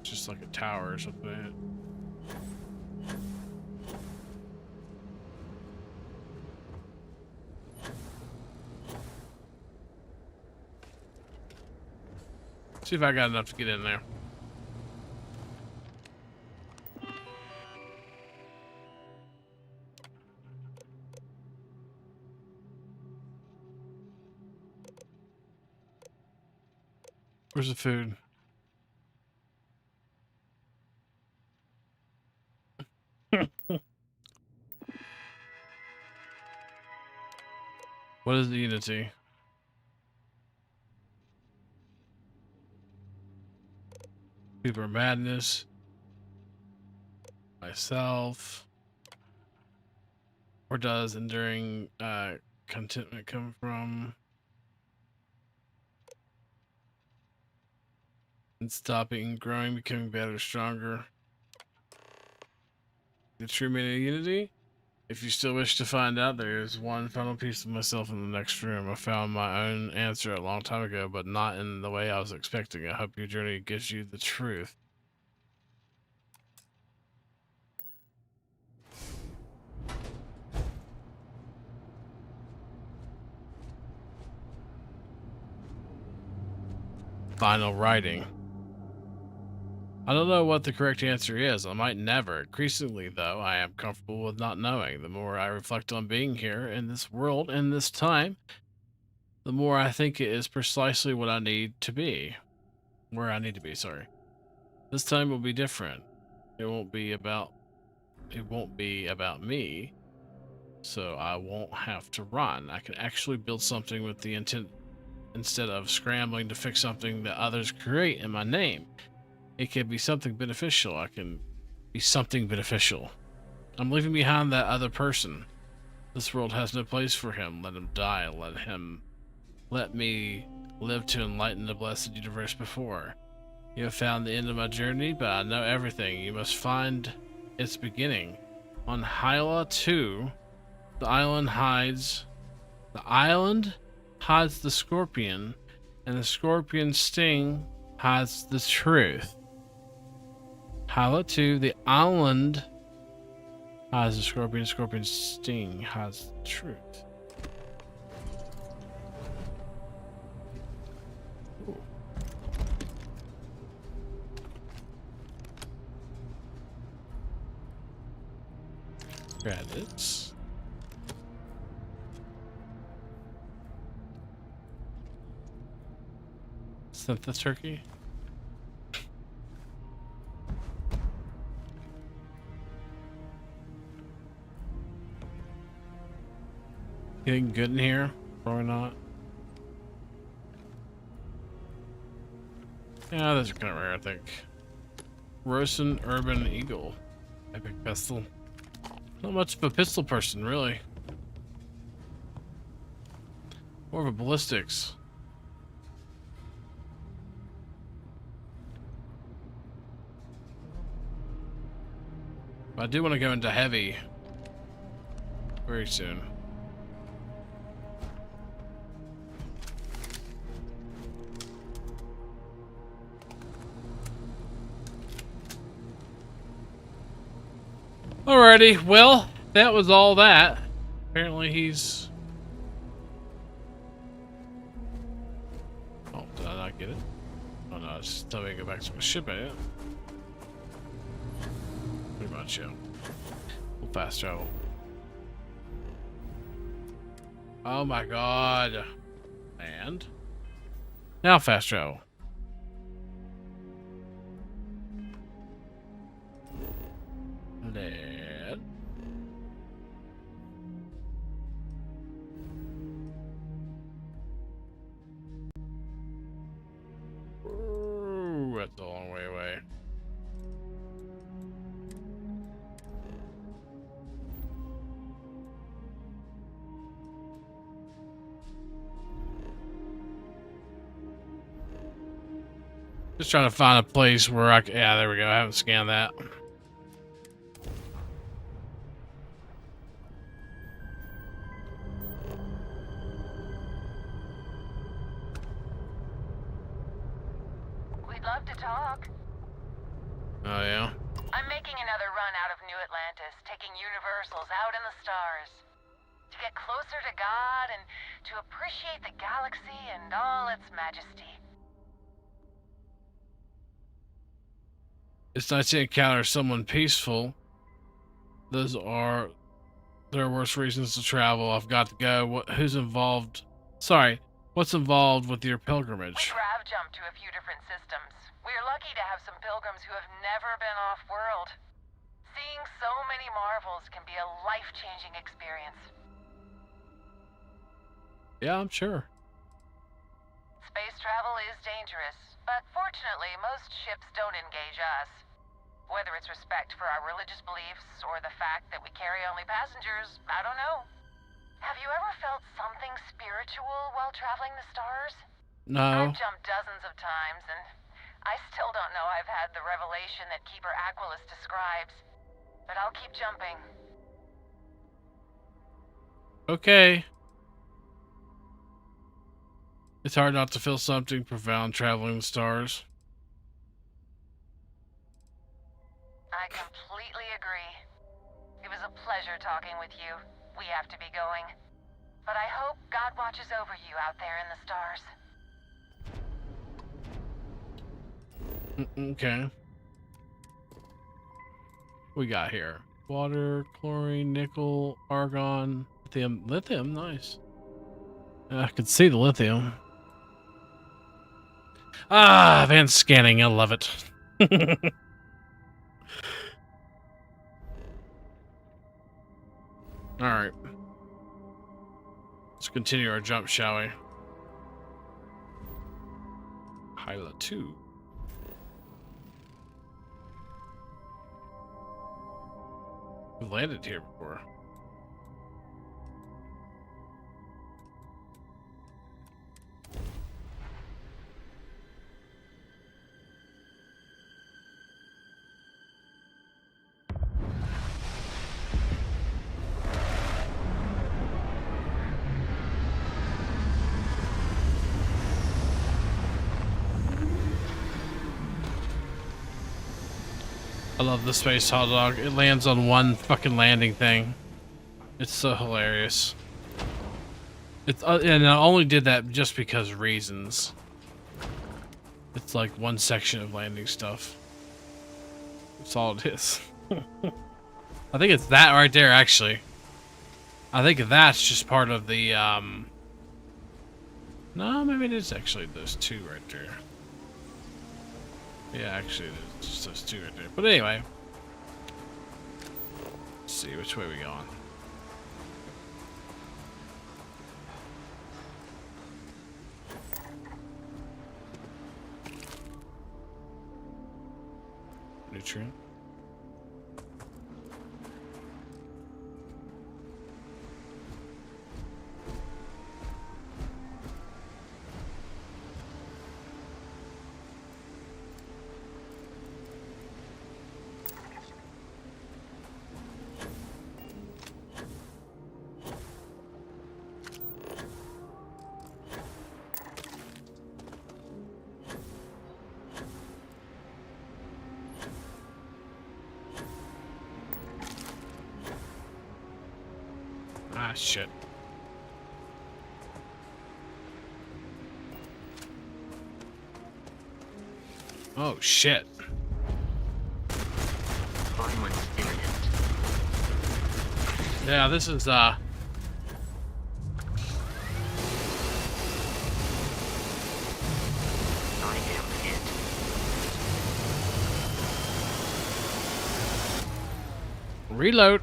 Just like a tower or something. See if I got enough to get in there. Where's the food? What is the Unity? Super Madness. Myself. Where does enduring contentment come from? And stopping, growing, becoming better, stronger. The true meaning of Unity? If you still wish to find out, there is one final piece of myself in the next room. I found my own answer a long time ago, but not in the way I was expecting. I hope your journey gives you the truth. Final writing. I don't know what the correct answer is. I might never. Increasingly, though, I am comfortable with not knowing. The more I reflect on being here in this world in this time, the more I think it is precisely what I need to be. Where I need to be, sorry. This time will be different. It won't be about me, so I won't have to run. I can actually build something with the intent instead of scrambling to fix something that others create in my name. It can be something beneficial. I can be something beneficial. I'm leaving behind that other person. This world has no place for him. Let him die. Let me live to enlighten the blessed universe before. You have found the end of my journey, but I know everything. You must find its beginning. On Hyla 2, the island hides the scorpion, and the scorpion's sting hides the truth. Hyla 2, the island hides the scorpion's sting hides the truth. Ooh. Credits. Sent the turkey. Anything good in here? Probably not. Yeah, those are kind of rare, I think. Rosen Urban Eagle. Epic pistol. Not much of a pistol person, really. More of a ballistics. But I do want to go into heavy very soon. Alrighty, well, that was all that. Apparently he's... Oh, did I not get it? Oh no, it's just telling me to go back to my ship, ain't it? Pretty much, yeah. We'll fast travel. Oh my god. And? Now fast travel. Lead. Ooh, that's a long way away. Just trying to find a place where I can... Yeah, there we go. I haven't scanned that. We'd love to talk. Oh, yeah? I'm making another run out of New Atlantis, taking universals out in the stars. To get closer to God and to appreciate the galaxy and all its majesty. It's nice to encounter someone peaceful. Those are their worst reasons to travel. I've got to go. Who's involved? Sorry, what's involved with your pilgrimage? We grav jumped to a few different systems. We're lucky to have some pilgrims who have never been off-world. Seeing so many marvels can be a life-changing experience. Yeah, I'm sure. Space travel is dangerous, but fortunately most ships don't engage us. Whether it's respect for our religious beliefs or the fact that we carry only passengers, I don't know. Have you ever felt something spiritual while traveling the stars? No. I've jumped dozens of times, and I still don't know I've had the revelation that Keeper Aquilus describes. But I'll keep jumping. Okay. It's hard not to feel something profound traveling the stars. I completely agree. It was a pleasure talking with you. We have to be going. But I hope God watches over you out there in the stars. Okay. We got here water, chlorine, nickel, argon, lithium. Lithium, nice. I can see the lithium. Ah, advanced scanning. I love it. All right. Let's continue our jump, shall we? Hyla 2. We've landed here before. I love the space hot dog. It lands on one fucking landing thing. It's so hilarious. And I only did that just because reasons. It's like one section of landing stuff. That's all it is. I think it's that right there, actually. I think that's just part of the, no, maybe it is actually those two right there. Yeah, actually, it's just those two right there. But anyway. Let's see, which way we going? Nutrient. Ah, shit. Oh, shit. Violence imminent. Yeah, this is, I am hit. reload.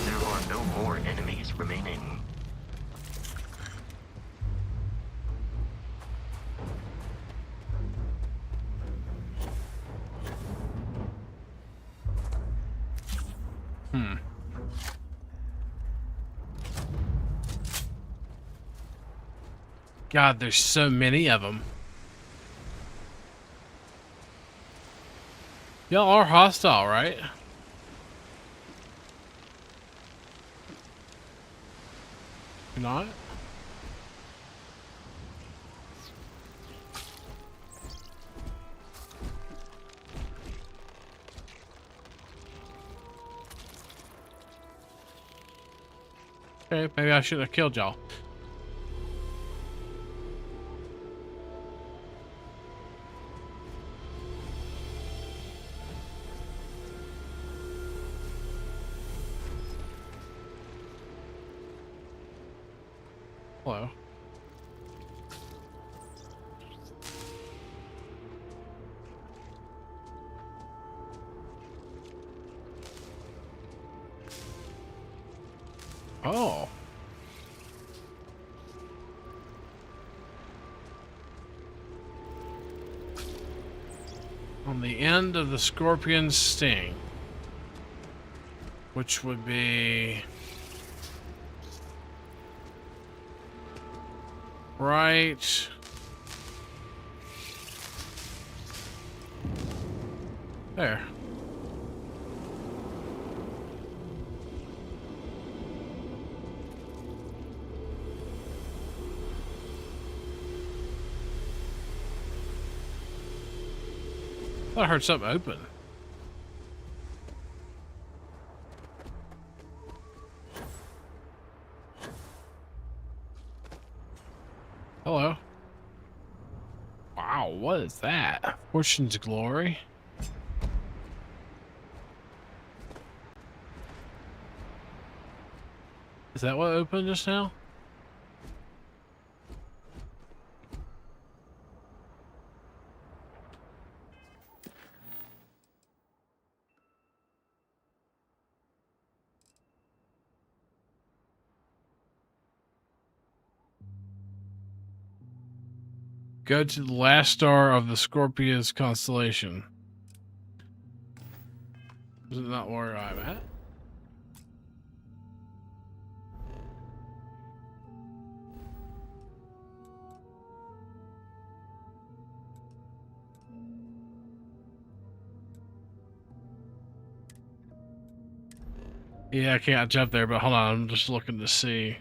There are no more enemies remaining. God, there's so many of them. Y'all are hostile, right? You're not? Okay, maybe I shouldn't have killed y'all. Hello. Oh. On the end of the scorpion's sting, which would be right there. I heard something open. Hello. Wow, what is that? Fortune's glory? Is that what opened just now? Go to the last star of the Scorpius constellation. Is it not where I'm at? Yeah, I can't jump there, but hold on, I'm just looking to see.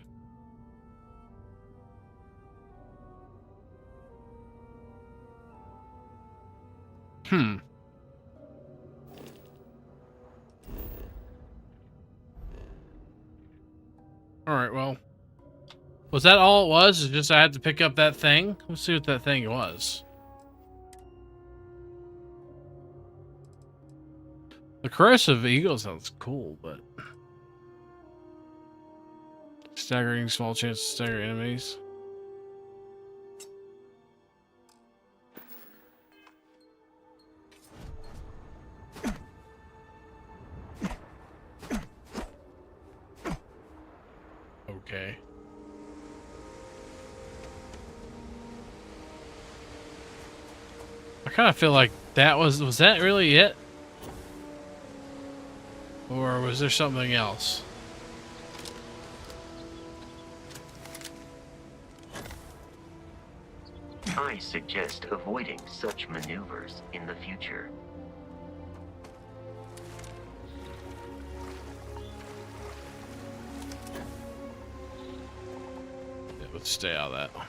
Alright, well. Was that all it was? It's just I had to pick up that thing? Let's see what that thing was. The corrosive eagle sounds cool, but... Staggering small chance to stagger enemies. Okay. I kind of feel like that was that really it? Or was there something else? I suggest avoiding such maneuvers in the future. Yeah, let's stay out of that.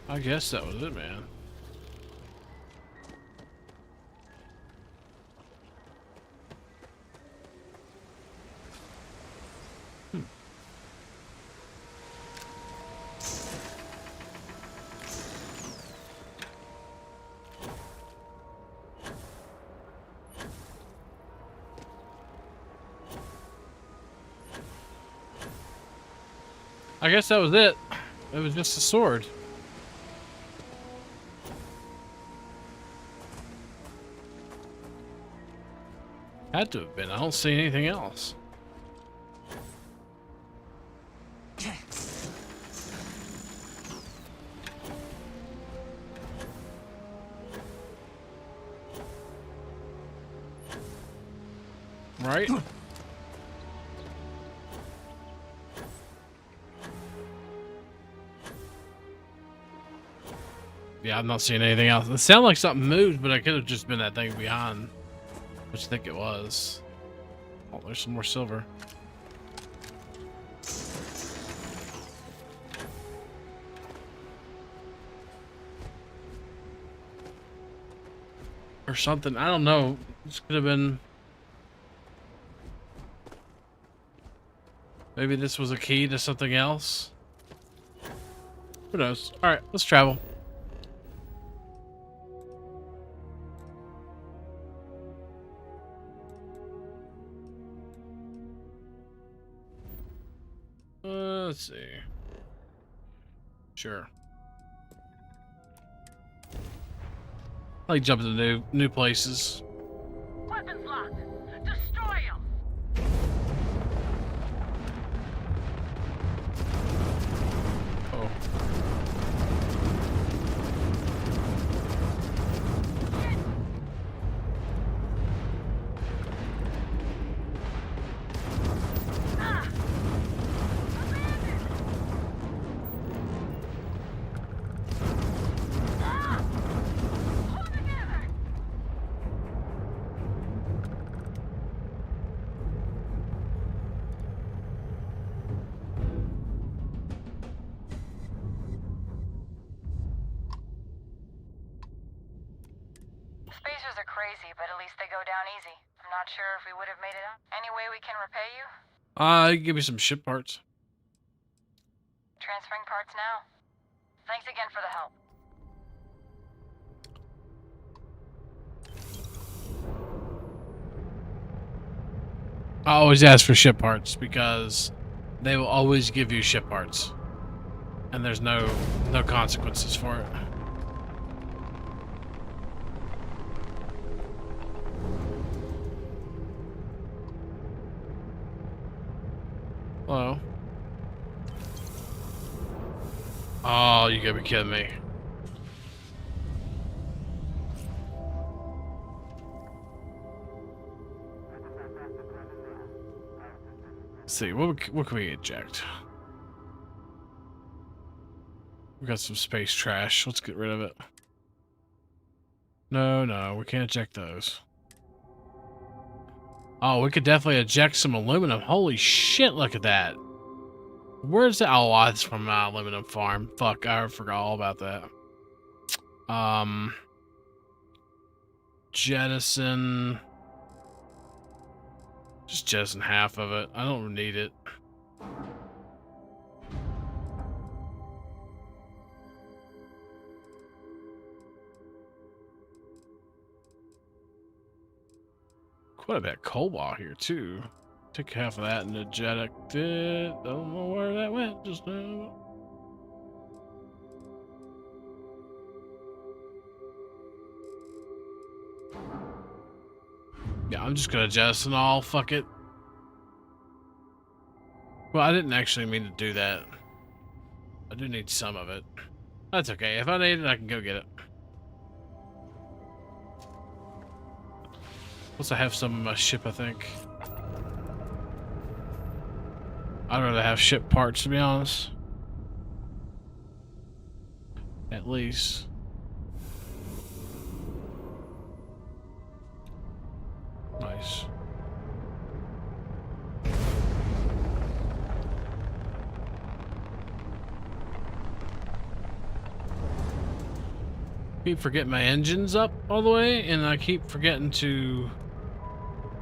I guess that was it, man. I guess that was it. It was just a sword. Had to have been. I don't see anything else. Right? Yeah, I'm not seeing anything else. It sounded like something moved, but it could have just been that thing behind. Which I think it was. Oh, there's some more silver. Or something. I don't know. This could have been... Maybe this was a key to something else? Who knows? Alright, let's travel. Let's see. Sure. I like jumping to new places. Weapons locked. Destroy them. Oh. Spacers are crazy, but at least they go down easy. I'm not sure if we would have made it out. Any way we can repay you? Give me some ship parts. Transferring parts now. Thanks again for the help. I always ask for ship parts because they will always give you ship parts. And there's no consequences for it. Hello. Oh, you gotta be kidding me. Let's see, what can we eject? We got some space trash. Let's get rid of it. No, we can't eject those. Oh, we could definitely eject some aluminum. Holy shit, look at that. Where's the... Oh, it's from an aluminum farm. Fuck, I forgot all about that. Jettison. Just jettison half of it. I don't need it. Quite a bit of cobalt here, too. Take half of that and eject it. Don't know where that went just now. Yeah, I'm just gonna jettison all. Fuck it. Well, I didn't actually mean to do that. I do need some of it. That's okay. If I need it, I can go get it. Plus, I have some in my ship, I think. I'd rather have ship parts, to be honest. At least. Nice. Keep forgetting my engine's up all the way, and I keep forgetting to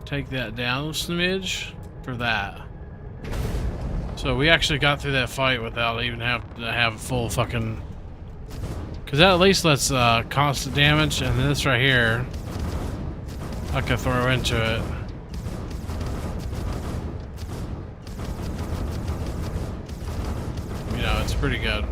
take that down a smidge for that. So we actually got through that fight without even having to have a full fucking... Because that at least lets constant damage, and this right here, I can throw into it. You know, it's pretty good.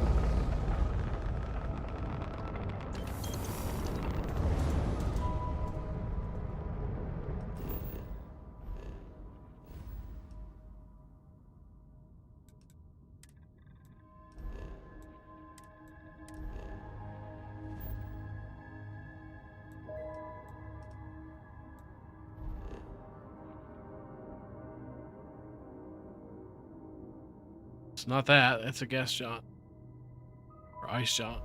It's not that. It's a gas shot. Or ice shot.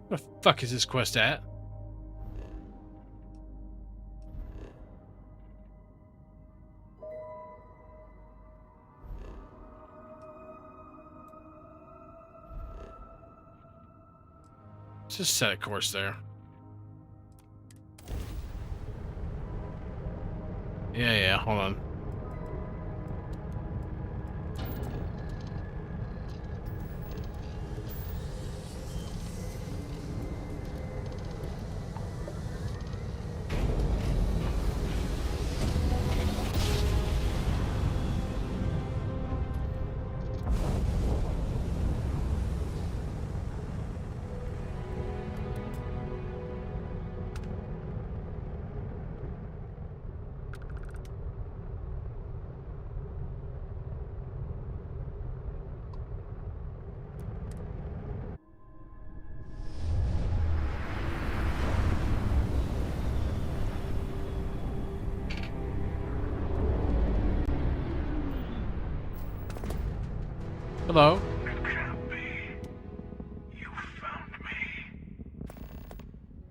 Where the fuck is this quest at? Just set a course there. Yeah, hold on. Hello? It can't be. You found me.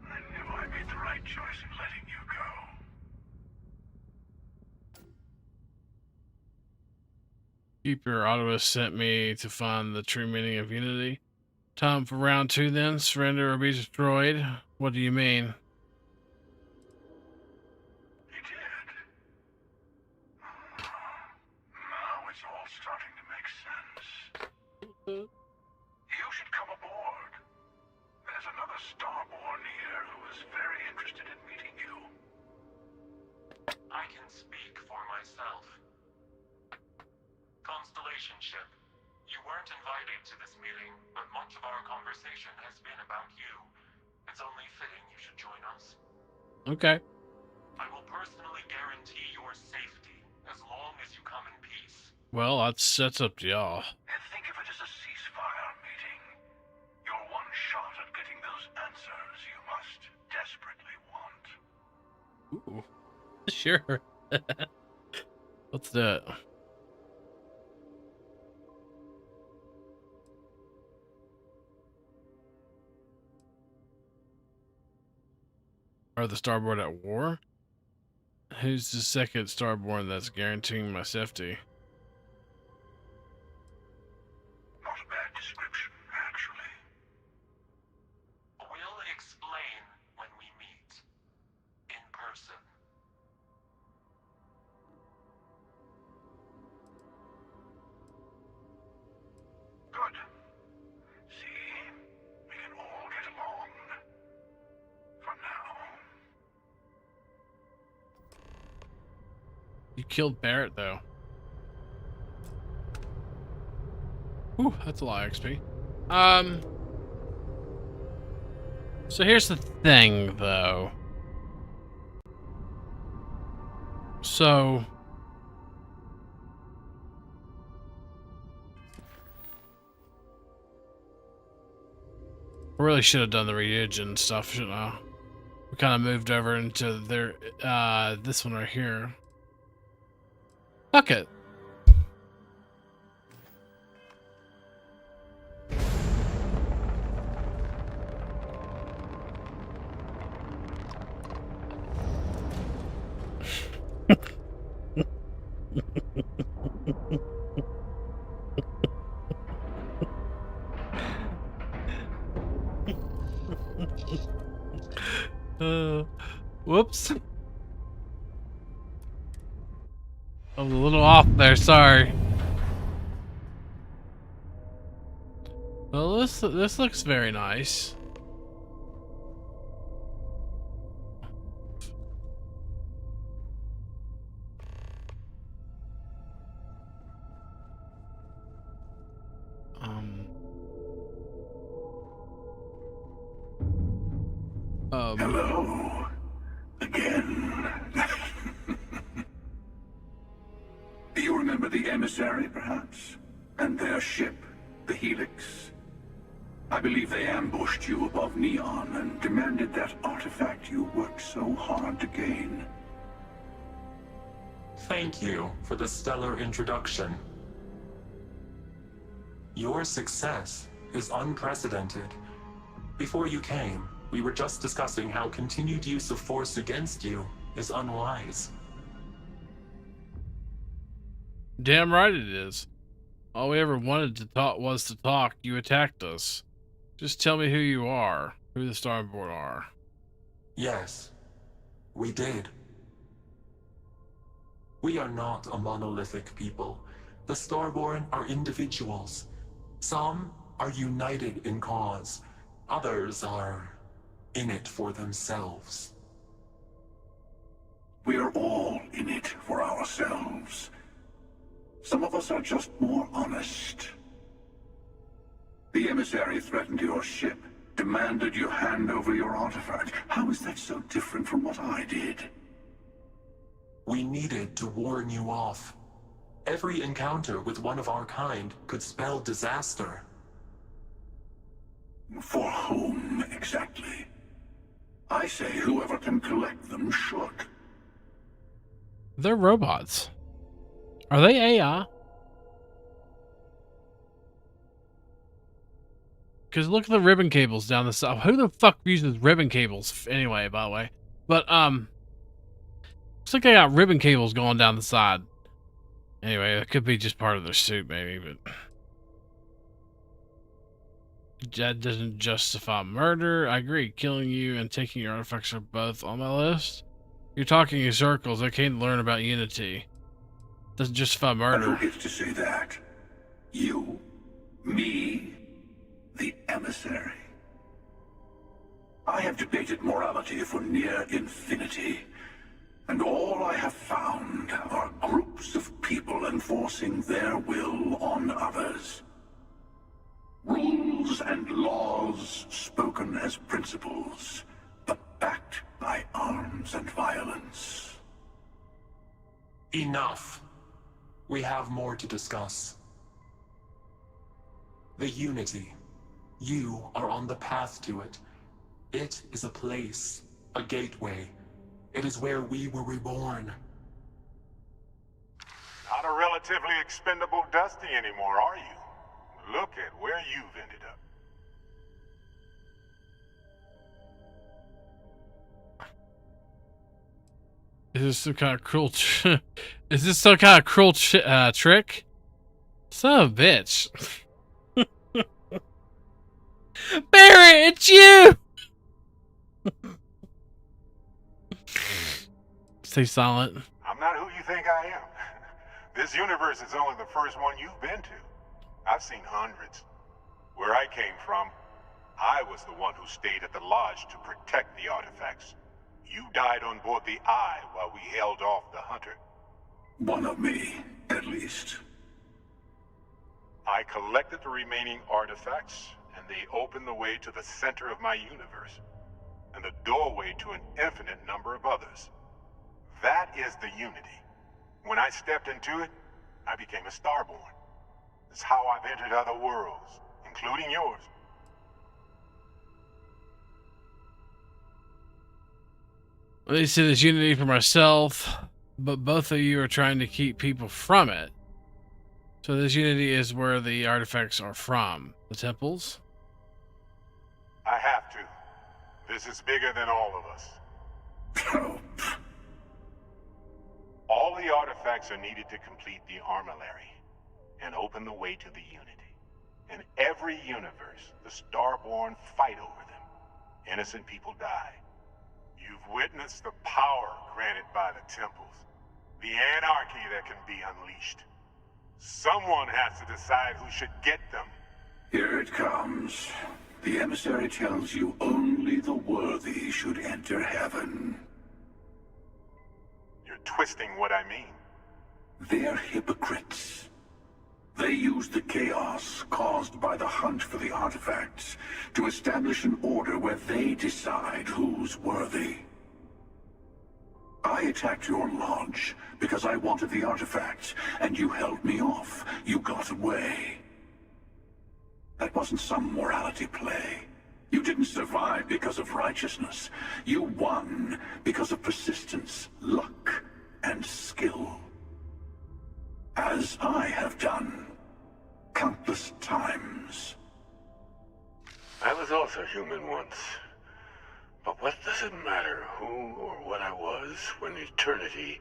I knew I made the right choice in letting you go. Keeper Ottawa sent me to find the true meaning of unity. Time for round 2 then. Surrender or be destroyed. What do you mean? He did. Now it's all starting to make sense. You should come aboard. There's another Starborn here who is very interested in meeting you. I can speak for myself. Constellation ship, you weren't invited to this meeting, but much of our conversation has been about you. It's only fitting you should join us. Okay. I will personally guarantee your safety as long as you come in peace. Well, that's up to y'all. And think of it as a ceasefire meeting. Your one shot at getting those answers you must desperately want. Ooh. Sure. Let's do it. Are the Starborn at war? Who's the second Starborn that's guaranteeing my safety? Not a bad description, actually. We'll explain when we meet. In person. Good. See, we can all get along. For now. You killed Barrett, though. Ooh, that's a lot of XP. So here's the thing, though. So... I really should have done the religion stuff, shouldn't I? We kind of moved over into their, this one right here. Fuck it. Whoops. I was a little off there, sorry. Well, this looks very nice. Hello. Again. You remember the emissary, perhaps? And their ship, the Helix? I believe they ambushed you above Neon and demanded that artifact you worked so hard to gain. Thank you for the stellar introduction. Your success is unprecedented. Before you came, we were just discussing how continued use of force against you is unwise. Damn right it is. All we ever wanted to talk was to talk. You attacked us. Just tell me who you are, who the Starborn are. Yes, we did. We are not a monolithic people. The Starborn are individuals. Some are united in cause. Others are in it for themselves. We are all in it for ourselves. Some of us are just more honest. The emissary threatened your ship, demanded you hand over your artifact. How is that so different from what I did? We needed to warn you off. Every encounter with one of our kind could spell disaster. For whom, exactly? I say whoever can collect them should. They're robots. Are they AI? Because look at the ribbon cables down the side. Who the fuck uses ribbon cables anyway, by the way? But, looks like they got ribbon cables going down the side. Anyway, that could be just part of their suit, maybe, but... That doesn't justify murder. I agree. Killing you and taking your artifacts are both on my list. You're talking in circles. I can't learn about unity. Doesn't justify murder. And who gets to say that? You? Me? The emissary? I have debated morality for near infinity, and all I have found are groups of people enforcing their will on others. Rules and laws spoken as principles, but backed by arms and violence. Enough. We have more to discuss. The Unity. You are on the path to it. It is a place, a gateway. It is where we were reborn. Not a relatively expendable Dusty anymore, are you? Look at where you've ended up. Is this some kind of cruel is this some kind of cruel trick? Son of a bitch. Barrett, it's you! Stay silent. I'm not who you think I am. This universe is only the first one you've been to. I've seen hundreds. Where I came from, I was the one who stayed at the lodge to protect the artifacts. You died on board the Eye while we held off the Hunter. One of me, at least. I collected the remaining artifacts, and they opened the way to the center of my universe, and the doorway to an infinite number of others. That is the Unity. When I stepped into it, I became a Starborn. It's how I've entered other worlds, including yours. They say there's unity for myself, but both of you are trying to keep people from it. So this unity is where the artifacts are from. The temples? I have to. This is bigger than all of us. All the artifacts are needed to complete the armillary and open the way to the Unity. In every universe, the Starborn fight over them. Innocent people die. You've witnessed the power granted by the temples, the anarchy that can be unleashed. Someone has to decide who should get them. Here it comes. The emissary tells you only the worthy should enter heaven. You're twisting what I mean. They're hypocrites. They use the chaos caused by the hunt for the artifacts to establish an order where they decide who's worthy. I attacked your lodge because I wanted the artifacts, and you held me off. You got away. That wasn't some morality play. You didn't survive because of righteousness. You won because of persistence, luck, and skill. as I have done, countless times. I was also human once. But what does it matter who or what I was when eternity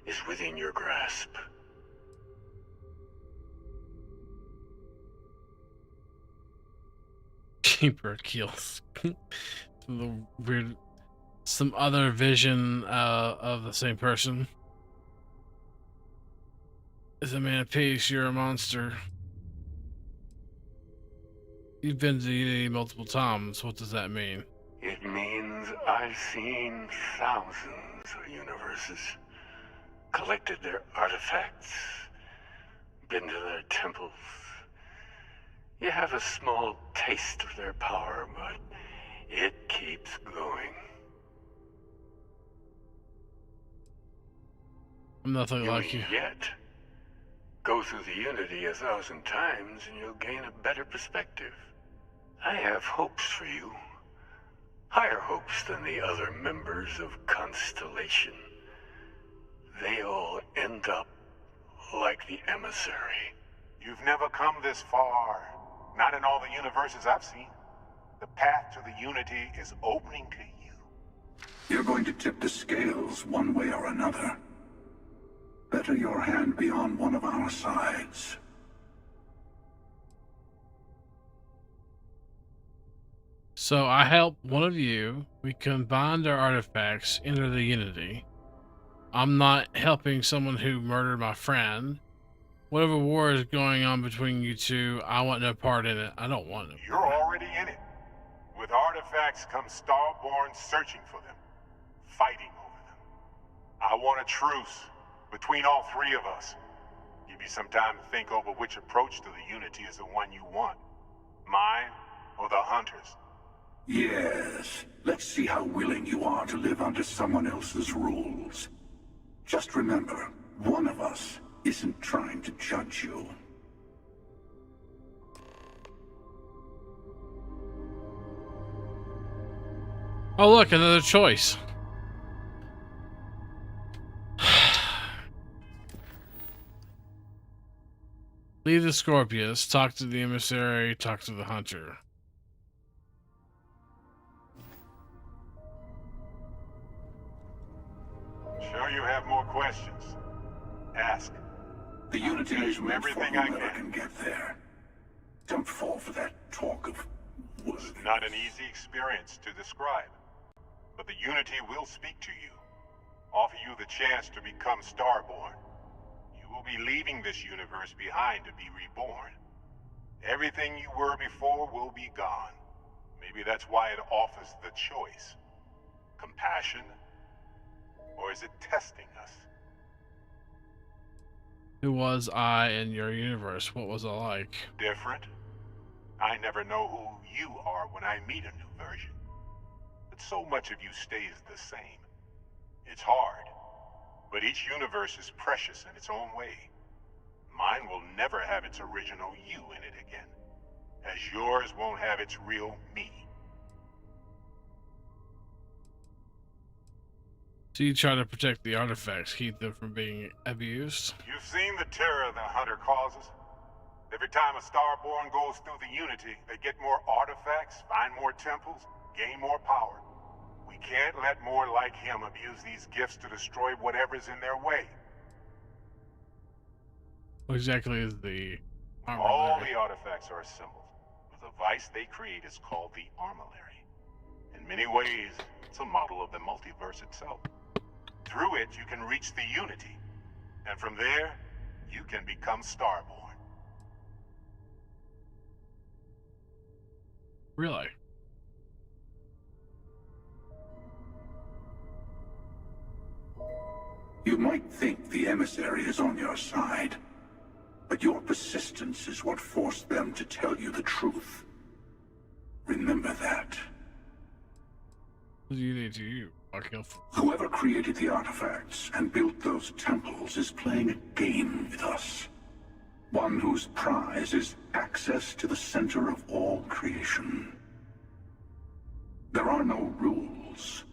is within your grasp? Keeper kills. The weird, some other vision of the same person. Is a man of peace, you're a monster. You've been to Unity multiple times. What does that mean? It means I've seen thousands of universes, collected their artifacts, been to their temples. You have a small taste of their power, but it keeps going. I'm nothing You like you. Yet, go through the Unity 1,000 times and you'll gain a better perspective. I have hopes for you. Higher hopes than the other members of Constellation. They all end up like the emissary. You've never come this far. Not in all the universes I've seen. The path to the Unity is opening to you. You're going to tip the scales one way or another. Better your hand be on one of our sides. So I helped one of you. We combined our artifacts into the Unity. I'm not helping someone who murdered my friend. Whatever war is going on between you two, I want no part in it. I don't want it. You're already in it. With artifacts comes Starborn searching for them, fighting over them. I want a truce between all three of us. Give you some time to think over which approach to the Unity is the one you want. Mine or the Hunters? Yes. Let's see how willing you are to live under someone else's rules. Just remember, one of us isn't trying to judge you. Oh look, another choice. Leave the Scorpius, talk to the emissary, talk to the hunter. Sure you have more questions? Ask. The Unity is meant for everything I whomever can. can get there. Don't fall for that talk of words. It's not an easy experience to describe. But the Unity will speak to you. Offer you the chance to become Starborn. You will be leaving this universe behind to be reborn. Everything you were before will be gone. Maybe that's why it offers the choice. Compassion? Or is it testing us? Who was I in your universe? What was I like? Different? I never know who you are when I meet a new version. But so much of you stays the same. It's hard, but each universe is precious in its own way. Mine will never have its original you in it again, as yours won't have its real me. So you try to protect the artifacts, keep them from being abused? You've seen the terror the Hunter causes. Every time a Starborn goes through the Unity, they get more artifacts, find more temples, gain more power. We can't let more like him abuse these gifts to destroy whatever's in their way. What exactly is the All armor? the artifacts are assembled. The device they create is called the Armillary. In many ways, it's a model of the multiverse itself. Through it, you can reach the Unity. And from there, you can become Starborn. Really? You might think the emissary is on your side, but your persistence is what forced them to tell you the truth. Remember that. What do you need to you? Fucking Whoever created the artifacts and built those temples is playing a game with us. One whose prize is access to the center of all creation. There are no rules.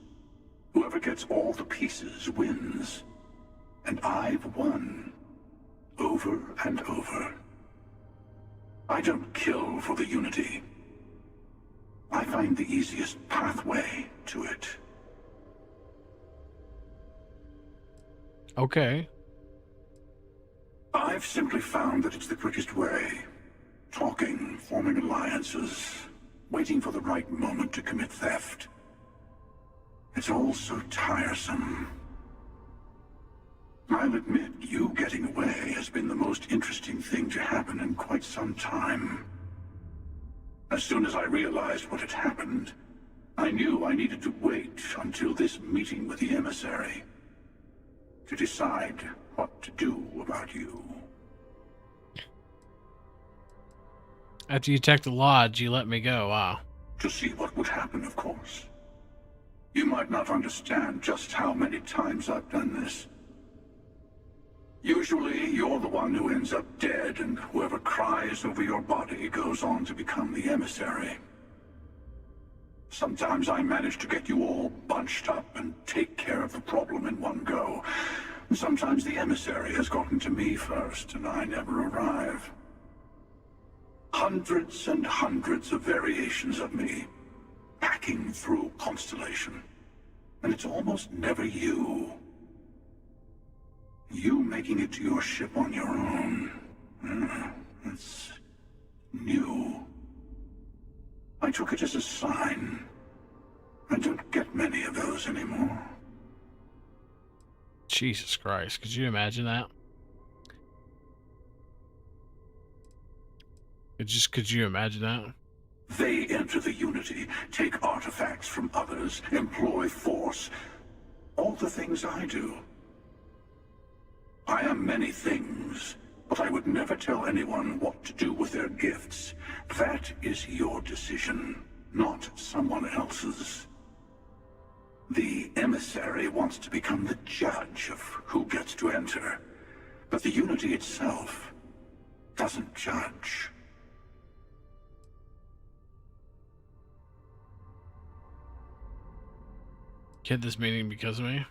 Whoever gets all the pieces wins. And I've won. over and over. I don't kill for the Unity. I find the easiest pathway to it. Okay. I've simply found that it's the quickest way. Talking, forming alliances, waiting for the right moment to commit theft. It's all so tiresome. I'll admit, you getting away has been the most interesting thing to happen in quite some time. As soon as I realized what had happened, I knew I needed to wait until this meeting with the emissary to decide what to do about you. After you attacked the lodge, you let me go. Wow. To see what would happen, of course. You might not understand just how many times I've done this. Usually, you're the one who ends up dead, and whoever cries over your body goes on to become the emissary. Sometimes I manage to get you all bunched up and take care of the problem in one go. Sometimes the emissary has gotten to me first, and I never arrive. Hundreds and hundreds of variations of me, hacking through Constellation. And it's almost never you. You making it to your ship on your own. It's new. I took it as a sign. I don't get many of those anymore. Jesus Christ, could you imagine that? Could you imagine that? They enter the Unity, take artifacts from others, employ force. All the things I do. I am many things, but I would never tell anyone what to do with their gifts. That is your decision, not someone else's. The emissary wants to become the judge of who gets to enter, but the Unity itself doesn't judge. Get this meeting because of me?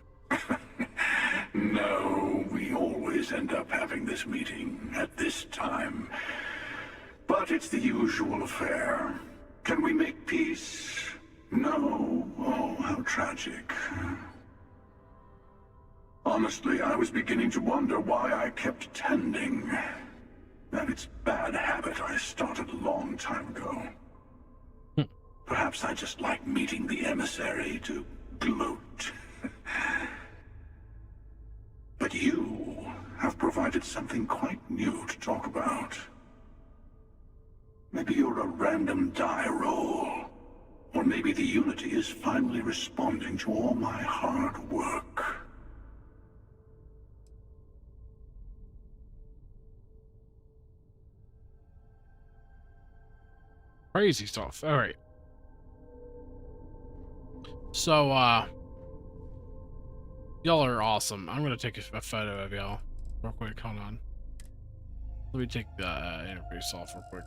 No, we always end up having this meeting at this time. But it's the usual affair. Can we make peace? No. Oh, how tragic. Honestly, I was beginning to wonder why I kept attending. And it's bad habit I started a long time ago. Perhaps I just like meeting the emissary to gloat. But you have provided something quite new to talk about. Maybe you're a random die roll. Or maybe the Unity is finally responding to all my hard work. Crazy stuff. All right. So, y'all are awesome. I'm gonna take a photo of y'all real quick. Hold on. Let me take the interface off real quick.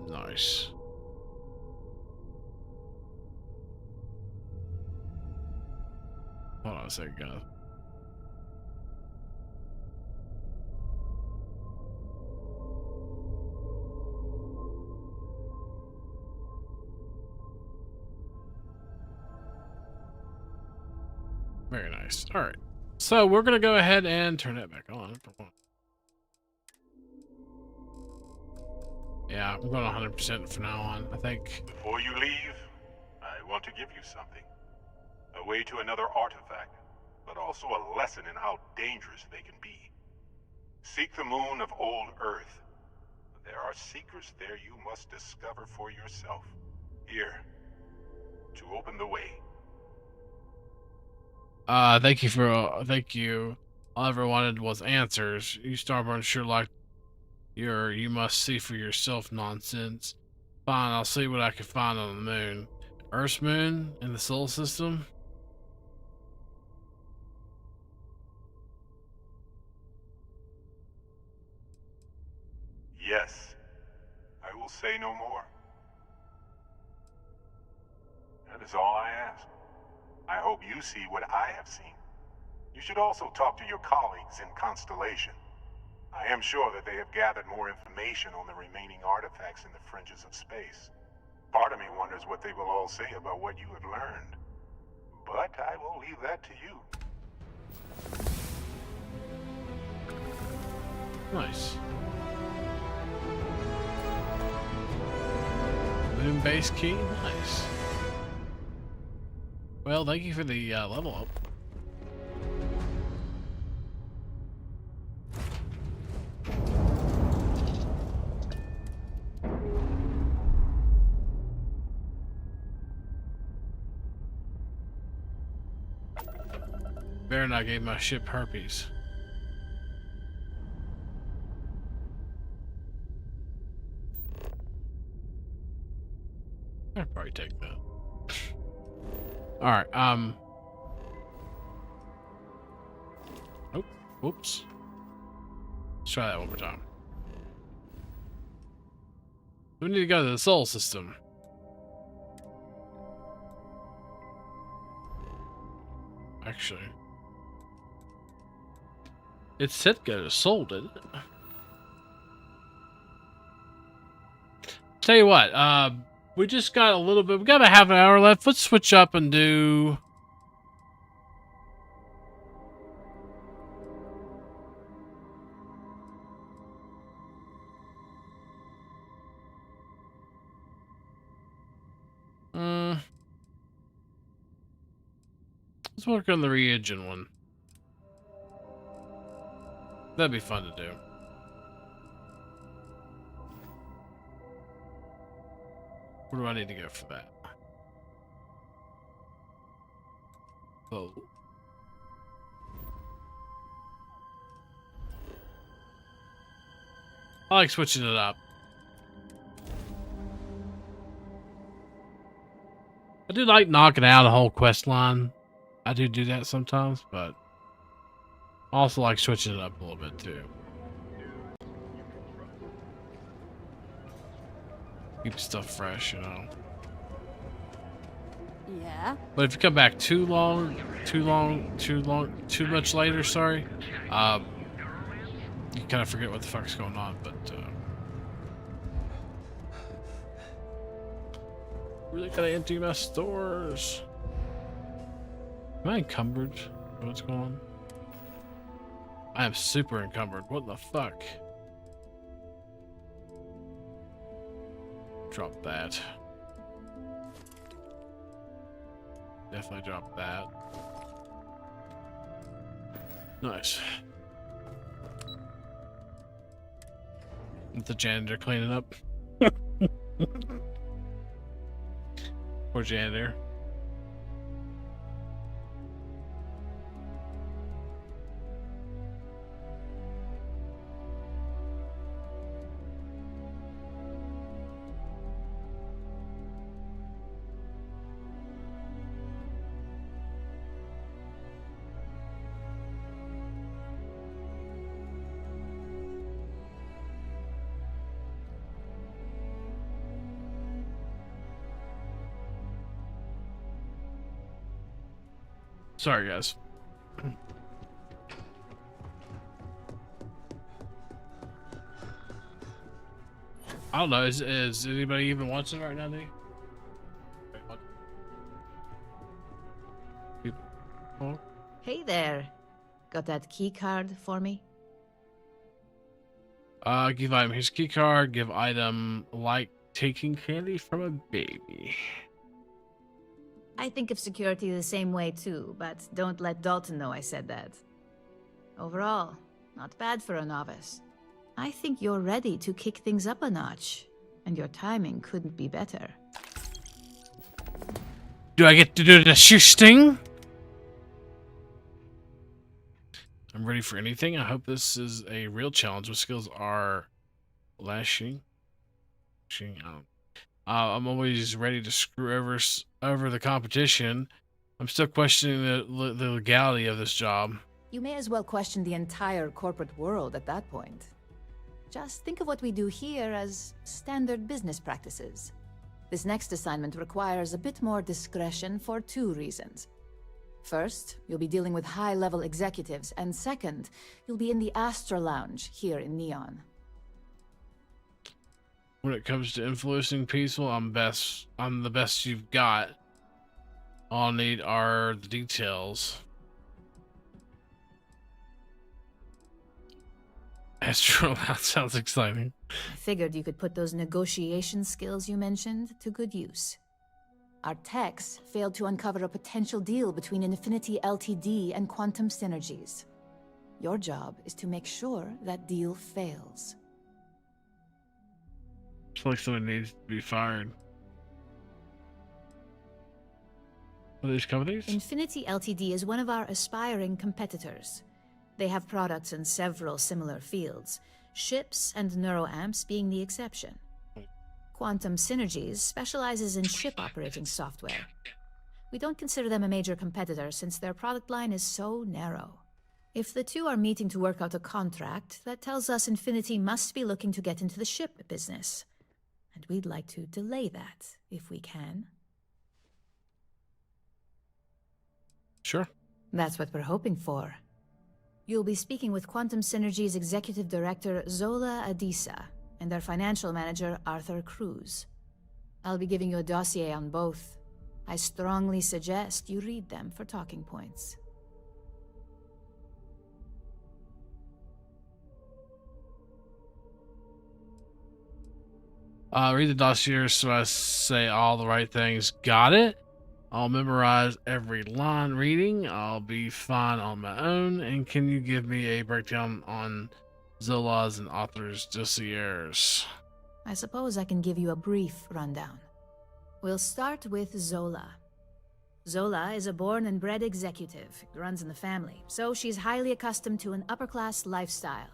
Nice. Hold on a second, guys. Very nice. All right. So we're going to go ahead and turn it back on. Yeah, I'm going 100% from now on, I think. Before you leave, I want to give you something. A way to another artifact, but also a lesson in how dangerous they can be. Seek the moon of old Earth. There are secrets there you must discover for yourself. Here, to open the way. Thank you. All I ever wanted was answers. You Starborn sure like your you must see for yourself nonsense. Fine, I'll see what I can find on the moon. Earth's moon in the solar system? Yes, I will say no more. That is all I ask. I hope you see what I have seen. You should also talk to your colleagues in Constellation. I am sure that they have gathered more information on the remaining artifacts in the fringes of space. Part of me wonders what they will all say about what you have learned. But I will leave that to you. Nice. Moon base key? Nice. Well, thank you for the level up. Better not give my ship herpes. I'd probably take that. Alright, oh, whoops. Let's try that one more time. We need to go to the Sol system. Actually. It said go to Sol, didn't it? Tell you what, we just got a little bit, we got about half an hour left. Let's switch up and do... let's work on the re-engine one. That'd be fun to do. Where do I need to go for that? Oh. I like switching it up. I do like knocking out a whole quest line. I do that sometimes, but I also like switching it up a little bit too. Keep stuff fresh, you know. Yeah? But if you come back too much later, sorry, you kind of forget what the fuck's going on, but, really gotta empty my stores. Am I encumbered? What's going on? I am super encumbered. What the fuck? Drop that. Definitely drop that. Nice. With the janitor cleaning up. Poor janitor. Sorry, guys. I don't know. Is anybody even watching right now, dude? People? Hey there. Got that key card for me? Give item his key card. Give item like taking candy from a baby. I think of security the same way too, but don't let Dalton know I said that. Overall, not bad for a novice. I think you're ready to kick things up a notch, and your timing couldn't be better. Do I get to do the shush thing? I'm ready for anything. I hope this is a real challenge. What skills are lashing? I'm always ready to screw over the competition. I'm still questioning the legality of this job. You may as well question the entire corporate world at that point. Just think of what we do here as standard business practices. This next assignment requires a bit more discretion for two reasons. First, you'll be dealing with high-level executives, and second, you'll be in the Astra Lounge here in Neon. When it comes to influencing people, I'm the best you've got. All I need are the details. Astro, that sounds exciting. I figured you could put those negotiation skills you mentioned to good use. Our techs failed to uncover a potential deal between Infinity Ltd and Quantum Synergies. Your job is to make sure that deal fails. It's like someone needs to be fired. What are these companies? Infinity Ltd is one of our aspiring competitors. They have products in several similar fields, ships and neuroamps being the exception. Quantum Synergies specializes in ship operating software. We don't consider them a major competitor since their product line is so narrow. If the two are meeting to work out a contract, that tells us Infinity must be looking to get into the ship business. And we'd like to delay that, if we can. Sure. That's what we're hoping for. You'll be speaking with Quantum Synergy's Executive Director, Zola Adisa, and their financial manager, Arthur Cruz. I'll be giving you a dossier on both. I strongly suggest you read them for talking points. Read the dossier so I say all the right things. Got it? I'll memorize every line reading. I'll be fine on my own. And can you give me a breakdown on Zola's and Arthur's dossiers? I suppose I can give you a brief rundown. We'll start with Zola. Zola is a born and bred executive. It runs in the family, so she's highly accustomed to an upper-class lifestyle.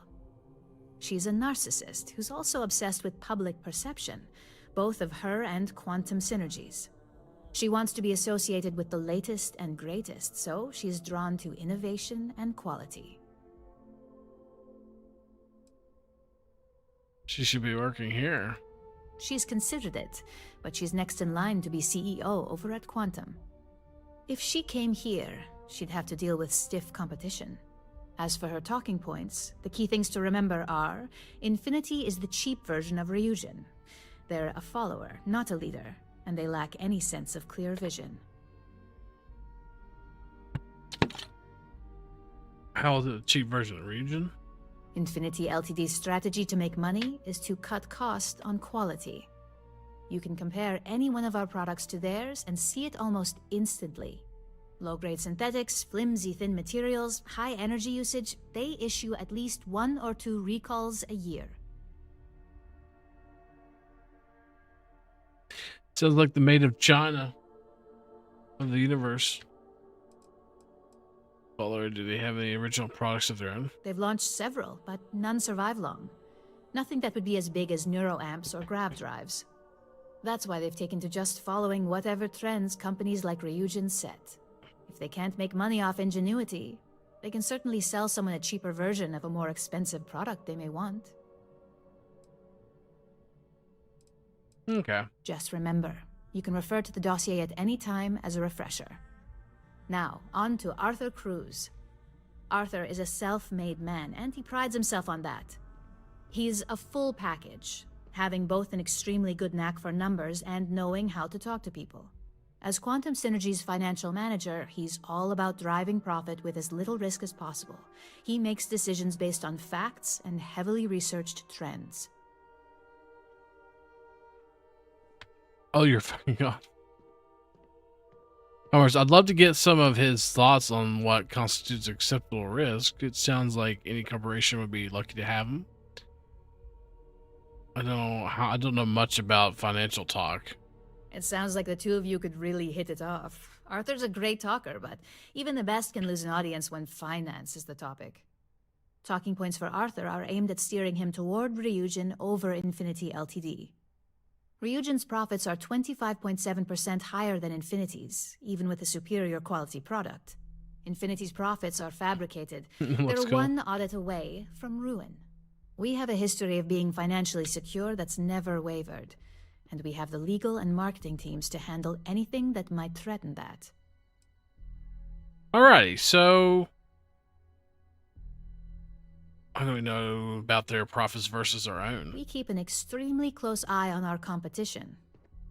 She's a narcissist who's also obsessed with public perception, both of her and Quantum Synergies. She wants to be associated with the latest and greatest, so she's drawn to innovation and quality. She should be working here. She's considered it, but she's next in line to be CEO over at Quantum. If she came here, she'd have to deal with stiff competition. As for her talking points, the key things to remember are, Infinity is the cheap version of Ryujin. They're a follower, not a leader, and they lack any sense of clear vision. How is it a cheap version of Ryujin? Infinity Ltd's strategy to make money is to cut cost on quality. You can compare any one of our products to theirs and see it almost instantly. Low-grade synthetics, flimsy thin materials, high energy usage, they issue at least 1 or 2 recalls a year. Sounds like the made of China of the universe. Well, do they have any original products of their own? They've launched several, but none survive long. Nothing that would be as big as neuroamps or grav drives. That's why they've taken to just following whatever trends companies like Ryujin set. If they can't make money off ingenuity, they can certainly sell someone a cheaper version of a more expensive product they may want. Okay. Just remember, you can refer to the dossier at any time as a refresher. Now, on to Arthur Cruz. Arthur is a self-made man, and he prides himself on that. He's a full package, having both an extremely good knack for numbers and knowing how to talk to people. As Quantum Synergy's financial manager, he's all about driving profit with as little risk as possible. He makes decisions based on facts and heavily researched trends. Oh, you're fucking off. Of course, I'd love to get some of his thoughts on what constitutes acceptable risk. It sounds like any corporation would be lucky to have him. I don't know much about financial talk. It sounds like the two of you could really hit it off. Arthur's a great talker, but even the best can lose an audience when finance is the topic. Talking points for Arthur are aimed at steering him toward Ryujin over Infinity Ltd. Ryujin's profits are 25.7% higher than Infinity's, even with a superior quality product. Infinity's profits are fabricated. They're cool. one audit away from ruin. We have a history of being financially secure that's never wavered, and we have the legal and marketing teams to handle anything that might threaten that. Alrighty, so I don't know about their profits versus our own. We keep an extremely close eye on our competition.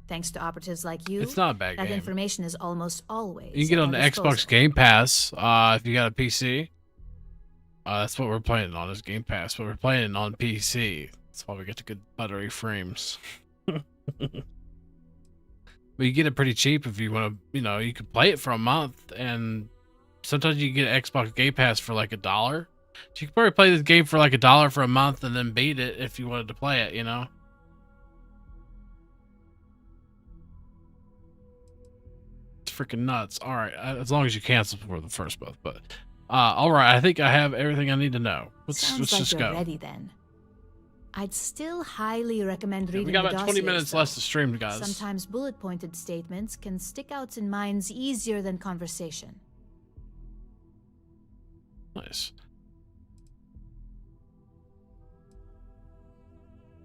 Thanks to operatives like you, It's not a bad that game. information is almost always You can get at on the our disposal. Xbox Game Pass if you got a PC. That's what we're playing on, is Game Pass, but we're playing it on PC. That's why we get the good buttery frames. But you get it pretty cheap if you want to, you know, you can play it for a month, and sometimes you can get Xbox Game Pass for like $1. So you can probably play this game for like $1 for a month and then beat it if you wanted to play it, you know? It's freaking nuts. All right, as long as you cancel before the first month, but all right, I think I have everything I need to know. Sounds Let's like just you're go. ready then. I'd still highly recommend reading We got the about 20 dossiers, minutes though. left to stream, guys. Sometimes bullet-pointed statements can stick out in minds easier than conversation. Nice.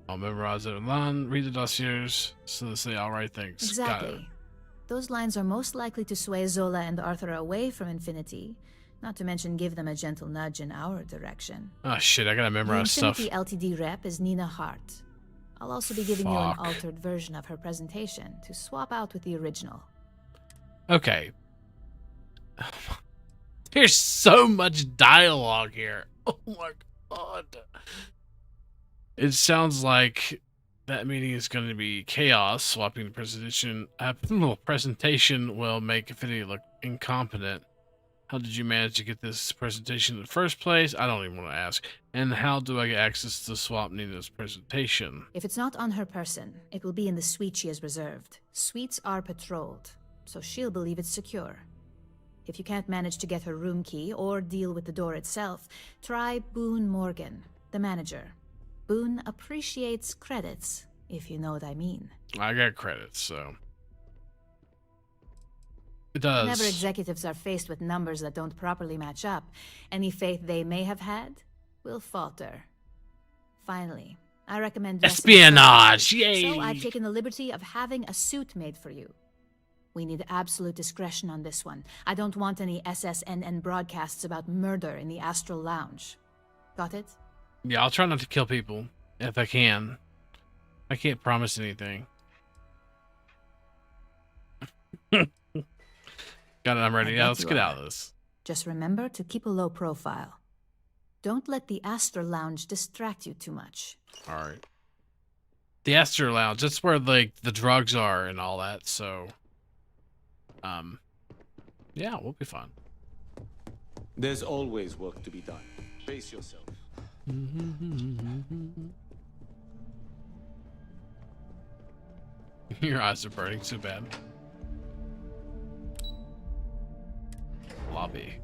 I'll memorize it online, read the dossiers, so they say all right things. Got it. Exactly. Those lines are most likely to sway Zola and Arthur away from Infinity, not to mention give them a gentle nudge in our direction. Oh shit, I gotta The memorize stuff. Infinity LTD rep is Nina Hart. I'll also be giving you an Fuck. altered version of her presentation to swap out with the original. Okay. There's so much dialogue here. Oh my god. It sounds like that meeting is going to be chaos. Swapping the presentation will make Infinity look incompetent. How did you manage to get this presentation in the first place? I don't even want to ask. And how do I get access to swap Nina's presentation? If it's not on her person, it will be in the suite she has reserved. Suites are patrolled, so she'll believe it's secure. If you can't manage to get her room key or deal with the door itself, try Boone Morgan, the manager. Boone appreciates credits, if you know what I mean. I got credits, so... It does. Whenever executives are faced with numbers that don't properly match up, any faith they may have had will falter. Finally, I recommend dressing Espionage! appropriately. Yay! So I've taken the liberty of having a suit made for you. We need absolute discretion on this one. I don't want any SSNN broadcasts about murder in the Astral Lounge. Got it? Yeah, I'll try not to kill people, if I can. I can't promise anything. Got it, I'm ready. Yeah, let's get out of this. Just remember to keep a low profile. Don't let the Astral Lounge distract you too much. Alright. The Astro Lounge, that's where, like, the drugs are and all that, so... yeah, we'll be fine. There's always work to be done. Pace yourself. Your eyes are burning too bad. Lobby.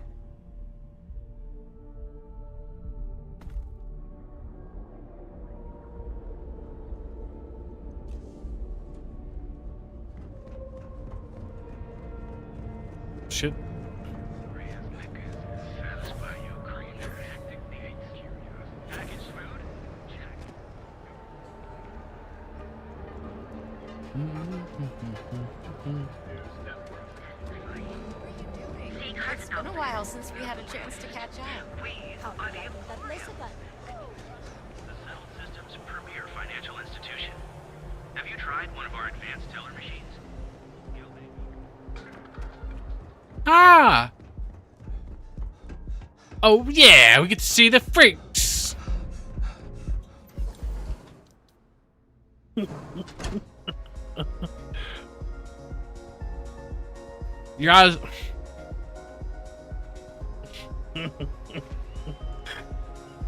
Shit. It's been a while since we had a chance to catch up. System's premier financial institution. Have you tried one of our advanced teller machines? Ah! Oh yeah, we get to see the freaks! Your eyes...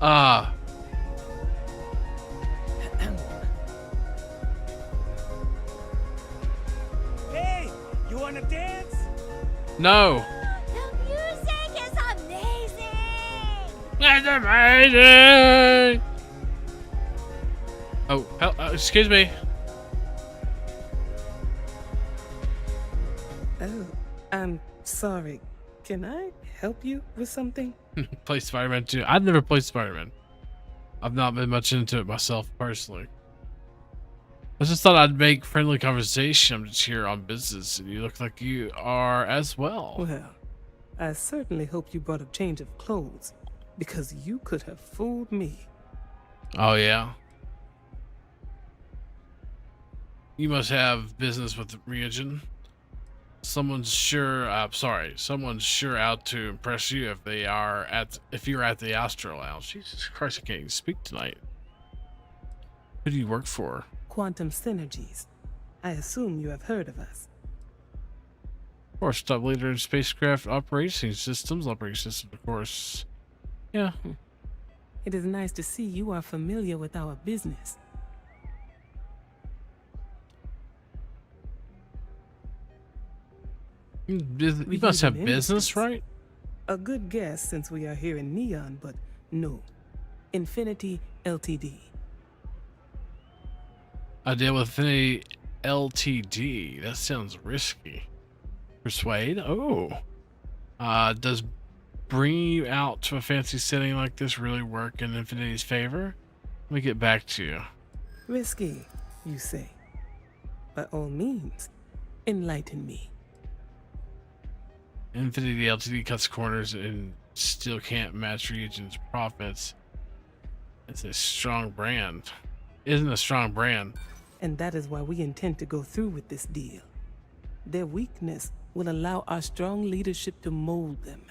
Ah. Hey, you wanna dance? No. The music is amazing! That's amazing! Oh, excuse me. Oh, I'm sorry. Can I help you with something? Play Spider-Man 2. I've never played Spider-Man. I've not been much into it myself, personally. I just thought I'd make friendly conversation. I'm just here on business, and you look like you are as well. Well, I certainly hope you brought a change of clothes, because you could have fooled me. Oh, yeah? You must have business with Ryujin. Someone's sure out to impress you if you're at the Astro Lounge. Jesus Christ, I can't even speak tonight. Who do you work for? Quantum Synergies. I assume you have heard of us. Of course, top leader in spacecraft operating systems, of course. Yeah. It is nice to see you are familiar with our business. You must have business, right? A good guess since we are here in Neon, but no. Infinity Ltd. I deal with Infinity Ltd. That sounds risky. Persuade? Oh. Does bringing you out to a fancy setting like this really work in Infinity's favor? Let me get back to you. Risky, you say? By all means, enlighten me. Infinity Ltd cuts corners and still can't match Ryujin's profits. It's a strong brand. Isn't a strong brand. And that is why we intend to go through with this deal. Their weakness will allow our strong leadership to mold them.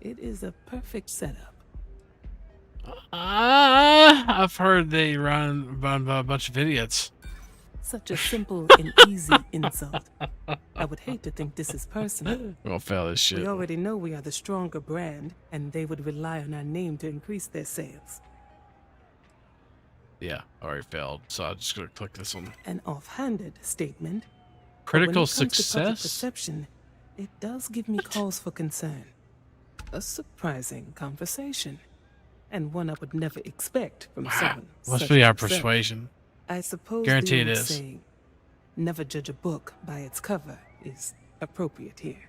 It is a perfect setup. I've heard they run a bunch of idiots. Such a simple and easy insult. I would hate to think this is personal. We'll fail this shit. We already know we are the stronger brand, and they would rely on our name to increase their sales. Yeah, already failed, so I'm just gonna click this one. An offhanded statement. Critical when it comes to public success? perception, it does give me cause for concern. A surprising conversation, and one I would never expect from someone. Must such be as our yourself. persuasion. I suppose Guarantee the it old is. saying, never judge a book by its cover, is appropriate here.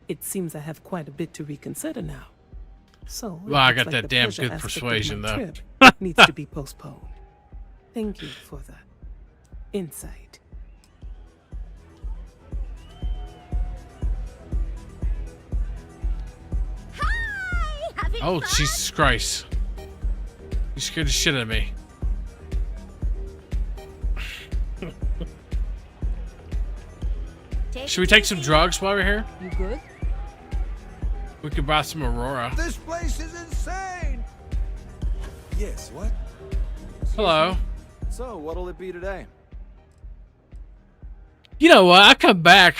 It seems I have quite a bit to reconsider now. So, it Well, I looks got like that the damn pleasure good aspect of persuasion, my though. trip needs to be postponed. Thank you for the insight. Oh, Jesus Christ. You scared the shit out of me. Should we take some drugs while we're here? You good? We could buy some Aurora. This place is insane! Yes, what? Hello. So, what'll it be today? You know what? I come back.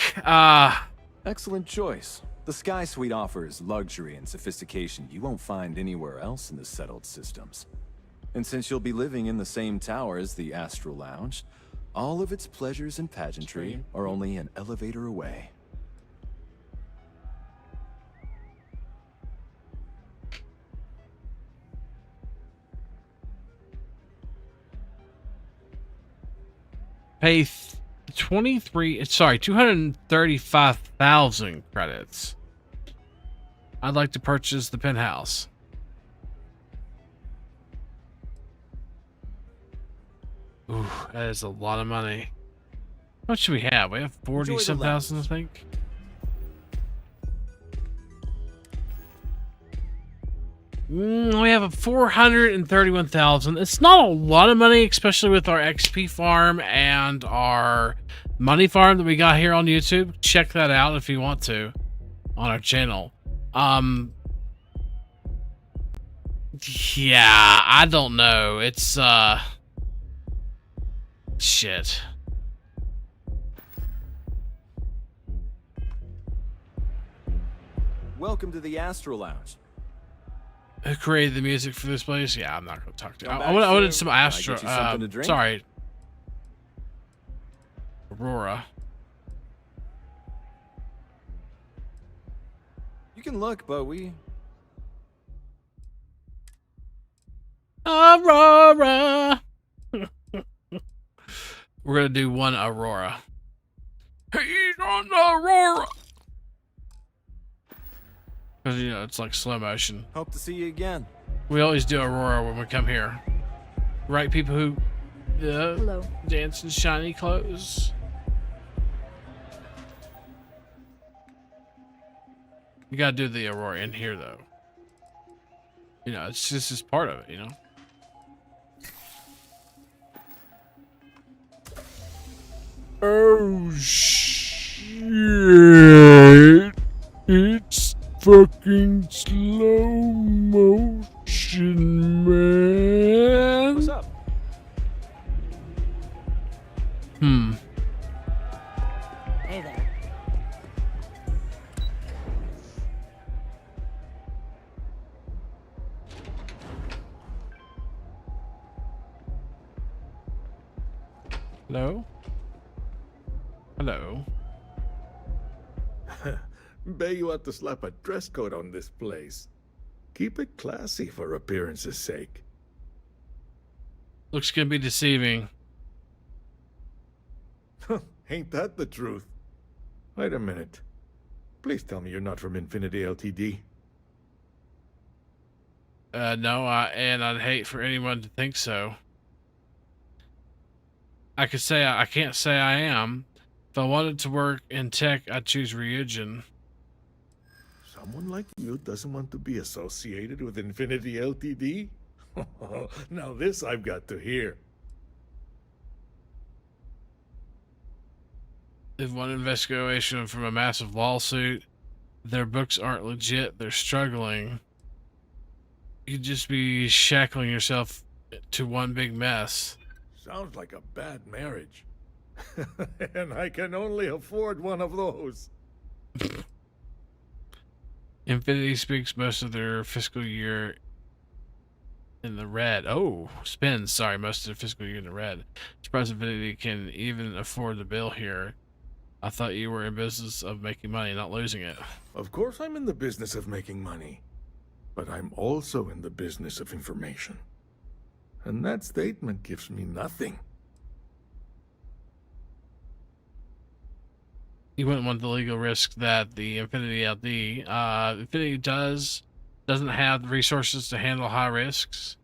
Excellent choice. The Sky Suite offers luxury and sophistication you won't find anywhere else in the settled systems. And since you'll be living in the same tower as the Astral Lounge, all of its pleasures and pageantry are only an elevator away. Pay 235,000 credits. I'd like to purchase the penthouse. Ooh, that is a lot of money. What should we have? We have 40-some thousand, I think. We have a 431,000. It's not a lot of money, especially with our XP farm and our money farm that we got here on YouTube. Check that out if you want to on our channel. Yeah, I don't know. It's shit. Welcome to the Astral Lounge. Who created the music for this place? Yeah, I'm not going to talk to you. Come I back wanted soon. some Can I Astro. get you something to drink? Sorry. Aurora. You can look, but Aurora. We're going to do one Aurora. He's on the Aurora. Because, you know, it's like slow motion. Hope to see you again. We always do Aurora when we come here. Right, people who Hello. dance in shiny clothes. You gotta do the Aurora in here, though. You know, it's just part of it, you know? Oh, shit. It's fucking slow motion, man. What's up? Hey there. Hello? Hello? Bet you ought to slap a dress code on this place. Keep it classy for appearance's sake. Looks gonna be deceiving. Ain't that the truth? Wait a minute. Please tell me you're not from Infinity Ltd. No, and I'd hate for anyone to think so. I can't say I am. If I wanted to work in tech, I'd choose Ryujin. Someone like you doesn't want to be associated with Infinity Ltd? Now this I've got to hear. They've won investigation from a massive lawsuit. Their books aren't legit. They're struggling. You'd just be shackling yourself to one big mess. Sounds like a bad marriage. And I can only afford one of those. Infinity speaks most of their fiscal year in the red. Oh, spends, sorry, most of their fiscal year in the red. Surprised Infinity can even afford the bill here. I thought you were in business of making money, not losing it. Of course I'm in the business of making money. But I'm also in the business of information. And that statement gives me nothing. You wouldn't want the legal risk that the Infinity Infinity doesn't have the resources to handle high risks.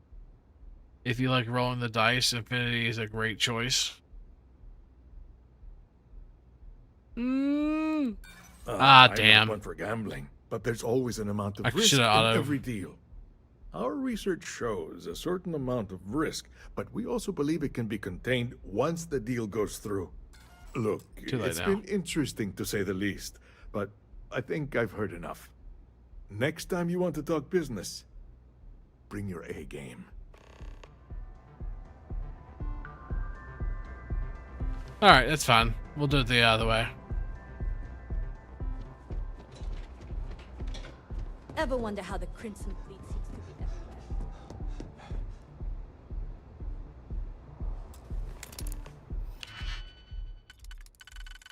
If you like rolling the dice, Infinity is a great choice. I'm Damn. not one for gambling, but there's always an amount of I risk in should've auto. every deal. Our research shows a certain amount of risk, but we also believe it can be contained once the deal goes through. Look, Too late it's now. been interesting to say the least, but I think I've heard enough. Next time you want to talk business, bring your A game. Alright, that's fine. We'll do it the other way. Ever wonder how the Crimson Fleet seems to be everywhere?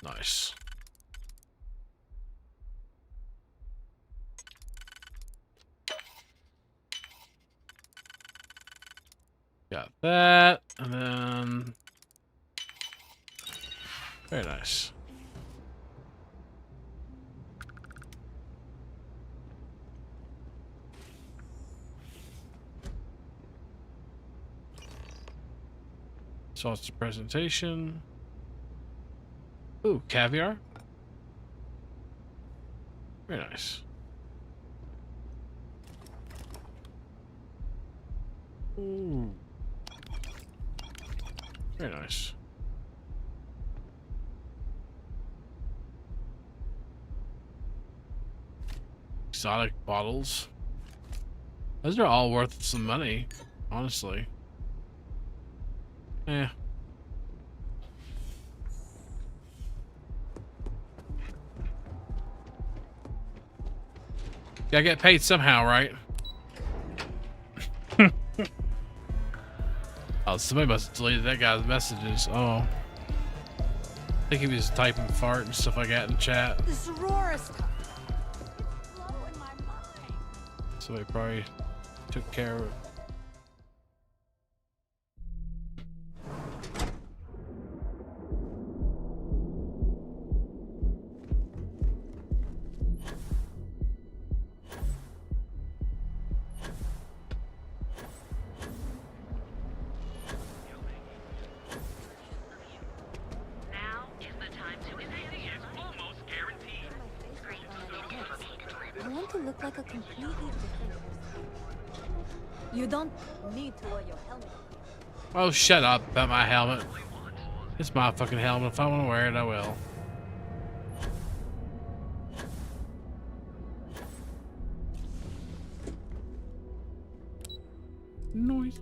Nice. Got that, and then... Very nice. So it's the presentation. Ooh, caviar. Very nice. Ooh. Very nice. Exotic bottles. Those are all worth some money, honestly. Eh. Gotta get paid somehow, right? Oh, somebody must have deleted that guy's messages. Oh. I think he was typing fart and stuff like that in chat. This Aurora's coming. It's blowing my mind. Somebody probably took care of it. look like a completely different person. You don't need to wear your helmet. Oh, shut up about my helmet. It's my fucking helmet. If I want to wear it, I will. Noise.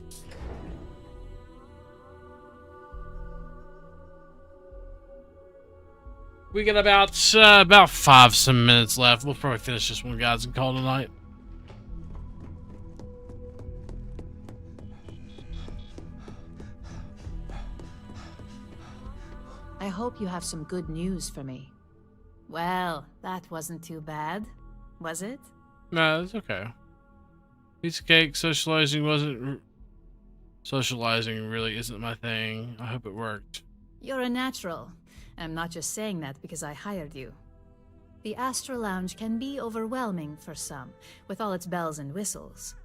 We got about 5 minutes left. We'll probably finish this one, guys, and call tonight. I hope you have some good news for me. Well, that wasn't too bad, was it? No, it's okay. Piece of cake. Socializing really isn't my thing. I hope it worked. You're a natural. I'm not just saying that because I hired you. The Astro Lounge can be overwhelming for some, with all its bells and whistles.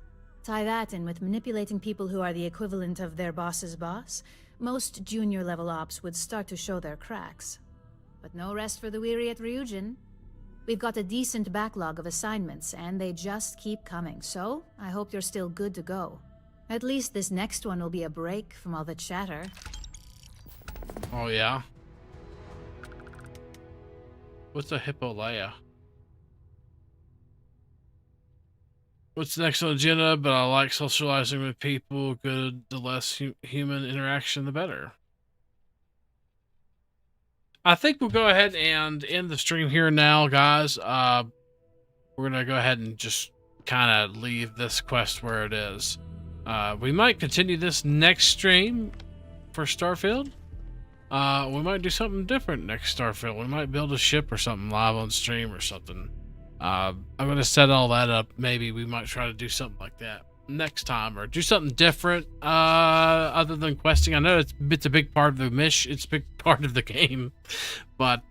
Tie that in with manipulating people who are the equivalent of their boss's boss, most junior level ops would start to show their cracks. But no rest for the weary at Ryujin. We've got a decent backlog of assignments, and they just keep coming, so I hope you're still good to go. At least this next one will be a break from all the chatter. Oh, yeah? What's a Hippolea? What's next on the agenda? But I like socializing with people. Good, the less human interaction, the better. I think we'll go ahead and end the stream here now, guys. We're gonna go ahead and just kind of leave this quest where it is. We might continue this next stream for Starfield. We might do something different next Starfield. We might build a ship or something live on stream or something. I'm gonna set all that up. Maybe we might try to do something like that next time, or do something different other than questing. I know it's a big part of the mission. It's a big part of the game, but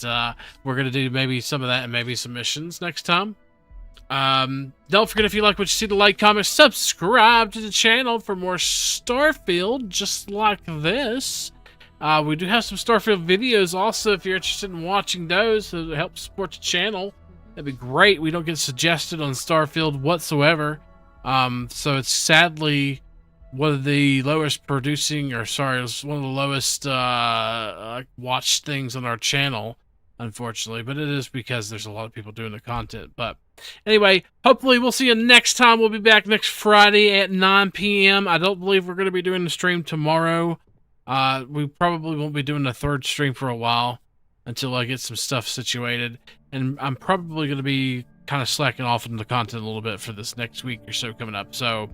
we're gonna do maybe some of that and maybe some missions next time. Don't forget, if you like what you see, to like, comment, subscribe to the channel for more Starfield just like this. We do have some Starfield videos also if you're interested in watching those to help support the channel. That'd be great. We don't get suggested on Starfield whatsoever. So it's sadly one of the lowest producing, or sorry, it's one of the lowest watched things on our channel, unfortunately. But it is because there's a lot of people doing the content. But anyway, hopefully we'll see you next time. We'll be back next Friday at 9 p.m. I don't believe we're going to be doing the stream tomorrow. We probably won't be doing the third stream for a while until I get some stuff situated. And I'm probably going to be kind of slacking off on the content a little bit for this next week or so coming up. So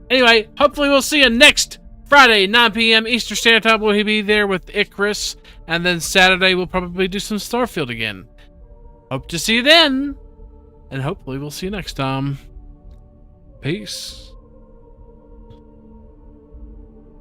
anyway, hopefully we'll see you next Friday, 9 p.m. Eastern Standard Time. We'll be there with Icarus. And then Saturday, we'll probably do some Starfield again. Hope to see you then. And hopefully we'll see you next time. Peace.